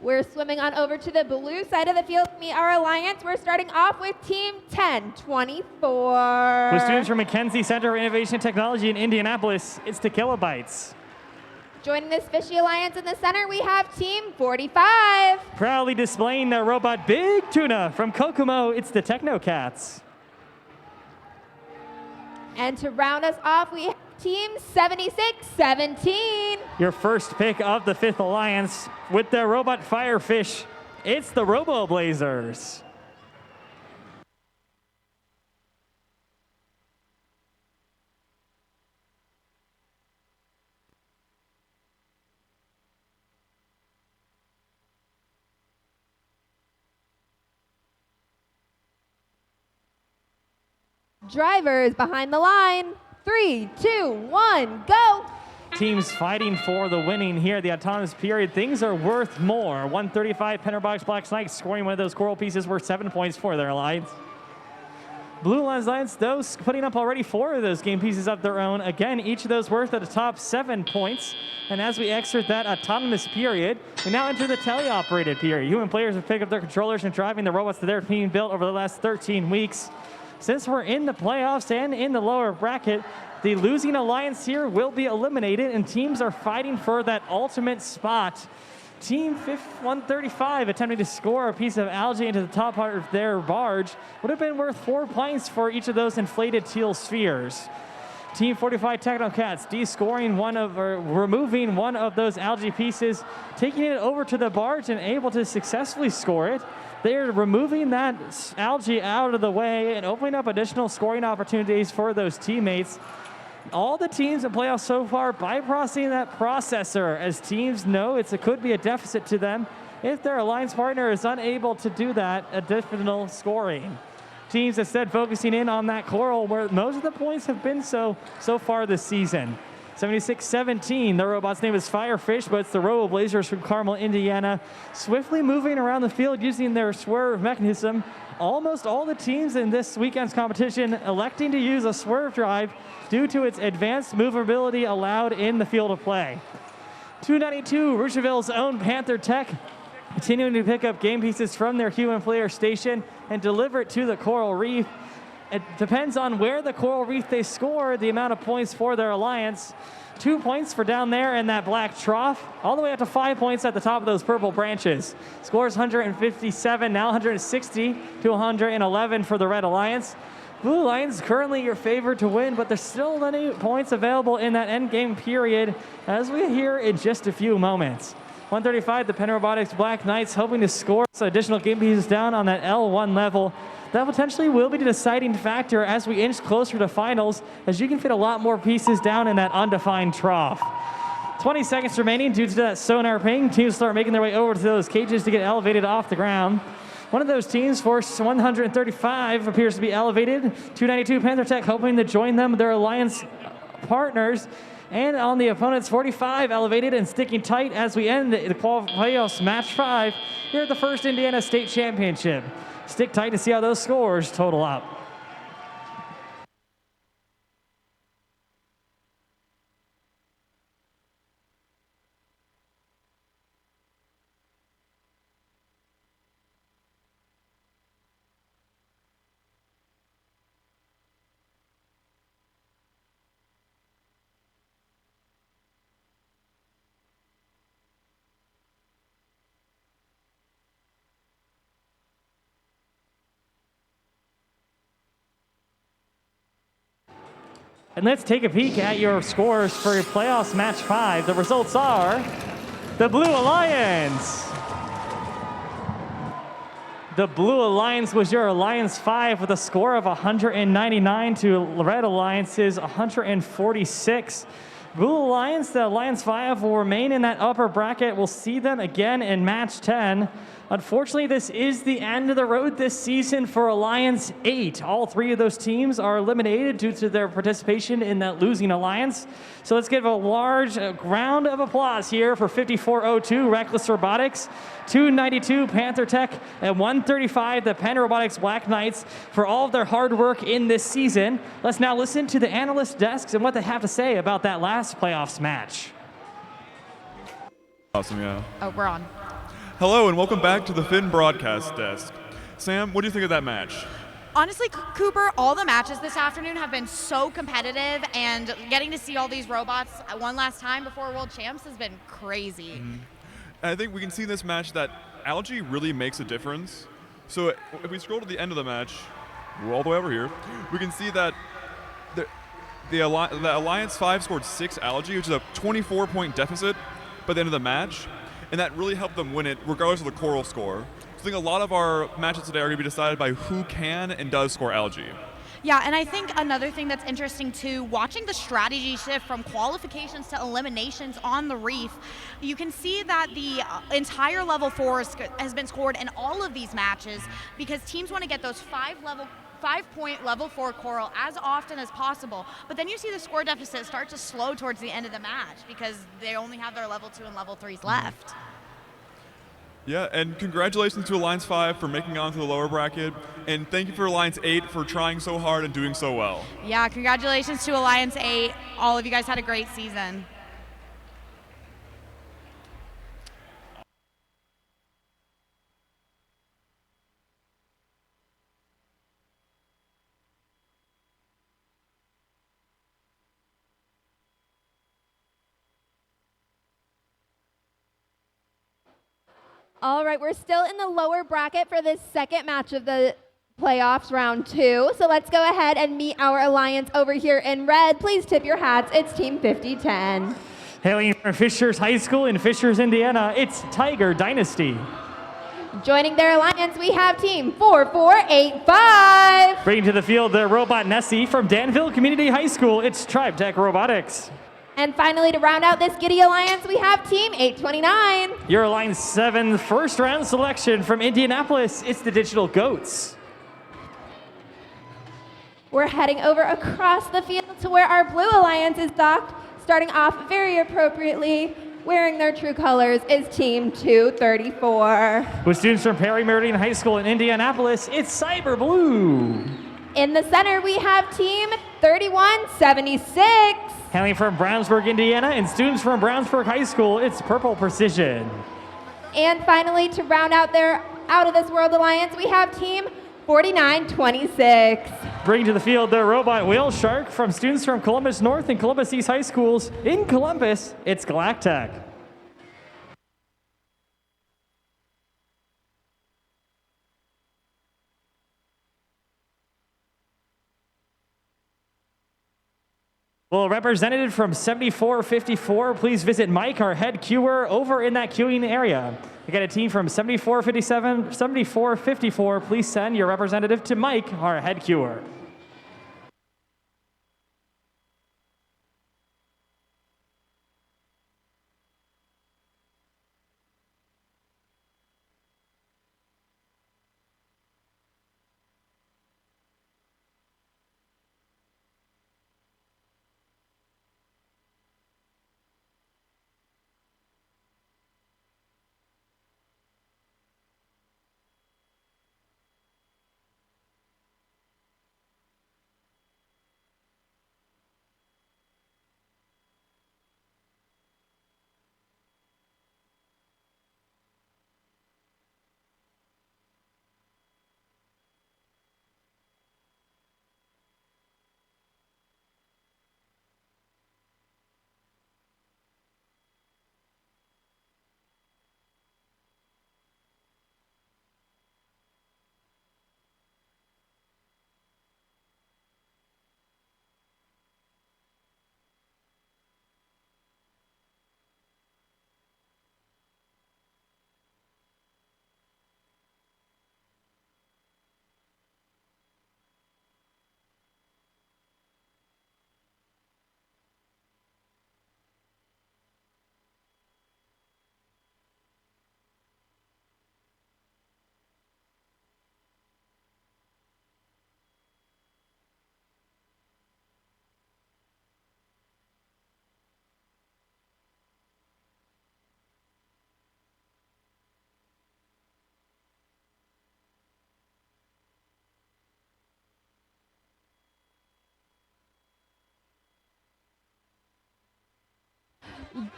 We're swimming on over to the blue side of the field to meet our alliance. We're starting off with team 1024. With students from Mackenzie Center of Innovation and Technology in Indianapolis, it's the Kilobytes. Joining this fishy alliance in the center, we have team 45. Proudly displaying their robot Big Tuna from Kokomo, it's the Technocats. And to round us off, we have team 7617. Your first pick of the 5th Alliance with their robot Firefish, It's the Robo Blazers. Drivers behind the line. 3, 2, 1, go. Teams fighting for the winning here at the autonomous period. Things are worth more. 135 Pennerbox Black Knights scoring one of those coral pieces worth 7 points for their alliance. Blue Lions, those putting up already 4 of those game pieces of their own. Again, each of those worth at the top 7 points. And as we exit that autonomous period, we now enter the teleoperated period. Human players have picked up their controllers and driving the robots that they're being built over the last 13 weeks. Since we're in the playoffs and in the lower bracket, the losing alliance here will be eliminated, and teams are fighting for that ultimate spot. Team 135 attempting to score a piece of algae into the top part of their barge would have been worth 4 points for each of those inflated teal spheres. Team 45 Technocats descoring removing one of those algae pieces, taking it over to the barge and able to successfully score it. They're removing that algae out of the way and opening up additional scoring opportunities for those teammates. All the teams in playoffs so far bypassing that processor, as teams know it could be a deficit to them if their alliance partner is unable to do that additional scoring. Teams instead focusing in on that coral where most of the points have been so far this season. 76-17, the robot's name is Firefish, but it's the Robo Blazers from Carmel, Indiana, swiftly moving around the field using their swerve mechanism. Almost all the teams in this weekend's competition electing to use a swerve drive due to its advanced movability allowed in the field of play. 292, Rocheville's own Panther Tech, continuing to pick up game pieces from their human player station and deliver it to the coral reef. It depends on where the coral reef they score, the amount of points for their alliance. 2 points for down there in that black trough, all the way up to 5 points at the top of those purple branches. Scores 157, now 160 to 111 for the Red Alliance. Blue Lions currently your favorite to win, but there's still many points available in that end game period, as we hear in just a few moments. 135, the Penn Robotics Black Knights hoping to score some additional game pieces down on that L1 level. That potentially will be the deciding factor as we inch closer to finals, as you can fit a lot more pieces down in that undefined trough. 20 seconds remaining due to that sonar ping. Teams start making their way over to those cages to get elevated off the ground. One of those teams, Force 135, appears to be elevated. 292 Panther Tech hoping to join them, their alliance partners. And on the opponent's 45, elevated and sticking tight as we end the playoffs match 5 here at the first Indiana State Championship. Stick tight to see how those scores total up. And let's take a peek at your scores for your playoffs match 5. The results are the Blue Alliance. The Blue Alliance was your Alliance 5 with a score of 199 to Red Alliance's 146. Blue Alliance, the Alliance 5, will remain in that upper bracket. We'll see them again in match 10. Unfortunately, this is the end of the road this season for Alliance 8. All 3 of those teams are eliminated due to their participation in that losing alliance. So let's give a large round of applause here for 5402 Reckless Robotics, 292 Panther Tech, and 135 the Penn Robotics Black Knights for all of their hard work in this season. Let's now listen to the analyst desks and what they have to say about that last playoffs match. Awesome, yeah. Oh, we're on. Hello and welcome back to the Finn Broadcast Desk. Sam, what do you think of that match? Honestly, Cooper, all the matches this afternoon have been so competitive, and getting to see all these robots one last time before World Champs has been crazy. And I think we can see in this match that algae really makes a difference. So if we scroll to the end of the match, we're all the way over here, we can see that the Alliance 5 scored 6 algae, which is a 24-point deficit by the end of the match. and that really helped them win it regardless of the Coral score. So I think a lot of our matches today are going to be decided by who can and does score algae. Yeah, and I think another thing that's interesting too, watching the strategy shift from qualifications to eliminations on the reef, you can see that the entire level 4 has been scored in all of these matches because teams want to get those 5-point level 4 coral as often as possible. But then you see the score deficit start to slow towards the end of the match because they only have their level 2 and level 3s left. Yeah, and congratulations to Alliance 5 for making it onto the lower bracket, and thank you for Alliance 8 for trying so hard and doing so well. Yeah, congratulations to Alliance 8. All of you guys had a great season. All right, we're still in the lower bracket for this second match of the playoffs, round 2. So let's go ahead and meet our alliance over here in red. Please tip your hats. It's Team 5010. Hailing from Fishers High School in Fishers, Indiana, it's Tiger Dynasty. Joining their alliance, we have Team 4485. Bringing to the field the robot Nessie from Danville Community High School, it's Tribe Tech Robotics. And finally, to round out this Giddy alliance, we have Team 829. Your Alliance 7 first round selection from Indianapolis, it's the Digital Goats. We're heading over across the field to where our blue alliance is docked, starting off very appropriately, wearing their true colors, is Team 234. With students from Perry Meridian High School in Indianapolis, it's Cyber Blue. In the center, we have Team 3176. Hailing from Brownsburg, Indiana, and students from Brownsburg High School, it's Purple Precision. And finally, to round out their Out of This World alliance, we have Team 4926. Bringing to the field the robot Whale Shark from students from Columbus North and Columbus East High Schools. In Columbus, it's Galactech. Well, a representative from 7454, please visit Mike, our head queuer, over in that queuing area. We got a team from 7457, 7454, please send your representative to Mike, our head queuer.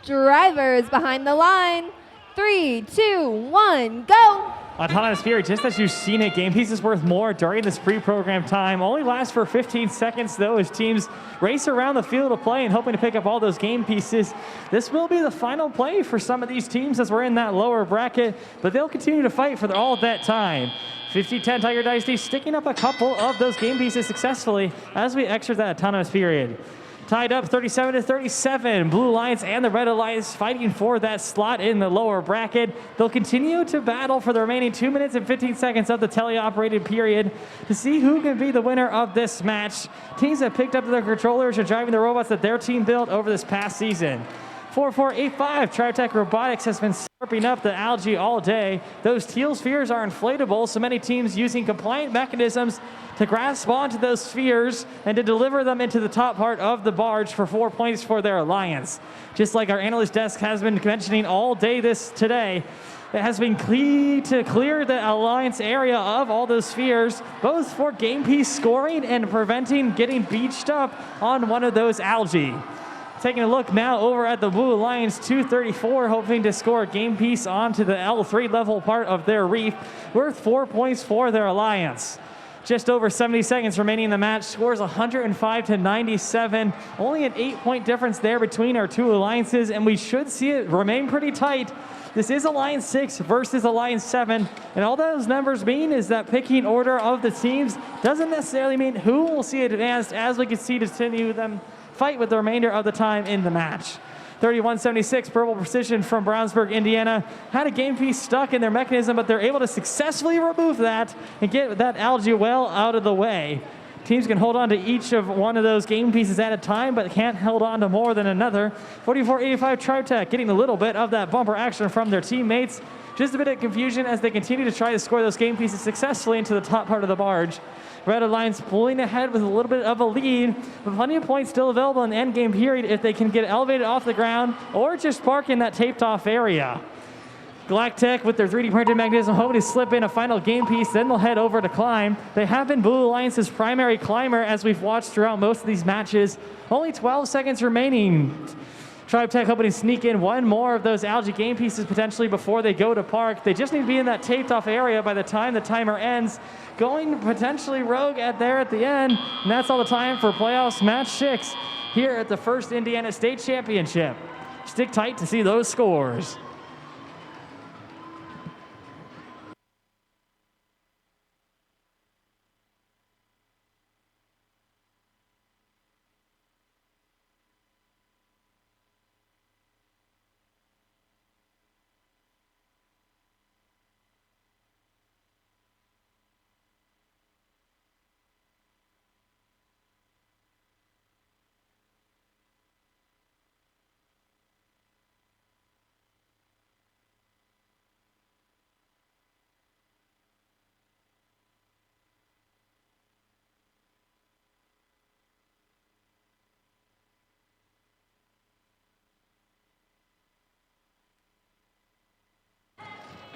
Drivers behind the line. 3, 2, 1, go. Autonomous Fury, just as you've seen it, game pieces worth more during this pre-programmed time. Only lasts for 15 seconds, though, as teams race around the field of play and hoping to pick up all those game pieces. This will be the final play for some of these teams as we're in that lower bracket, but they'll continue to fight for all of that time. 50-10 Tiger Dynasty sticking up a couple of those game pieces successfully as we exit that autonomous period. Tied up 37-37. Blue Alliance and the Red Alliance fighting for that slot in the lower bracket. They'll continue to battle for the remaining 2 minutes and 15 seconds of the teleoperated period to see who can be the winner of this match. Teams that picked up their controllers are driving the robots that their team built over this past season. 4485 TriTech Robotics has been slurping up the algae all day. Those teal spheres are inflatable, so many teams using compliant mechanisms to grasp onto those spheres and to deliver them into the top part of the barge for 4 points for their alliance. Just like our analyst desk has been mentioning all day today, it has been key to clear the alliance area of all those spheres, both for game piece scoring and preventing getting beached up on one of those algae. Taking a look now over at the Blue Alliance 234, hoping to score a game piece onto the L3 level part of their reef, worth 4 points for their alliance. Just over 70 seconds remaining in the match, scores 105-97. Only an 8-point difference there between our two alliances, and we should see it remain pretty tight. This is Alliance 6 versus Alliance 7, and all those numbers mean is that picking order of the teams doesn't necessarily mean who will see advanced, as we can see continue them fight with the remainder of the time in the match. 31-76, Purple Precision from Brownsburg, Indiana, had a game piece stuck in their mechanism, but they're able to successfully remove that and get that algae well out of the way. Teams can hold on to each of one of those game pieces at a time, but can't hold on to more than another. 4485 TriTech getting a little bit of that bumper action from their teammates. Just a bit of confusion as they continue to try to score those game pieces successfully into the top part of the barge. Red Alliance pulling ahead with a little bit of a lead, but plenty of points still available in the end game period if they can get elevated off the ground or just park in that taped off area. Galactech with their 3D printed mechanism hoping to slip in a final game piece, then they'll head over to climb. They have been Blue Alliance's primary climber as we've watched throughout most of these matches. Only 12 seconds remaining. TriTech hoping to sneak in one more of those algae game pieces potentially before they go to park. They just need to be in that taped off area by the time the timer ends. Going potentially rogue at the end, and that's all the time for playoffs match 6 here at the First Indiana State Championship. Stick tight to see those scores.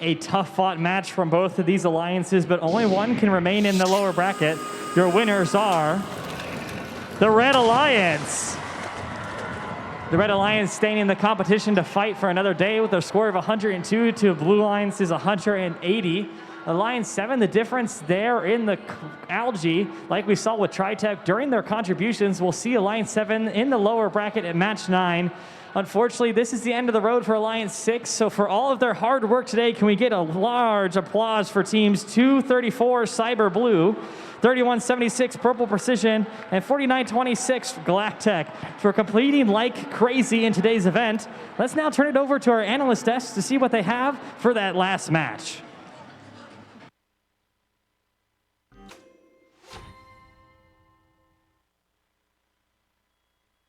A tough-fought match from both of these alliances, but only one can remain in the lower bracket. Your winners are the Red Alliance. The Red Alliance staying in the competition to fight for another day with a score of 102 to Blue Alliance's 180. Alliance 7, the difference there in the algae, like we saw with TriTech during their contributions, we'll see Alliance 7 in the lower bracket at match 9. Unfortunately, this is the end of the road for Alliance 6, so for all of their hard work today, can we get a large applause for teams 234 Cyber Blue, 3176 Purple Precision, and 4926 Galactech for completing like crazy in today's event. Let's now turn it over to our analyst desk to see what they have for that last match.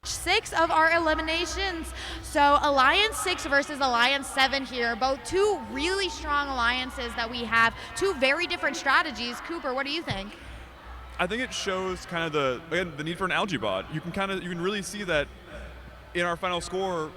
Six of our eliminations. So Alliance 6 versus Alliance 7 here. Both two really strong alliances that we have. Two very different strategies. Cooper, what do you think? I think it shows kind of the need for an algae bot. You can really see that in our final score,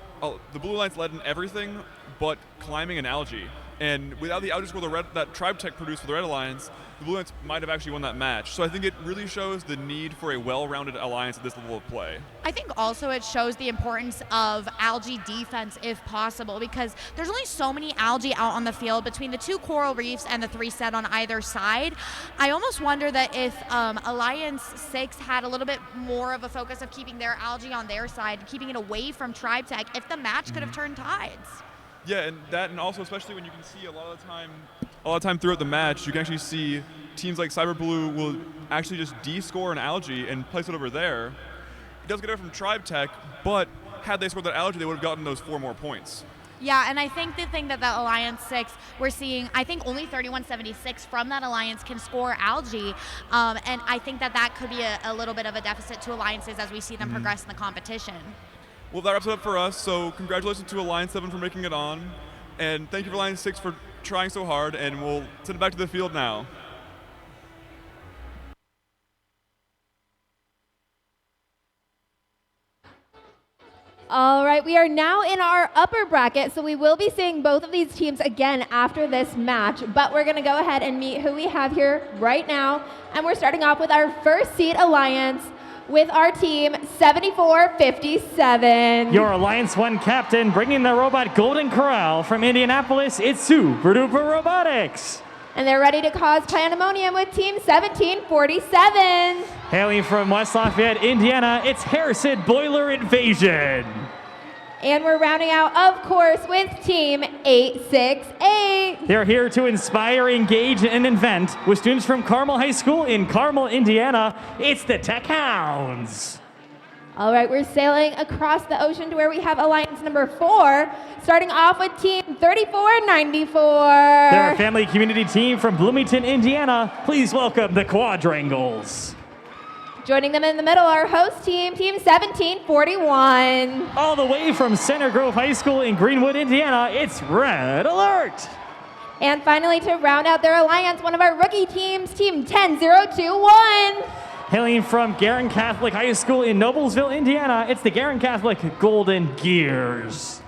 the Blue Alliance led in everything but climbing an algae. And without the algae score that TriTech produced for the Red Alliance, the Blue Alliance might have actually won that match. So I think it really shows the need for a well-rounded alliance at this level of play. I think also it shows the importance of algae defense if possible, because there's only so many algae out on the field between the two coral reefs and the 3 set on either side. I almost wonder that if Alliance 6 had a little bit more of a focus of keeping their algae on their side, keeping it away from TriTech, if the match could have turned tides. Yeah, and also especially when you can see a lot of the time throughout the match, you can actually see teams like Cyber Blue will actually just de-score an algae and place it over there. does get it from Tribe Tech, but had they scored that algae, they would have gotten those 4 more points. Yeah, and I think the thing that the Alliance 6, we're seeing, I think only 3176 from that Alliance can score algae, and I think that could be a little bit of a deficit to Alliances as we see them progress in the competition. Well, that wraps it up for us, so congratulations to Alliance 7 for making it on, and thank you for Alliance 6 for trying so hard, and we'll send it back to the field now. All right, we are now in our upper bracket, so we will be seeing both of these teams again after this match, but we're gonna go ahead and meet who we have here right now, and we're starting off with our first seed Alliance with our team 7457. Your Alliance 1 captain, bringing the robot Golden Corral from Indianapolis, it's Super Duper Robotics. And they're ready to cause pandemonium with team 1747. Hailing from West Lafayette, Indiana, it's Harrison Boiler Invasion. And we're rounding out, of course, with team 868. They're here to inspire, engage, and invent with students from Carmel High School in Carmel, Indiana. It's the Tech Hounds. All right, we're sailing across the ocean to where we have Alliance number 4, starting off with team 3494. They're a family community team from Bloomington, Indiana. Please welcome the Quadrangles. Joining them in the middle, our host team, team 1741. All the way from Center Grove High School in Greenwood, Indiana, it's Red Alert. And finally, to round out their alliance, one of our rookie teams, team 10021. Hailing from Garin Catholic High School in Noblesville, Indiana, it's the Garin Catholic Golden Gears.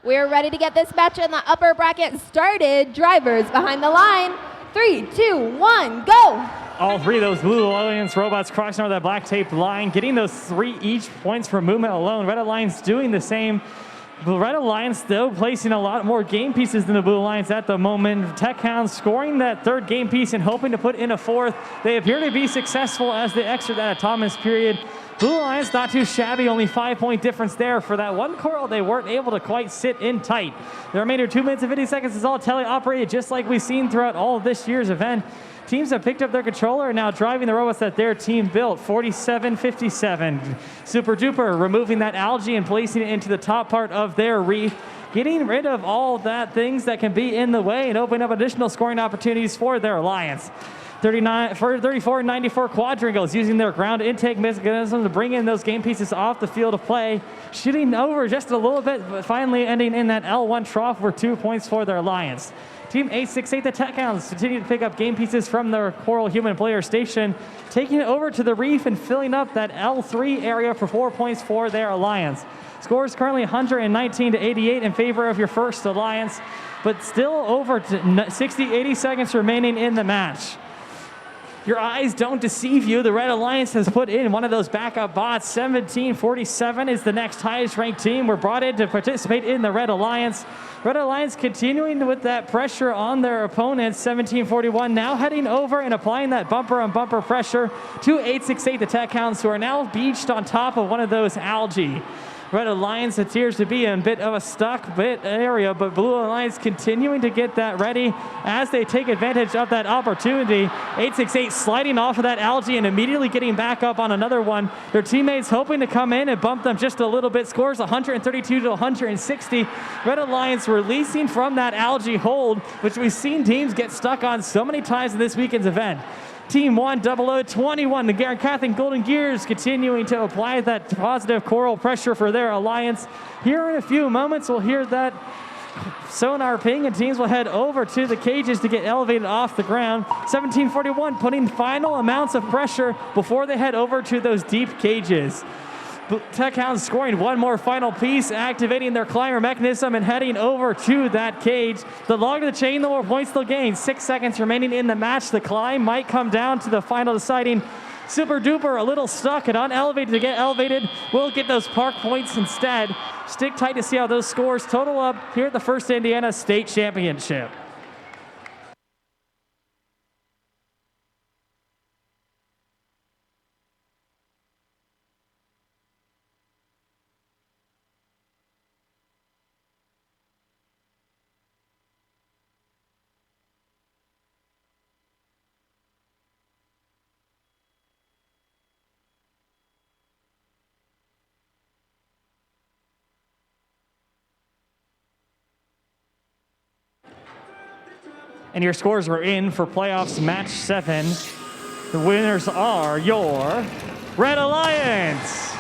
We're ready to get this match in the upper bracket started. Drivers behind the line. 3, 2, 1, go! All 3 of those Blue Alliance robots crossing over that black tape line, getting those 3 each points for movement alone. Red Alliance doing the same. The Red Alliance, though, placing a lot more game pieces than the Blue Alliance at the moment. Tech Hounds scoring that 3rd game piece and hoping to put in a 4th. They appear to be successful as they exit that autonomous period. Blue Alliance not too shabby, only 5-point difference there. For that one coral, they weren't able to quite sit in tight. The remainder 2 minutes and 50 seconds is all tele-operated, just like we've seen throughout all of this year's event. Teams have picked up their controller and now driving the robots that their team built. 47-57. Super Duper removing that algae and placing it into the top part of their reef, getting rid of all that things that can be in the way and opening up additional scoring opportunities for their alliance. 34-94 Quadrangles using their ground intake mechanism to bring in those game pieces off the field of play, shooting over just a little bit, but finally ending in that L1 trough for 2 points for their alliance. Team 868, the Tech Hounds, continue to pick up game pieces from their Coral Human Player Station, taking it over to the reef and filling up that L3 area for 4 points for their alliance. Scores currently 119-88 in favor of your first alliance, but still over 60-80 seconds remaining in the match. Your eyes don't deceive you. The Red Alliance has put in one of those backup bots. 1747 is the next highest ranked team. We're brought in to participate in the Red Alliance. Red Alliance continuing with that pressure on their opponents. 1741 now heading over and applying that bumper-on-bumper pressure to 868, the Tech Hounds, who are now beached on top of one of those algae. Red Alliance appears to be in a bit of a stuck area, but Blue Alliance continuing to get that ready as they take advantage of that opportunity. 868 sliding off of that algae and immediately getting back up on another one. Their teammates hoping to come in and bump them just a little bit. Scores 132-160. Red Alliance releasing from that algae hold, which we've seen teams get stuck on so many times in this weekend's event. Team 10021, the Garin Catholic Golden Gears, continuing to apply that positive coral pressure for their alliance. Here in a few moments, we'll hear that sonar ping, and teams will head over to the cages to get elevated off the ground. 1741 putting final amounts of pressure before they head over to those deep cages. Tech Hounds scoring one more final piece, activating their climber mechanism and heading over to that cage. The longer the chain, the more points they'll gain. 6 seconds remaining in the match. The climb might come down to the final deciding. Super Duper a little stuck and unelevated to get elevated. We'll get those park points instead. Stick tight to see how those scores total up here at the First Indiana State Championship. And your scores were in for playoffs match 7. The winners are your Red Alliance.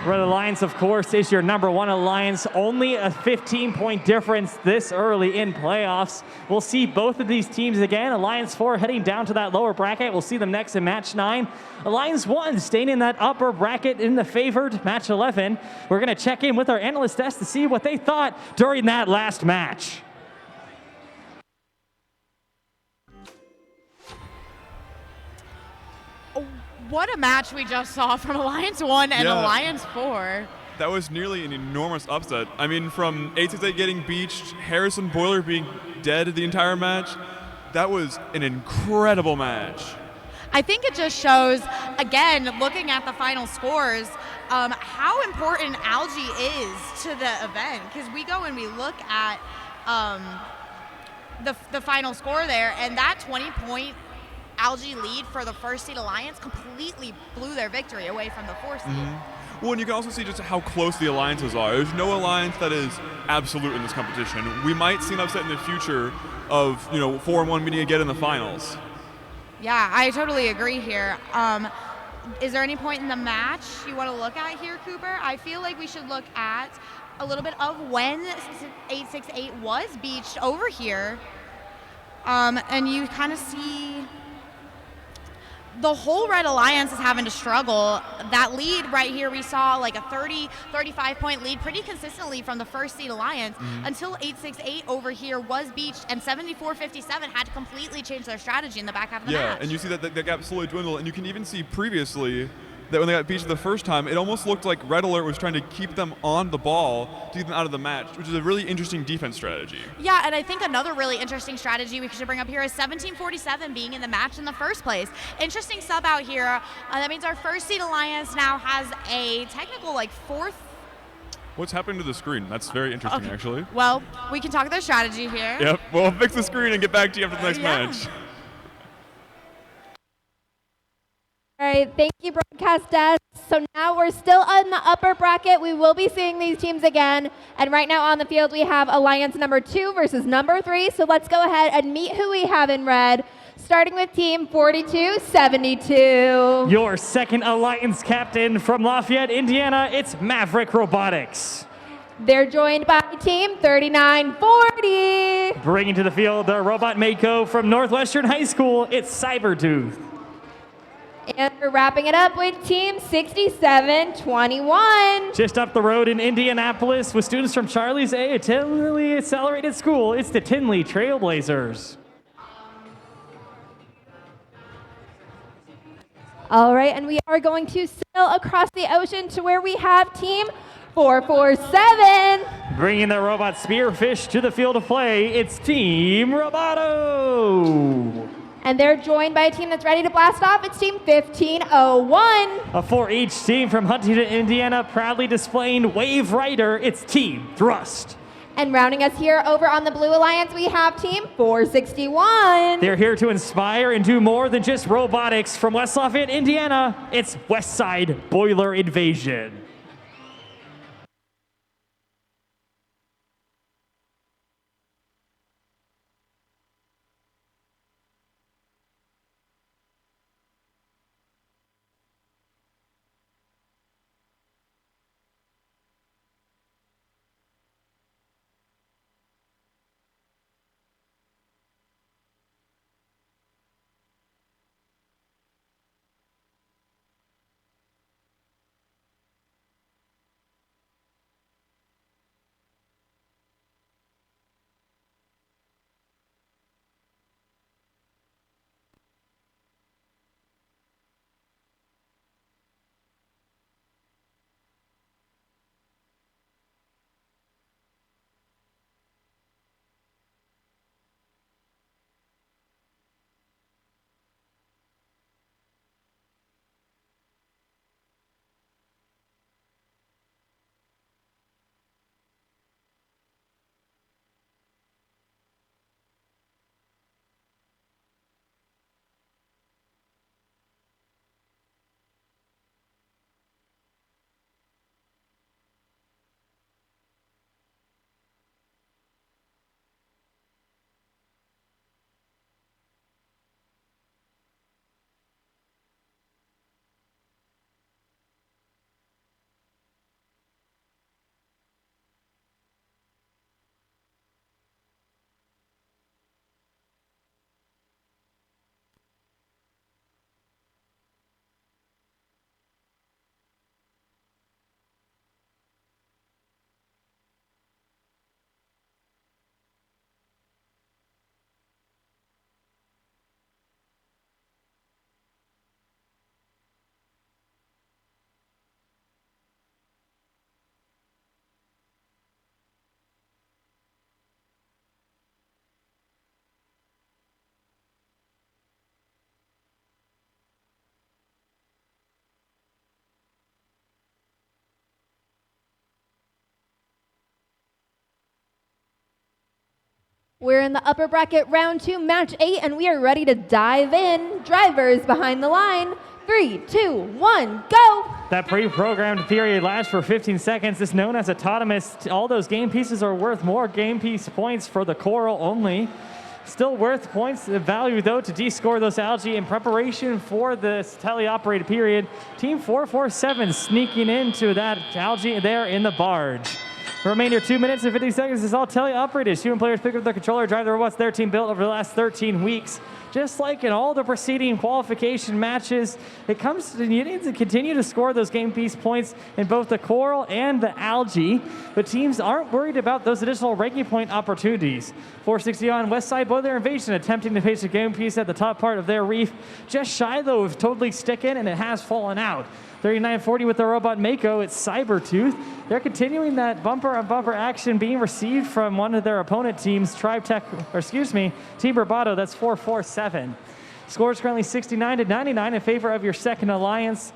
Red Alliance, of course, is your #1 alliance. Only a 15-point difference this early in playoffs. We'll see both of these teams again. Alliance 4 heading down to that lower bracket. We'll see them next in match 9. Alliance 1 staying in that upper bracket in the favored match 11. We're going to check in with our analyst desk to see what they thought during that last match. What a match we just saw from Alliance 1 and Alliance 4. That was nearly an enormous upset. I mean, from 868 getting beached, Harrison Boiler being dead the entire match, that was an incredible match. I think it just shows, again, looking at the final scores, how important algae is to the event. Because we go and we look at the final score there, and that 20-point algae lead for the first seed alliance completely blew their victory away from the 4 seed. Well, and you can also see just how close the alliances are. There's no alliance that is absolute in this competition. We might see an upset in the future of, 4-1 meeting again in the finals. Yeah, I totally agree here. Is there any point in the match you want to look at here, Cooper? I feel like we should look at a little bit of when 868 was beached over here. And you kind of see the whole Red Alliance is having to struggle. That lead right here, we saw like a 35-point lead pretty consistently from the first seed Alliance until 868 over here was beached, and 7457 had to completely change their strategy in the back half of the match. Yeah, and you see that gap slowly dwindle, and you can even see previously that when they got beached the first time, it almost looked like Red Alert was trying to keep them on the ball to get them out of the match, which is a really interesting defense strategy. Yeah, and I think another really interesting strategy we should bring up here is 1747 being in the match in the first place. Interesting sub out here. That means our first seed alliance now has a technical fourth. What's happening to the screen? That's very interesting, actually. Well, we can talk their strategy here. Yep, we'll fix the screen and get back to you after the next match. All right, thank you, broadcast desk. So now we're still in the upper bracket. We will be seeing these teams again. And right now on the field, we have Alliance #2 versus #3. So let's go ahead and meet who we have in red, starting with team 4272. Your second Alliance captain from Lafayette, Indiana, it's Maverick Robotics. They're joined by team 3940. Bringing to the field the robot Mako from Northwestern High School, it's Cybertooth. And we're wrapping it up with team 6721. Just up the road in Indianapolis with students from Charlie's A Tinley Accelerated School, it's the Tinley Trailblazers. All right, and we are going to sail across the ocean to where we have team 447. Bringing the robot Spearfish to the field of play, it's Team Roboto. And they're joined by a team that's ready to blast off. It's team 1501. A 4-H team from Huntington, Indiana, proudly displaying Wave Rider. It's Team Thrust. And rounding us here over on the Blue Alliance, we have team 461. They're here to inspire and do more than just robotics. From West Lafayette, Indiana, it's Westside Boiler Invasion. We're in the upper bracket, round 2, match 8, and we are ready to dive in. Drivers behind the line. 3, 2, 1, go! That pre-programmed period lasts for 15 seconds. It's known as autonomous. All those game pieces are worth more game piece points for the coral only. Still worth points value, though, to de-score those algae in preparation for this teleoperated period. Team 447 sneaking into that algae there in the barge. The remainder 2 minutes and 50 seconds is all teleoperated. Human players pick up their controller, drive the robots their team built over the last 13 weeks. Just like in all the preceding qualification matches, you need to continue to score those game piece points in both the coral and the algae, but teams aren't worried about those additional ranking point opportunities. 460 on Westside Boiler Invasion attempting to place a game piece at the top part of their reef, just shy though of totally sticking, and it has fallen out. 3940 with the robot Mako, it's Cybertooth. They're continuing that bumper-on-bumper action being received from one of their opponent teams, Team Bravado, that's 447. Scores currently 69-99 in favor of your second alliance.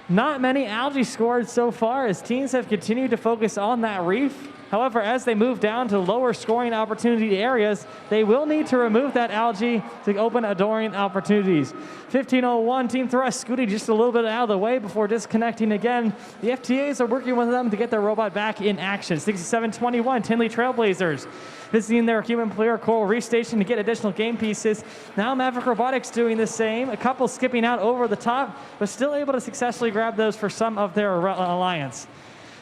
Not many algae scored so far as teams have continued to focus on that reef. However, as they move down to lower scoring opportunity areas, they will need to remove that algae to open adoring opportunities. 1501, Team Thrust scooting just a little bit out of the way before disconnecting again. The FTAs are working with them to get their robot back in action. 6721, Tinley Trailblazers visiting their human player coral reef station to get additional game pieces. Now Maverick Robotics doing the same. A couple skipping out over the top, but still able to successfully grab those for some of their alliance.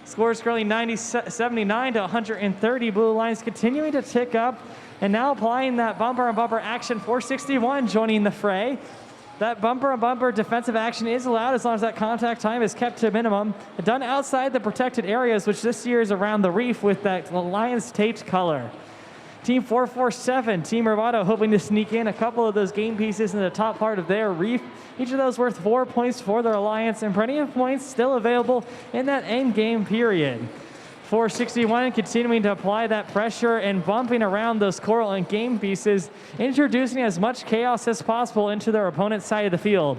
Scores currently 79 to 130. Blue Alliance continuing to tick up, and now applying that bumper-on-bumper action. 461 joining the fray. That bumper-on-bumper defensive action is allowed as long as that contact time is kept to a minimum. Done outside the protected areas, which this year is around the reef with that Alliance taped color. Team 447, Team Bravado hoping to sneak in a couple of those game pieces in the top part of their reef. Each of those worth 4 points for their alliance, and plenty of points still available in that end game period. 461 continuing to apply that pressure and bumping around those coral and game pieces, introducing as much chaos as possible into their opponent's side of the field.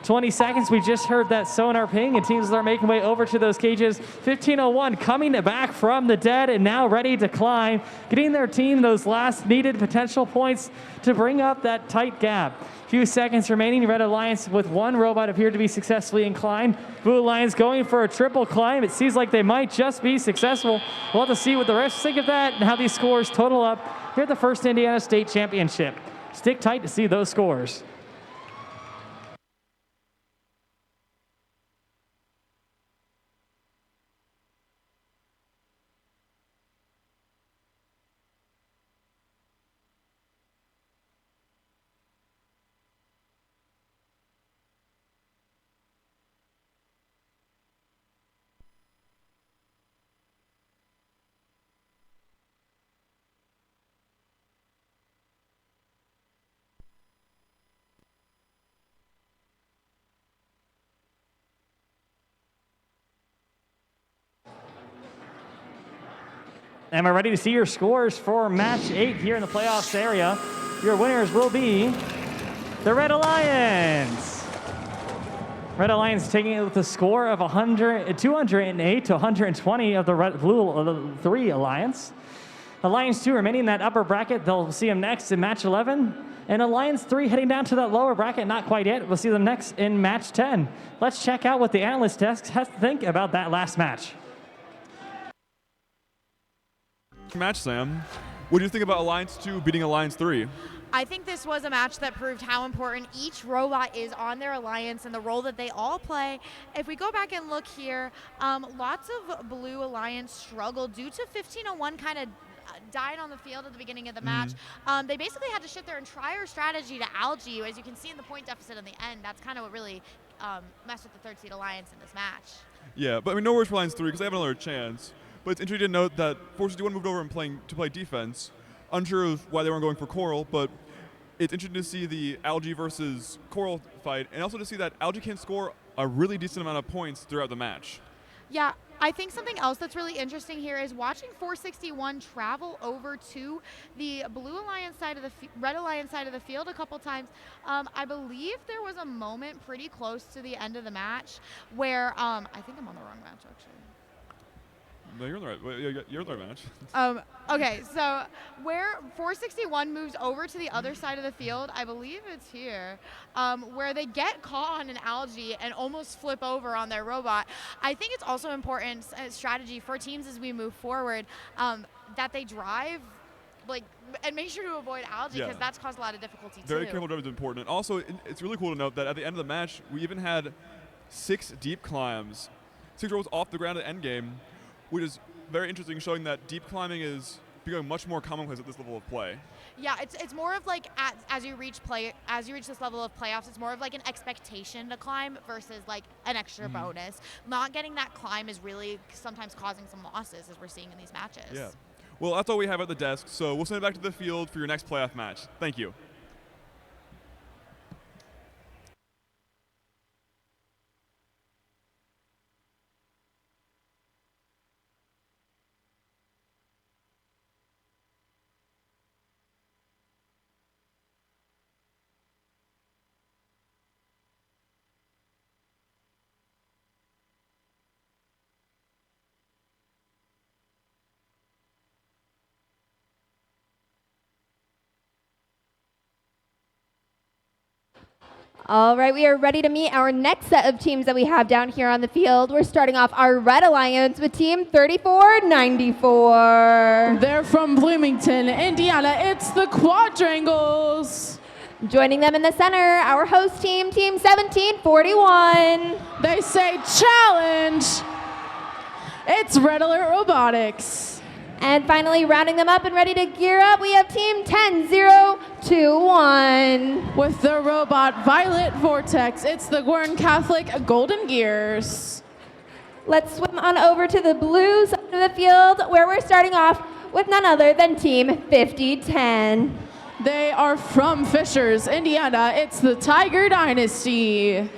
20 seconds, we just heard that sonar ping, and teams are making way over to those cages. 1501 coming back from the dead and now ready to climb, getting their team those last needed potential points to bring up that tight gap. Few seconds remaining. Red Alliance with one robot appeared to be successfully inclined. Blue Alliance going for a triple climb. It seems like they might just be successful. We'll have to see what the refs think of that and how these scores total up here at the first Indiana State Championship. Stick tight to see those scores. And we're ready to see your scores for match 8 here in the playoffs area. Your winners will be the Red Alliance. Red Alliance taking it with a score of 208 to 120 of the Blue 3 Alliance. Alliance 2 remaining in that upper bracket. They'll see them next in match 11. And Alliance 3 heading down to that lower bracket, not quite yet. We'll see them next in match 10. Let's check out what the analyst desk has to think about that last match. Match, Sam. What do you think about Alliance 2 beating Alliance 3? I think this was a match that proved how important each robot is on their alliance and the role that they all play. If we go back and look here, lots of Blue Alliance struggled due to 1501 kind of died on the field at the beginning of the match. They basically had to shift their entire strategy to algae. As you can see in the point deficit in the end, that's kind of what really messed with the third seed alliance in this match. Yeah, but I mean, no worries for Alliance 3 because they have another chance. But it's interesting to note that 461 moved over and to play defense. Unsure of why they weren't going for coral, but it's interesting to see the algae versus coral fight, and also to see that algae can score a really decent amount of points throughout the match. Yeah, I think something else that's really interesting here is watching 461 travel over to the Blue Alliance side of the Red Alliance side of the field a couple times. I believe there was a moment pretty close to the end of the match where I think I'm on the wrong match actually. No, you're in the right. You're in the right match. Okay, so where 461 moves over to the other side of the field, I believe it's here, where they get caught on an algae and almost flip over on their robot. I think it's also important strategy for teams as we move forward that they drive and make sure to avoid algae because that's caused a lot of difficulty Very too. careful driving is important. And also, it's really cool to note that at the end of the match, we even had 6 deep climbs, 6 rolls off the ground at endgame, which is very interesting, showing that deep climbing is becoming much more commonplace at this level of play. Yeah, it's more of like as you reach this level of playoffs, it's more of like an expectation to climb versus like an extra bonus. Not getting that climb is really sometimes causing some losses, as we're seeing in these matches. Yeah. Well, that's all we have at the desk, so we'll send it back to the field for your next playoff match. Thank you. All right, we are ready to meet our next set of teams that we have down here on the field. We're starting off our Red Alliance with Team 3494. They're from Bloomington, Indiana. It's the Quadrangles. Joining them in the center, our host team, Team 1741. They say challenge. It's Red Alert Robotics. And finally, rounding them up and ready to gear up, we have Team 10021. With the robot Violet Vortex, it's the Gwern Catholic Golden Gears. Let's swim on over to the blue side of the field, where we're starting off with none other than Team 5010. They are from Fishers, Indiana. It's the Tiger Dynasty.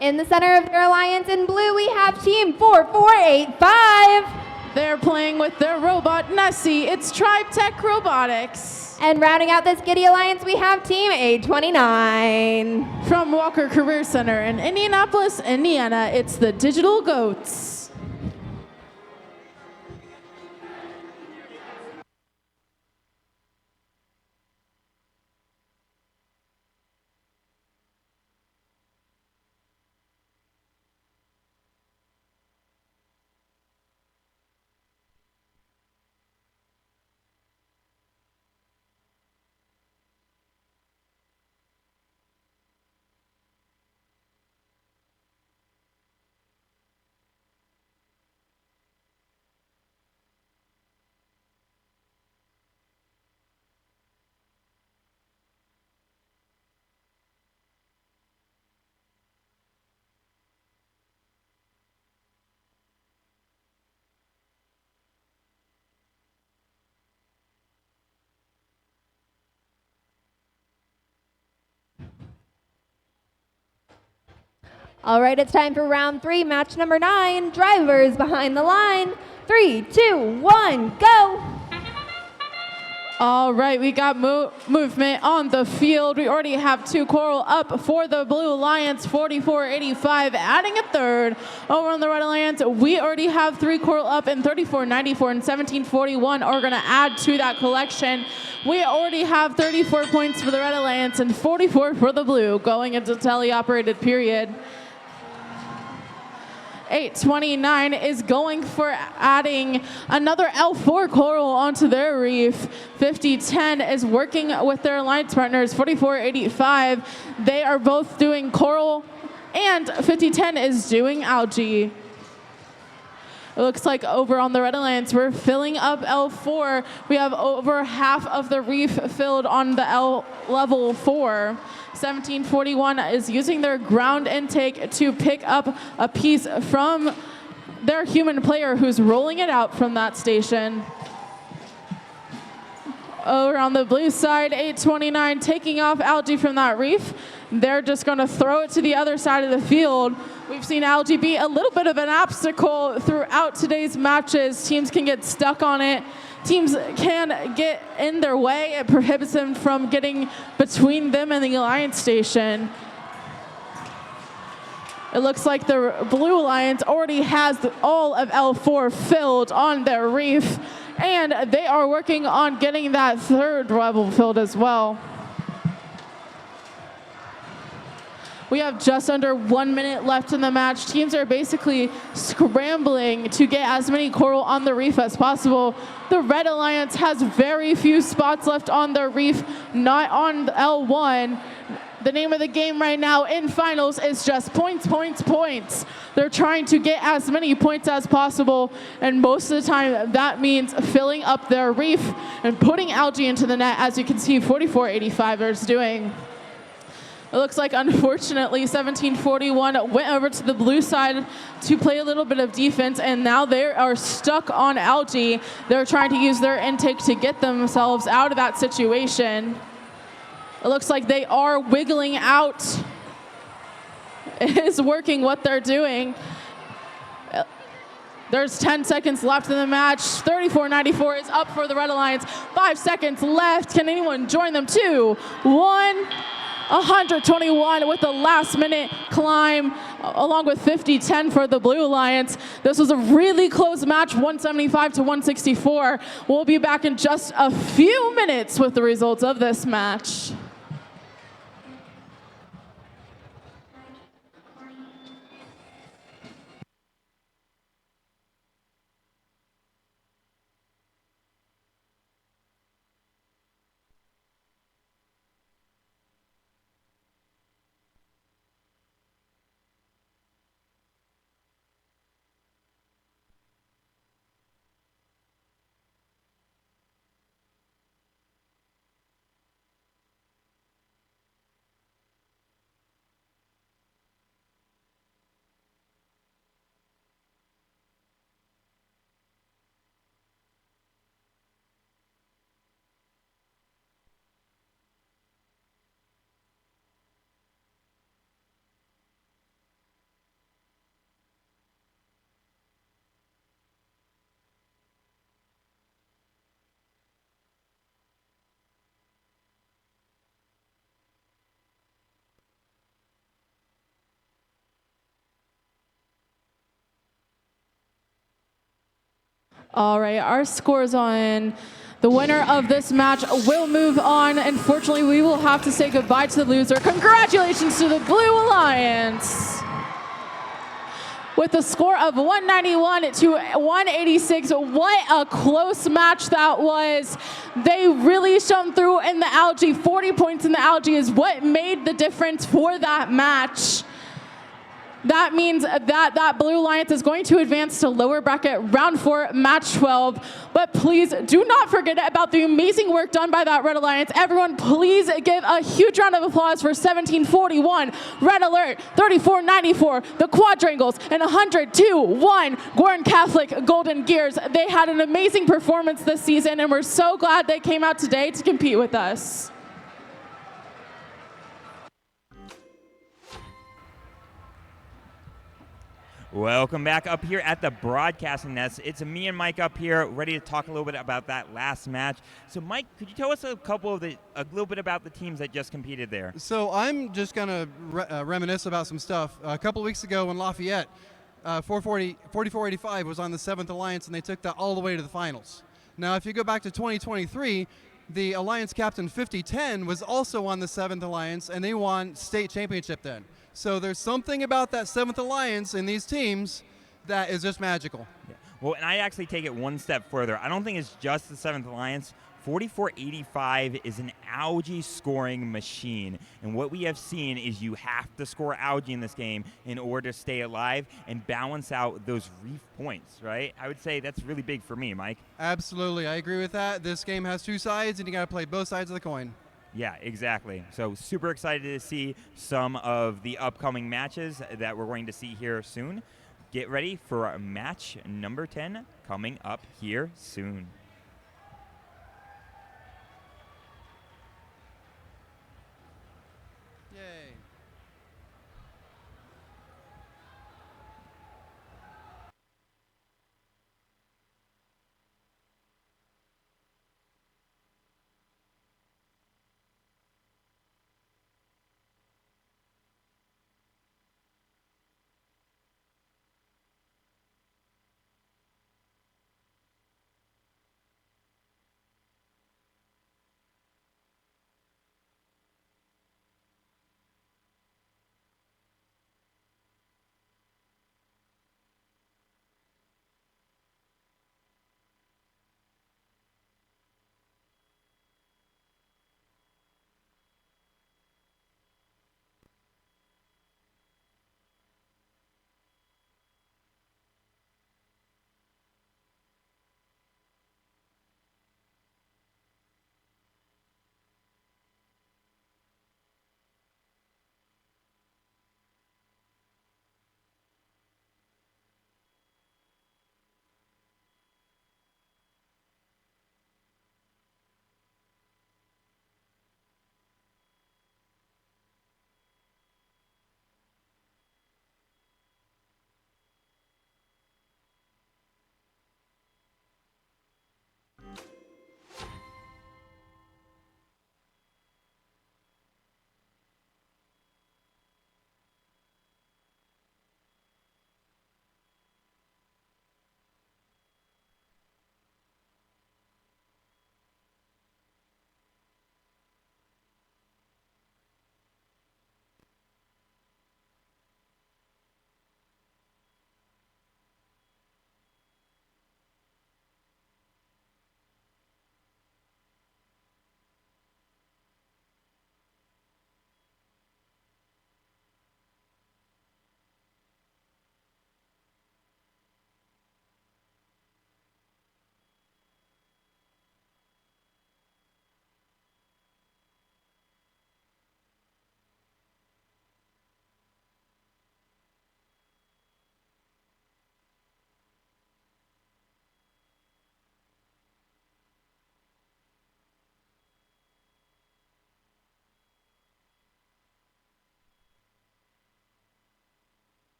In the center of their alliance in blue, we have Team 4485. They're playing with their robot Nessie. It's Tribe Tech Robotics. And rounding out this Giddy Alliance, we have Team 829. From Walker Career Center in Indianapolis, Indiana, it's the Digital Goats. All right, it's time for round 3, match number 9. Drivers behind the line. 3, 2, 1, go. All right, we got movement on the field. We already have 2 coral up for the Blue Alliance, 4485, adding a third. Over on the Red Alliance, we already have 3 coral up, and 3494 and 1741 are going to add to that collection. We already have 34 points for the Red Alliance and 44 for the Blue going into teleoperated period. 829 is going for adding another L4 coral onto their reef. 5010 is working with their alliance partners, 4485. They are both doing coral, and 5010 is doing algae. It looks like over on the Red Alliance, we're filling up L4. We have over half of the reef filled on the L level 4. 1741 is using their ground intake to pick up a piece from their human player who's rolling it out from that station. Over on the blue side, 829 taking off algae from that reef. They're just going to throw it to the other side of the field. We've seen algae be a little bit of an obstacle throughout today's matches. Teams can get stuck on it. Teams can get in their way. It prohibits them from getting between them and the alliance station. It looks like the Blue Alliance already has all of L4 filled on their reef, and they are working on getting that third level filled as well. We have just under 1 minute left in the match. Teams are basically scrambling to get as many coral on the reef as possible. The Red Alliance has very few spots left on their reef, not on L1. The name of the game right now in finals is just points, points, points. They're trying to get as many points as possible, and most of the time that means filling up their reef and putting algae into the net, as you can see 4485ers doing. It looks like, unfortunately, 1741 went over to the blue side to play a little bit of defense, and now they are stuck on algae. They're trying to use their intake to get themselves out of that situation. It looks like they are wiggling out. It is working what they're doing. There's 10 seconds left in the match. 34-94 is up for the Red Alliance. 5 seconds left. Can anyone join them? 2, 1. 121 with the last minute climb, along with 50-10 for the Blue Alliance. This was a really close match, 175 to 164. We'll be back in just a few minutes with the results of this match. All right, our scores on the winner of this match will move on. Unfortunately, we will have to say goodbye to the loser. Congratulations to the Blue Alliance. With a score of 191 to 186, what a close match that was. They really shone through in the algae. 40 points in the algae is what made the difference for that match. That means that Blue Alliance is going to advance to lower bracket round 4, match 12. But please do not forget about the amazing work done by that Red Alliance. Everyone, please give a huge round of applause for 1741, Red Alert, 3494, the Quadrangles, and 102-1, Gorn Catholic Golden Gears. They had an amazing performance this season, and we're so glad they came out today to compete with us. Welcome back up here at the broadcasting nest. It's me and Mike up here, ready to talk a little bit about that last match. So, Mike, could you tell us a little bit about the teams that just competed there? So, I'm just gonna reminisce about some stuff. A couple weeks ago in Lafayette, 4485 was on the 7th Alliance, and they took that all the way to the finals. Now, if you go back to 2023, the Alliance captain 5010 was also on the 7th Alliance, and they won state championship then. So there's something about that 7th Alliance in these teams that is just magical. Yeah. Well, and I actually take it one step further. I don't think it's just the 7th Alliance. 4485 is an algae scoring machine. And what we have seen is you have to score algae in this game in order to stay alive and balance out those reef points, right? I would say that's really big for me, Mike. Absolutely. I agree with that. This game has two sides, and you got to play both sides of the coin. Yeah, exactly. So super excited to see some of the upcoming matches that we're going to see here soon. Get ready for match number 10 coming up here soon.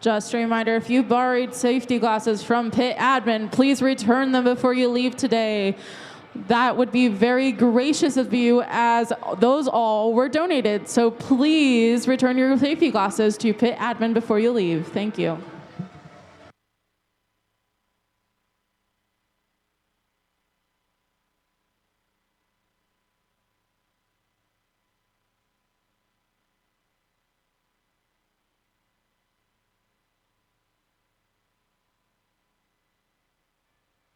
Just a reminder, if you borrowed safety glasses from pit admin, please return them before you leave today. That would be very gracious of you, as those all were donated. So please return your safety glasses to pit admin before you leave. Thank you.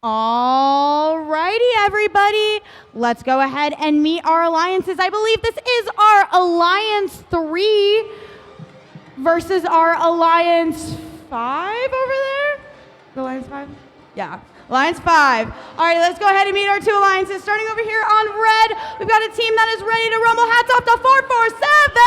Alrighty, everybody. Let's go ahead and meet our alliances. I believe this is our Alliance 3 versus our Alliance 5 over there. The Alliance 5? Yeah. Alliance 5. All right, let's go ahead and meet our two alliances. Starting over here on red, we've got a team that is ready to rumble. Hats off to 447!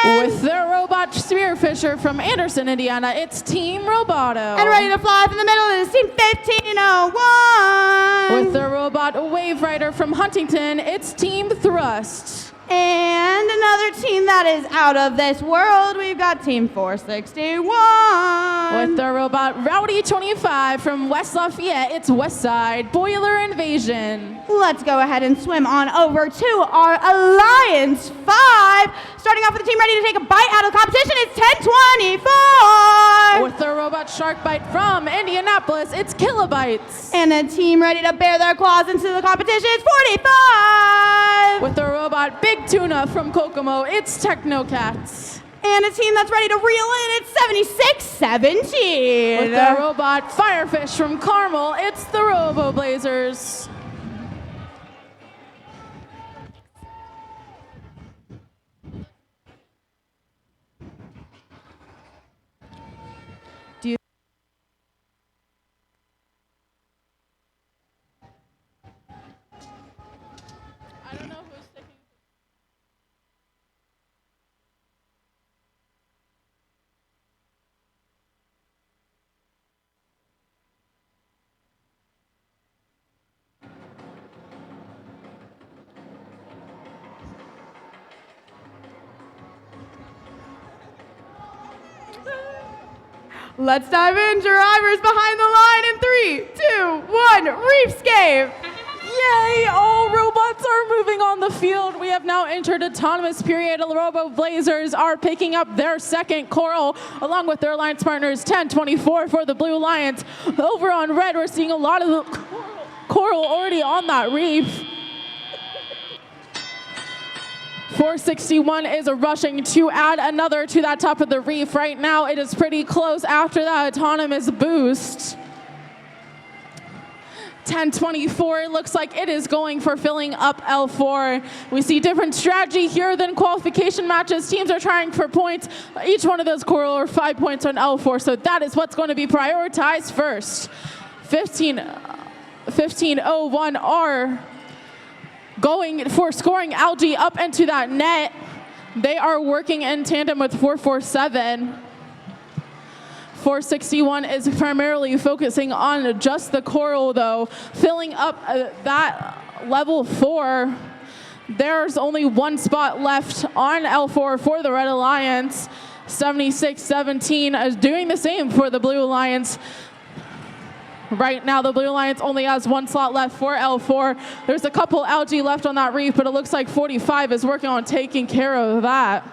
With the robot Spearfisher from Anderson, Indiana, it's Team Roboto. And ready to fly up in the middle is Team 1501. With the robot Wave Rider from Huntington, it's Team Thrust. And another team that is out of this world, we've got Team 461. With the robot Rowdy 25 from West Lafayette, it's Westside Boiler Invasion. Let's go ahead and swim on over to our Alliance 5. Starting off with the team ready to take a bite out of the competition, it's 1024. With the robot Sharkbite from Indianapolis, it's Kilobytes. And a team ready to bear their claws into the competition, it's 45. With the robot Big Tuna from Kokomo, it's Technocats. And a team that's ready to reel in, it's 7617. With the robot Firefish from Carmel, it's the Robo Blazers. Let's dive in. Drivers behind the line in 3, 2, 1. Reefscape. Yay! All robots are moving on the field. We have now entered autonomous period. The Robo Blazers are picking up their second coral, along with their alliance partners, 1024 for the Blue Lions. Over on red, we're seeing a lot of the coral already on that reef. 461 is rushing to add another to that top of the reef. Right now, it is pretty close after that autonomous boost. 1024 looks like it is going for filling up L4. We see different strategy here than qualification matches. Teams are trying for points. Each one of those coral are 5 points on L4, so that is what's going to be prioritized first. 1501 are going for scoring algae up into that net. They are working in tandem with 447. 461 is primarily focusing on just the coral, though, filling up that level 4. There's only one spot left on L4 for the Red Alliance. 7617 is doing the same for the Blue Alliance. Right now, the Blue Alliance only has one slot left for L4. There's a couple algae left on that reef, but it looks like 45 is working on taking care of that.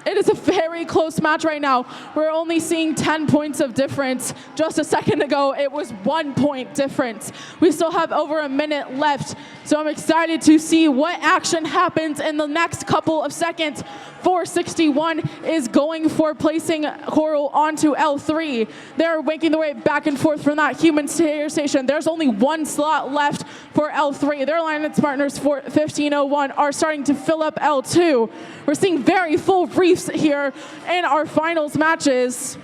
It is a very close match right now. We're only seeing 10 points of difference. Just a second ago, it was 1 point difference. We still have over a minute left, so I'm excited to see what action happens in the next couple of seconds. 461 is going for placing coral onto L3. They're making their way back and forth from that human air station. There's only one slot left for L3. Their alliance partners for 1501 are starting to fill up L2. We're seeing very full reefs here in our finals matches.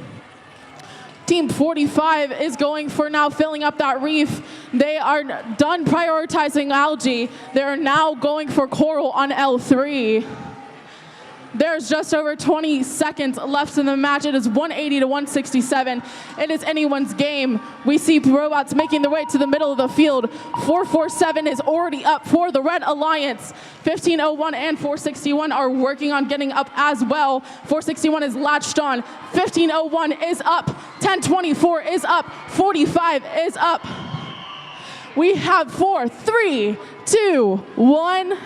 Team 45 is going for now filling up that reef. They are done prioritizing algae. They're now going for coral on L3. There's just over 20 seconds left in the match. It is 180 to 167. It is anyone's game. We see robots making their way to the middle of the field. 447 is already up for the Red Alliance. 1501 and 461 are working on getting up as well. 461 is latched on. 1501 is up. 1024 is up. 45 is up. We have 4, 3, 2, 1.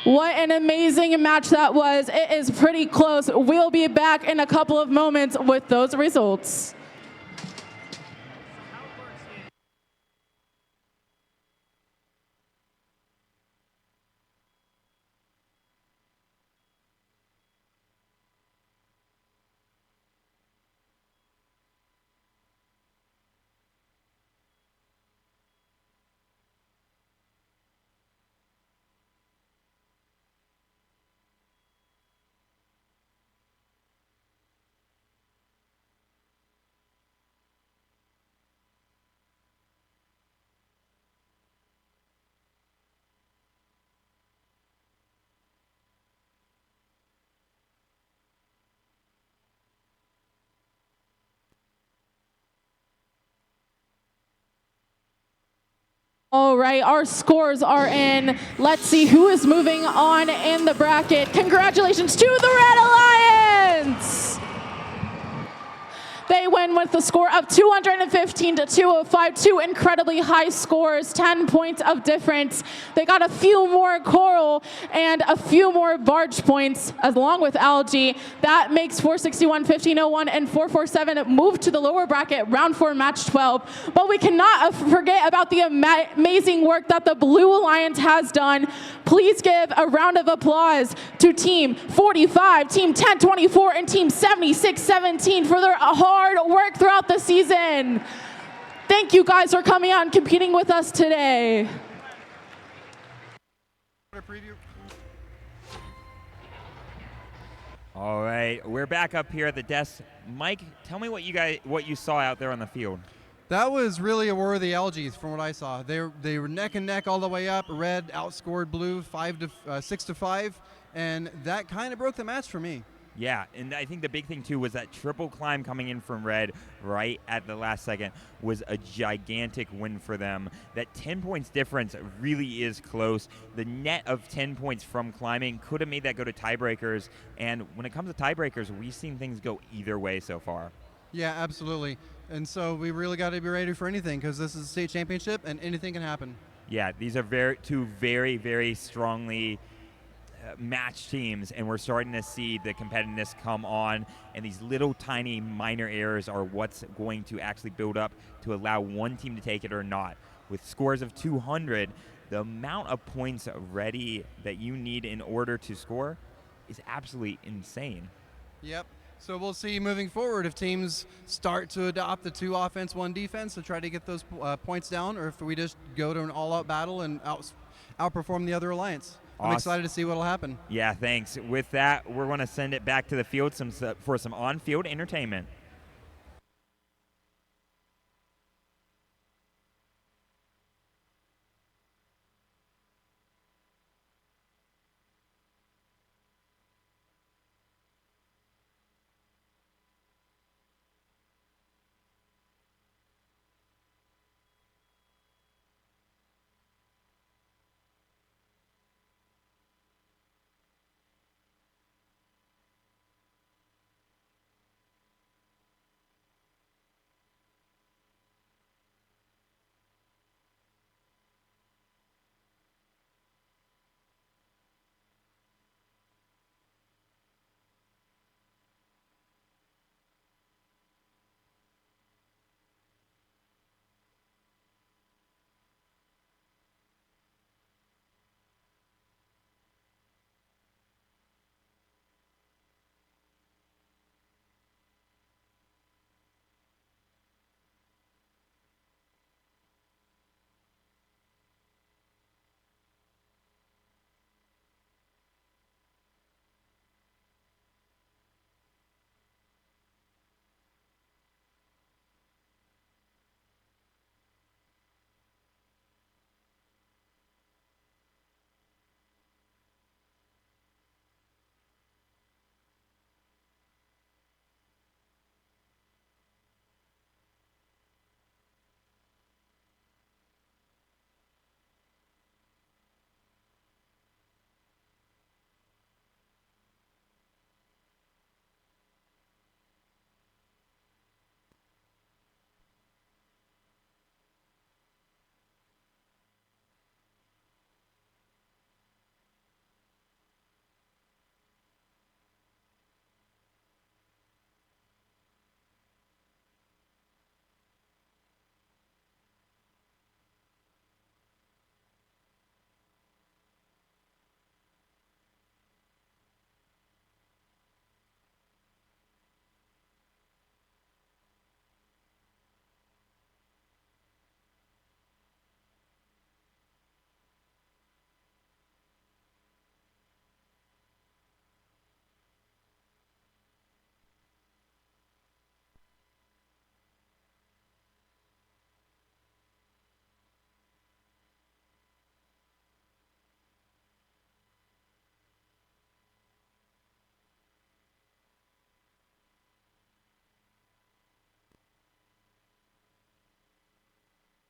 What an amazing match that was. It is pretty close. We'll be back in a couple of moments with those results. All right, our scores are in. Let's see who is moving on in the bracket. Congratulations to the Red Alliance! They win with the score of 215 to 205, 2 incredibly high scores, 10 points of difference. They got a few more coral and a few more barge points along with algae. That makes 461, 1501, and 447 move to the lower bracket, round 4, match 12. But we cannot forget about the amazing work that the Blue Alliance has done. Please give a round of applause to Team 45, Team 1024, and Team 7617 for their hard work throughout the season. Thank you guys for coming out and competing with us today. All right, we're back up here at the desk. Mike, tell me what you saw out there on the field. That was really a war of the algae from what I saw. They were neck and neck all the way up. Red outscored blue 6 to 5, and that kind of broke the match for me. Yeah, and I think the big thing, too, was that triple climb coming in from Red right at the last second was a gigantic win for them. That 10 points difference really is close. The net of 10 points from climbing could have made that go to tiebreakers, and when it comes to tiebreakers, we've seen things go either way so far. Yeah, absolutely. And so we really got to be ready for anything because this is a state championship and anything can happen. Yeah, these are two very, very strongly match teams, and we're starting to see the competitiveness come on, and these little tiny minor errors are what's going to actually build up to allow one team to take it or not. With scores of 200, the amount of points ready that you need in order to score is absolutely insane. Yep. So we'll see moving forward if teams start to adopt the 2 offense, 1 defense to try to get those points down, or if we just go to an all-out battle and outperform the other alliance. I'm excited to see what will happen. Yeah, thanks. With that, we're going to send it back to the field for some on-field entertainment.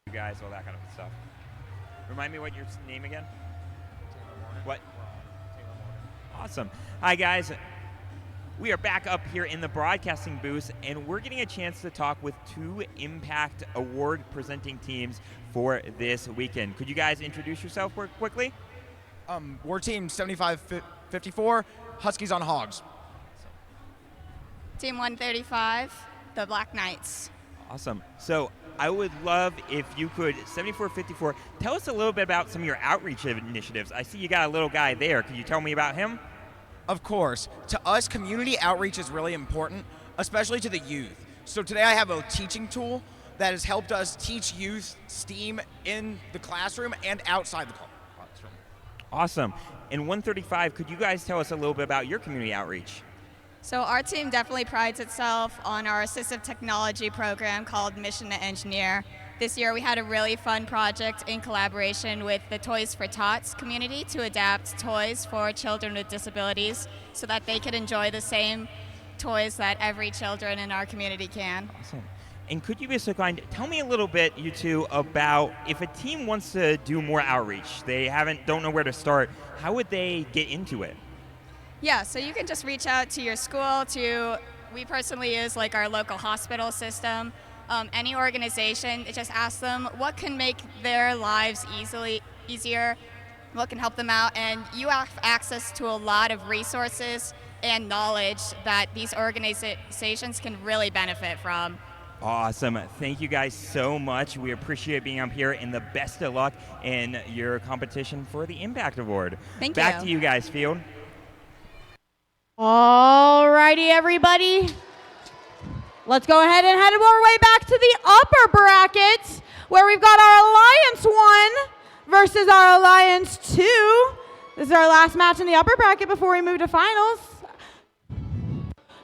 you guys, all that kind of stuff. Remind me what your name again? What? Awesome. Hi, guys. We are back up here in the broadcasting booth, and we're getting a chance to talk with 2 Impact Award presenting teams for this weekend. Could you guys introduce yourself quickly? We're team 7554, Huskies on Hogs. Team 135, the Black Knights. Awesome. So I would love if you could, 7454, tell us a little bit about some of your outreach initiatives. I see you got a little guy there. Could you tell me about him? Of course. To us, community outreach is really important, especially to the youth. So today I have a teaching tool that has helped us teach youth STEAM in the classroom and outside the classroom. Awesome. And 135, could you guys tell us a little bit about your community outreach? So our team definitely prides itself on our assistive technology program called Mission to Engineer. This year we had a really fun project in collaboration with the Toys for Tots community to adapt toys for children with disabilities so that they could enjoy the same toys that every children in our community can. Awesome. And could you be so kind, tell me a little bit, you two, about if a team wants to do more outreach, they don't know where to start, how would they get into it? Yeah, so you can just reach out to your school, we personally use like our local hospital system, any organization, just ask them what can make their lives easier, what can help them out, and you have access to a lot of resources and knowledge that these organizations can really benefit from. Awesome. Thank you guys so much. We appreciate being up here, and the best of luck in your competition for the Impact Award. Thank you. Back you. to you guys, Field. All righty, everybody. Let's go ahead and head our way back to the upper bracket, where we've got our Alliance 1 versus our Alliance 2. This is our last match in the upper bracket before we move to finals.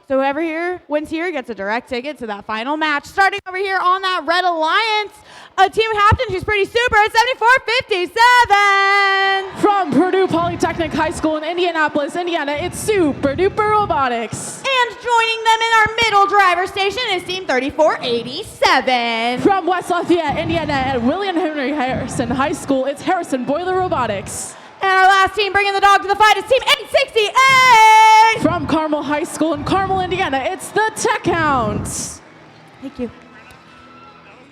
So whoever wins here gets a direct ticket to that final match. Starting over here on that Red Alliance, a team captain who's pretty super at 7457. From Purdue Polytechnic High School in Indianapolis, Indiana, it's Super Duper Robotics. And joining them in our middle driver station is team 3487. From West Lafayette, Indiana, at William Henry Harrison High School, it's Harrison Boiler Robotics. And our last team bringing the dog to the fight is team 868. From Carmel High School in Carmel, Indiana, it's the Tech Hounds. Thank you.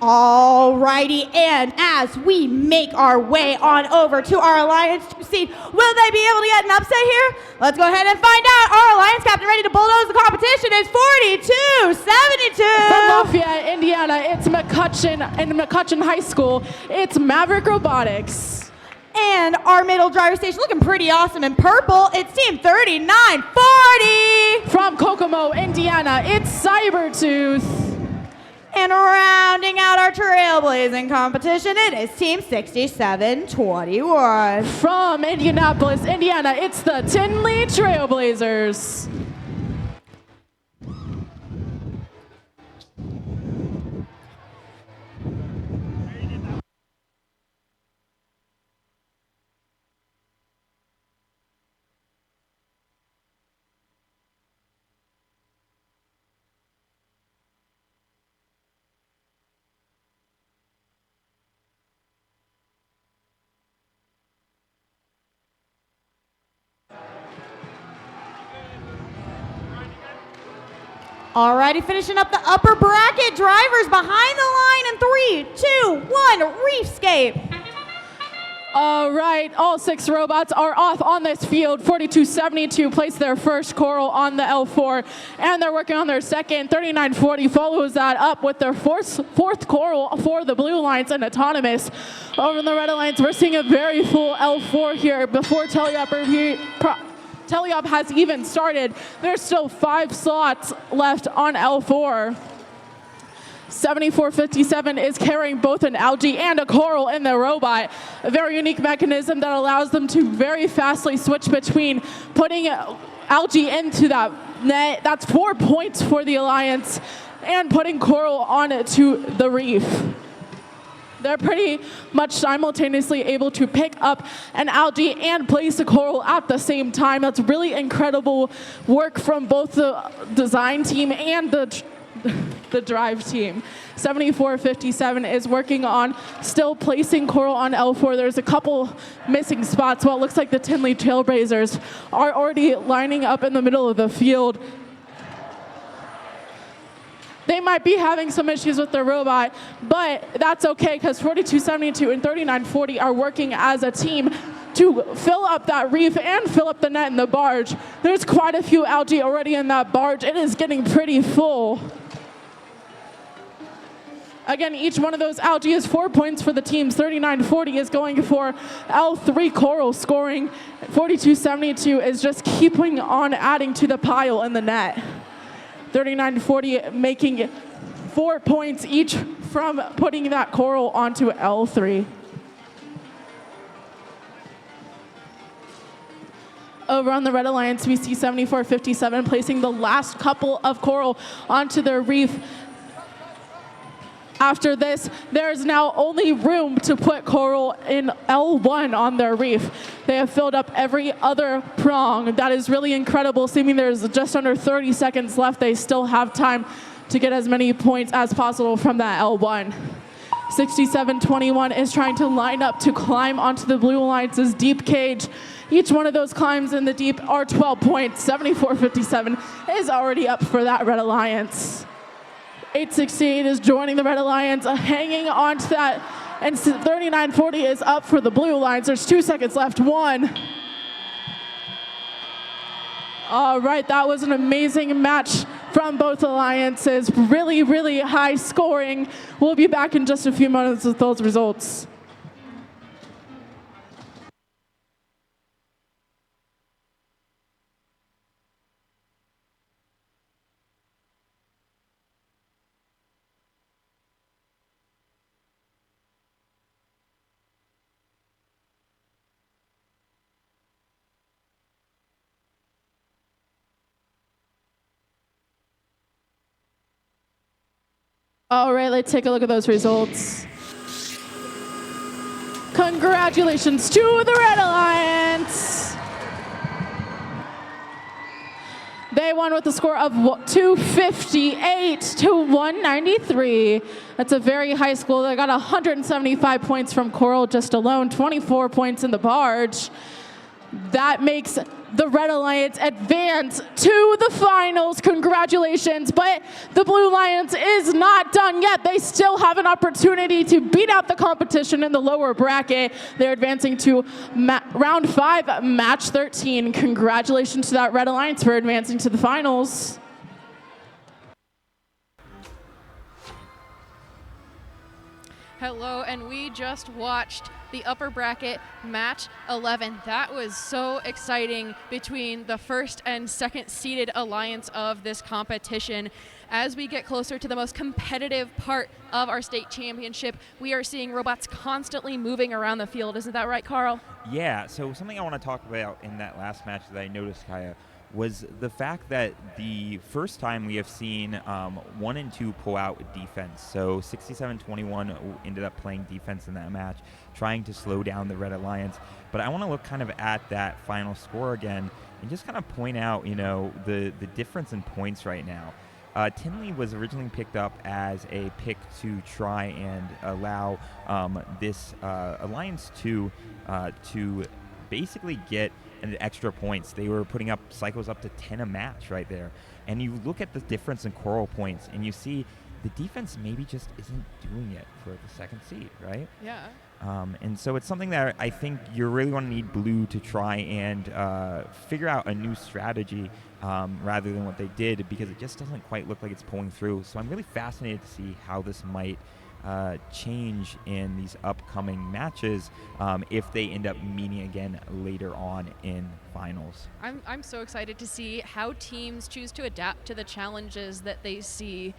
Alrighty, and as we make our way on over to our Alliance 2 seed, will they be able to get an upset here? Let's go ahead and find out. Our Alliance captain ready to bulldoze the competition is 4272. From Lafayette, Indiana, it's McCutcheon High School. It's Maverick Robotics. And our middle driver station looking pretty awesome in purple. It's team 3940. From Kokomo, Indiana, it's Cybertooth. And rounding out our trailblazing competition, it is team 6721. From Indianapolis, Indiana, it's the Tinley Trailblazers. Alrighty, finishing up the upper bracket. Drivers behind the line in 3, 2, 1, Reefscape. All right, all 6 robots are off on this field. 4272 placed their first coral on the L4, and they're working on their second. 3940 follows that up with their fourth coral for the Blue Lions and Autonomous. Over in the Red Alliance, we're seeing a very full L4 here before Teleop has even started. There's still 5 slots left on L4. 7457 is carrying both an algae and a coral in their robot. A very unique mechanism that allows them to very fastly switch between putting algae into that net. That's 4 points for the Alliance, and putting coral onto the reef. They're pretty much simultaneously able to pick up an algae and place a coral at the same time. That's really incredible work from both the design team and the the drive team. 7457 is working on still placing Coral on L4. There's a couple missing spots. Well, it looks like the Tinley Trailblazers are already lining up in the middle of the field. They might be having some issues with their robot, but that's okay because 4272 and 3940 are working as a team to fill up that reef and fill up the net in the barge. There's quite a few algae already in that barge. It is getting pretty full. Again, each one of those algae is 4 points for the teams. 3940 is going for L3 Coral scoring. 4272 is just keeping on adding to the pile in the net. 3940 making 4 points each from putting that Coral onto L3. Over on the Red Alliance, we see 7457 placing the last couple of Coral onto their reef. After this, there is now only room to put Coral in L1 on their reef. They have filled up every other prong. That is really incredible. Seeming there's just under 30 seconds left, they still have time to get as many points as possible from that L1. 6721 is trying to line up to climb onto the Blue Alliance's deep cage. Each one of those climbs in the deep are 12 points. 7457 is already up for that Red Alliance. 868 is joining the Red Alliance, hanging on to that, and 3940 is up for the Blue Alliance. There's 2 seconds left. 1. All right, that was an amazing match from both alliances. Really, really high scoring. We'll be back in just a few minutes with those results. All right, let's take a look at those results. Congratulations to the Red Alliance. They won with a score of 258 to 193. That's a very high score. They got 175 points from Coral just alone, 24 points in the barge. That makes the Red Alliance advance to the finals. Congratulations. But the Blue Alliance is not done yet. They still have an opportunity to beat out the competition in the lower bracket. They're advancing to round 5, match 13. Congratulations to that Red Alliance for advancing to the finals. Hello, and we just watched the upper bracket match 11. That was so exciting between the first and second seeded alliance of this competition. As we get closer to the most competitive part of our state championship, we are seeing robots constantly moving around the field. Isn't that right, Carl? Yeah, so something I want to talk about in that last match that I noticed, Kaya, was the fact that the first time we have seen 1 and 2 pull out defense. So 67-21 ended up playing defense in that match, trying to slow down the Red Alliance. But I want to look kind of at that final score again and just kind of point out, you know, the difference in points right now. Tinley was originally picked up as a pick to try and allow this Alliance 2 to basically get an extra points. They were putting up cycles up to 10 a match right there. And you look at the difference in Coral points and you see the defense maybe just isn't doing it for the second seed, right? Yeah. And so it's something that I think you're really going to need Blue to try and figure out a new strategy rather than what they did, because it just doesn't quite look like it's pulling through. So I'm really fascinated to see how this might change in these upcoming matches if they end up meeting again later on in finals. I'm so excited to see how teams choose to adapt to the challenges that they see.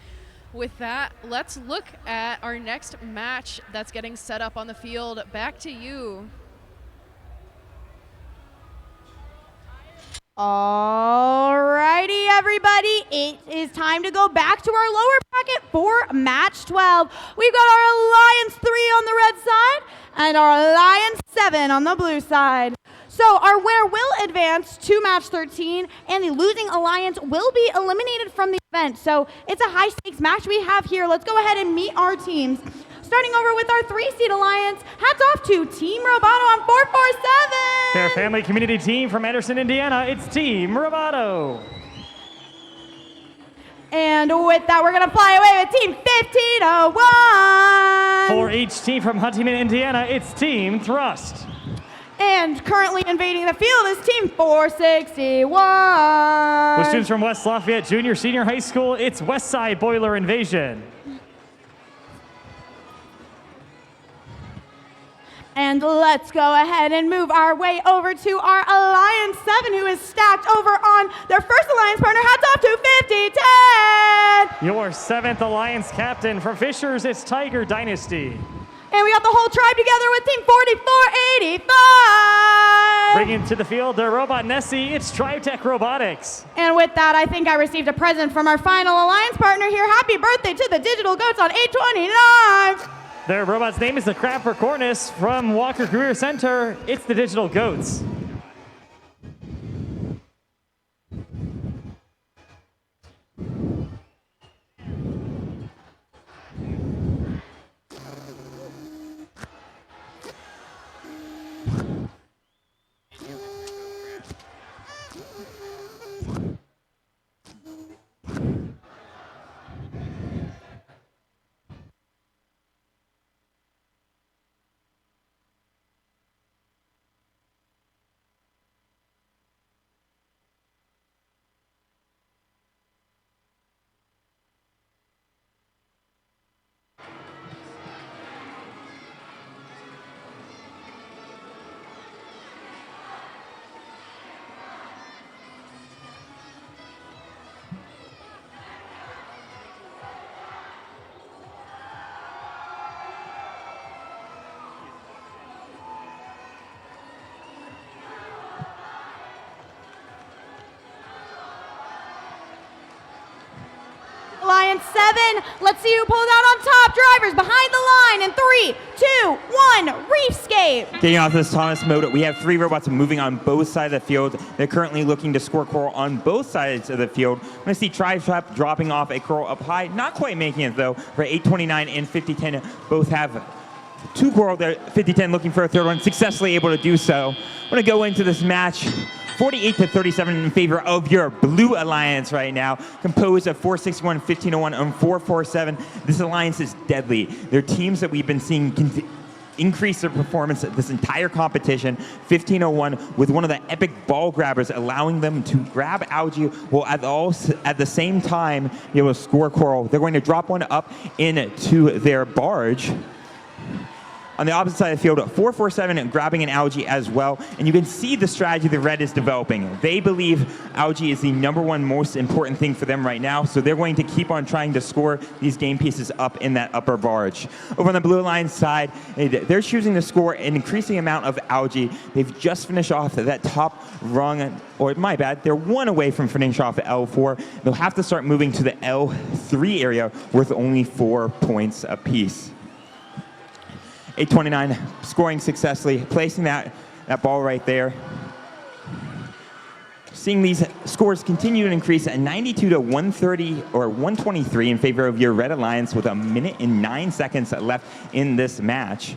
With that, let's look at our next match that's getting set up on the field. Back to you. Alrighty, everybody. It is time to go back to our lower bracket for match 12. We've got our Alliance 3 on the red side and our Alliance 7 on the blue side. So our winner will advance to match 13, and the losing alliance will be eliminated from the event. So it's a high stakes match we have here. Let's go ahead and meet our teams. Starting over with our 3-seed alliance, hats off to Team Roboto on 447. Their family community team from Anderson, Indiana, it's Team Roboto. And with that, we're going to fly away with Team 1501. For each team from Huntington, Indiana, it's Team Thrust. And currently invading the field is Team 461. With students from West Lafayette Junior Senior High School, it's Westside Boiler Invasion. And let's go ahead and move our way over to our Alliance 7, who is stacked over on their first alliance partner. Hats off to 5010. Your 7th alliance captain for Fishers, it's Tiger Dynasty. And we got the whole tribe together with Team 4485. Bringing to the field their robot Nessie, it's TriTech Robotics. And with that, I think I received a present from our final alliance partner here. Happy birthday to the Digital Goats on 829. Their robot's name is the Crab for Cornice from Walker Career Center. It's the Digital Goats. Alliance 7, let's see who pulls out on top. Drivers behind the line in 3, 2, 1, Reefscape. Getting off this Thomas mode, we have 3 robots moving on both sides of the field. They're currently looking to score coral on both sides of the field. I'm going to see TriTech dropping off a coral up high, not quite making it though, for 829 and 5010 both have 2 coral there. 5010 looking for a third one, successfully able to do so. I'm going to go into this match 48-37 in favor of your blue alliance right now, composed of 461, 1501, and 447. This alliance is deadly. They're teams that we've been seeing increase their performance this entire competition. 1501 with one of the epic ball grabbers, allowing them to grab algae while at the same time be able to score coral. They're going to drop one up into their barge. On the opposite side of the field, 447 grabbing an algae as well. And you can see the strategy the red is developing. They believe algae is the #1 most important thing for them right now, so they're going to keep on trying to score these game pieces up in that upper barge. Over on the blue alliance side, they're choosing to score an increasing amount of algae. They've just finished off that top rung, or my bad, they're 1 away from finishing off L4. They'll have to start moving to the L3 area worth only 4 points apiece. 829 scoring successfully, placing that ball right there. Seeing these scores continue to increase at 92 to 130 or 123 in favor of your red alliance with 1 minute and 9 seconds left in this match.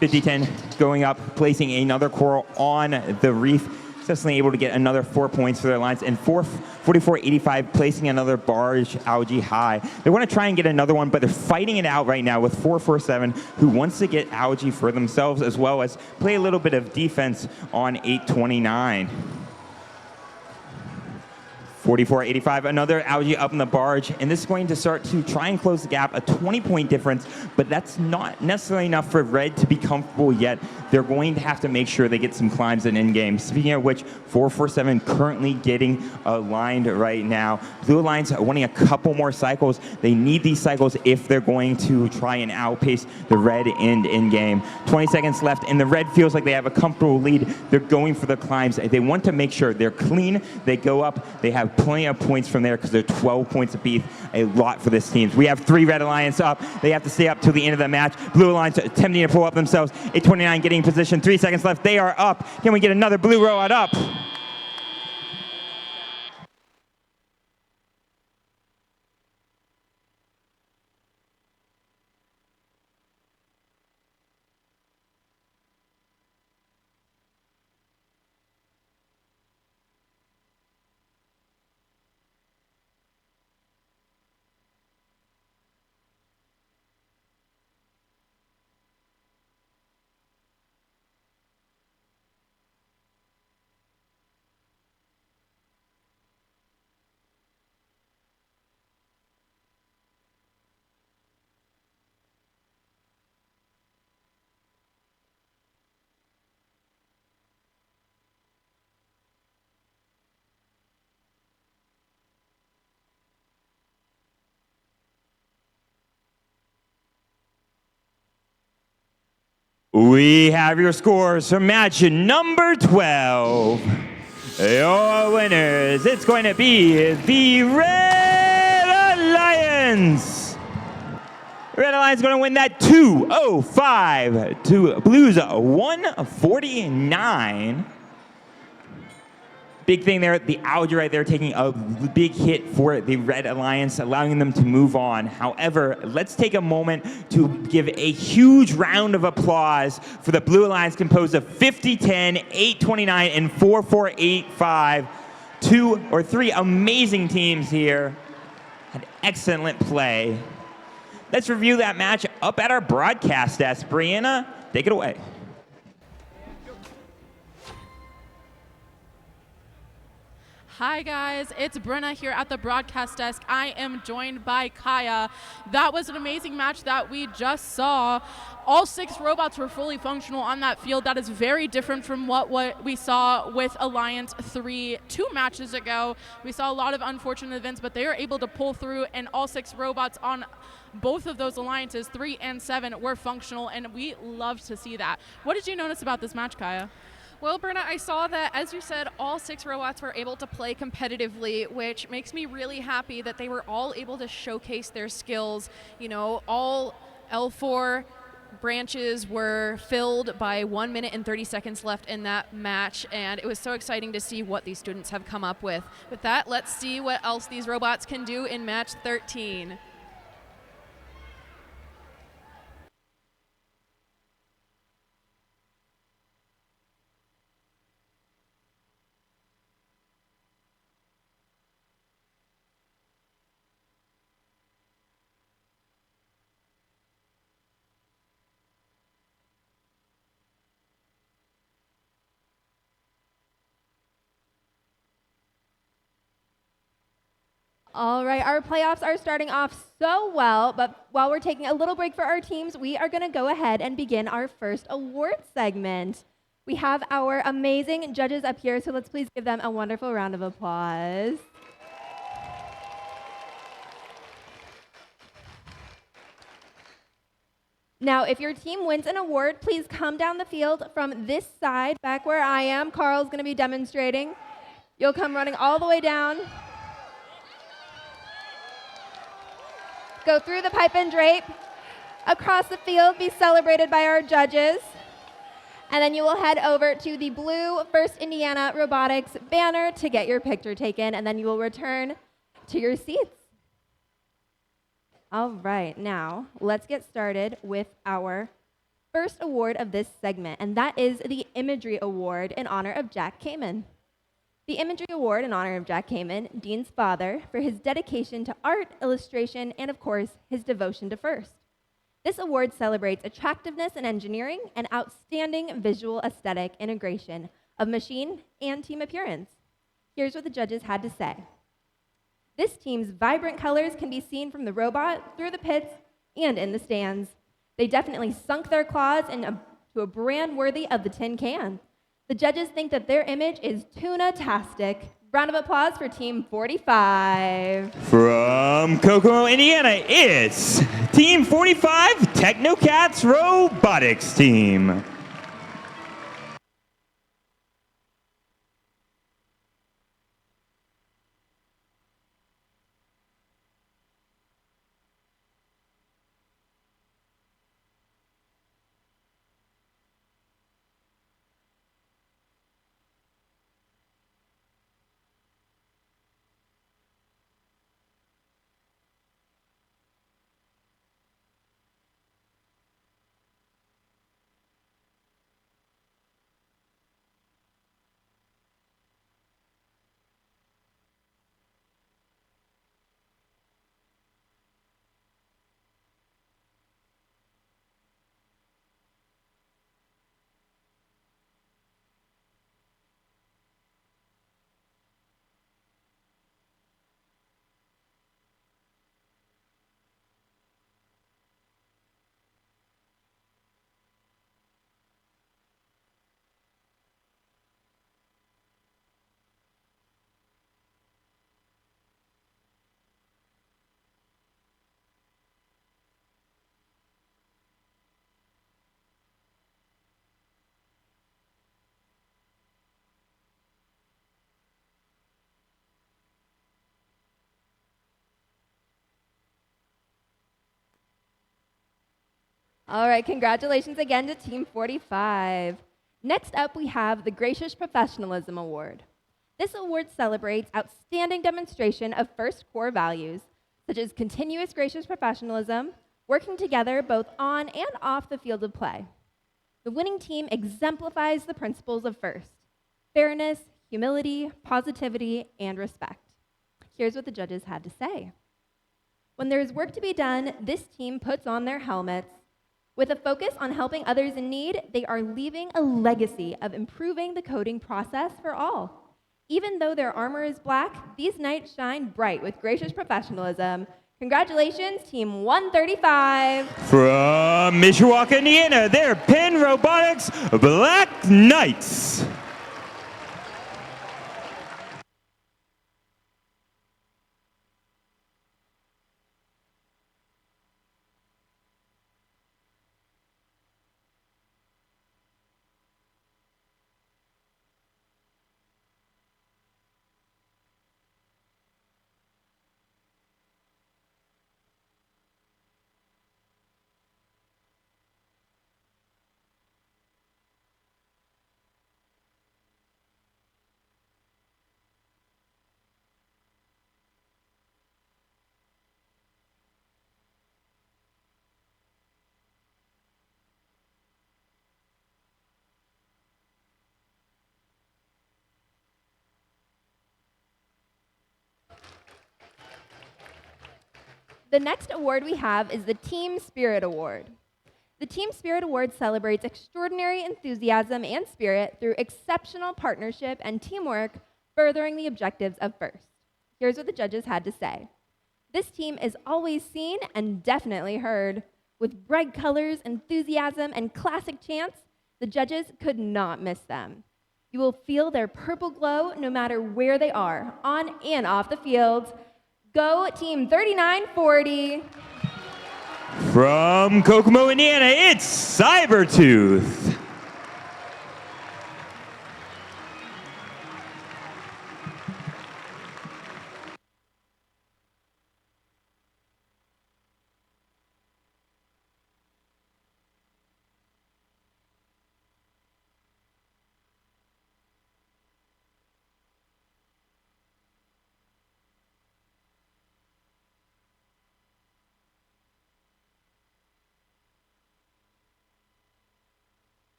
5010 going up, placing another coral on the reef, successfully able to get another 4 points for their alliance, and 4485 placing another barge algae high. They want to try and get another one, but they're fighting it out right now with 447, who wants to get algae for themselves as well as play a little bit of defense on 829. 4485, another algae up in the barge, and this is going to start to try and close the gap, a 20-point difference, but that's not necessarily enough for red to be comfortable yet. They're going to have to make sure they get some climbs in game. Speaking of which, 447 currently getting aligned right now. Blue Alliance wanting a couple more cycles. They need these cycles if they're going to try and outpace the red in game. 20 seconds left, and the red feels like they have a comfortable lead. They're going for the climbs. They want to make sure they're clean. They go up. They have plenty of points from there because they're 12 points apiece, a lot for this team. We have 3 red alliance up. They have to stay up till the end of the match. Blue alliance attempting to pull up themselves. 829 getting in position. 3 seconds left. They are up. Can we get another blue robot up? We have your scores for match number 12. Your winners, it's going to be the Red Alliance. Red Alliance going to win that 205 to Blues 149. Big thing there, the algae right there taking a big hit for the Red Alliance, allowing them to move on. However, let's take a moment to give a huge round of applause for the Blue Alliance, composed of 50-10, 829, and 4485. Three amazing teams here. Had excellent play. Let's review that match up at our broadcast desk. Brianna, take it away. Hi guys, it's Brenna here at the broadcast desk. I am joined by Kaya. That was an amazing match that we just saw. All 6 robots were fully functional on that field. That is very different from what we saw with Alliance 3 2 matches ago. We saw a lot of unfortunate events, but they were able to pull through, and all 6 robots on both of those alliances, 3 and 7, were functional, and we love to see that. What did you notice about this match, Kaya? Well, Brenna, I saw that, as you said, all 6 robots were able to play competitively, which makes me really happy that they were all able to showcase their skills. You know, all L4 branches were filled by 1 minute and 30 seconds left in that match, and it was so exciting to see what these students have come up with. With that, let's see what else these robots can do in match 13. All right, our playoffs are starting off so well, but while we're taking a little break for our teams, we are going to go ahead and begin our first award segment. We have our amazing judges up here, so let's please give them a wonderful round of applause. Now, if your team wins an award, please come down the field from this side, back where I am. Carl's going to be demonstrating. You'll come running all the way down. Go through the pipe and drape, across the field, be celebrated by our judges. And then you will head over to the blue First Indiana Robotics banner to get your picture taken, and then you will return to your seats. All right, now let's get started with our first award of this segment, and that is the Imagery Award in honor of Jack Kamen. The Imagery Award in honor of Jack Kamen, Dean's father, for his dedication to art, illustration, and of course, his devotion to FIRST. This award celebrates attractiveness in engineering and outstanding visual aesthetic integration of machine and team appearance. Here's what the judges had to say. This team's vibrant colors can be seen from the robot, through the pits, and in the stands. They definitely sunk their claws into a brand worthy of the tin can. The judges think that their image is tuna-tastic. Round of applause for Team 45. From Kokomo, Indiana, it's Team 45 Technocats Robotics Team. All right, congratulations again to Team 45. Next up, we have the Gracious Professionalism Award. This award celebrates outstanding demonstration of first core values, such as continuous gracious professionalism, working together both on and off the field of play. The winning team exemplifies the principles of FIRST: fairness, humility, positivity, and respect. Here's what the judges had to say. When there is work to be done, this team puts on their helmets. With a focus on helping others in need, they are leaving a legacy of improving the coding process for all. Even though their armor is black, these knights shine bright with gracious professionalism. Congratulations, Team 135. From Mishawaka, Indiana, they're Penn Robotics Black Knights. The next award we have is the Team Spirit Award. The Team Spirit Award celebrates extraordinary enthusiasm and spirit through exceptional partnership and teamwork, furthering the objectives of FIRST. Here's what the judges had to say. This team is always seen and definitely heard. With bright colors, enthusiasm, and classic chants, the judges could not miss them. You will feel their purple glow no matter where they are, on and off the field. Go Team 3940. From Kokomo, Indiana, it's Cybertooth.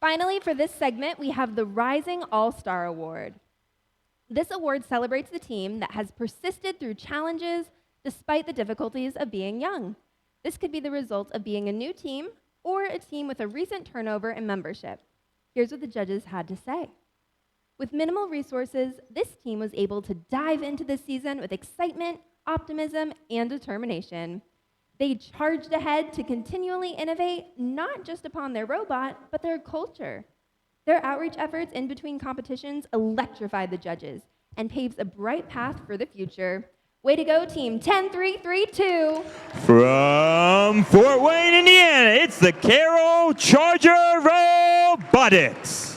Finally, for this segment, we have the Rising All-Star Award. This award celebrates the team that has persisted through challenges despite the difficulties of being young. This could be the result of being a new team or a team with a recent turnover in membership. Here's what the judges had to say. With minimal resources, this team was able to dive into this season with excitement, optimism, and determination. They charged ahead to continually innovate, not just upon their robot, but their culture. Their outreach efforts in between competitions electrified the judges and paves a bright path for the future. Way to go, Team 10332. From Fort Wayne, Indiana, it's the Carroll Charger Robotics.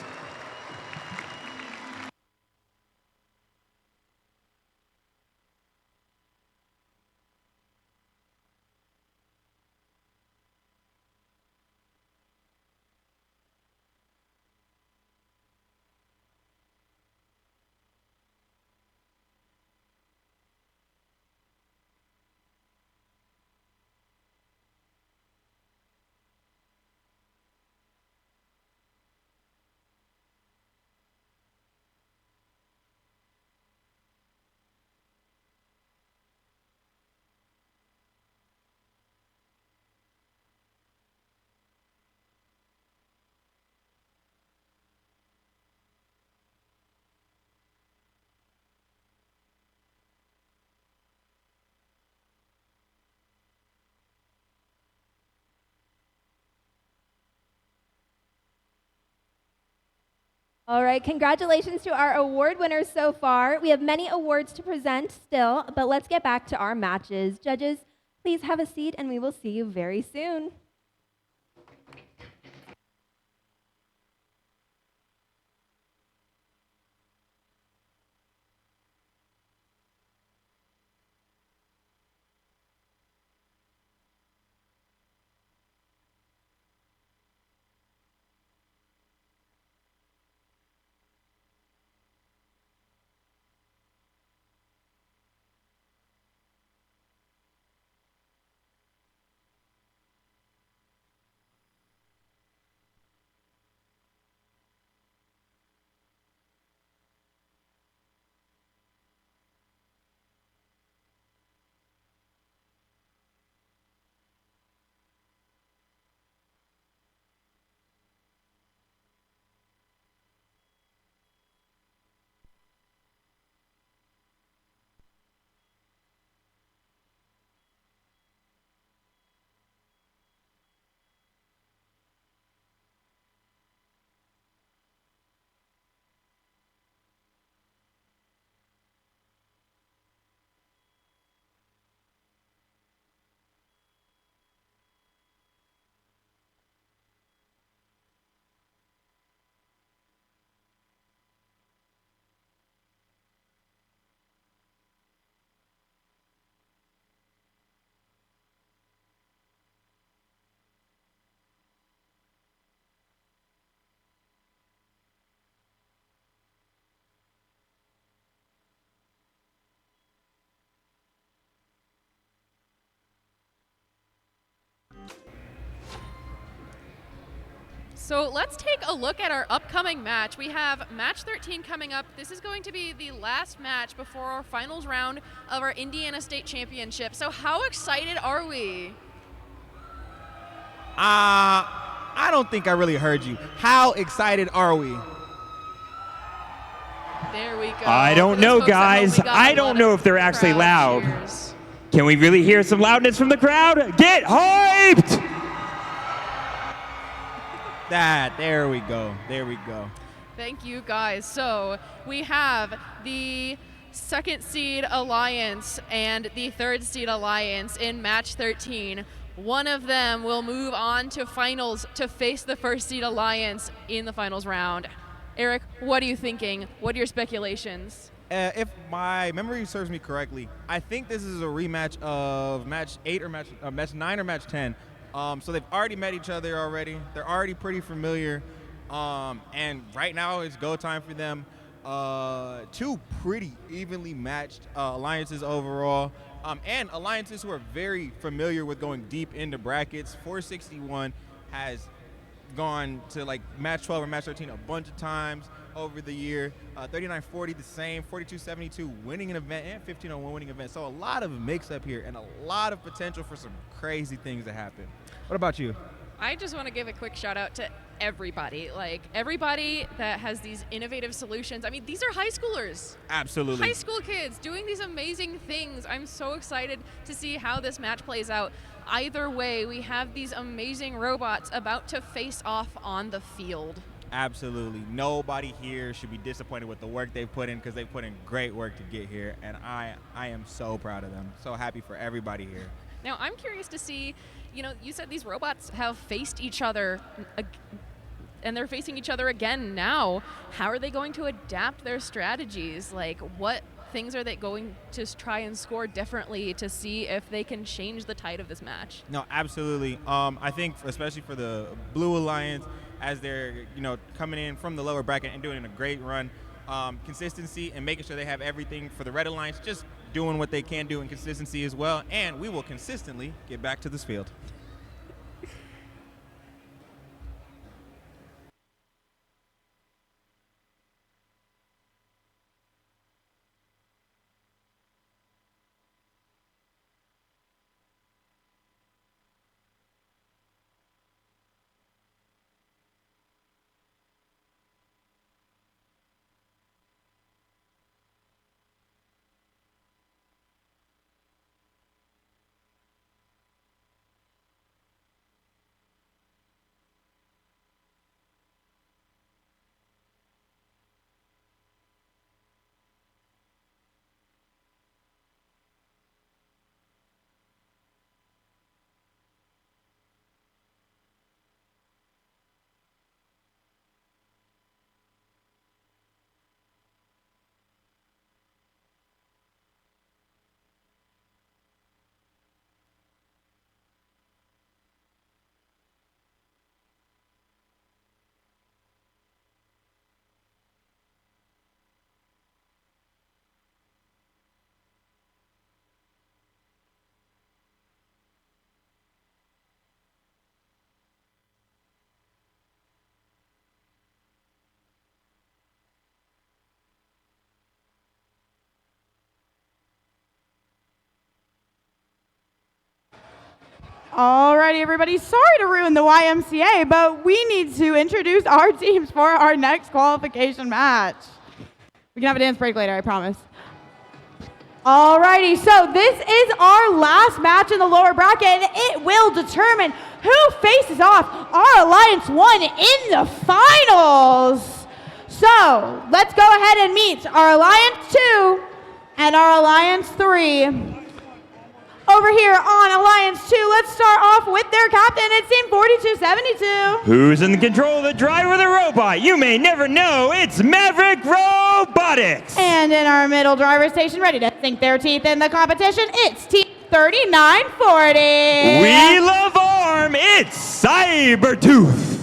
All right, congratulations to our award winners so far. We have many awards to present still, but let's get back to our matches. Judges, please have a seat and we will see you very soon. So let's take a look at our upcoming match. We have match 13 coming up. This is going to be the last match before our finals round of our Indiana State Championship. So how excited are we? I don't think I really heard you. How excited are we? There we go. I don't know, guys. I don't know if they're actually loud. Cheers. Can we really hear some loudness from the crowd? Get hyped! There we go. There we go. Thank you, guys. So we have the second seed alliance and the third seed alliance in match 13. One of them will move on to finals to face the first seed alliance in the finals round. Eric, what are you thinking? What are your speculations? If my memory serves me correctly, I think this is a rematch of match 8 or match 9 or match 10. So they've already met each other already. They're already pretty familiar. And right now it's go time for them. Two pretty evenly matched alliances overall. And alliances who are very familiar with going deep into brackets. 461 has gone to like match 12 or match 13 a bunch of times over the year. 3940 the same, 4272 winning an event, and 1501 winning an event. So a lot of mix up here and a lot of potential for some crazy things to happen. What about you? I just want to give a quick shout out to everybody. Like everybody that has these innovative solutions. I mean, these are high schoolers. Absolutely. High school kids doing these amazing things. I'm so excited to see how this match plays out. Either way, we have these amazing robots about to face off on the field. Absolutely. Nobody here should be disappointed with the work they've put in because they've put in great work to get here. And I am so proud of them. So happy for everybody here. Now, I'm curious to see, you said these robots have faced each other and they're facing each other again now. How are they going to adapt their strategies? Like, what things are they going to try and score differently to see if they can change the tide of this match? No, absolutely. I think especially for the Blue Alliance, as they're coming in from the lower bracket and doing a great run, consistency and making sure they have everything for the Red Alliance, just doing what they can do in consistency as well, and we will consistently get back to this field. Alrighty, everybody. Sorry to ruin the YMCA, but we need to introduce our teams for our next qualification match. We can have a dance break later, I promise. Alrighty, so this is our last match in the lower bracket, and it will determine who faces off our Alliance 1 in the finals. So let's go ahead and meet our Alliance 2 and our Alliance 3. Over here on Alliance 2, let's start off with their captain. It's Team 4272. Who's in control of the driver of the robot? You may never know. It's Maverick Robotics. And in our middle driver station, ready to sink their teeth in the competition, it's Team 3940. We love ARM. It's Cybertooth.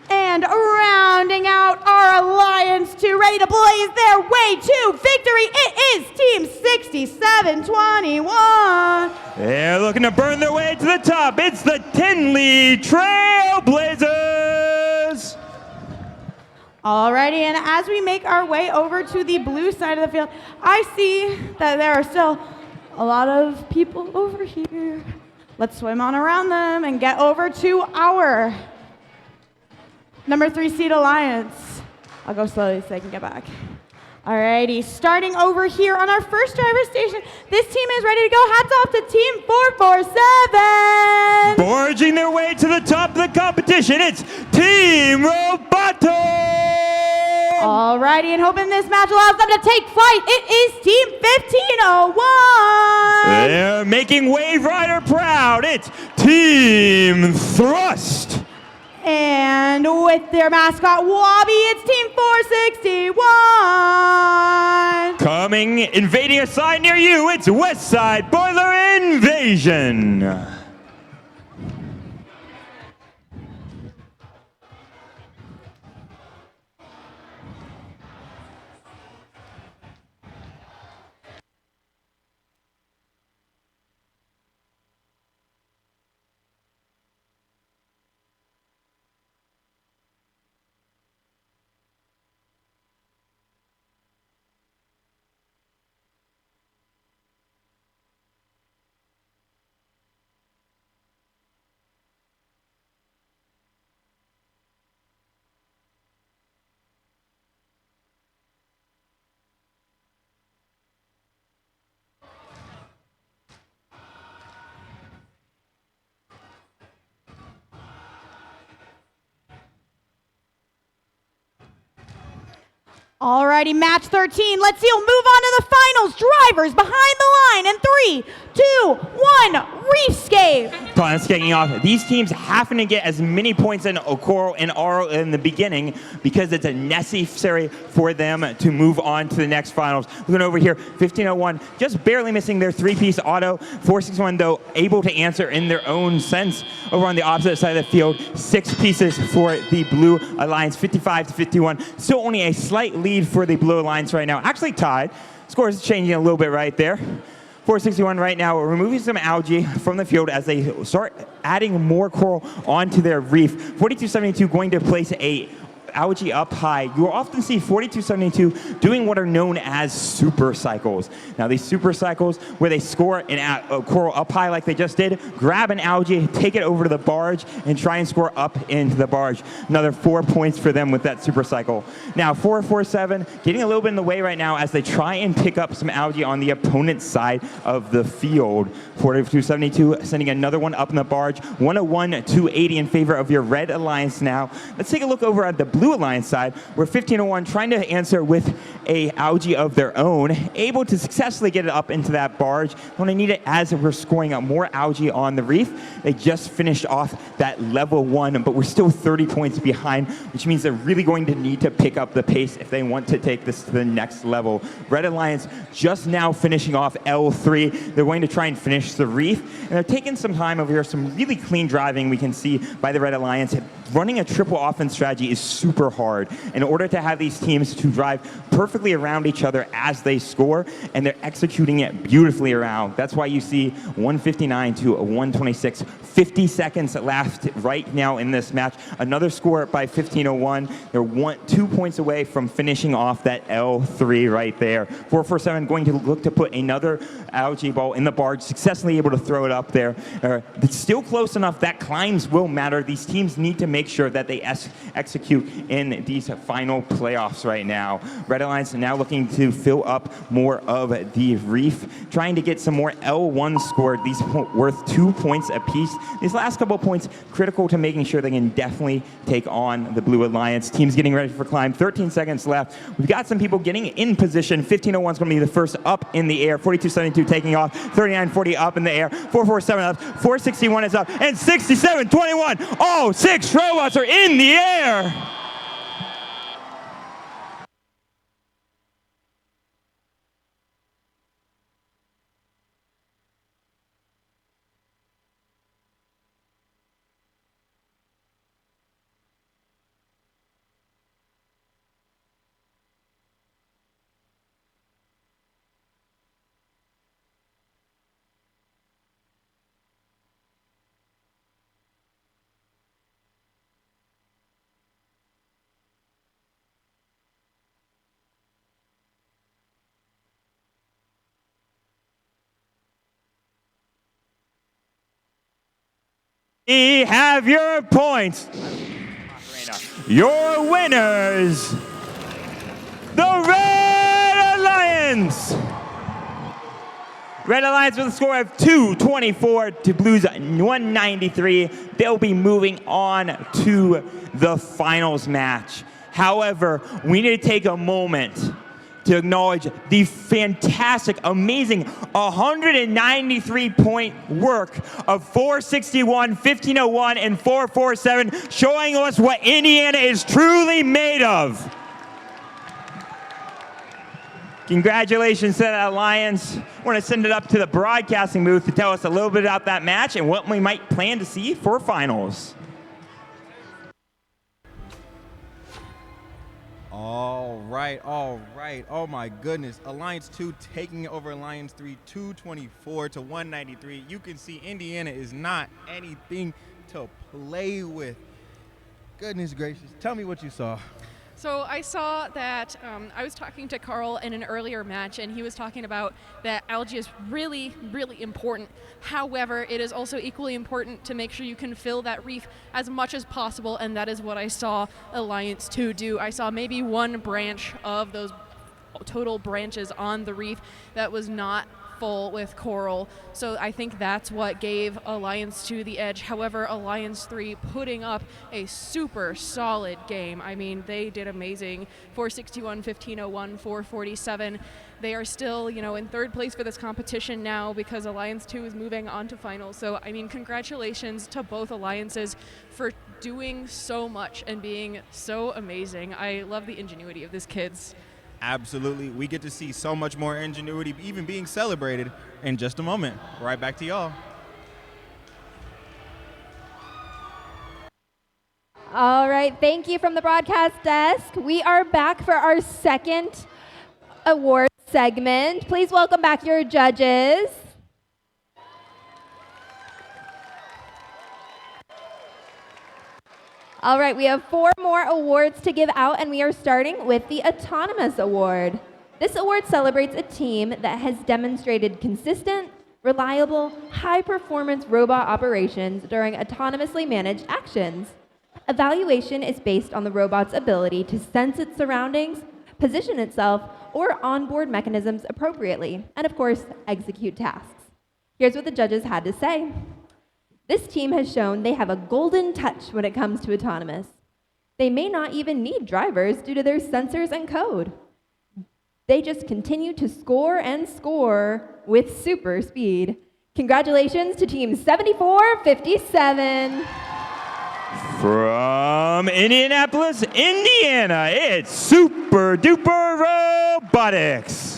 And rounding out our Alliance 2, ready to blaze their way to victory, it is Team 6721. They're looking to burn their way to the top. It's the Tinley Trailblazers. Alrighty, and as we make our way over to the blue side of the field, I see that there are still a lot of people over here. Let's swim on around them and get over to our number 3 seed Alliance. I'll go slowly so I can get back. Alrighty, starting over here on our first driver station, this team is ready to go. Hats off to Team 447. Forging their way to the top of the competition, it's Team Roboto. Alrighty, and hoping this match allows them to take flight, it is Team 1501. They're making Wave Rider proud. It's Team Thrust. And with their mascot, Wabi, it's Team 461. Coming, invading a side near you, it's West Side Boiler Invasion. Alrighty, match 13. Let's see who'll move on to the finals. Drivers behind the line in 3, 2, 1, Reefscape. Planets kicking off. These teams having to get as many points in Coral and Aro in the beginning because it's necessary for them to move on to the next finals. Looking over here, 1501 just barely missing their 3-piece auto. 461 though able to answer in their own sense. Over on the opposite side of the field, 6 pieces for the Blue Alliance, 55-51. Still only a slight lead for the Blue Alliance right now. Actually tied. Score is changing a little bit right there. 461 right now, removing some algae from the field as they start adding more coral onto their reef. 4272 going to place a algae up high. You'll often see 4272 doing what are known as super cycles. Now these super cycles where they score a coral up high like they just did, grab an algae, take it over to the barge, and try and score up into the barge. Another 4 points for them with that super cycle. Now 447 getting a little bit in the way right now as they try and pick up some algae on the opponent's side of the field. 4272 sending another one up in the barge. 101-280 in favor of your Red Alliance now. Let's take a look over at the Blue Alliance side, where 1501 trying to answer with a algae of their own, able to successfully get it up into that barge. When they need it as we're scoring out more algae on the reef. They just finished off that level 1, but we're still 30 points behind, which means they're really going to need to pick up the pace if they want to take this to the next level. Red Alliance just now finishing off L3. They're going to try and finish the reef, and they're taking some time over here. Some really clean driving we can see by the Red Alliance, running a triple offense strategy is super hard in order to have these teams to drive perfectly around each other as they score, and they're executing it beautifully around. That's why you see 159 to 126, 50 seconds left right now in this match. Another score by 1501. They're 2 points away from finishing off that L3 right there. 447 going to look to put another algae ball in the barge, successfully able to throw it up there. It's still close enough that climbs will matter. These teams need to make sure that they execute in these final playoffs right now. Red Alliance now looking to fill up more of the reef, trying to get some more L1 scored. These worth 2 points apiece. These last couple of points critical to making sure they can definitely take on the Blue Alliance. Teams getting ready for climb. 13 seconds left. We've got some people getting in position. 1501 is going to be the first up in the air. 4272 taking off. 3940 up in the air. 447 up. 461 is up. And 6721. All 6 robots are in the air. We have your points. Your winners, the Red Alliance. Red Alliance with a score of 224 to Blues 193. They'll be moving on to the finals match. However, we need to take a moment to acknowledge the fantastic, amazing 193-point work of 461, 1501, and 447, showing us what Indiana is truly made of. Congratulations to that Alliance. We're going to send it up to the broadcasting booth to tell us a little bit about that match and what we might plan to see for finals. All right. Oh my goodness. Alliance 2 taking over Alliance 3, 224 to 193. You can see Indiana is not anything to play with. Goodness gracious. Tell me what you saw. So I saw that I was talking to Carl in an earlier match, and he was talking about that algae is really, really important. However, it is also equally important to make sure you can fill that reef as much as possible, and that is what I saw Alliance 2 do. I saw maybe one branch of those total branches on the reef that was not full with coral, so I think that's what gave Alliance 2 the edge. However, Alliance 3 putting up a super solid game. I mean, they did amazing. 461, 1501, 447. They are still, in third place for this competition now because Alliance 2 is moving on to finals. So, I mean, congratulations to both alliances for doing so much and being so amazing. I love the ingenuity of these kids. Absolutely. We get to see so much more ingenuity even being celebrated in just a moment. Right back to y'all. All right, thank you from the broadcast desk. We are back for our second award segment. Please welcome back your judges. All right, we have 4 more awards to give out, and we are starting with the Autonomous Award. This award celebrates a team that has demonstrated consistent, reliable, high-performance robot operations during autonomously managed actions. Evaluation is based on the robot's ability to sense its surroundings, position itself, or onboard mechanisms appropriately, and of course, execute tasks. Here's what the judges had to say. This team has shown they have a golden touch when it comes to autonomous. They may not even need drivers due to their sensors and code. They just continue to score and score with super speed. Congratulations to Team 7457. From Indianapolis, Indiana, it's Super Duper Robotics.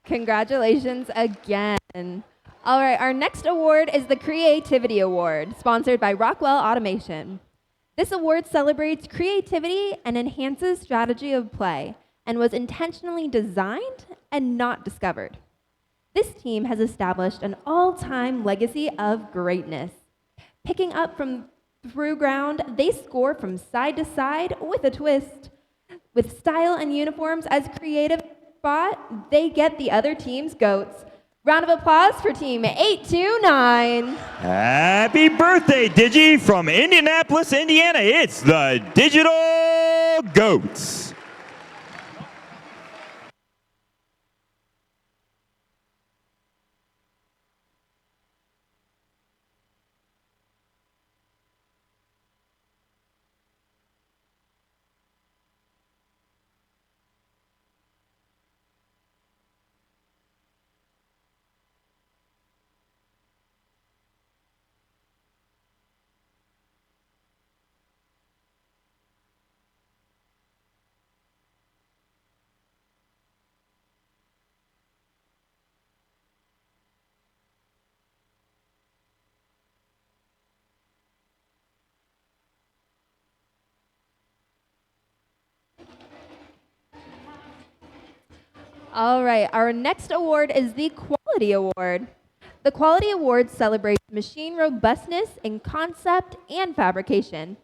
Congratulations again. All right, our next award is the Creativity Award, sponsored by Rockwell Automation. This award celebrates creativity and enhances strategy of play and was intentionally designed and not discovered. This team has established an all-time legacy of greatness. Picking up from through ground, they score from side to side with a twist. With style and uniforms as creative spot, they get the other team's goats. Round of applause for Team 829. Happy birthday, Digi, from Indianapolis, Indiana. It's the Digital Goats. All right, our next award is the Quality Award. The Quality Award celebrates machine robustness in concept and fabrication.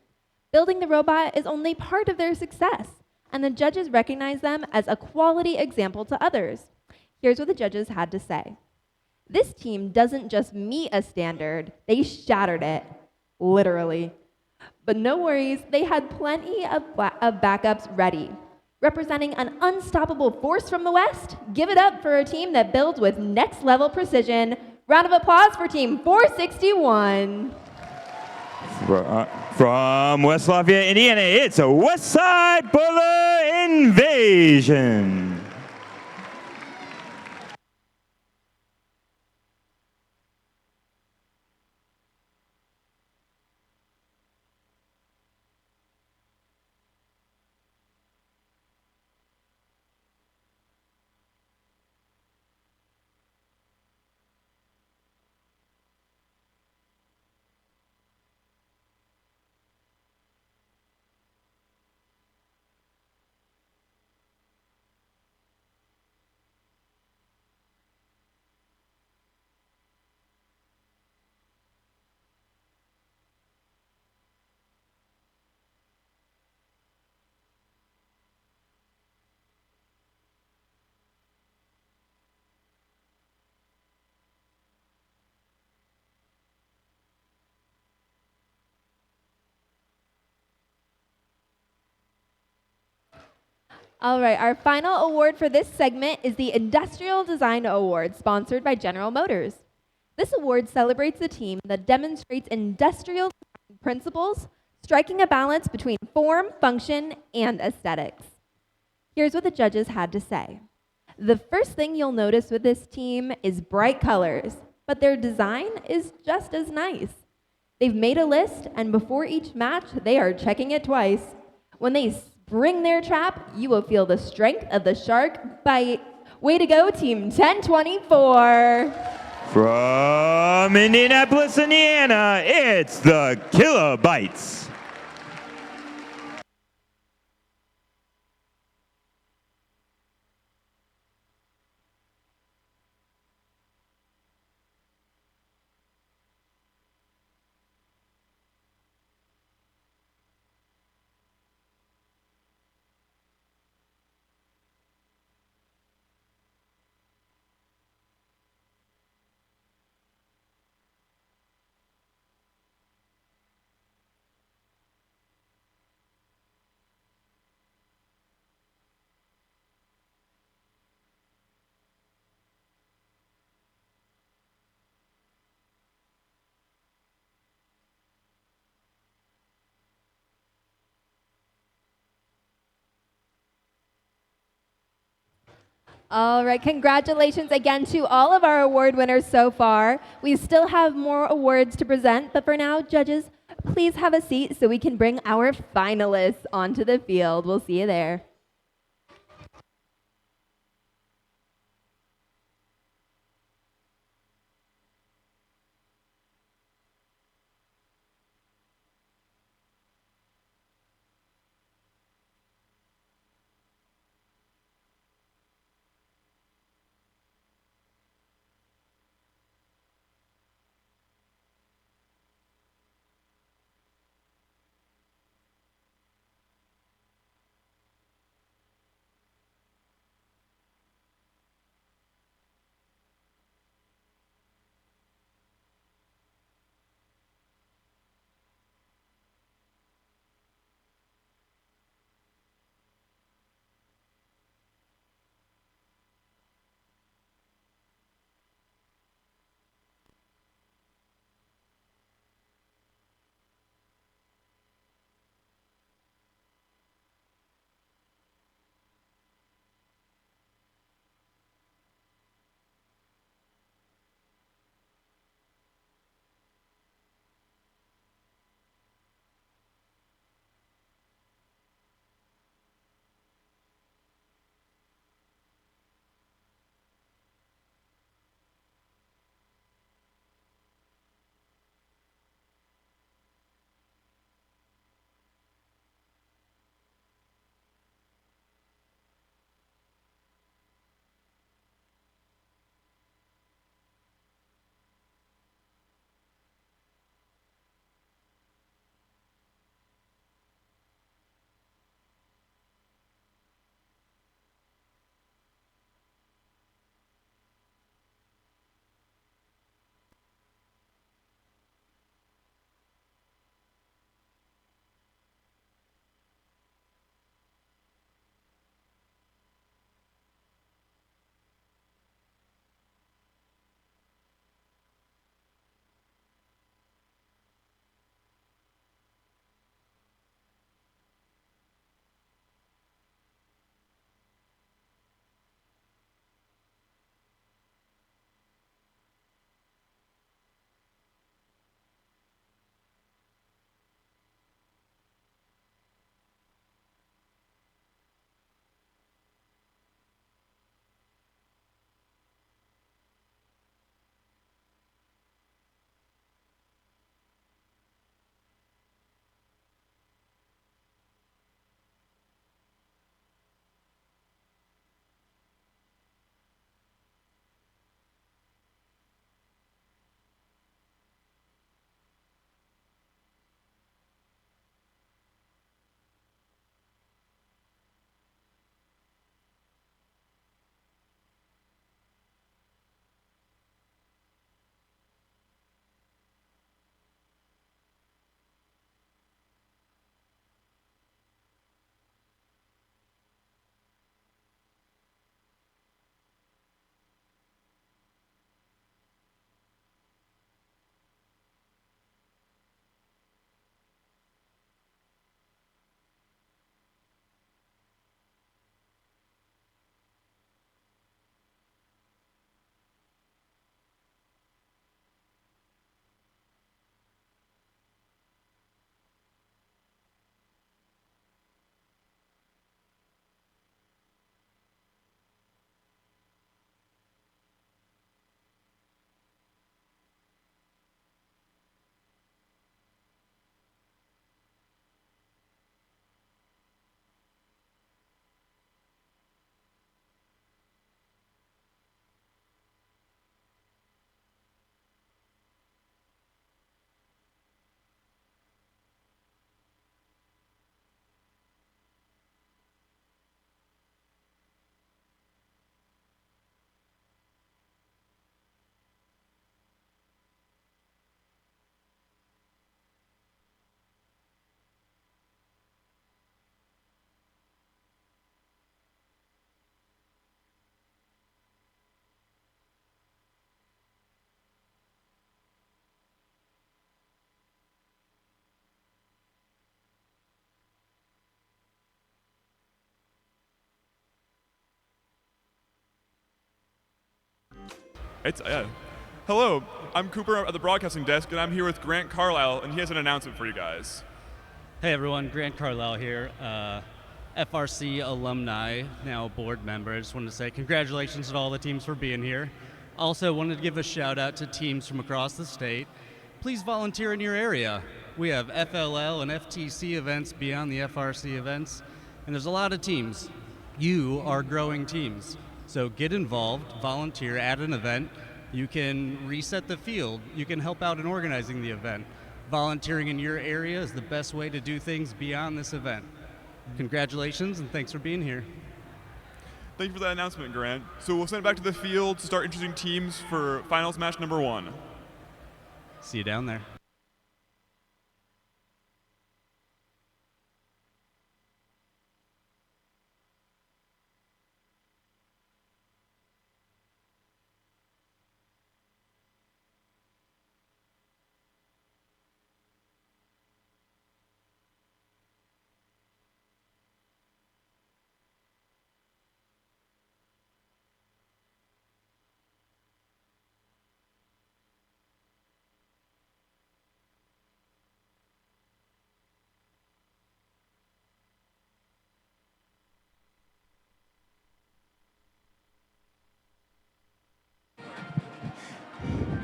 Building the robot is only part of their success, and the judges recognize them as a quality example to others. Here's what the judges had to say. This team doesn't just meet a standard, they shattered it, literally. But no worries, they had plenty of backups ready. Representing an unstoppable force from the West, give it up for a team that builds with next-level precision. Round of applause for Team 461. From West Lafayette, Indiana, it's a Westside Buller Invasion. All right, our final award for this segment is the Industrial Design Award, sponsored by General Motors. This award celebrates a team that demonstrates industrial principles, striking a balance between form, function, and aesthetics. Here's what the judges had to say. The first thing you'll notice with this team is bright colors, but their design is just as nice. They've made a list, and before each match, they are checking it twice. When they spring their trap, you will feel the strength of the shark bite. Way to go, Team 1024. From Indianapolis, Indiana, it's the Kilobytes. All right, congratulations again to all of our award winners so far. We still have more awards to present, but for now, judges, please have a seat so we can bring our finalists onto the field. We'll see you there. It's Hello, I'm Cooper at the broadcasting desk, and I'm here with Grant Carlisle, and he has an announcement for you guys. Hey everyone, Grant Carlisle here, FRC alumni, now board member. I just wanted to say congratulations to all the teams for being here. Also wanted to give a shout out to teams from across the state. Please volunteer in your area. We have FLL and FTC events beyond the FRC events, and there's a lot of teams. You are growing teams. So get involved, volunteer at an event. You can reset the field. You can help out in organizing the event. Volunteering in your area is the best way to do things beyond this event. Congratulations and thanks for being here. Thank you for that announcement, Grant. So we'll send it back to the field to start introducing teams for finals match number 1. See you down there.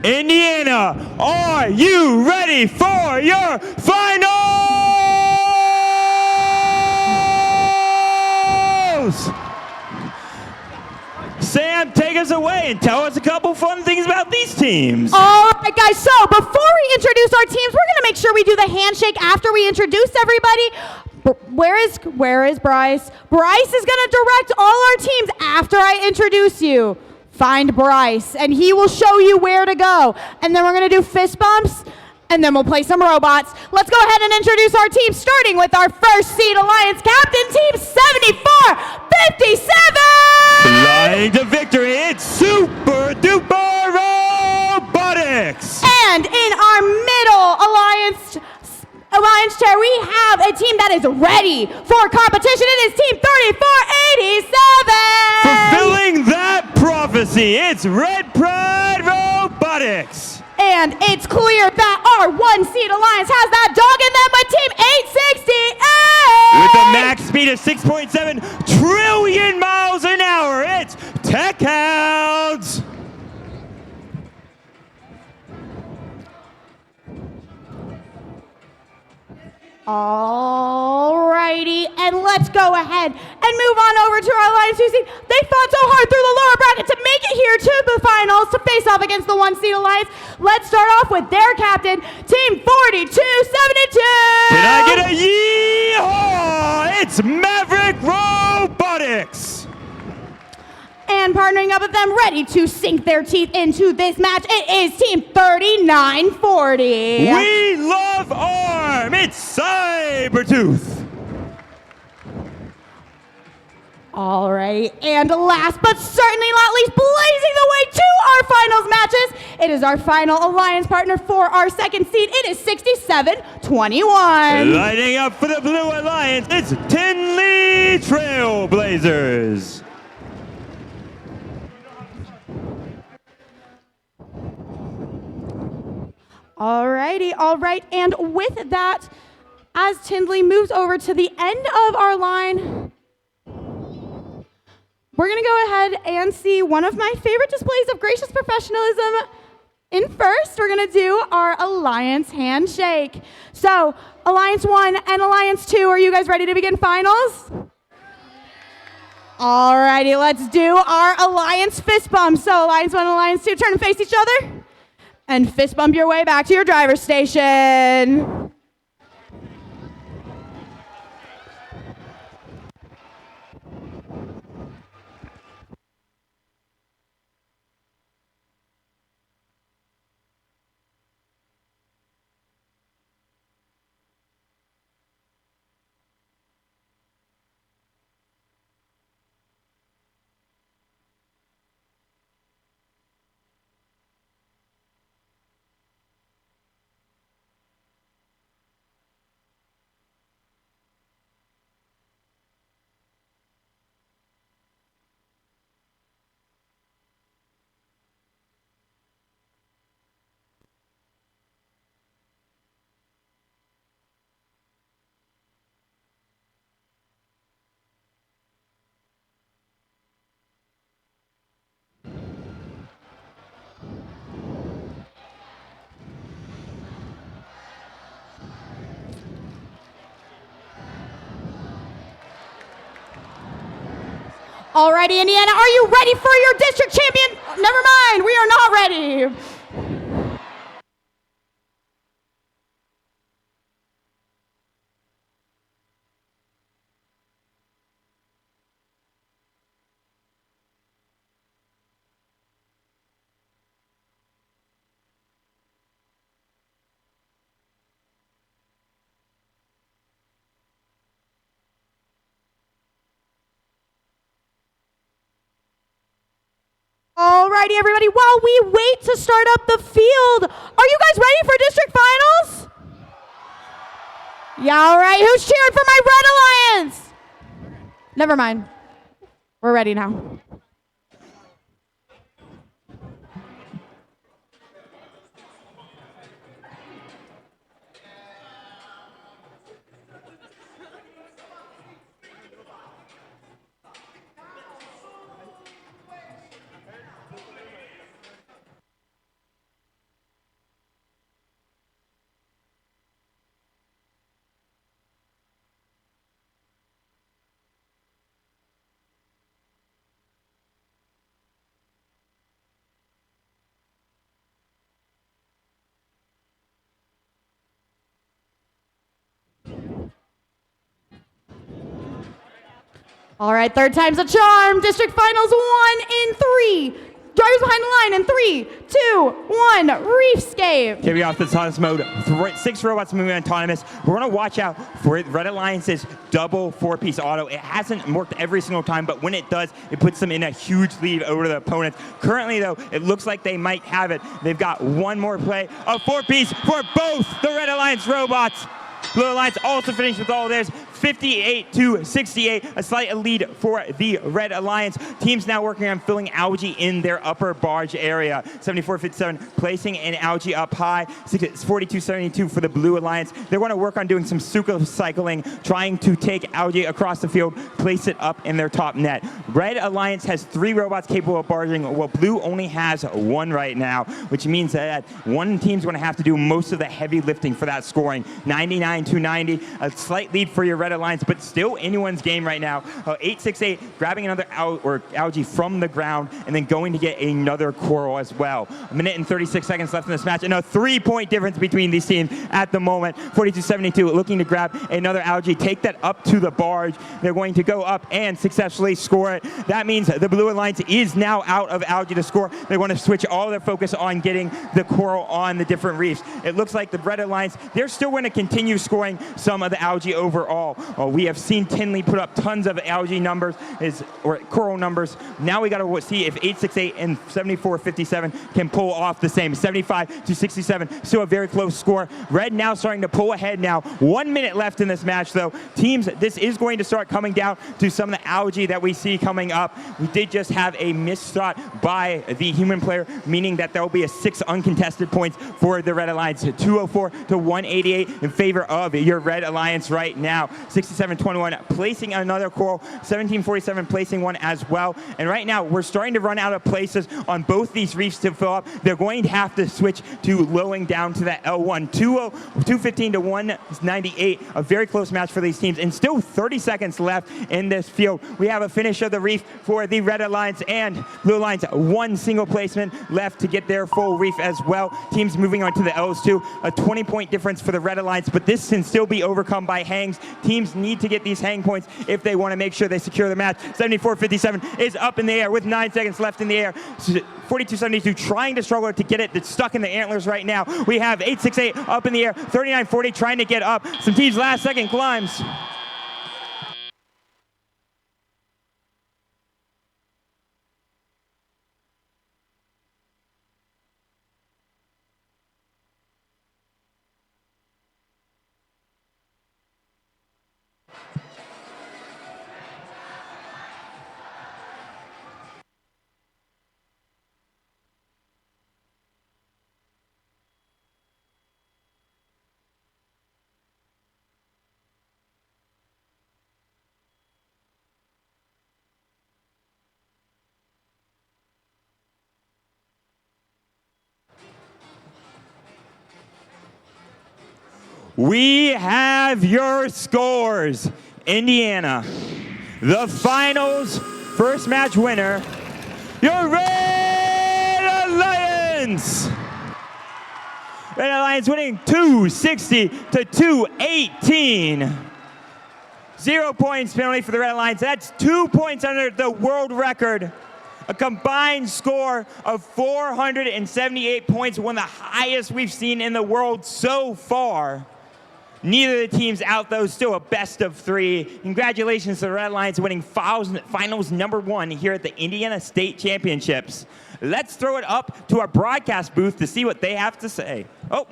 Indiana, are you ready for your finals? Sam, take us away and tell us a couple fun things about these teams. All right, guys, so before we introduce our teams, we're going to make sure we do the handshake after we introduce everybody. Where is Bryce? Bryce is going to direct all our teams after I introduce you. Find Bryce, and he will show you where to go. And then we're going to do fist bumps, and then we'll play some robots. Let's go ahead and introduce our team, starting with our first seed Alliance captain, Team 7457. Flying to victory, it's Super Duper Robotics. And in our middle Alliance chair, we have a team that is ready for competition. It is Team 3487. Fulfilling that prophecy, it's Red Pride Robotics. And it's clear that our one-seed Alliance has that dog in them with Team 868. With a max speed of 6.7 trillion miles an hour, it's Tech Hounds. Alrighty, and let's go ahead and move on over to our Alliance 2 seed. They fought so hard through the lower bracket to make it here to the finals to face off against the one-seed Alliance. Let's start off with their captain, Team 4272. Can I get a yee-haw? It's Maverick Robotics. And partnering up with them, ready to sink their teeth into this match, it is Team 3940. We love ARM, it's Cybertooth. All right, and last but certainly not least, blazing the way to our finals matches, it is our final Alliance partner for our second seed. It is 6721. Lighting up for the Blue Alliance, it's Tinley Trailblazers. Alrighty, all right, and with that, as Tindley moves over to the end of our line, we're gonna go ahead and see one of my favorite displays of gracious professionalism. In first, we're gonna do our Alliance handshake. So, Alliance 1 and Alliance 2, are you guys ready to begin finals? Alrighty, let's do our Alliance fist bump. So, Alliance 1 and Alliance 2, turn and face each other. And fist bump your way back to your driver's station. Alrighty, Indiana, are you ready for your district champion? Never mind, we are not ready. Alrighty, everybody, while we wait to start up the field, are you guys ready for district finals? Yeah, all right, who's cheering for my Red Alliance? Never mind, we're ready now. All right, third time's a charm. District finals 1 in 3. Drivers behind the line in 3, 2, 1. Reefscape. Kicking off the autonomous mode. 6 robots moving autonomous. We're going to watch out for Red Alliance's double 4-piece auto. It hasn't worked every single time, but when it does, it puts them in a huge lead over the opponents. Currently, though, it looks like they might have it. They've got one more play of 4-piece for both the Red Alliance robots. Blue Alliance also finished with all theirs. 58-68, a slight lead for the Red Alliance. Teams now working on filling algae in their upper barge area. 74-57 placing an algae up high. 42-72 for the Blue Alliance. They're going to work on doing some suco cycling, trying to take algae across the field, place it up in their top net. Red Alliance has 3 robots capable of barging, while Blue only has 1 right now, which means that one team's going to have to do most of the heavy lifting for that scoring. 99-90, a slight lead for your Red Alliance, but still anyone's game right now. 868 grabbing another algae from the ground and then going to get another coral as well. 1 minute and 36 seconds left in this match, and a 3-point difference between these teams at the moment. 42-72 looking to grab another algae, take that up to the barge. They're going to go up and successfully score it. That means the Blue Alliance is now out of algae to score. They're going to switch all their focus on getting the coral on the different reefs. It looks like the Red Alliance, they're still going to continue scoring some of the algae overall. We have seen Tinley put up tons of algae numbers, or coral numbers. Now we got to see if 868 and 74-57 can pull off the same. 75-67, still a very close score. Red now starting to pull ahead now. 1 minute left in this match, though. Teams, this is going to start coming down to some of the algae that we see coming up. We did just have a missed shot by the human player, meaning that there will be a 6 uncontested points for the Red Alliance. 204-188 in favor of your Red Alliance right now. 67-21 placing another coral. 17-47 placing one as well. And right now, we're starting to run out of places on both these reefs to fill up. They're going to have to switch to lowering down to that L1. 215-198, a very close match for these teams. And still 30 seconds left in this field. We have a finish of the reef for the Red Alliance and Blue Alliance. 1 single placement left to get their full reef as well. Teams moving on to the L's too. A 20-point difference for the Red Alliance, but this can still be overcome by hangs. Teams need to get these hang points if they want to make sure they secure the match. 74-57 is up in the air with 9 seconds left in the air. 42-72 trying to struggle to get it. It's stuck in the antlers right now. We have 868 up in the air. 39-40 trying to get up. Some teams last second climbs. We have your scores. Indiana, the finals first match winner, your Red Alliance. Red Alliance winning 260 to 218. 0 points penalty for the Red Alliance. That's 2 points under the world record. A combined score of 478 points, one of the highest we've seen in the world so far. Neither of the teams out, though, still a best of 3. Congratulations to the Red Alliance winning finals #1 here at the Indiana State Championships. Let's throw it up to our broadcast booth to see what they have to say. Oh.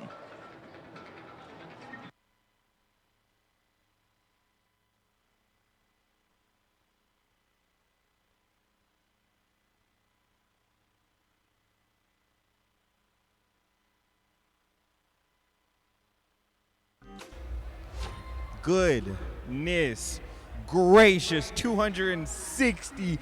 Goodness gracious, 260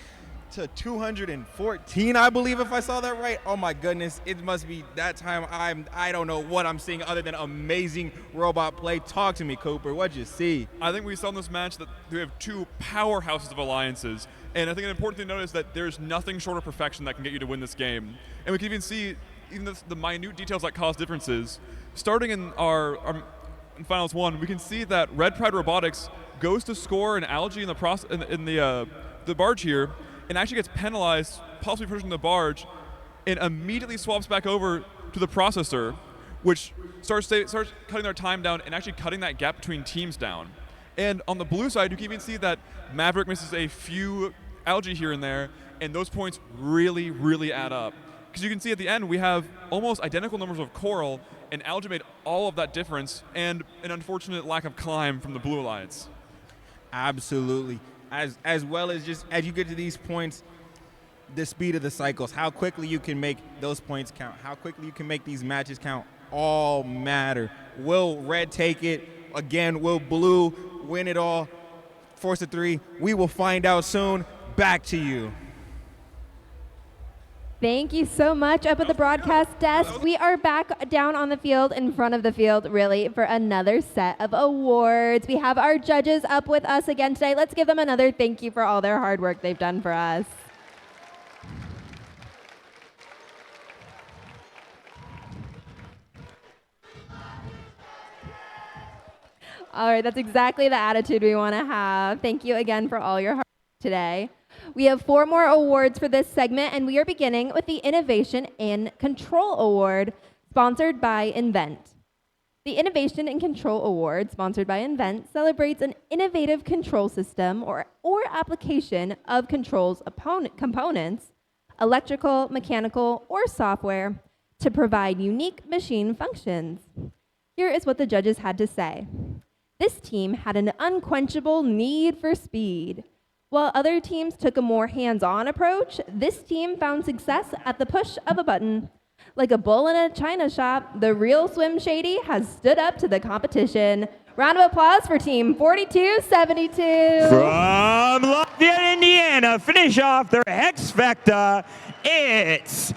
to 214, I believe, if I saw that right. Oh my goodness, it must be that time. I don't know what I'm seeing other than amazing robot play. Talk to me, Cooper. What'd you see? I think we saw in this match that we have two powerhouses of alliances, and I think an important thing to note is that there's nothing short of perfection that can get you to win this game. And we can even see even the minute details that cause differences. Starting in our in Finals 1, we can see that Red Pride Robotics goes to score an algae in the barge here, and actually gets penalized, possibly pushing the barge, and immediately swaps back over to the processor, which starts cutting their time down and actually cutting that gap between teams down. And on the blue side, you can even see that Maverick misses a few algae here and there, and those points really, really add up. Because you can see at the end, we have almost identical numbers of coral, and algae made all of that difference, and an unfortunate lack of climb from the Blue Alliance. Absolutely. As well as just as you get to these points, the speed of the cycles, how quickly you can make those points count, how quickly you can make these matches count, all matter. Will Red take it? Again, will Blue win it all? Force of 3. We will find out soon. Back to you. Thank you so much up at the broadcast desk. We are back down on the field, in front of the field, really, for another set of awards. We have our judges up with us again today. Let's give them another thank you for all their hard work they've done for us. All right, that's exactly the attitude we want to have. Thank you again for all your hard work today. We have 4 more awards for this segment, and we are beginning with the Innovation in Control Award, sponsored by Invent. The Innovation in Control Award, sponsored by Invent, celebrates an innovative control system or application of controls components, electrical, mechanical, or software, to provide unique machine functions. Here is what the judges had to say. This team had an unquenchable need for speed. While other teams took a more hands-on approach, this team found success at the push of a button. Like a bull in a china shop, the real Swim Shady has stood up to the competition. Round of applause for Team 4272. From Lafayette, Indiana, finish off their Hex Vecta, it's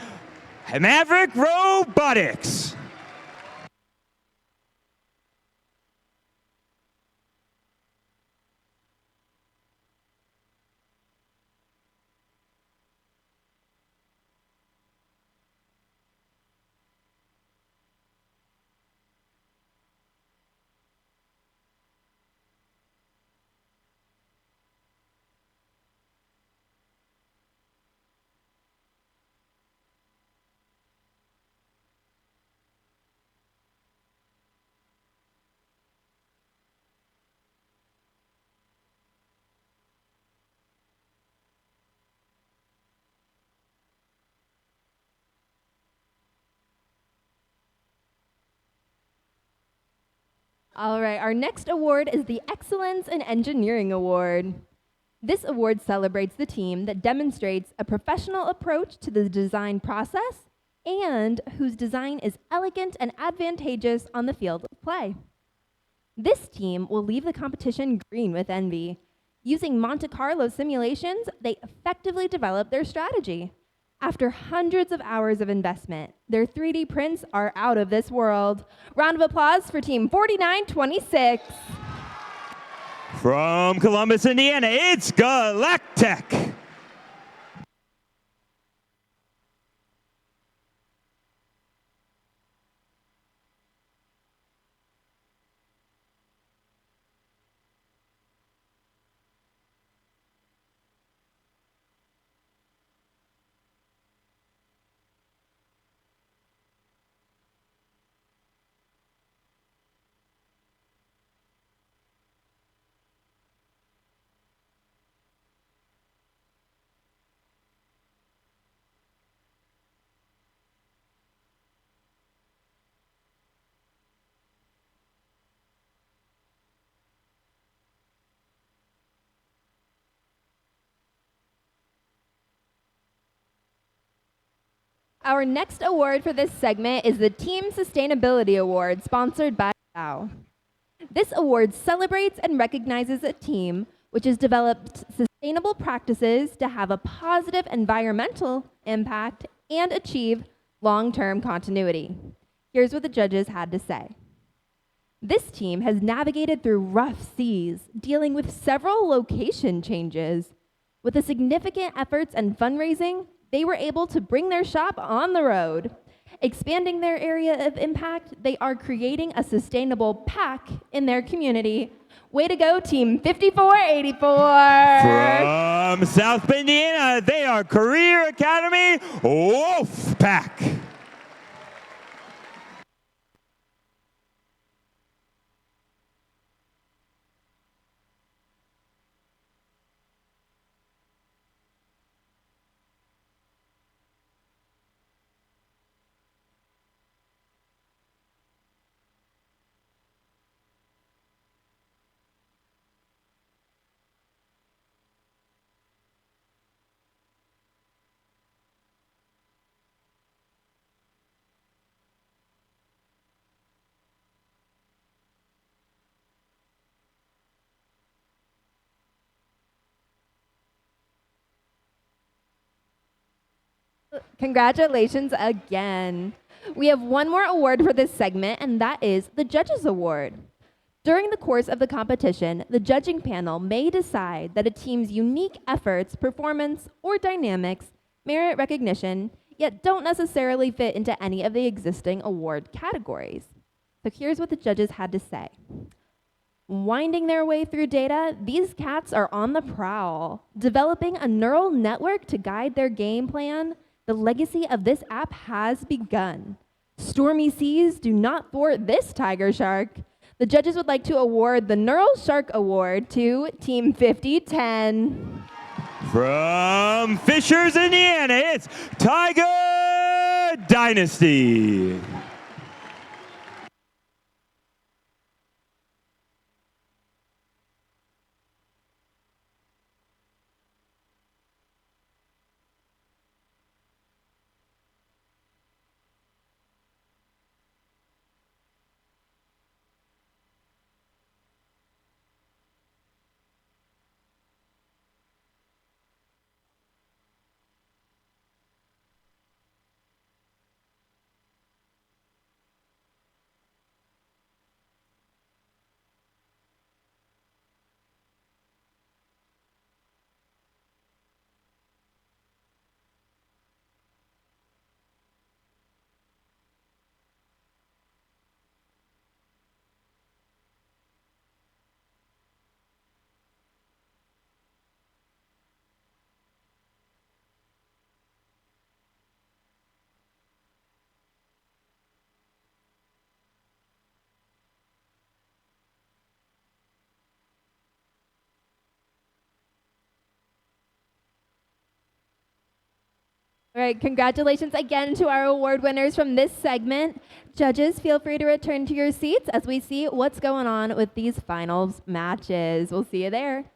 Maverick Robotics. All right, our next award is the Excellence in Engineering Award. This award celebrates the team that demonstrates a professional approach to the design process and whose design is elegant and advantageous on the field of play. This team will leave the competition green with envy. Using Monte Carlo simulations, they effectively develop their strategy. After hundreds of hours of investment, their 3D prints are out of this world. Round of applause for Team 4926. From Columbus, Indiana, it's Galactic. Our next award for this segment is the Team Sustainability Award, sponsored by Dow. This award celebrates and recognizes a team which has developed sustainable practices to have a positive environmental impact and achieve long-term continuity. Here's what the judges had to say. This team has navigated through rough seas, dealing with several location changes. With the significant efforts and fundraising, they were able to bring their shop on the road. Expanding their area of impact, they are creating a sustainable pack in their community. Way to go, Team 5484. From South Bend, Indiana, they are Career Academy Wolfpack. Congratulations again. We have one more award for this segment, and that is the Judges Award. During the course of the competition, the judging panel may decide that a team's unique efforts, performance, or dynamics merit recognition, yet don't necessarily fit into any of the existing award categories. So here's what the judges had to say. Winding their way through data, these cats are on the prowl, developing a neural network to guide their game plan. The legacy of this app has begun. Stormy seas do not thwart this tiger shark. The judges would like to award the Neural Shark Award to Team 5010. From Fishers, Indiana, it's Tiger Dynasty. All right, congratulations again to our award winners from this segment. Judges, feel free to return to your seats as we see what's going on with these finals matches. We'll see you there.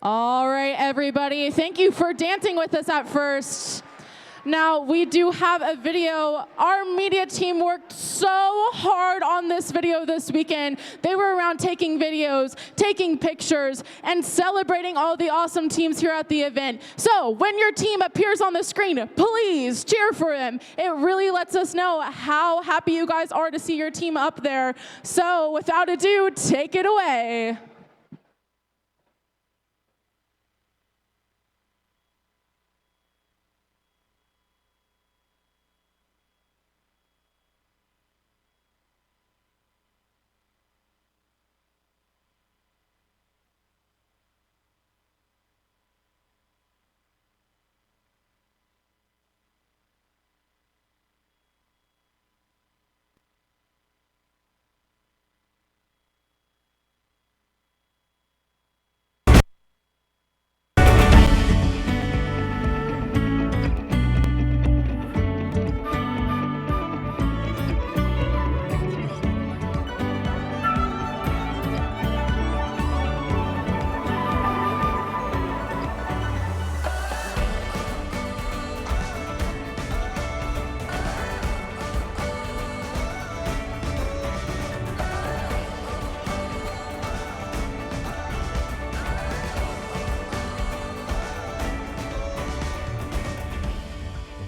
All right, everybody. Thank you for dancing with us at first. Now, we do have a video. Our media team worked so hard on this video this weekend. They were around taking videos, taking pictures, and celebrating all the awesome teams here at the event. So when your team appears on the screen, please cheer for them. It really lets us know how happy you guys are to see your team up there. So without ado, take it away.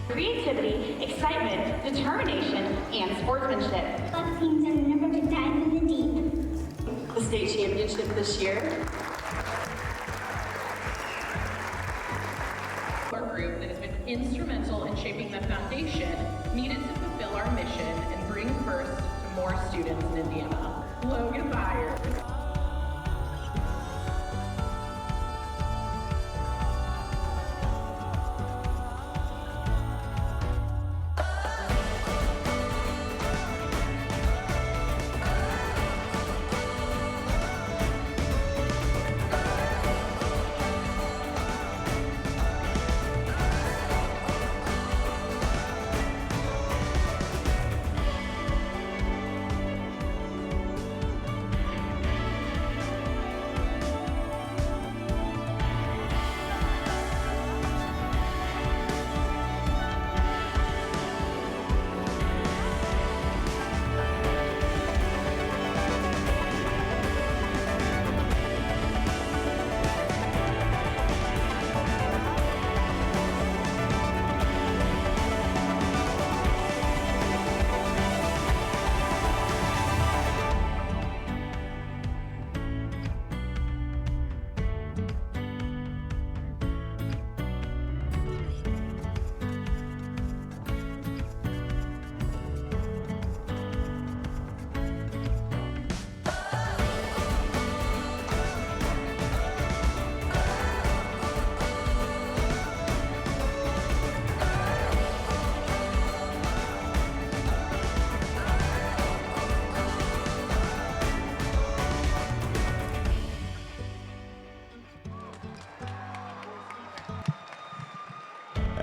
Creativity, excitement, determination, and sportsmanship. Both teams are remembered to dive in the deep. The state championship this year. Our group that has been instrumental in shaping the foundation needed to fulfill our mission and bring first to more students in Indiana. Logan Byers.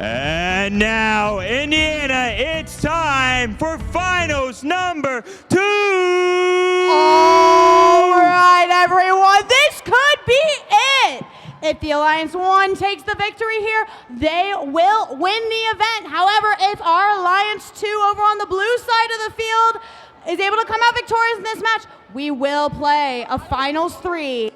And now, Indiana, it's time for finals number 2. All right, everyone, this could be it. If the Alliance 1 takes the victory here, they will win the event. However, if our Alliance 2 over on the blue side of the field is able to come out victorious in this match, we will play a finals 3.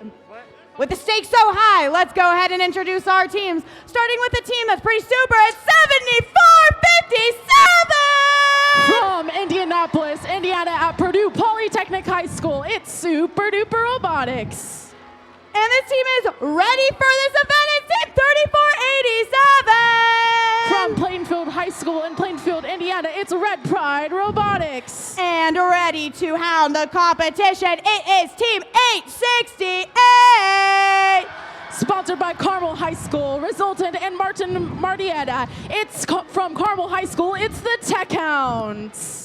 With the stakes so high, let's go ahead and introduce our teams. Starting with the team that's pretty super at 7457! From Indianapolis, Indiana at Purdue Polytechnic High School, it's Super Duper Robotics. And this team is ready for this event. It's Team 3487! From Plainfield High School in Plainfield, Indiana, it's Red Pride Robotics. And ready to hound the competition, it is Team 868! Sponsored by Carmel High School, Resultant and Martin Martietta. It's from Carmel High School, it's the Tech Hounds.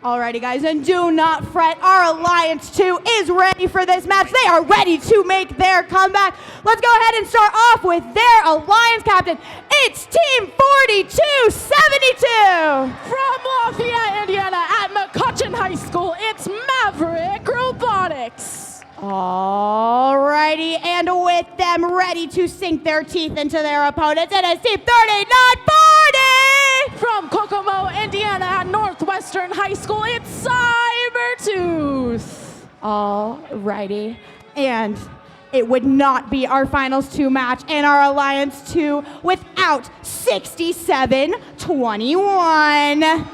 Alrighty, guys, and do not fret. Our Alliance 2 is ready for this match. They are ready to make their comeback. Let's go ahead and start off with their Alliance captain. It's Team 4272. From Lafayette, Indiana, at McCutcheon High School, it's Maverick Robotics. Alrighty, and with with them, ready to sink their teeth into their opponents. It is Team 3940! From Kokomo, Indiana at Northwestern High School, it's Cybertooth. Alrighty. And it would not be our Finals 2 match and our Alliance 2 without 67-21.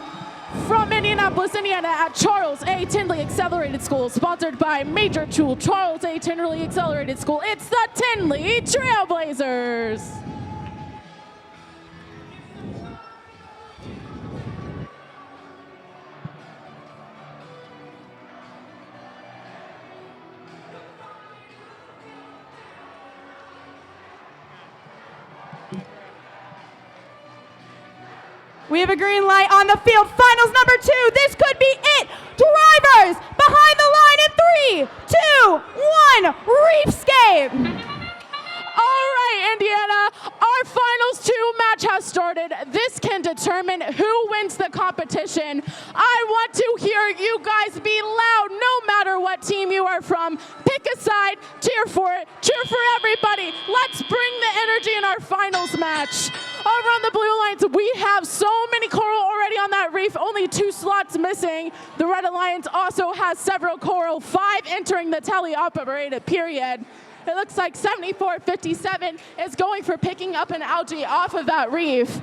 From Indianapolis, Indiana at Charles A. Tindley Accelerated School, sponsored by Major Tool Charles A. Tindley Accelerated School, it's the Tindley Trailblazers. We have a green light on the field. Finals number 2. This could be it. Drivers behind the line in 3, 2, 1. Reefscape. All right, Indiana, our Finals 2 match has started. This can determine who wins the competition. I want to hear you guys be loud, no matter what team you are from. Pick a side, cheer for it, cheer for everybody. Let's bring the energy in our Finals match. Over on the Blue Alliance, we have so many coral already on that reef, only 2 slots missing. The Red Alliance also has several coral, 5 entering the teleoperated period. It looks like 7457 is going for picking up an algae off of that reef.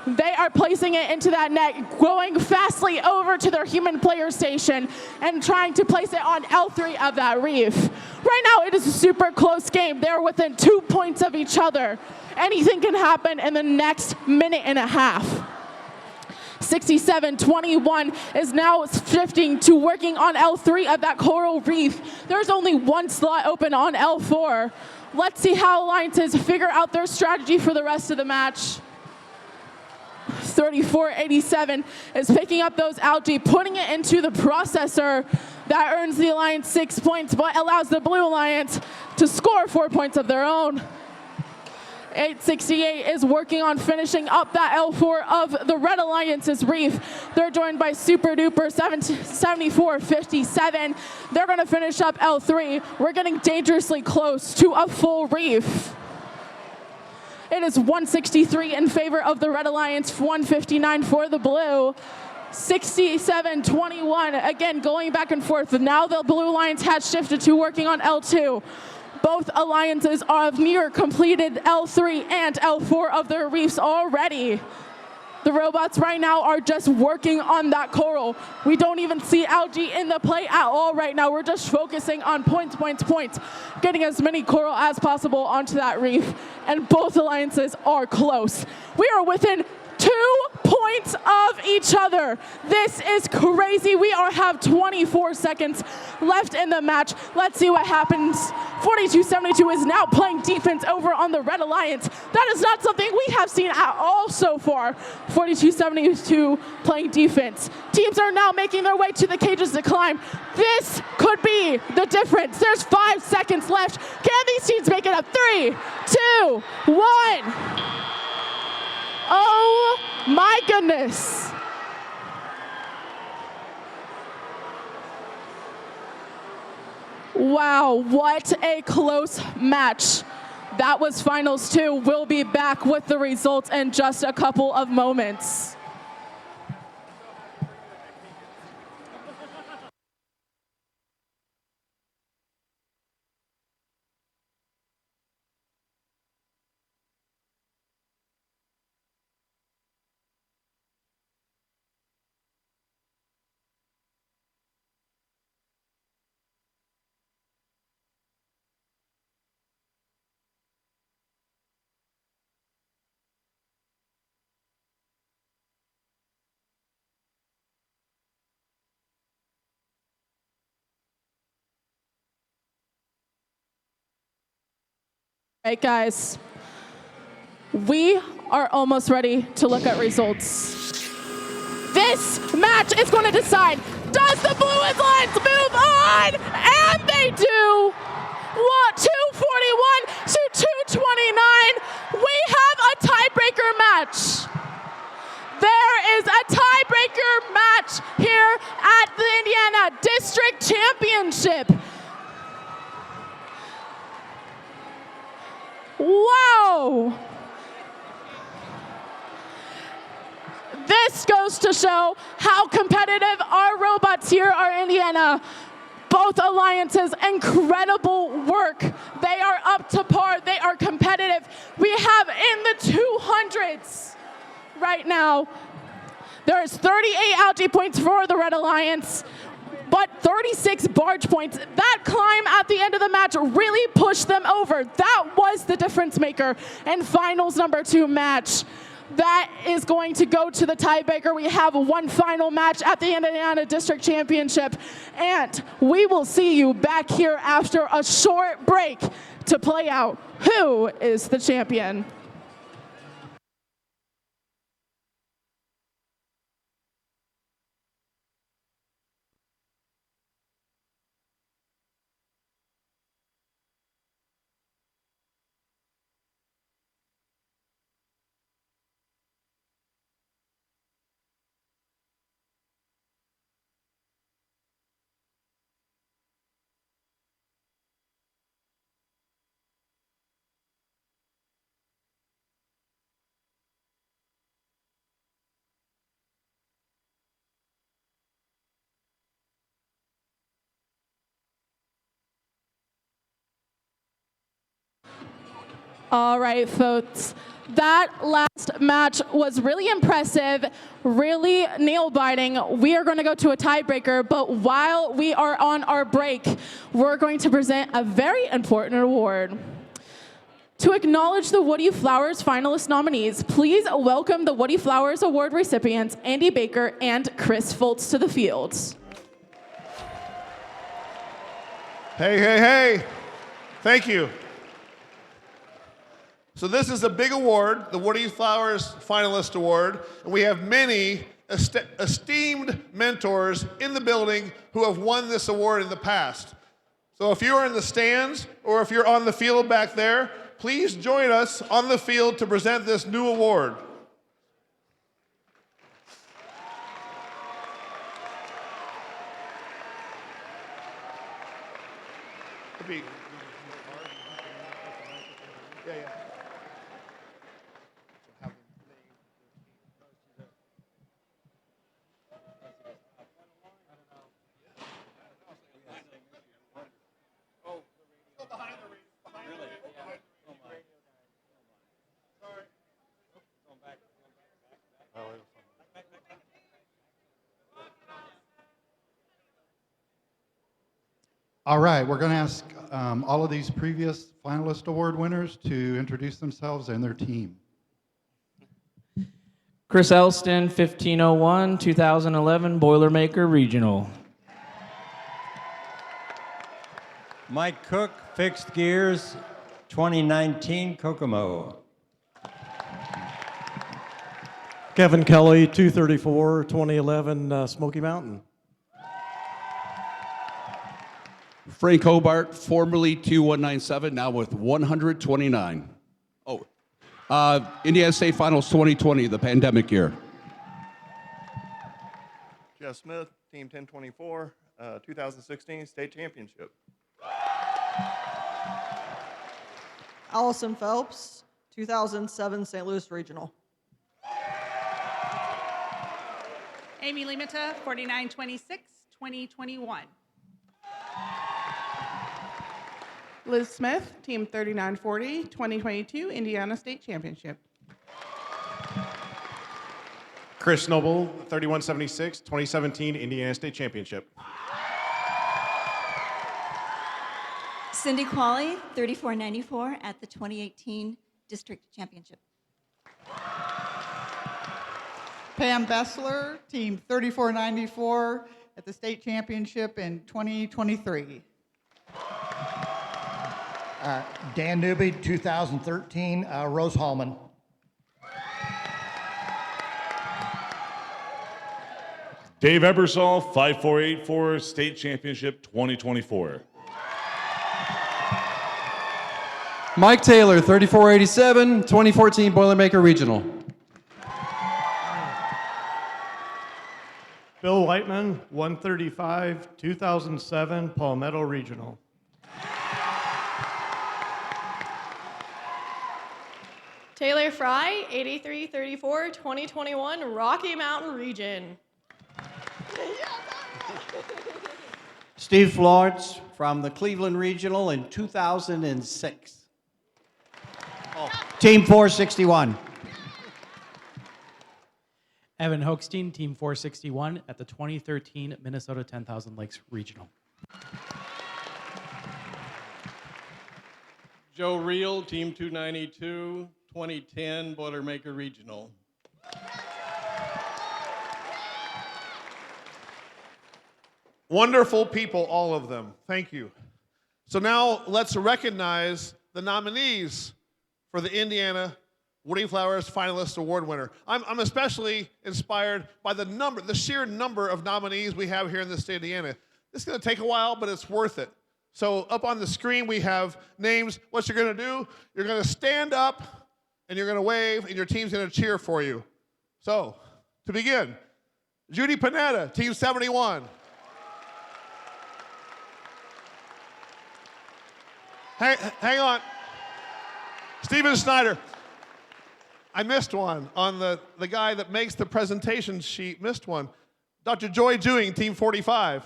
They are placing it into that net, going fastly over to their human player station and trying to place it on L3 of that reef. Right now, it is a super close game. They're within 2 points of each other. Anything can happen in the next minute and a half. 67-21 is now shifting to working on L3 of that coral reef. There's only 1 slot open on L4. Let's see how Alliances figure out their strategy for the rest of the match. 3487 is picking up those algae, putting it into the processor. That earns the Alliance 6 points, but allows the Blue Alliance to score 4 points of their own. 868 is working on finishing up that L4 of the Red Alliance's reef. They're joined by Super Duper 7457. They're going to finish up L3. We're getting dangerously close to a full reef. It is 163 in favor of the Red Alliance, 159 for the Blue. 67-21, again going back and forth. Now the Blue Alliance has shifted to working on L2. Both alliances are near completed L3 and L4 of their reefs already. The robots right now are just working on that coral. We don't even see algae in the play at all right now. We're just focusing on points, getting as many coral as possible onto that reef. And both alliances are close. We are within 2 points of each other. This is crazy. We have 24 seconds left in the match. Let's see what happens. 4272 is now playing defense over on the Red Alliance. That is not something we have seen at all so far. 4272 playing defense. Teams are now making their way to the cages to climb. This could be the difference. There's 5 seconds left. Can these teams make it up? 3, 2, 1. Oh my goodness. Wow, what a close match. That was Finals 2. We'll be back with the results in just a couple of moments. All right, guys, we are almost ready to look at results. This match is going to decide, does the Blue Alliance move on? And they do. 241 to 229. We have a tiebreaker match. There is a tiebreaker match here at the Indiana District Championship. Wow! This goes to show how competitive our robots here are in Indiana. Both alliances, incredible work. They are up to par. They are competitive. We have in the 200s right now. There's 38 algae points for the Red Alliance, but 36 barge points. That climb at the end of the match really pushed them over. That was the difference maker in finals number 2 match. That is going to go to the tiebreaker. We have one final match at the Indiana District Championship, and we will see you back here after a short break to play out who is the champion. All right, folks. That last match was really impressive, really nail-biting. We are going to go to a tiebreaker, but while we are on our break, we're going to present a very important award. To acknowledge the Woody Flowers finalist nominees, please welcome the Woody Flowers Award recipients, Andy Baker and Chris Foltz, to the fields. Hey, hey, hey. Thank you. So this is a big award, the Woody Flowers Finalist Award, and we have many esteemed mentors in the building who have won this award in the past. So if you're in the stands or if you're on the field back there, please join us on the field to present this new award. All right, we're going to ask all of these previous finalist award winners to introduce themselves and their team. Chris Elston, 1501, 2011 Boilermaker Regional. Mike Cook, Fixed Gears, 2019 Kokomo. Kevin Kelly, 234, 2011 Smoky Mountain. Frank Hobart, formerly 2197, now with 129. Indiana State Finals 2020, the pandemic year. Jeff Smith, Team 1024, 2016 State Championship. Allison Phelps, 2007 St. Louis Regional. Amy Limita, 4926, 2021. Liz Smith, Team 3940, 2022 Indiana State Championship. Chris Noble, 3176, 2017 Indiana State Championship. Cindy Qualley, 3494 at the 2018 District Championship. Pam Bessler, Team 3494 at the State Championship in 2023. Dan Newby, 2013, Rose Hallman. Dave Ebersol, 5484, State Championship 2024. Mike Taylor, 3487, 2014 Boilermaker Regional. Bill Whiteman, 135, 2007 Palmetto Regional. Taylor Fry, 8334, 2021, Rocky Mountain Region. Steve Florence from the Cleveland Regional in 2006. Team 461. Evan Hochstein, Team 461 at the 2013 Minnesota 10,000 Lakes Regional. Joe Reel, Team 292, 2010 Boilermaker Regional. Wonderful people, all of them. Thank you. So now let's recognize the nominees for the Indiana Woody Flowers Finalist Award winner. I'm especially inspired by the sheer number of nominees we have here in the state of Indiana. This is going to take a while, but it's worth it. So up on the screen we have names. What you're going to do, you're going to stand up and you're going to wave and your team's going to cheer for you. So to begin, Judy Panetta, Team 71. Hang on. Steven Snyder. I missed one on the guy that makes the presentation sheet, missed one. Dr. Joy Dewing, Team 45.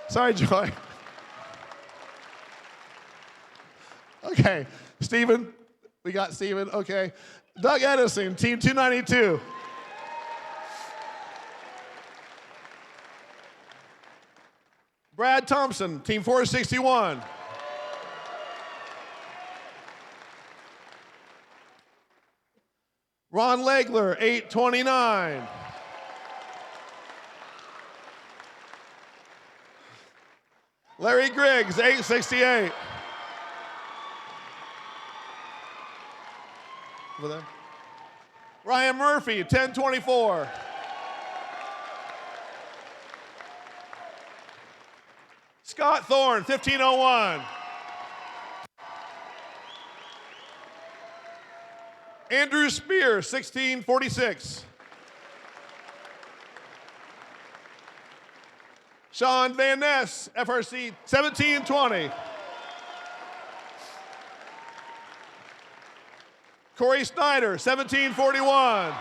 Sorry, Joy. Okay, Steven. We got Steven, okay. Doug Edison, Team 292. Brad Thompson, Team 461. Ron Legler, 829. Larry Griggs, 868. Over there. Ryan Murphy, 1024. Scott Thorne, 1501. Andrew Spear, 1646. Sean Van Ness, FRC, 1720. Corey Snyder, 1741.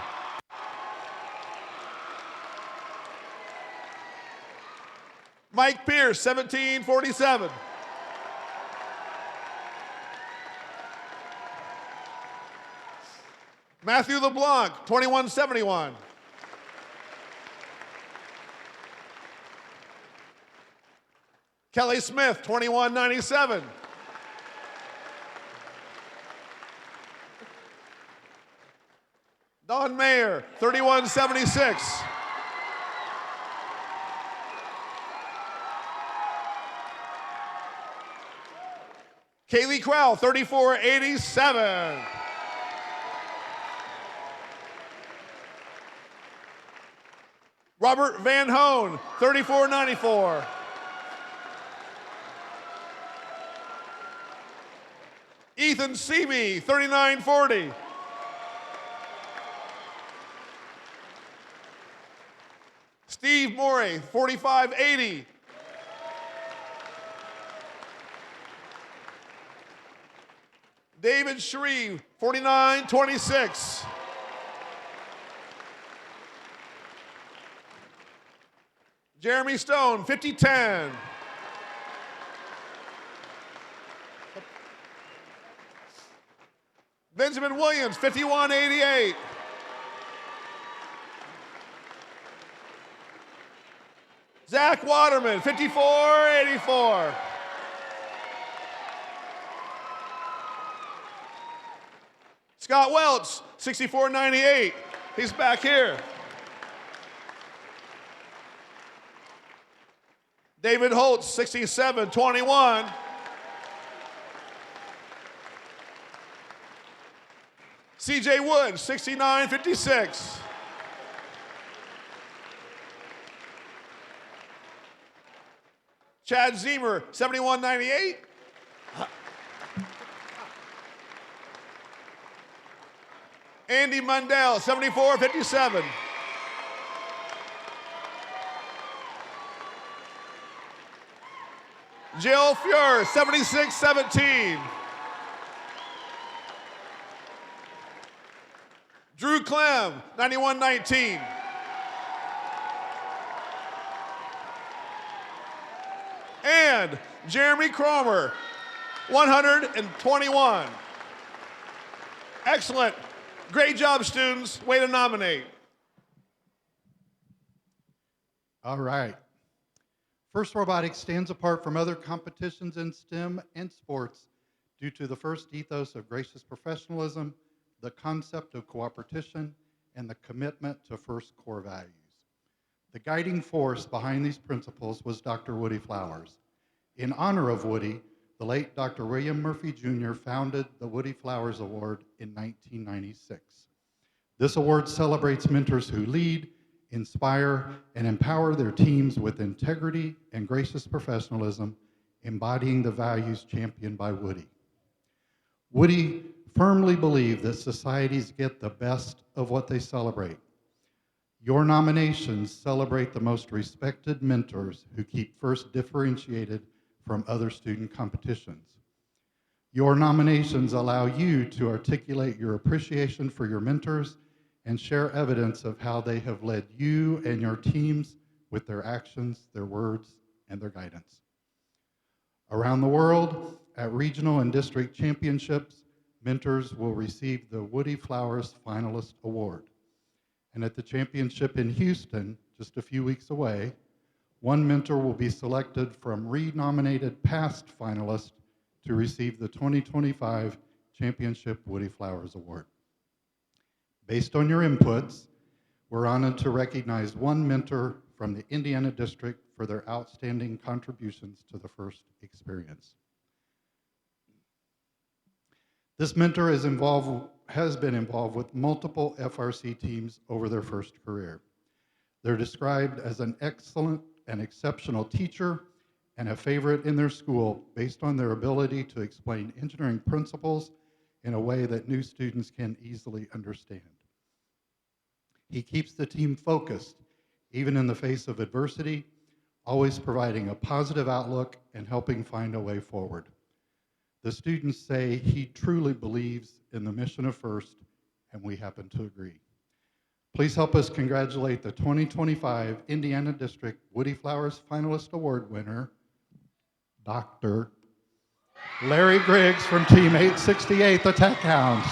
Mike Pierce, 1747. Matthew LeBlanc, 2171. Kelly Smith, 2197. Don Mayer, 3176. Kaylee Crowell, 3487. Robert Van Hoen, 3494. Ethan Seamy, 3940. Steve Morey, 4580. David Shreve, 4926. Jeremy Stone, 5010. Benjamin Williams, 5188. Zach Waterman, 5484. Scott Welch, 6498. He's back here. David Holtz, 6721. CJ Wood, 6956. Chad Zemer, 7198. Andy Mundell, 7457. Jill Fuhr, 7617. Drew Clem, 9119. And Jeremy Cromer, 121. Excellent. Great job, students. Way to nominate. All right. FIRST Robotics stands apart from other competitions in STEM and sports due to the first ethos of gracious professionalism, the concept of cooperation, and the commitment to FIRST core values. The guiding force behind these principles was Dr. Woody Flowers. In honor of Woody, the late Dr. William Murphy Jr. founded the Woody Flowers Award in 1996. This award celebrates mentors who lead, inspire, and empower their teams with integrity and gracious professionalism, embodying the values championed by Woody. Woody firmly believed that societies get the best of what they celebrate. Your nominations celebrate the most respected mentors who keep FIRST differentiated from other student competitions. Your nominations allow you to articulate your appreciation for your mentors and share evidence of how they have led you and your teams with their actions, their words, and their guidance. Around the world, at regional and district championships, mentors will receive the Woody Flowers Finalist Award. And at the championship in Houston, just a few weeks away, one mentor will be selected from renominated past finalists to receive the 2025 Championship Woody Flowers Award. Based on your inputs, we're honored to recognize one mentor from the Indiana District for their outstanding contributions to the FIRST experience. This mentor has been involved with multiple FRC teams over their FIRST career. They're described as an excellent and exceptional teacher and a favorite in their school based on their ability to explain engineering principles in a way that new students can easily understand. He keeps the team focused, even in the face of adversity, always providing a positive outlook and helping find a way forward. The students say he truly believes in the mission of FIRST, and we happen to agree. Please help us congratulate the 2025 Indiana District Woody Flowers Finalist Award winner, Dr. Larry Griggs from Team 868, the Tech Hounds.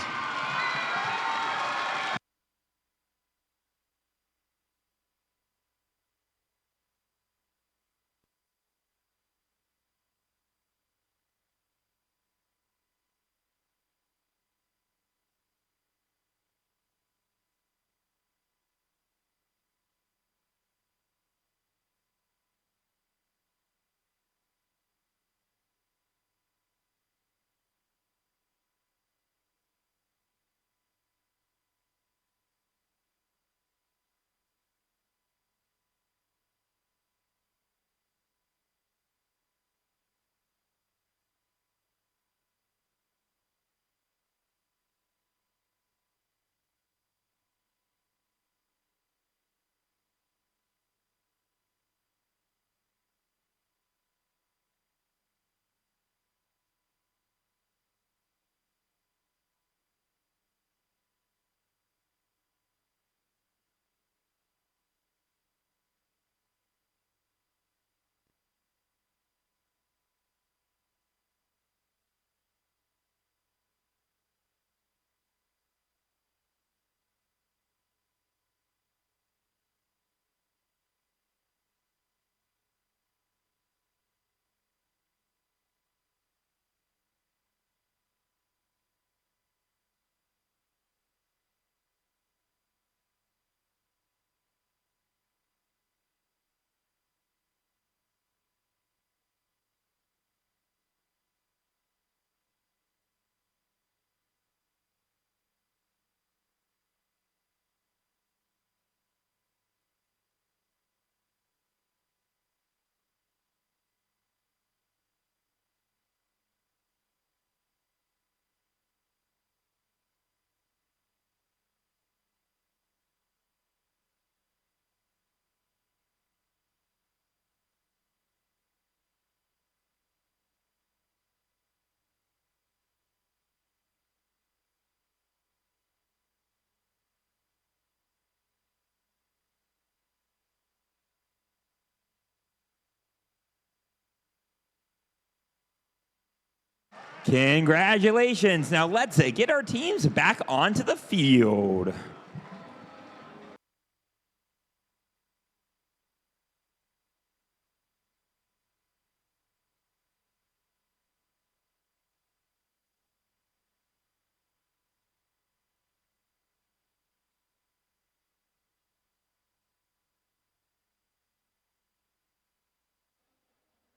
Congratulations. Now let's get our teams back onto the field.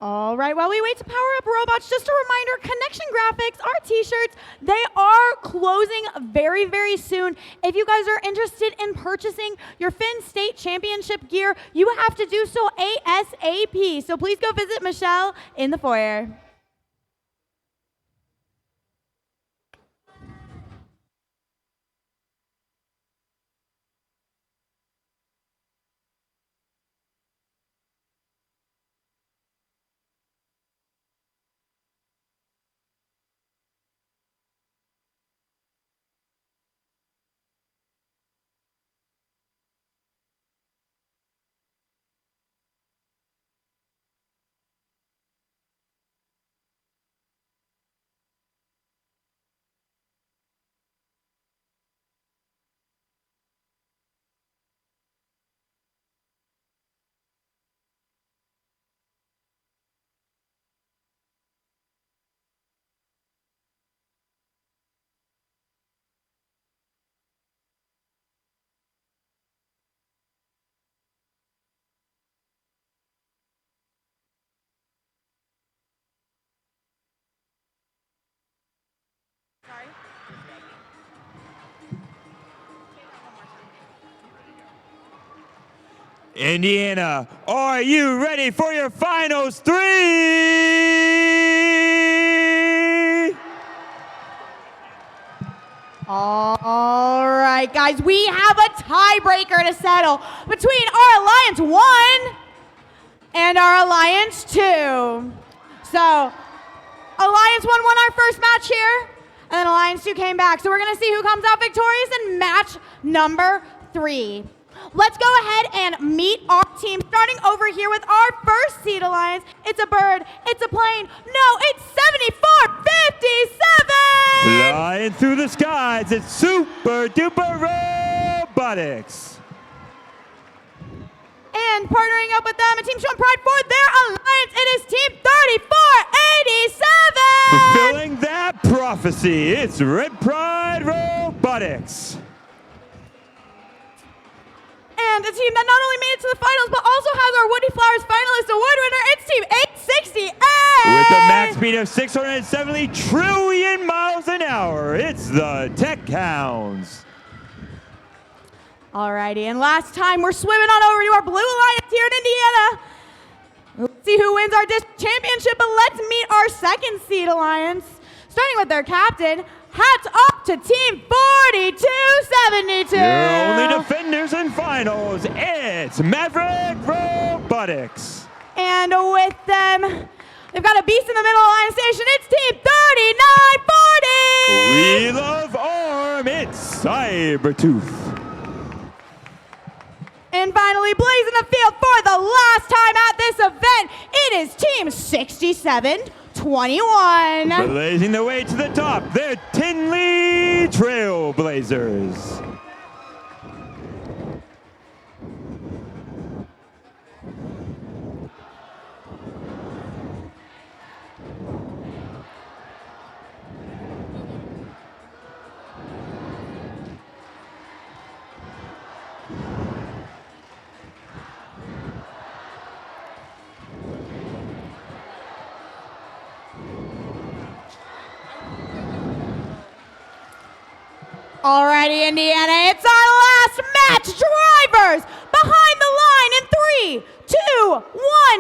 All right, while we wait to power up robots, just a reminder, Connection Graphics, our t-shirts, they are closing very, very soon. If you guys are interested in purchasing your Finn State Championship gear, you have to do so ASAP. So please go visit Michelle in the foyer. Indiana, are you ready for your finals 3? All right, guys, we have a tiebreaker to settle between our Alliance 1 and our Alliance 2. So, Alliance 1 won our first match here, and then Alliance 2 came back. So we're going to see who comes out victorious in match number 3. Let's go ahead and meet our team, starting over here with our first seed alliance. It's a bird, it's a plane, no, it's 7457! Flying through the skies, it's Super Duper Robotics. And partnering up with them, a team showing pride for their alliance, it is Team 3487! Fulfilling that prophecy, it's Red Pride Robotics. And a team that not only made it to the finals, but also has our Woody Flowers Finalist Award winner, it's Team 868! With a max speed of 670 trillion miles an hour, it's the Tech Hounds. Alrighty, and last time we're swimming on over to our Blue Alliance here in Indiana. Let's see who wins our district championship, but let's meet our second seed alliance. Starting with their captain, hats off to Team 4272. Your only defenders in finals, it's Maverick Robotics. And with them, they've got a beast in the middle alliance station. It's Team 3940. Wheel of Arm, it's Cybertooth. And finally, blazing the field for the last time at this event, it is Team 6721. Blazing the way to the top, they're Tinley Trailblazers. Alrighty, Indiana, it's our last match. Drivers behind the line in 3, 2,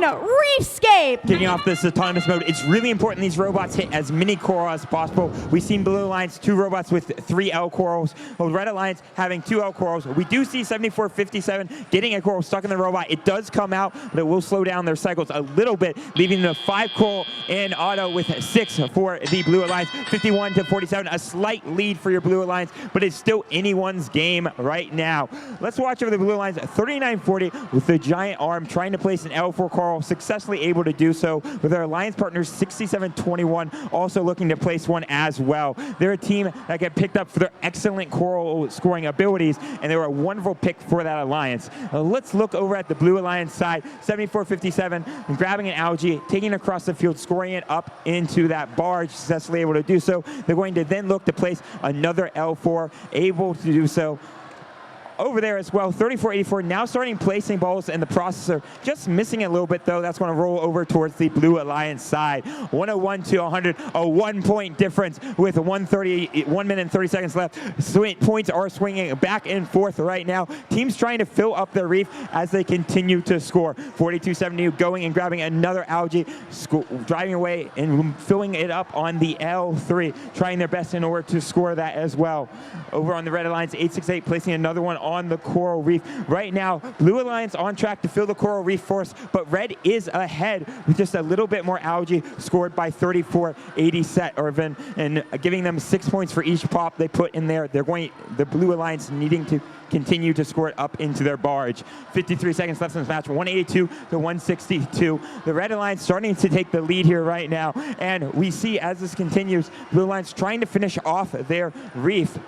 1, Reefscape. Kicking off this autonomous mode, it's really important these robots hit as many corals as possible. We've seen Blue Alliance 2 robots with 3 L corals, with Red Alliance having 2 L corals. We do see 7457 getting a coral stuck in the robot. It does come out, but it will slow down their cycles a little bit, leaving them 5 coral in auto with 6 for the Blue Alliance, 51-47, a slight lead for your Blue Alliance, but it's still anyone's game right now. Let's watch over the Blue Alliance, 3940 with the giant arm trying trying to place an L4 coral, successfully able to do so, with our alliance partners 6721 also looking to place one as well. They're a team that get picked up for their excellent coral scoring abilities, and they were a wonderful pick for that alliance. Let's look over at the blue alliance side, 7457, and grabbing an algae, taking it across the field, scoring it up into that barge, successfully able to do so. They're going to then look to place another L4, able to do so over there as well. 3484 now starting placing balls in the processor, just missing it a little bit though. That's going to roll over towards the blue alliance side. 101 to 100, a 1 point difference with 1 minute and 30 seconds left. Points are swinging back and forth right now. Teams trying to fill up their reef as they continue to score. 4272 going and grabbing another algae, driving away and filling it up on the L3, trying their best in order to score that as well. Over on the red alliance, 868 placing another one on the coral reef. Right now, blue alliance on track to fill the coral reef for us, but red is ahead with just a little bit more algae, scored by 3487, and giving them 6 points for each pop they put in there. The blue alliance needing to continue to score it up into their barge. 53 seconds left in this match, 182 to 162. The red alliance starting to take the lead here right now, and we see as this continues, blue alliance trying to finish off their reef.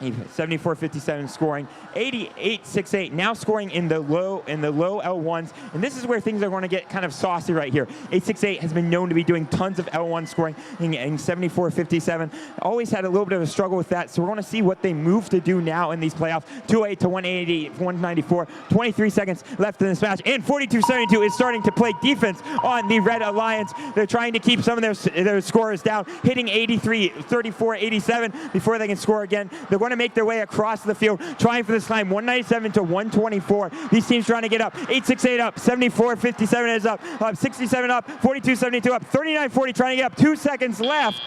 7457 scoring, 8868 now scoring in the low L1s, and this is where things are going to get kind of saucy right here. 868 has been known to be doing tons of L1 scoring, and 7457 always had a little bit of a struggle with that, so we're going to see what they move to do now in these playoffs. 208 to 180, 194, 23 seconds left in this match, and 4272 is starting to play defense on the red alliance. They're trying to keep some of their scorers down, hitting 83, 34, 87 before they can score again. They're going to make their way across the field, trying for this time. 197 to 124. These teams trying to get up. 868 up, 7457 is up, 67 up, 4272 up, 3940 trying to get up. 2 seconds left.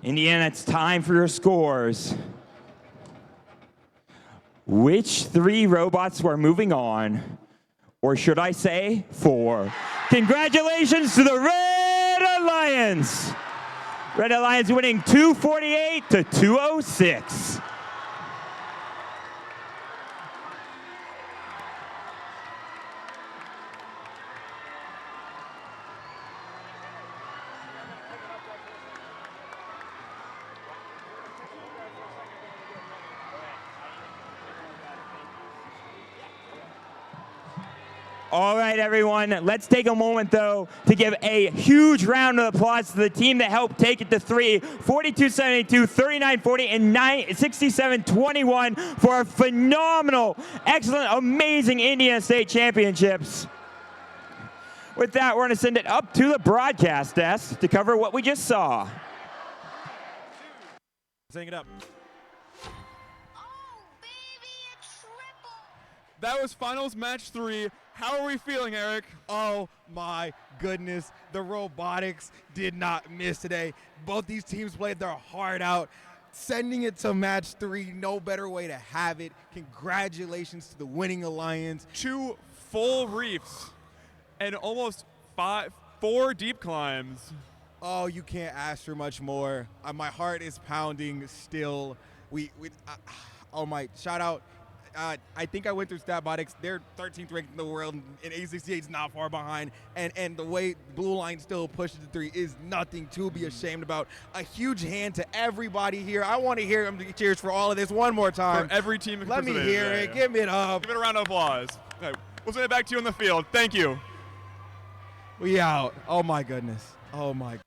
Indiana, it's time for your scores. Which 3 robots were moving on? Or should I say 4? Congratulations to the Red Alliance! Red Alliance winning 248 to 206. All right, everyone, let's take a moment, though, to give a huge round of applause to the team that helped take it to 3, 42-72, 39-40, and 67-21 for our phenomenal, excellent, amazing Indiana State Championships. With that, we're going to send it up to the broadcast desk to cover what we just saw. Sing it up. That was finals match 3. How are we feeling, Eric? Oh my goodness. The robotics did not miss today. Both these teams played their heart out. Sending it to match 3, no better way to have it. Congratulations to the winning alliance. 2 full reefs and almost 4 deep climbs. Oh, you can't ask for much more. My heart is pounding still. Oh my, shout out I think I went through Statistics. They're 13th ranked in the world, and A68 is not far behind. And the way Blue Line still pushes the 3 is nothing to be ashamed about. A huge hand to everybody here. I want to hear them cheers for all of this one more time. For every team. Let me hear it. Give it up. Give it a round of applause. Okay, we'll send it back to you on the field. Thank you. We out. Oh my goodness. Oh my.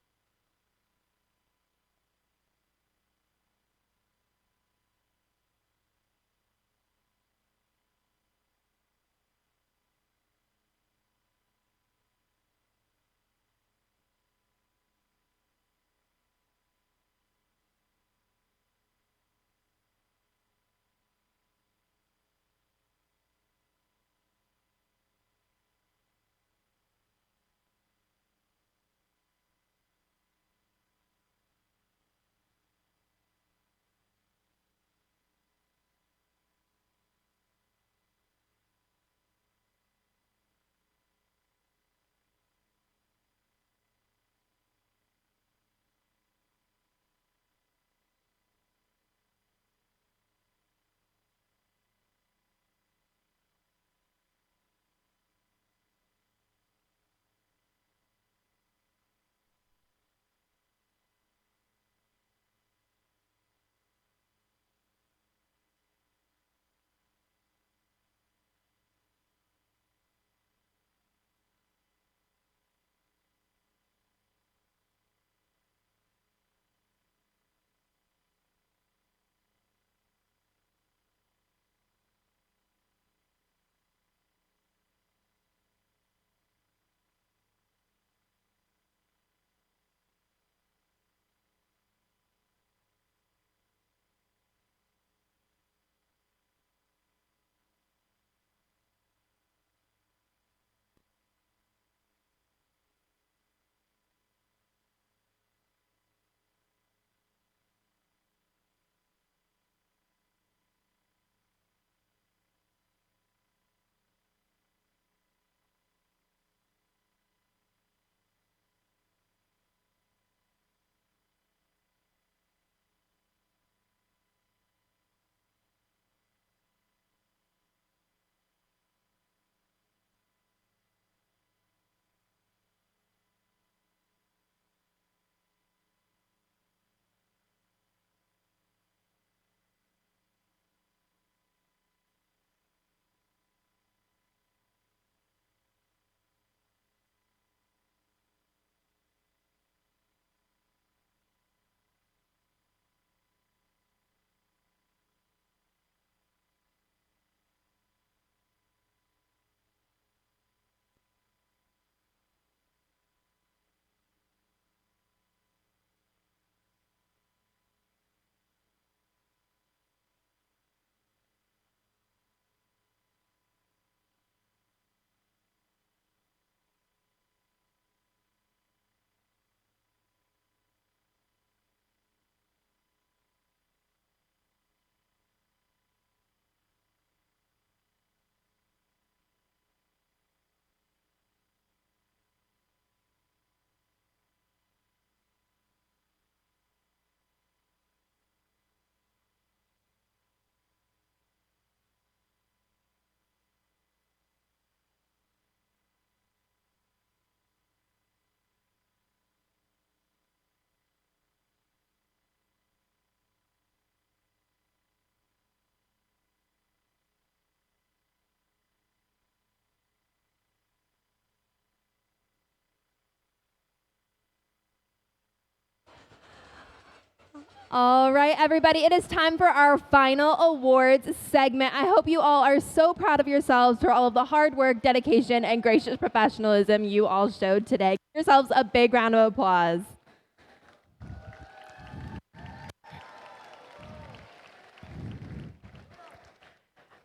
All right, everybody, it is time for our final awards segment. I hope you all are so proud of yourselves for all of the hard work, dedication, and gracious professionalism you all showed today. Give yourselves a big round of applause.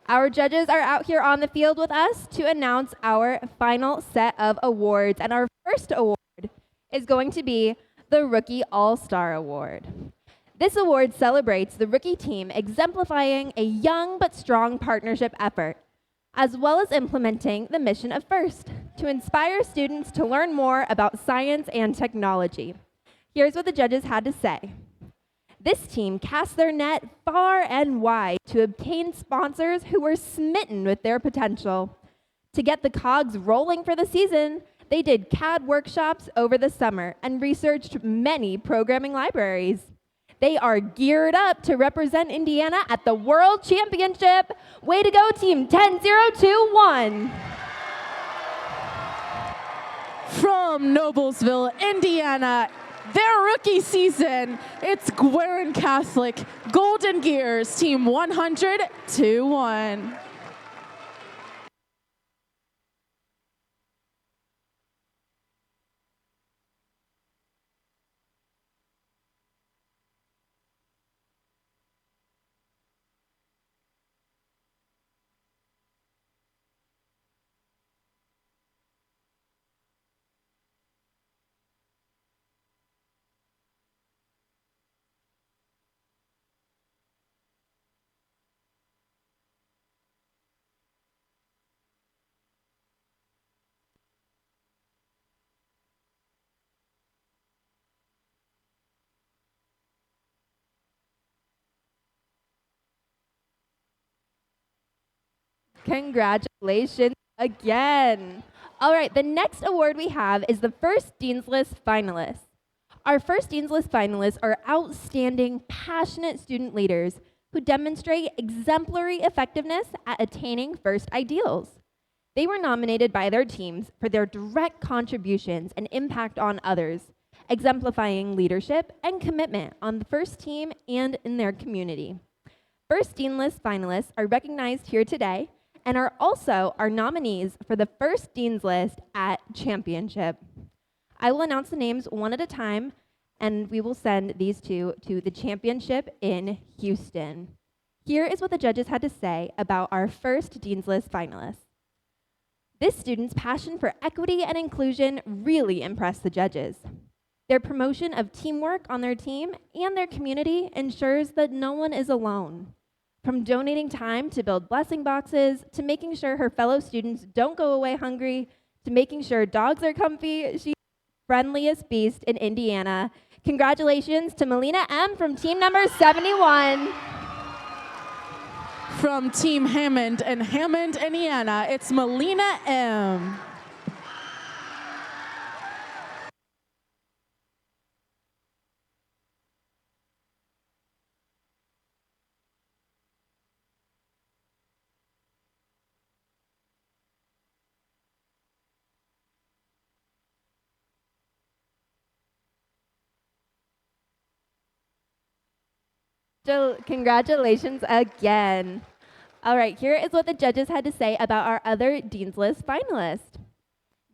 Our judges are out here on the field with us to announce our final set of awards. And our first award is going to be the Rookie All-Star Award. This award celebrates the rookie team exemplifying a young but strong partnership effort, as well as implementing the mission of FIRST, to inspire students to learn more about science and technology. Here's what the judges had to say. This team cast their net far and wide to obtain sponsors who were smitten with their potential. To get the cogs rolling for the season, they did CAD workshops over the summer and researched many programming libraries. They are geared up to represent Indiana at the World Championship. Way to go, Team 10021. From Noblesville, Indiana, their rookie season, it's Guerin Catholic Golden Gears, Team 100-1. Congratulations again. All right, the next award we have is the first Dean's List finalists. Our first Dean's List finalists are outstanding, passionate student leaders who demonstrate exemplary effectiveness at attaining first ideals. They were nominated by their teams for their direct contributions and impact on others, exemplifying leadership and commitment on the first team and in their community. First Dean's List finalists are recognized here today and are also our nominees for the first Dean's List at Championship. I will announce the names one at a time, and we will send these two to the Championship in Houston. Here is what the judges had to say about our first Dean's List finalists. This student's passion for equity and inclusion really impressed the judges. Their promotion of teamwork on their team and their community ensures that no one is alone. From donating time to build blessing boxes, to making sure her fellow students don't go away hungry, to making sure dogs are comfy, she's the friendliest beast in Indiana. Congratulations to Melina M. from team number 71. From Team Hammond in Hammond, Indiana, it's Melina M. Congratulations again. All right, here is what the judges had to say about our other Dean's List finalist.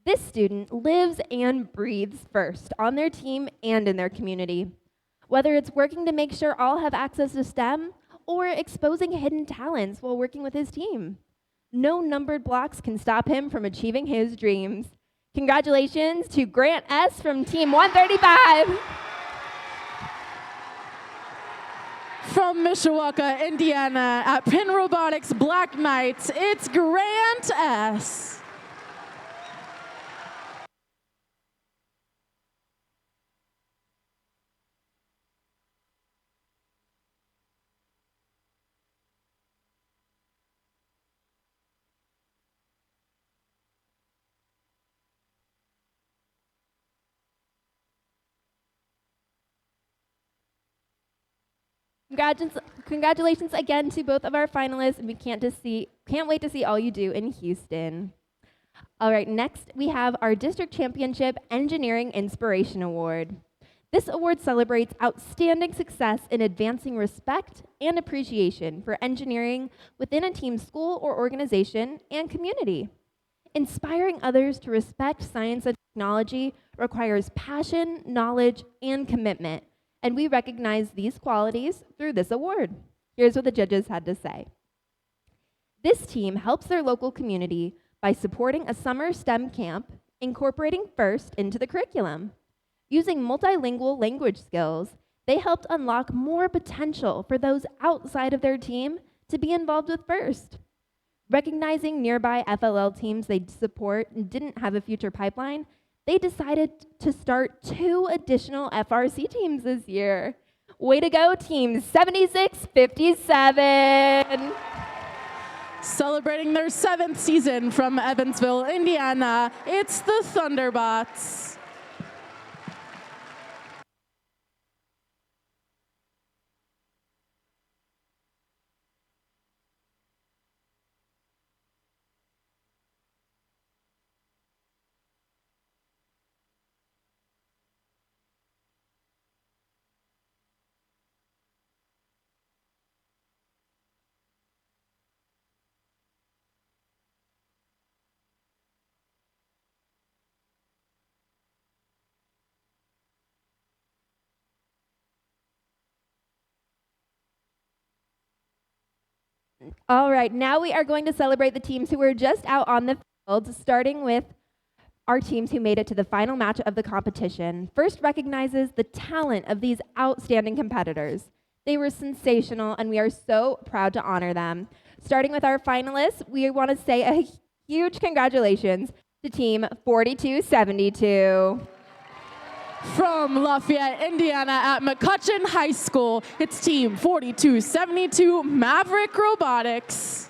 This student lives and breathes first on their team and in their community. Whether it's working to make sure all have access to STEM or exposing hidden talents while working with his team. No numbered blocks can stop him from achieving his dreams. Congratulations to Grant S. from Team 135. From Mishawaka, Indiana, at Penn Robotics Black Knights, it's Grant S. Congratulations again to both of our finalists, and we can't wait to see all you do in Houston. All right, next we have our District Championship Engineering Inspiration Award. This award celebrates outstanding success in advancing respect and appreciation for engineering within a team, school, or organization and community. Inspiring others to respect science and technology requires passion, knowledge, and commitment. And we recognize these qualities through this award. Here's what the judges had to say. This team helps their local community by supporting a summer STEM camp, incorporating FIRST into the curriculum. Using multilingual language skills, they helped unlock more potential for those outside of their team to be involved with FIRST. Recognizing nearby FLL teams they support and didn't have a future pipeline, they decided to start 2 additional FRC teams this year. Way to go, Team 7657. Celebrating their 7th season from Evansville, Indiana, it's the Thunderbots. All right, now we are going to celebrate the teams who were just out on the field, starting with our teams who made it to the final match of the competition. First recognizes the talent of these outstanding competitors. They were sensational, and we are so proud to honor them. Starting with our finalists, we want to say a huge congratulations to Team 4272. From Lafayette, Indiana at McCutcheon High School, it's Team 4272 Maverick Robotics.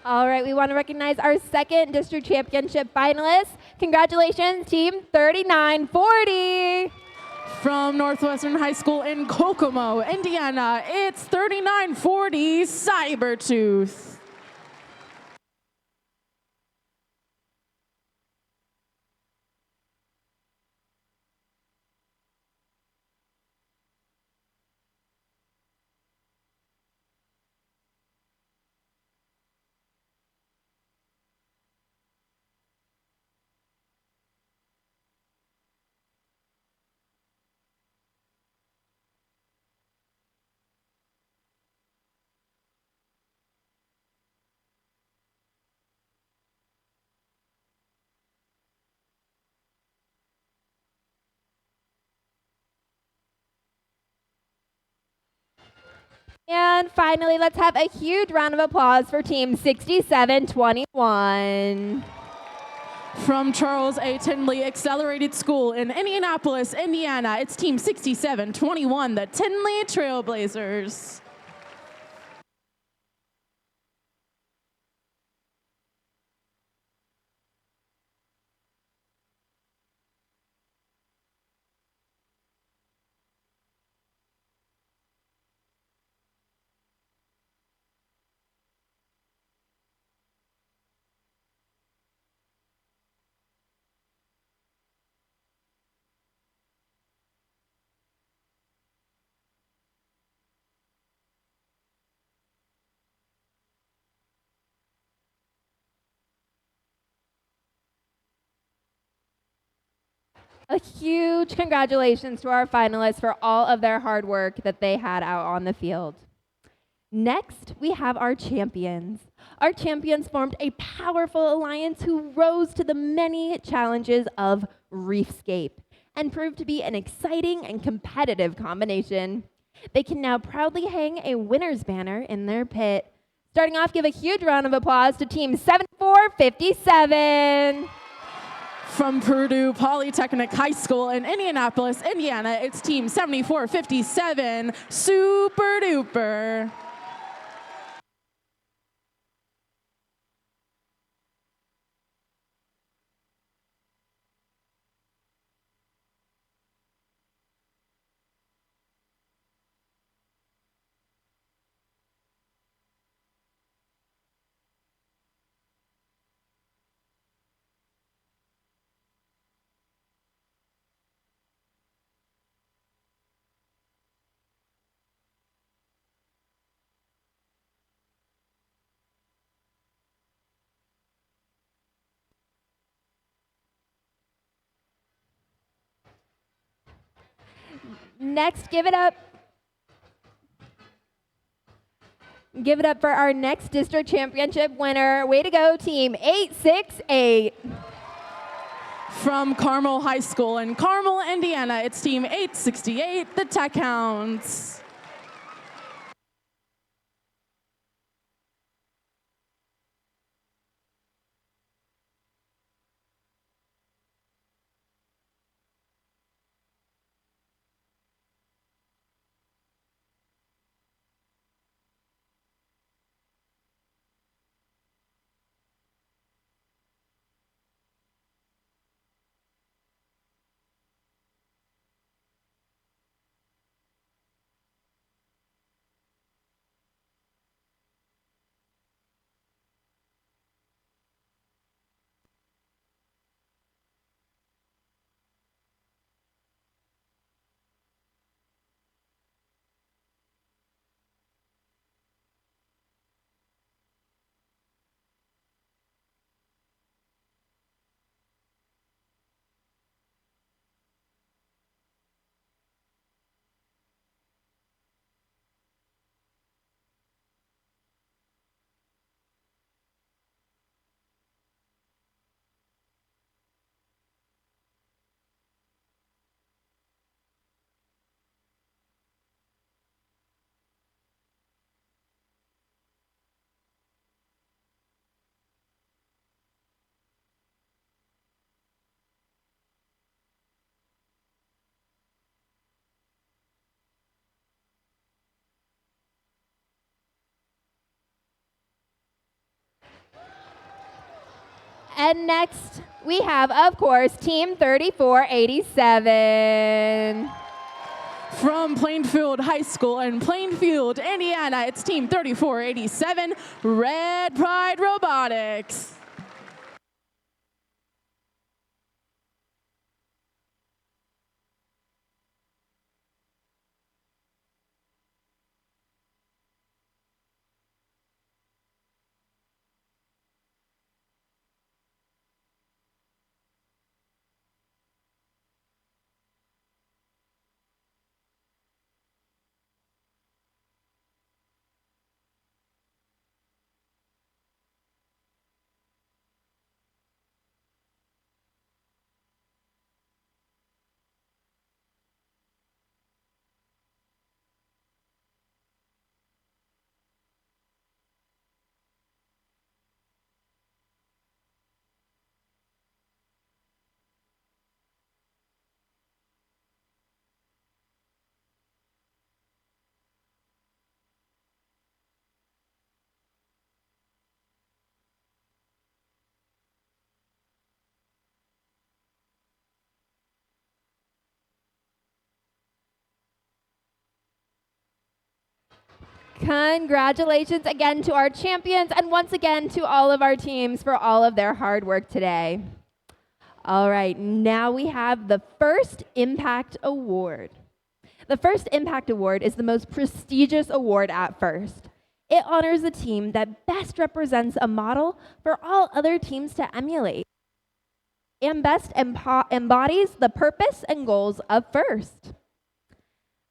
All right, we want to recognize our second district championship finalists. Congratulations, Team 3940. From Northwestern High School in Kokomo, Indiana, it's 3940 Cybertooth. And finally, let's have a huge round of applause for Team 6721. From Charles A. Tinley Accelerated School in Indianapolis, Indiana, it's Team 6721, the Tinley Trailblazers. A huge congratulations to our finalists for all of their hard work that they had out on the field. Next, we have our champions. Our champions formed a powerful alliance who rose to the many challenges of Reefscape and proved to be an exciting and competitive combination. They can now proudly hang a winner's banner in their pit. Starting off, give a huge round of applause to Team 7457. From Purdue Polytechnic High School in Indianapolis, Indiana, it's Team 7457, Super Duper. Next, give it up. Give it up for our next district championship winner. Way to go, team 868. From Carmel High School in Carmel, Indiana, it's team 868, the Tech Hounds. And next, we have, of course, Team 3487. From Plainfield High School in Plainfield, Indiana, it's team 3487, Red Pride Robotics. Congratulations again to our champions and once again to all of our teams for all of their hard work today. All right, now we have the First Impact Award. The First Impact Award is the most prestigious award at First. It honors a team that best represents a model for all other teams to emulate and best embodies the purpose and goals of First.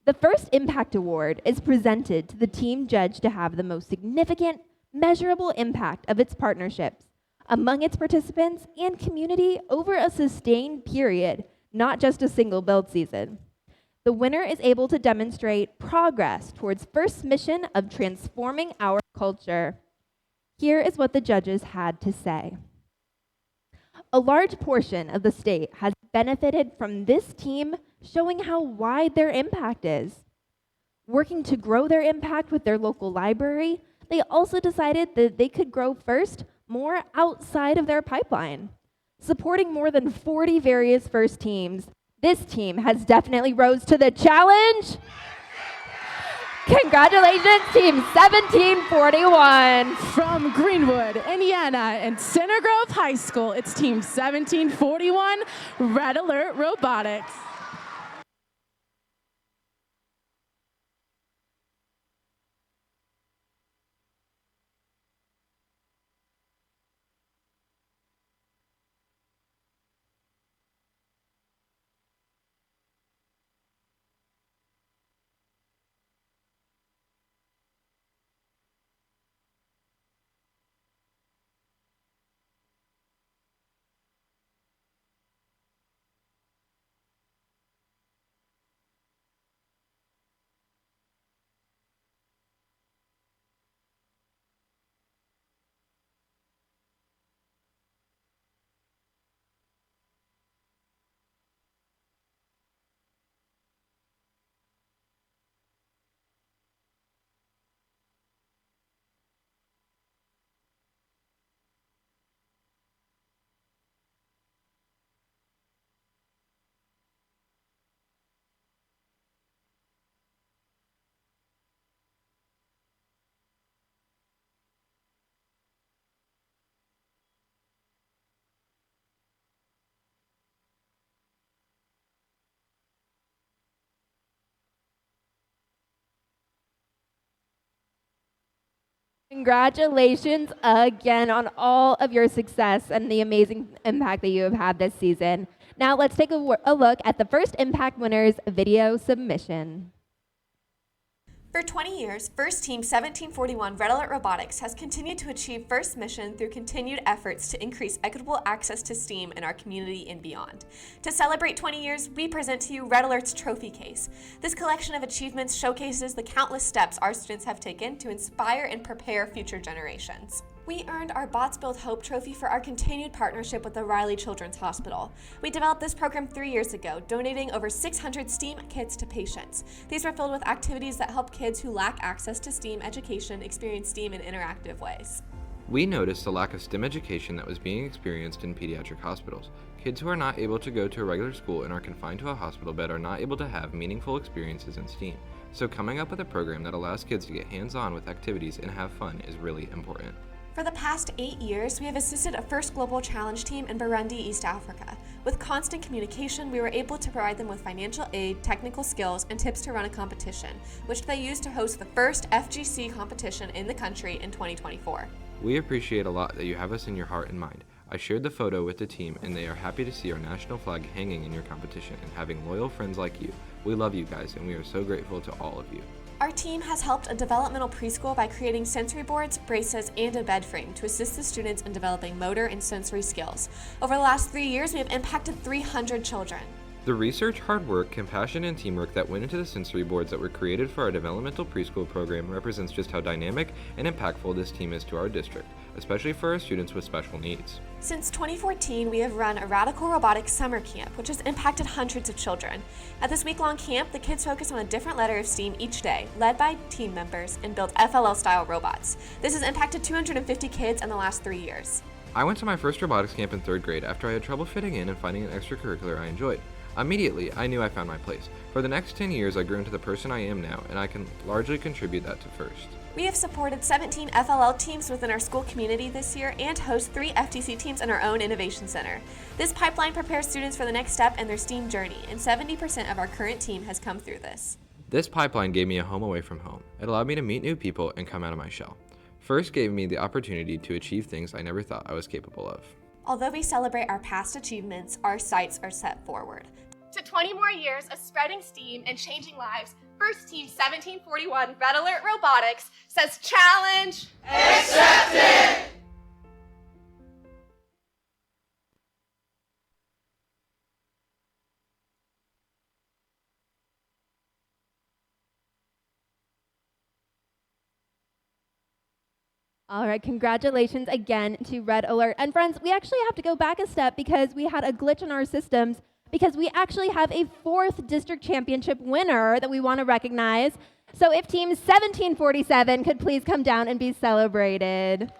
The First Impact Award is presented to the team judged to have the most significant, measurable impact of its partnerships among its participants and community over a sustained period, not just a single build season. The winner is able to demonstrate progress towards First's mission of transforming our culture. Here is what the judges had to say. A large portion of the state has benefited from this team showing how wide their impact is. Working to grow their impact with their local library, they also decided that they could grow First more outside of their pipeline. Supporting more than 40 various First teams, this team has definitely rose to the challenge. Congratulations, Team 1741. From Greenwood, Indiana, and Center Grove High School, it's Team 1741, Red Alert Robotics. Congratulations again on all of your success and the amazing impact that you have had this season. Now let's take a look at the first impact winner's video submission. For 20 years, First Team 1741 Red Alert Robotics has continued to achieve first mission through continued efforts to increase equitable access to STEAM in our community and beyond. To celebrate 20 years, we present to you Red Alert's trophy case. This collection of achievements showcases the countless steps our students have taken to inspire and prepare future generations. We earned our Bots Build Hope trophy for our continued partnership with the Riley Children's Hospital. We developed this program 3 years ago, donating over 600 STEAM kits to patients. These were filled with activities that help kids who lack access to STEAM education experience STEAM in interactive ways. We noticed the lack of STEM education that was being experienced in pediatric hospitals. Kids who are not able to go to a regular school and are confined to a hospital bed are not able to have meaningful experiences in STEAM. So coming up with a program that allows kids to get hands-on with activities and have fun is really important. For the past 8 years, we have assisted a First Global Challenge team in Burundi, East Africa. With constant communication, we were able to provide them with financial aid, technical skills, and tips to run a competition, which they used to host the first FGC competition in the country in 2024. We appreciate a lot that you have us in your heart and mind. I shared the photo with the team and they are happy to see our national flag hanging in your competition and having loyal friends like you. We love you guys and we are so grateful to all of you. Our team has helped a developmental preschool by creating sensory boards, braces, and a bed frame to assist the students in developing motor and sensory skills. Over the last 3 years, we have impacted 300 children. The research, hard work, compassion, and teamwork that went into the sensory boards that were created for our developmental preschool program represents just how dynamic and impactful this team is to our district, especially for our students with special needs. Since 2014, we have run a Radical Robotics Summer Camp, which has impacted hundreds of children. At this week-long camp, the kids focus on a different letter of STEAM each day, led by team members, and build FLL-style robots. This has impacted 250 kids in the last 3 years. I went to my first robotics camp in 3rd grade after I had trouble fitting in and finding an extracurricular I enjoyed. Immediately, I knew I found my place. For the next 10 years, I grew into the person I am now, and I can largely contribute that to First. We have supported 17 FLL teams within our school community this year and host 3 FTC teams in our own Innovation Center. This pipeline prepares students for the next step in their STEAM journey, and 70% of our current team has come through this. This pipeline gave me a home away from home. It allowed me to meet new people and come out of my shell. First gave me the opportunity to achieve things I never thought I was capable of. Although we celebrate our past achievements, our sights are set forward. To 20 more years of spreading STEAM and changing lives, First Team 1741 Red Alert Robotics says challenge accepted! All right, congratulations again to Red Alert. And friends, we actually have to go back a step because we had a glitch in our systems because we actually have a 4th district championship winner that we want to recognize. So if Team 1747 could please come down and be celebrated.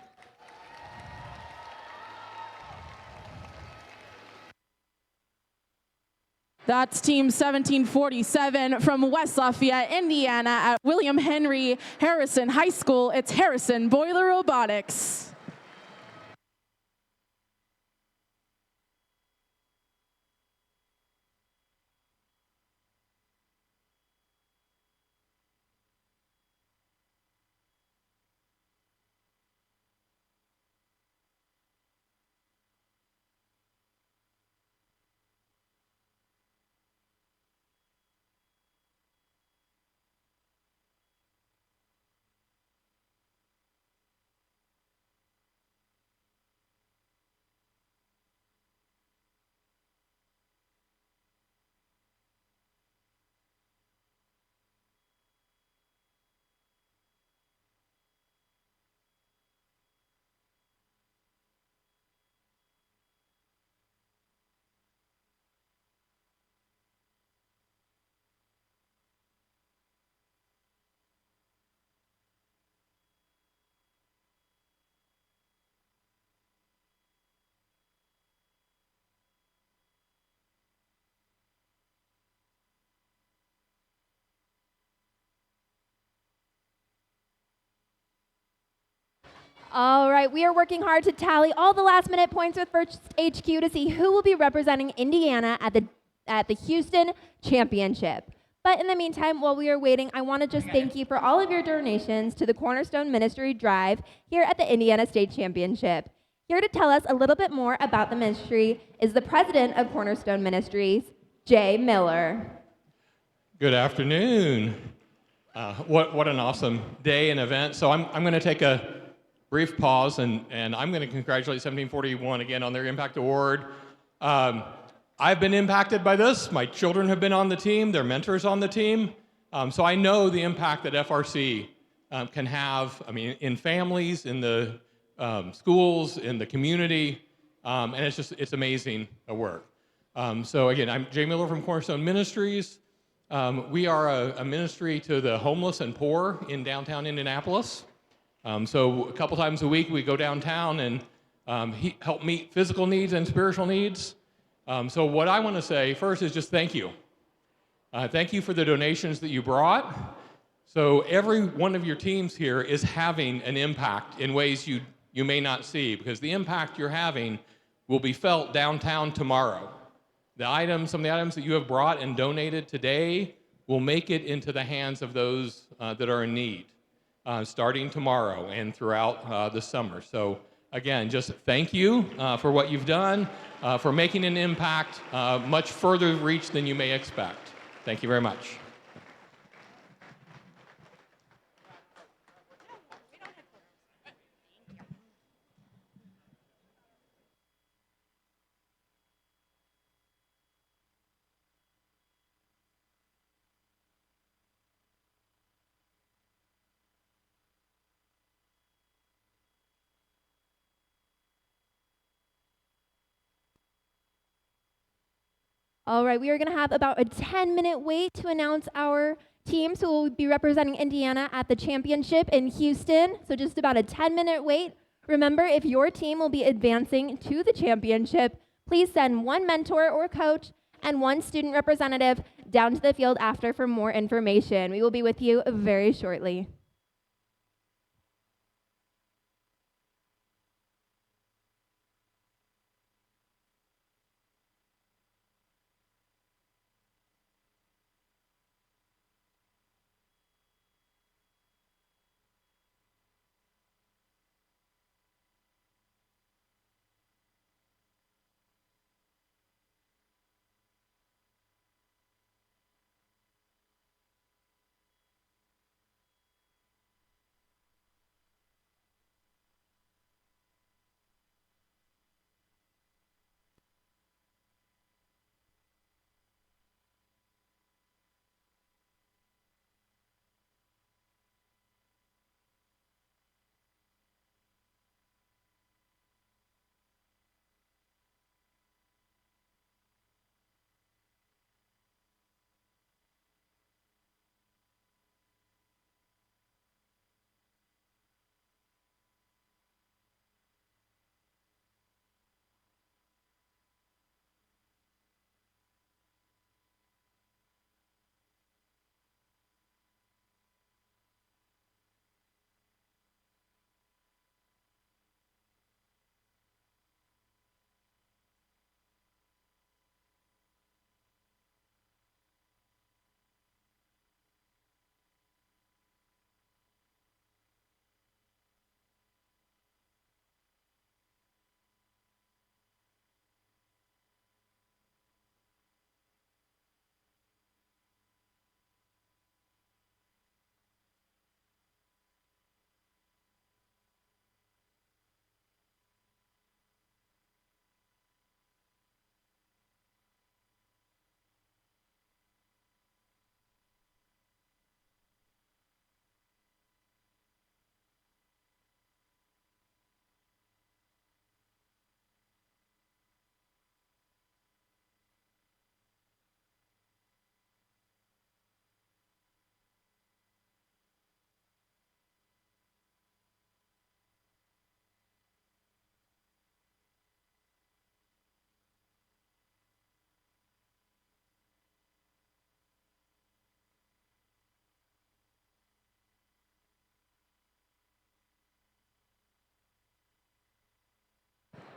That's Team 1747 from West Lafayette, Indiana at William Henry Harrison High School. It's Harrison Boiler Robotics. All right, we are working hard to tally all the last-minute points with First HQ to see who will be representing Indiana at the Houston Championship. But in the meantime, while we are waiting, I want to just thank you for all of your donations to the Cornerstone Ministry Drive here at the Indiana State Championship. Here to tell us a little bit more about the ministry is the president of Cornerstone Ministries, Jay Miller. Good afternoon. What an awesome day and event. So I'm going to take a brief pause and I'm going to congratulate 1741 again on their Impact Award. I've been impacted by this. My children have been on the team, their mentors on the team. So I know the impact that FRC can have, in families, in the schools, in the community, and it's amazing work. So again, I'm Jay Miller from Cornerstone Ministries. We are a ministry to the homeless and poor in downtown Indianapolis. So a couple times a week we go downtown and help meet physical needs and spiritual needs. So what I want to say first is just thank you. Thank you for the donations that you brought. So every one of your teams here is having an impact in ways you may not see, because the impact you're having will be felt downtown tomorrow. Some of the items that you have brought and donated today will make it into the hands of those that are in need, starting tomorrow and throughout the summer. So again, just thank you for what you've done, for making an impact much further reach than you may expect. Thank you very much. All right, we are going to have about a 10-minute wait to announce our teams who will be representing Indiana at the championship in Houston. So just about a 10-minute wait. Remember, if your team will be advancing to the championship, please send one mentor or coach and one student representative down to the field after for more information. We will be with you very shortly.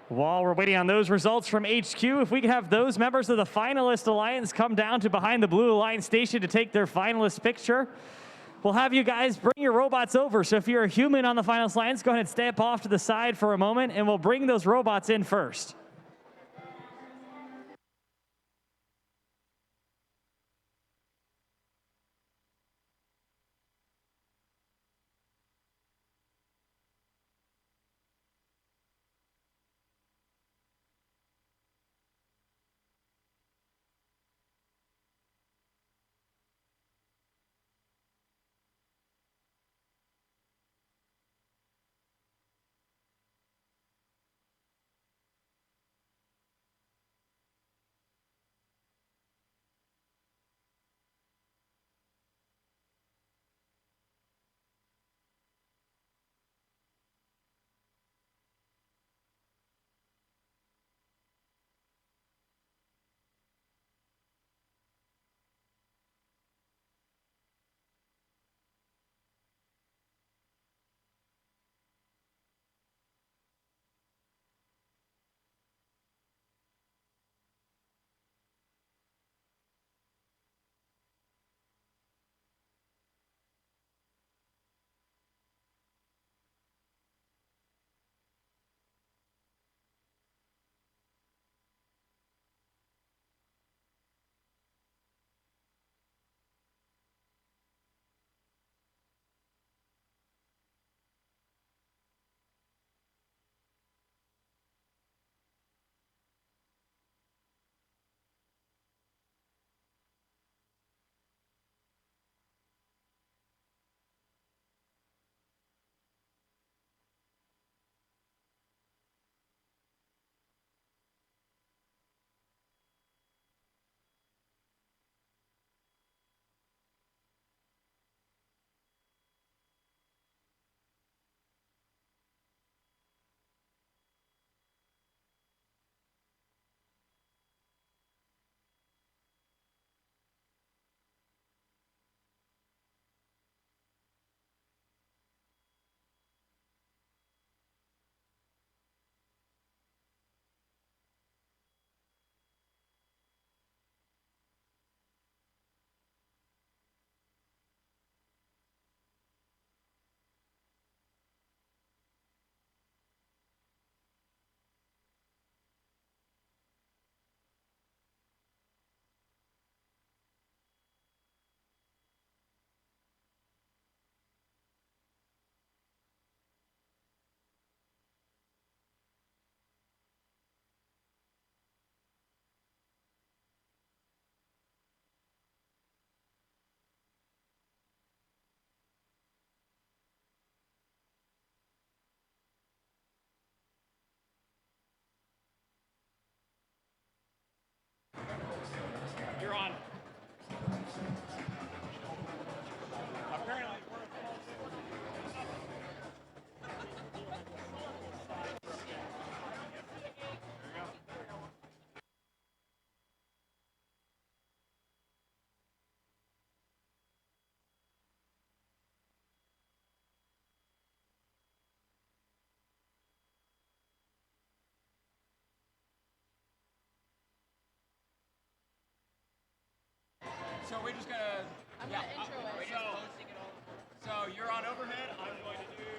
While we're waiting on those results from HQ, if we could have those members of the finalist alliance come down to behind the blue alliance station to take their finalist picture. We'll have you guys bring your robots over. So if you're a human on the finalist alliance, go ahead and step off to the side for a moment, and we'll bring those robots in first. You're on. So we're just gonna. I'm gonna intro it. So you're on overhead. I'm going to do.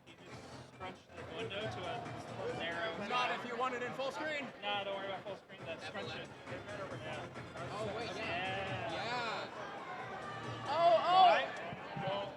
You just scrunch the window to a narrow. Not if you want it in full screen. No, don't worry about full screen. That's scrunch it. Yeah. Oh wait, yeah. Yeah. Oh. Right? Cool.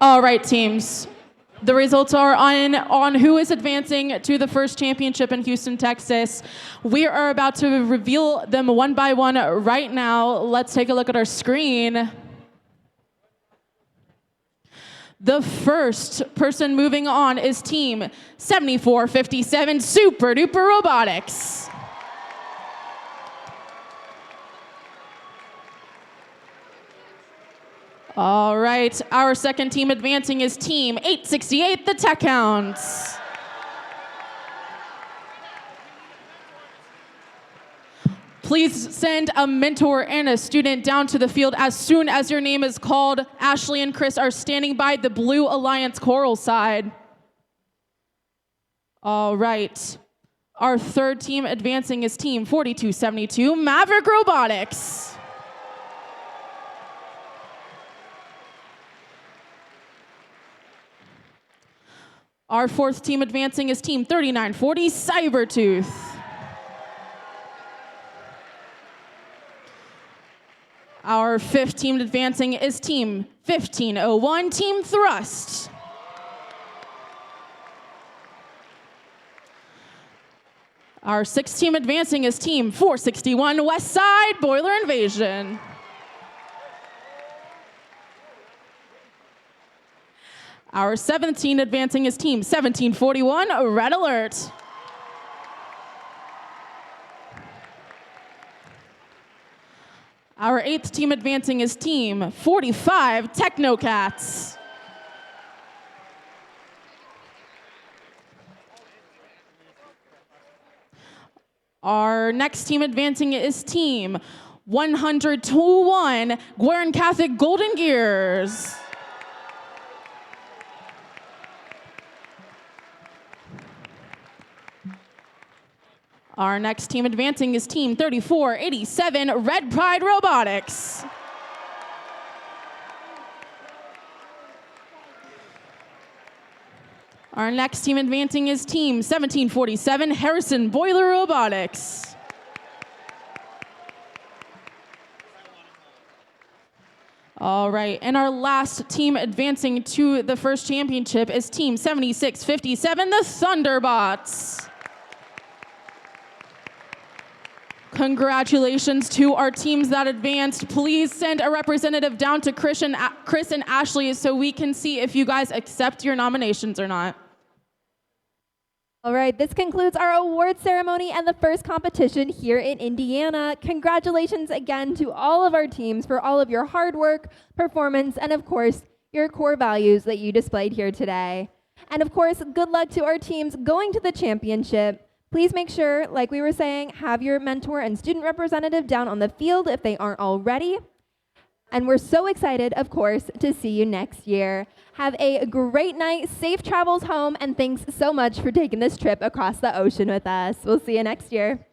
All right, teams. The results are on who is advancing to the FRC Championship in Houston, Texas. We are about to reveal them one by one right now. Let's take a look at our screen. The first person moving on is Team 7457 Super Duper Robotics. All right, our second team advancing is Team 868, the Tech Hounds. Please send a mentor and a student down to the field as soon as your name is called. Ashley and Chris are standing by the Blue Alliance Coral side. All right, our third team advancing is Team 4272, Maverick Robotics. Our fourth team advancing is Team 3940, Cybertooth. Our fifth team advancing is Team 1501, Team Thrust. Our sixth team advancing is Team 461, West Side Boiler Invasion. Our seventh team advancing is Team 1741, Red Alert. Our eighth team advancing is Team 45, Technocats. Our next team advancing is Team 101, Guerin Catholic Golden Gears. Our next team advancing is Team 3487, Red Pride Robotics. Our next team advancing is Team 1747, Harrison Boiler Robotics. All right, and our last team advancing to the FRC Championship is Team 7657, the Thunderbots. Congratulations to our teams that advanced. Please send a representative down to Chris and Ashley so we can see if you guys accept your nominations or not. All right, this concludes our award ceremony and the first competition here in Indiana. Congratulations again to all of our teams for all of your hard work, performance, and of course, your core values that you displayed here today. And of course, good luck to our teams going to the championship. Please make sure, like we were saying, have your mentor and student representative down on the field if they aren't already. And we're so excited, of course, to see you next year. Have a great night, safe travels home, and thanks so much for taking this trip across the ocean with us. We'll see you next year.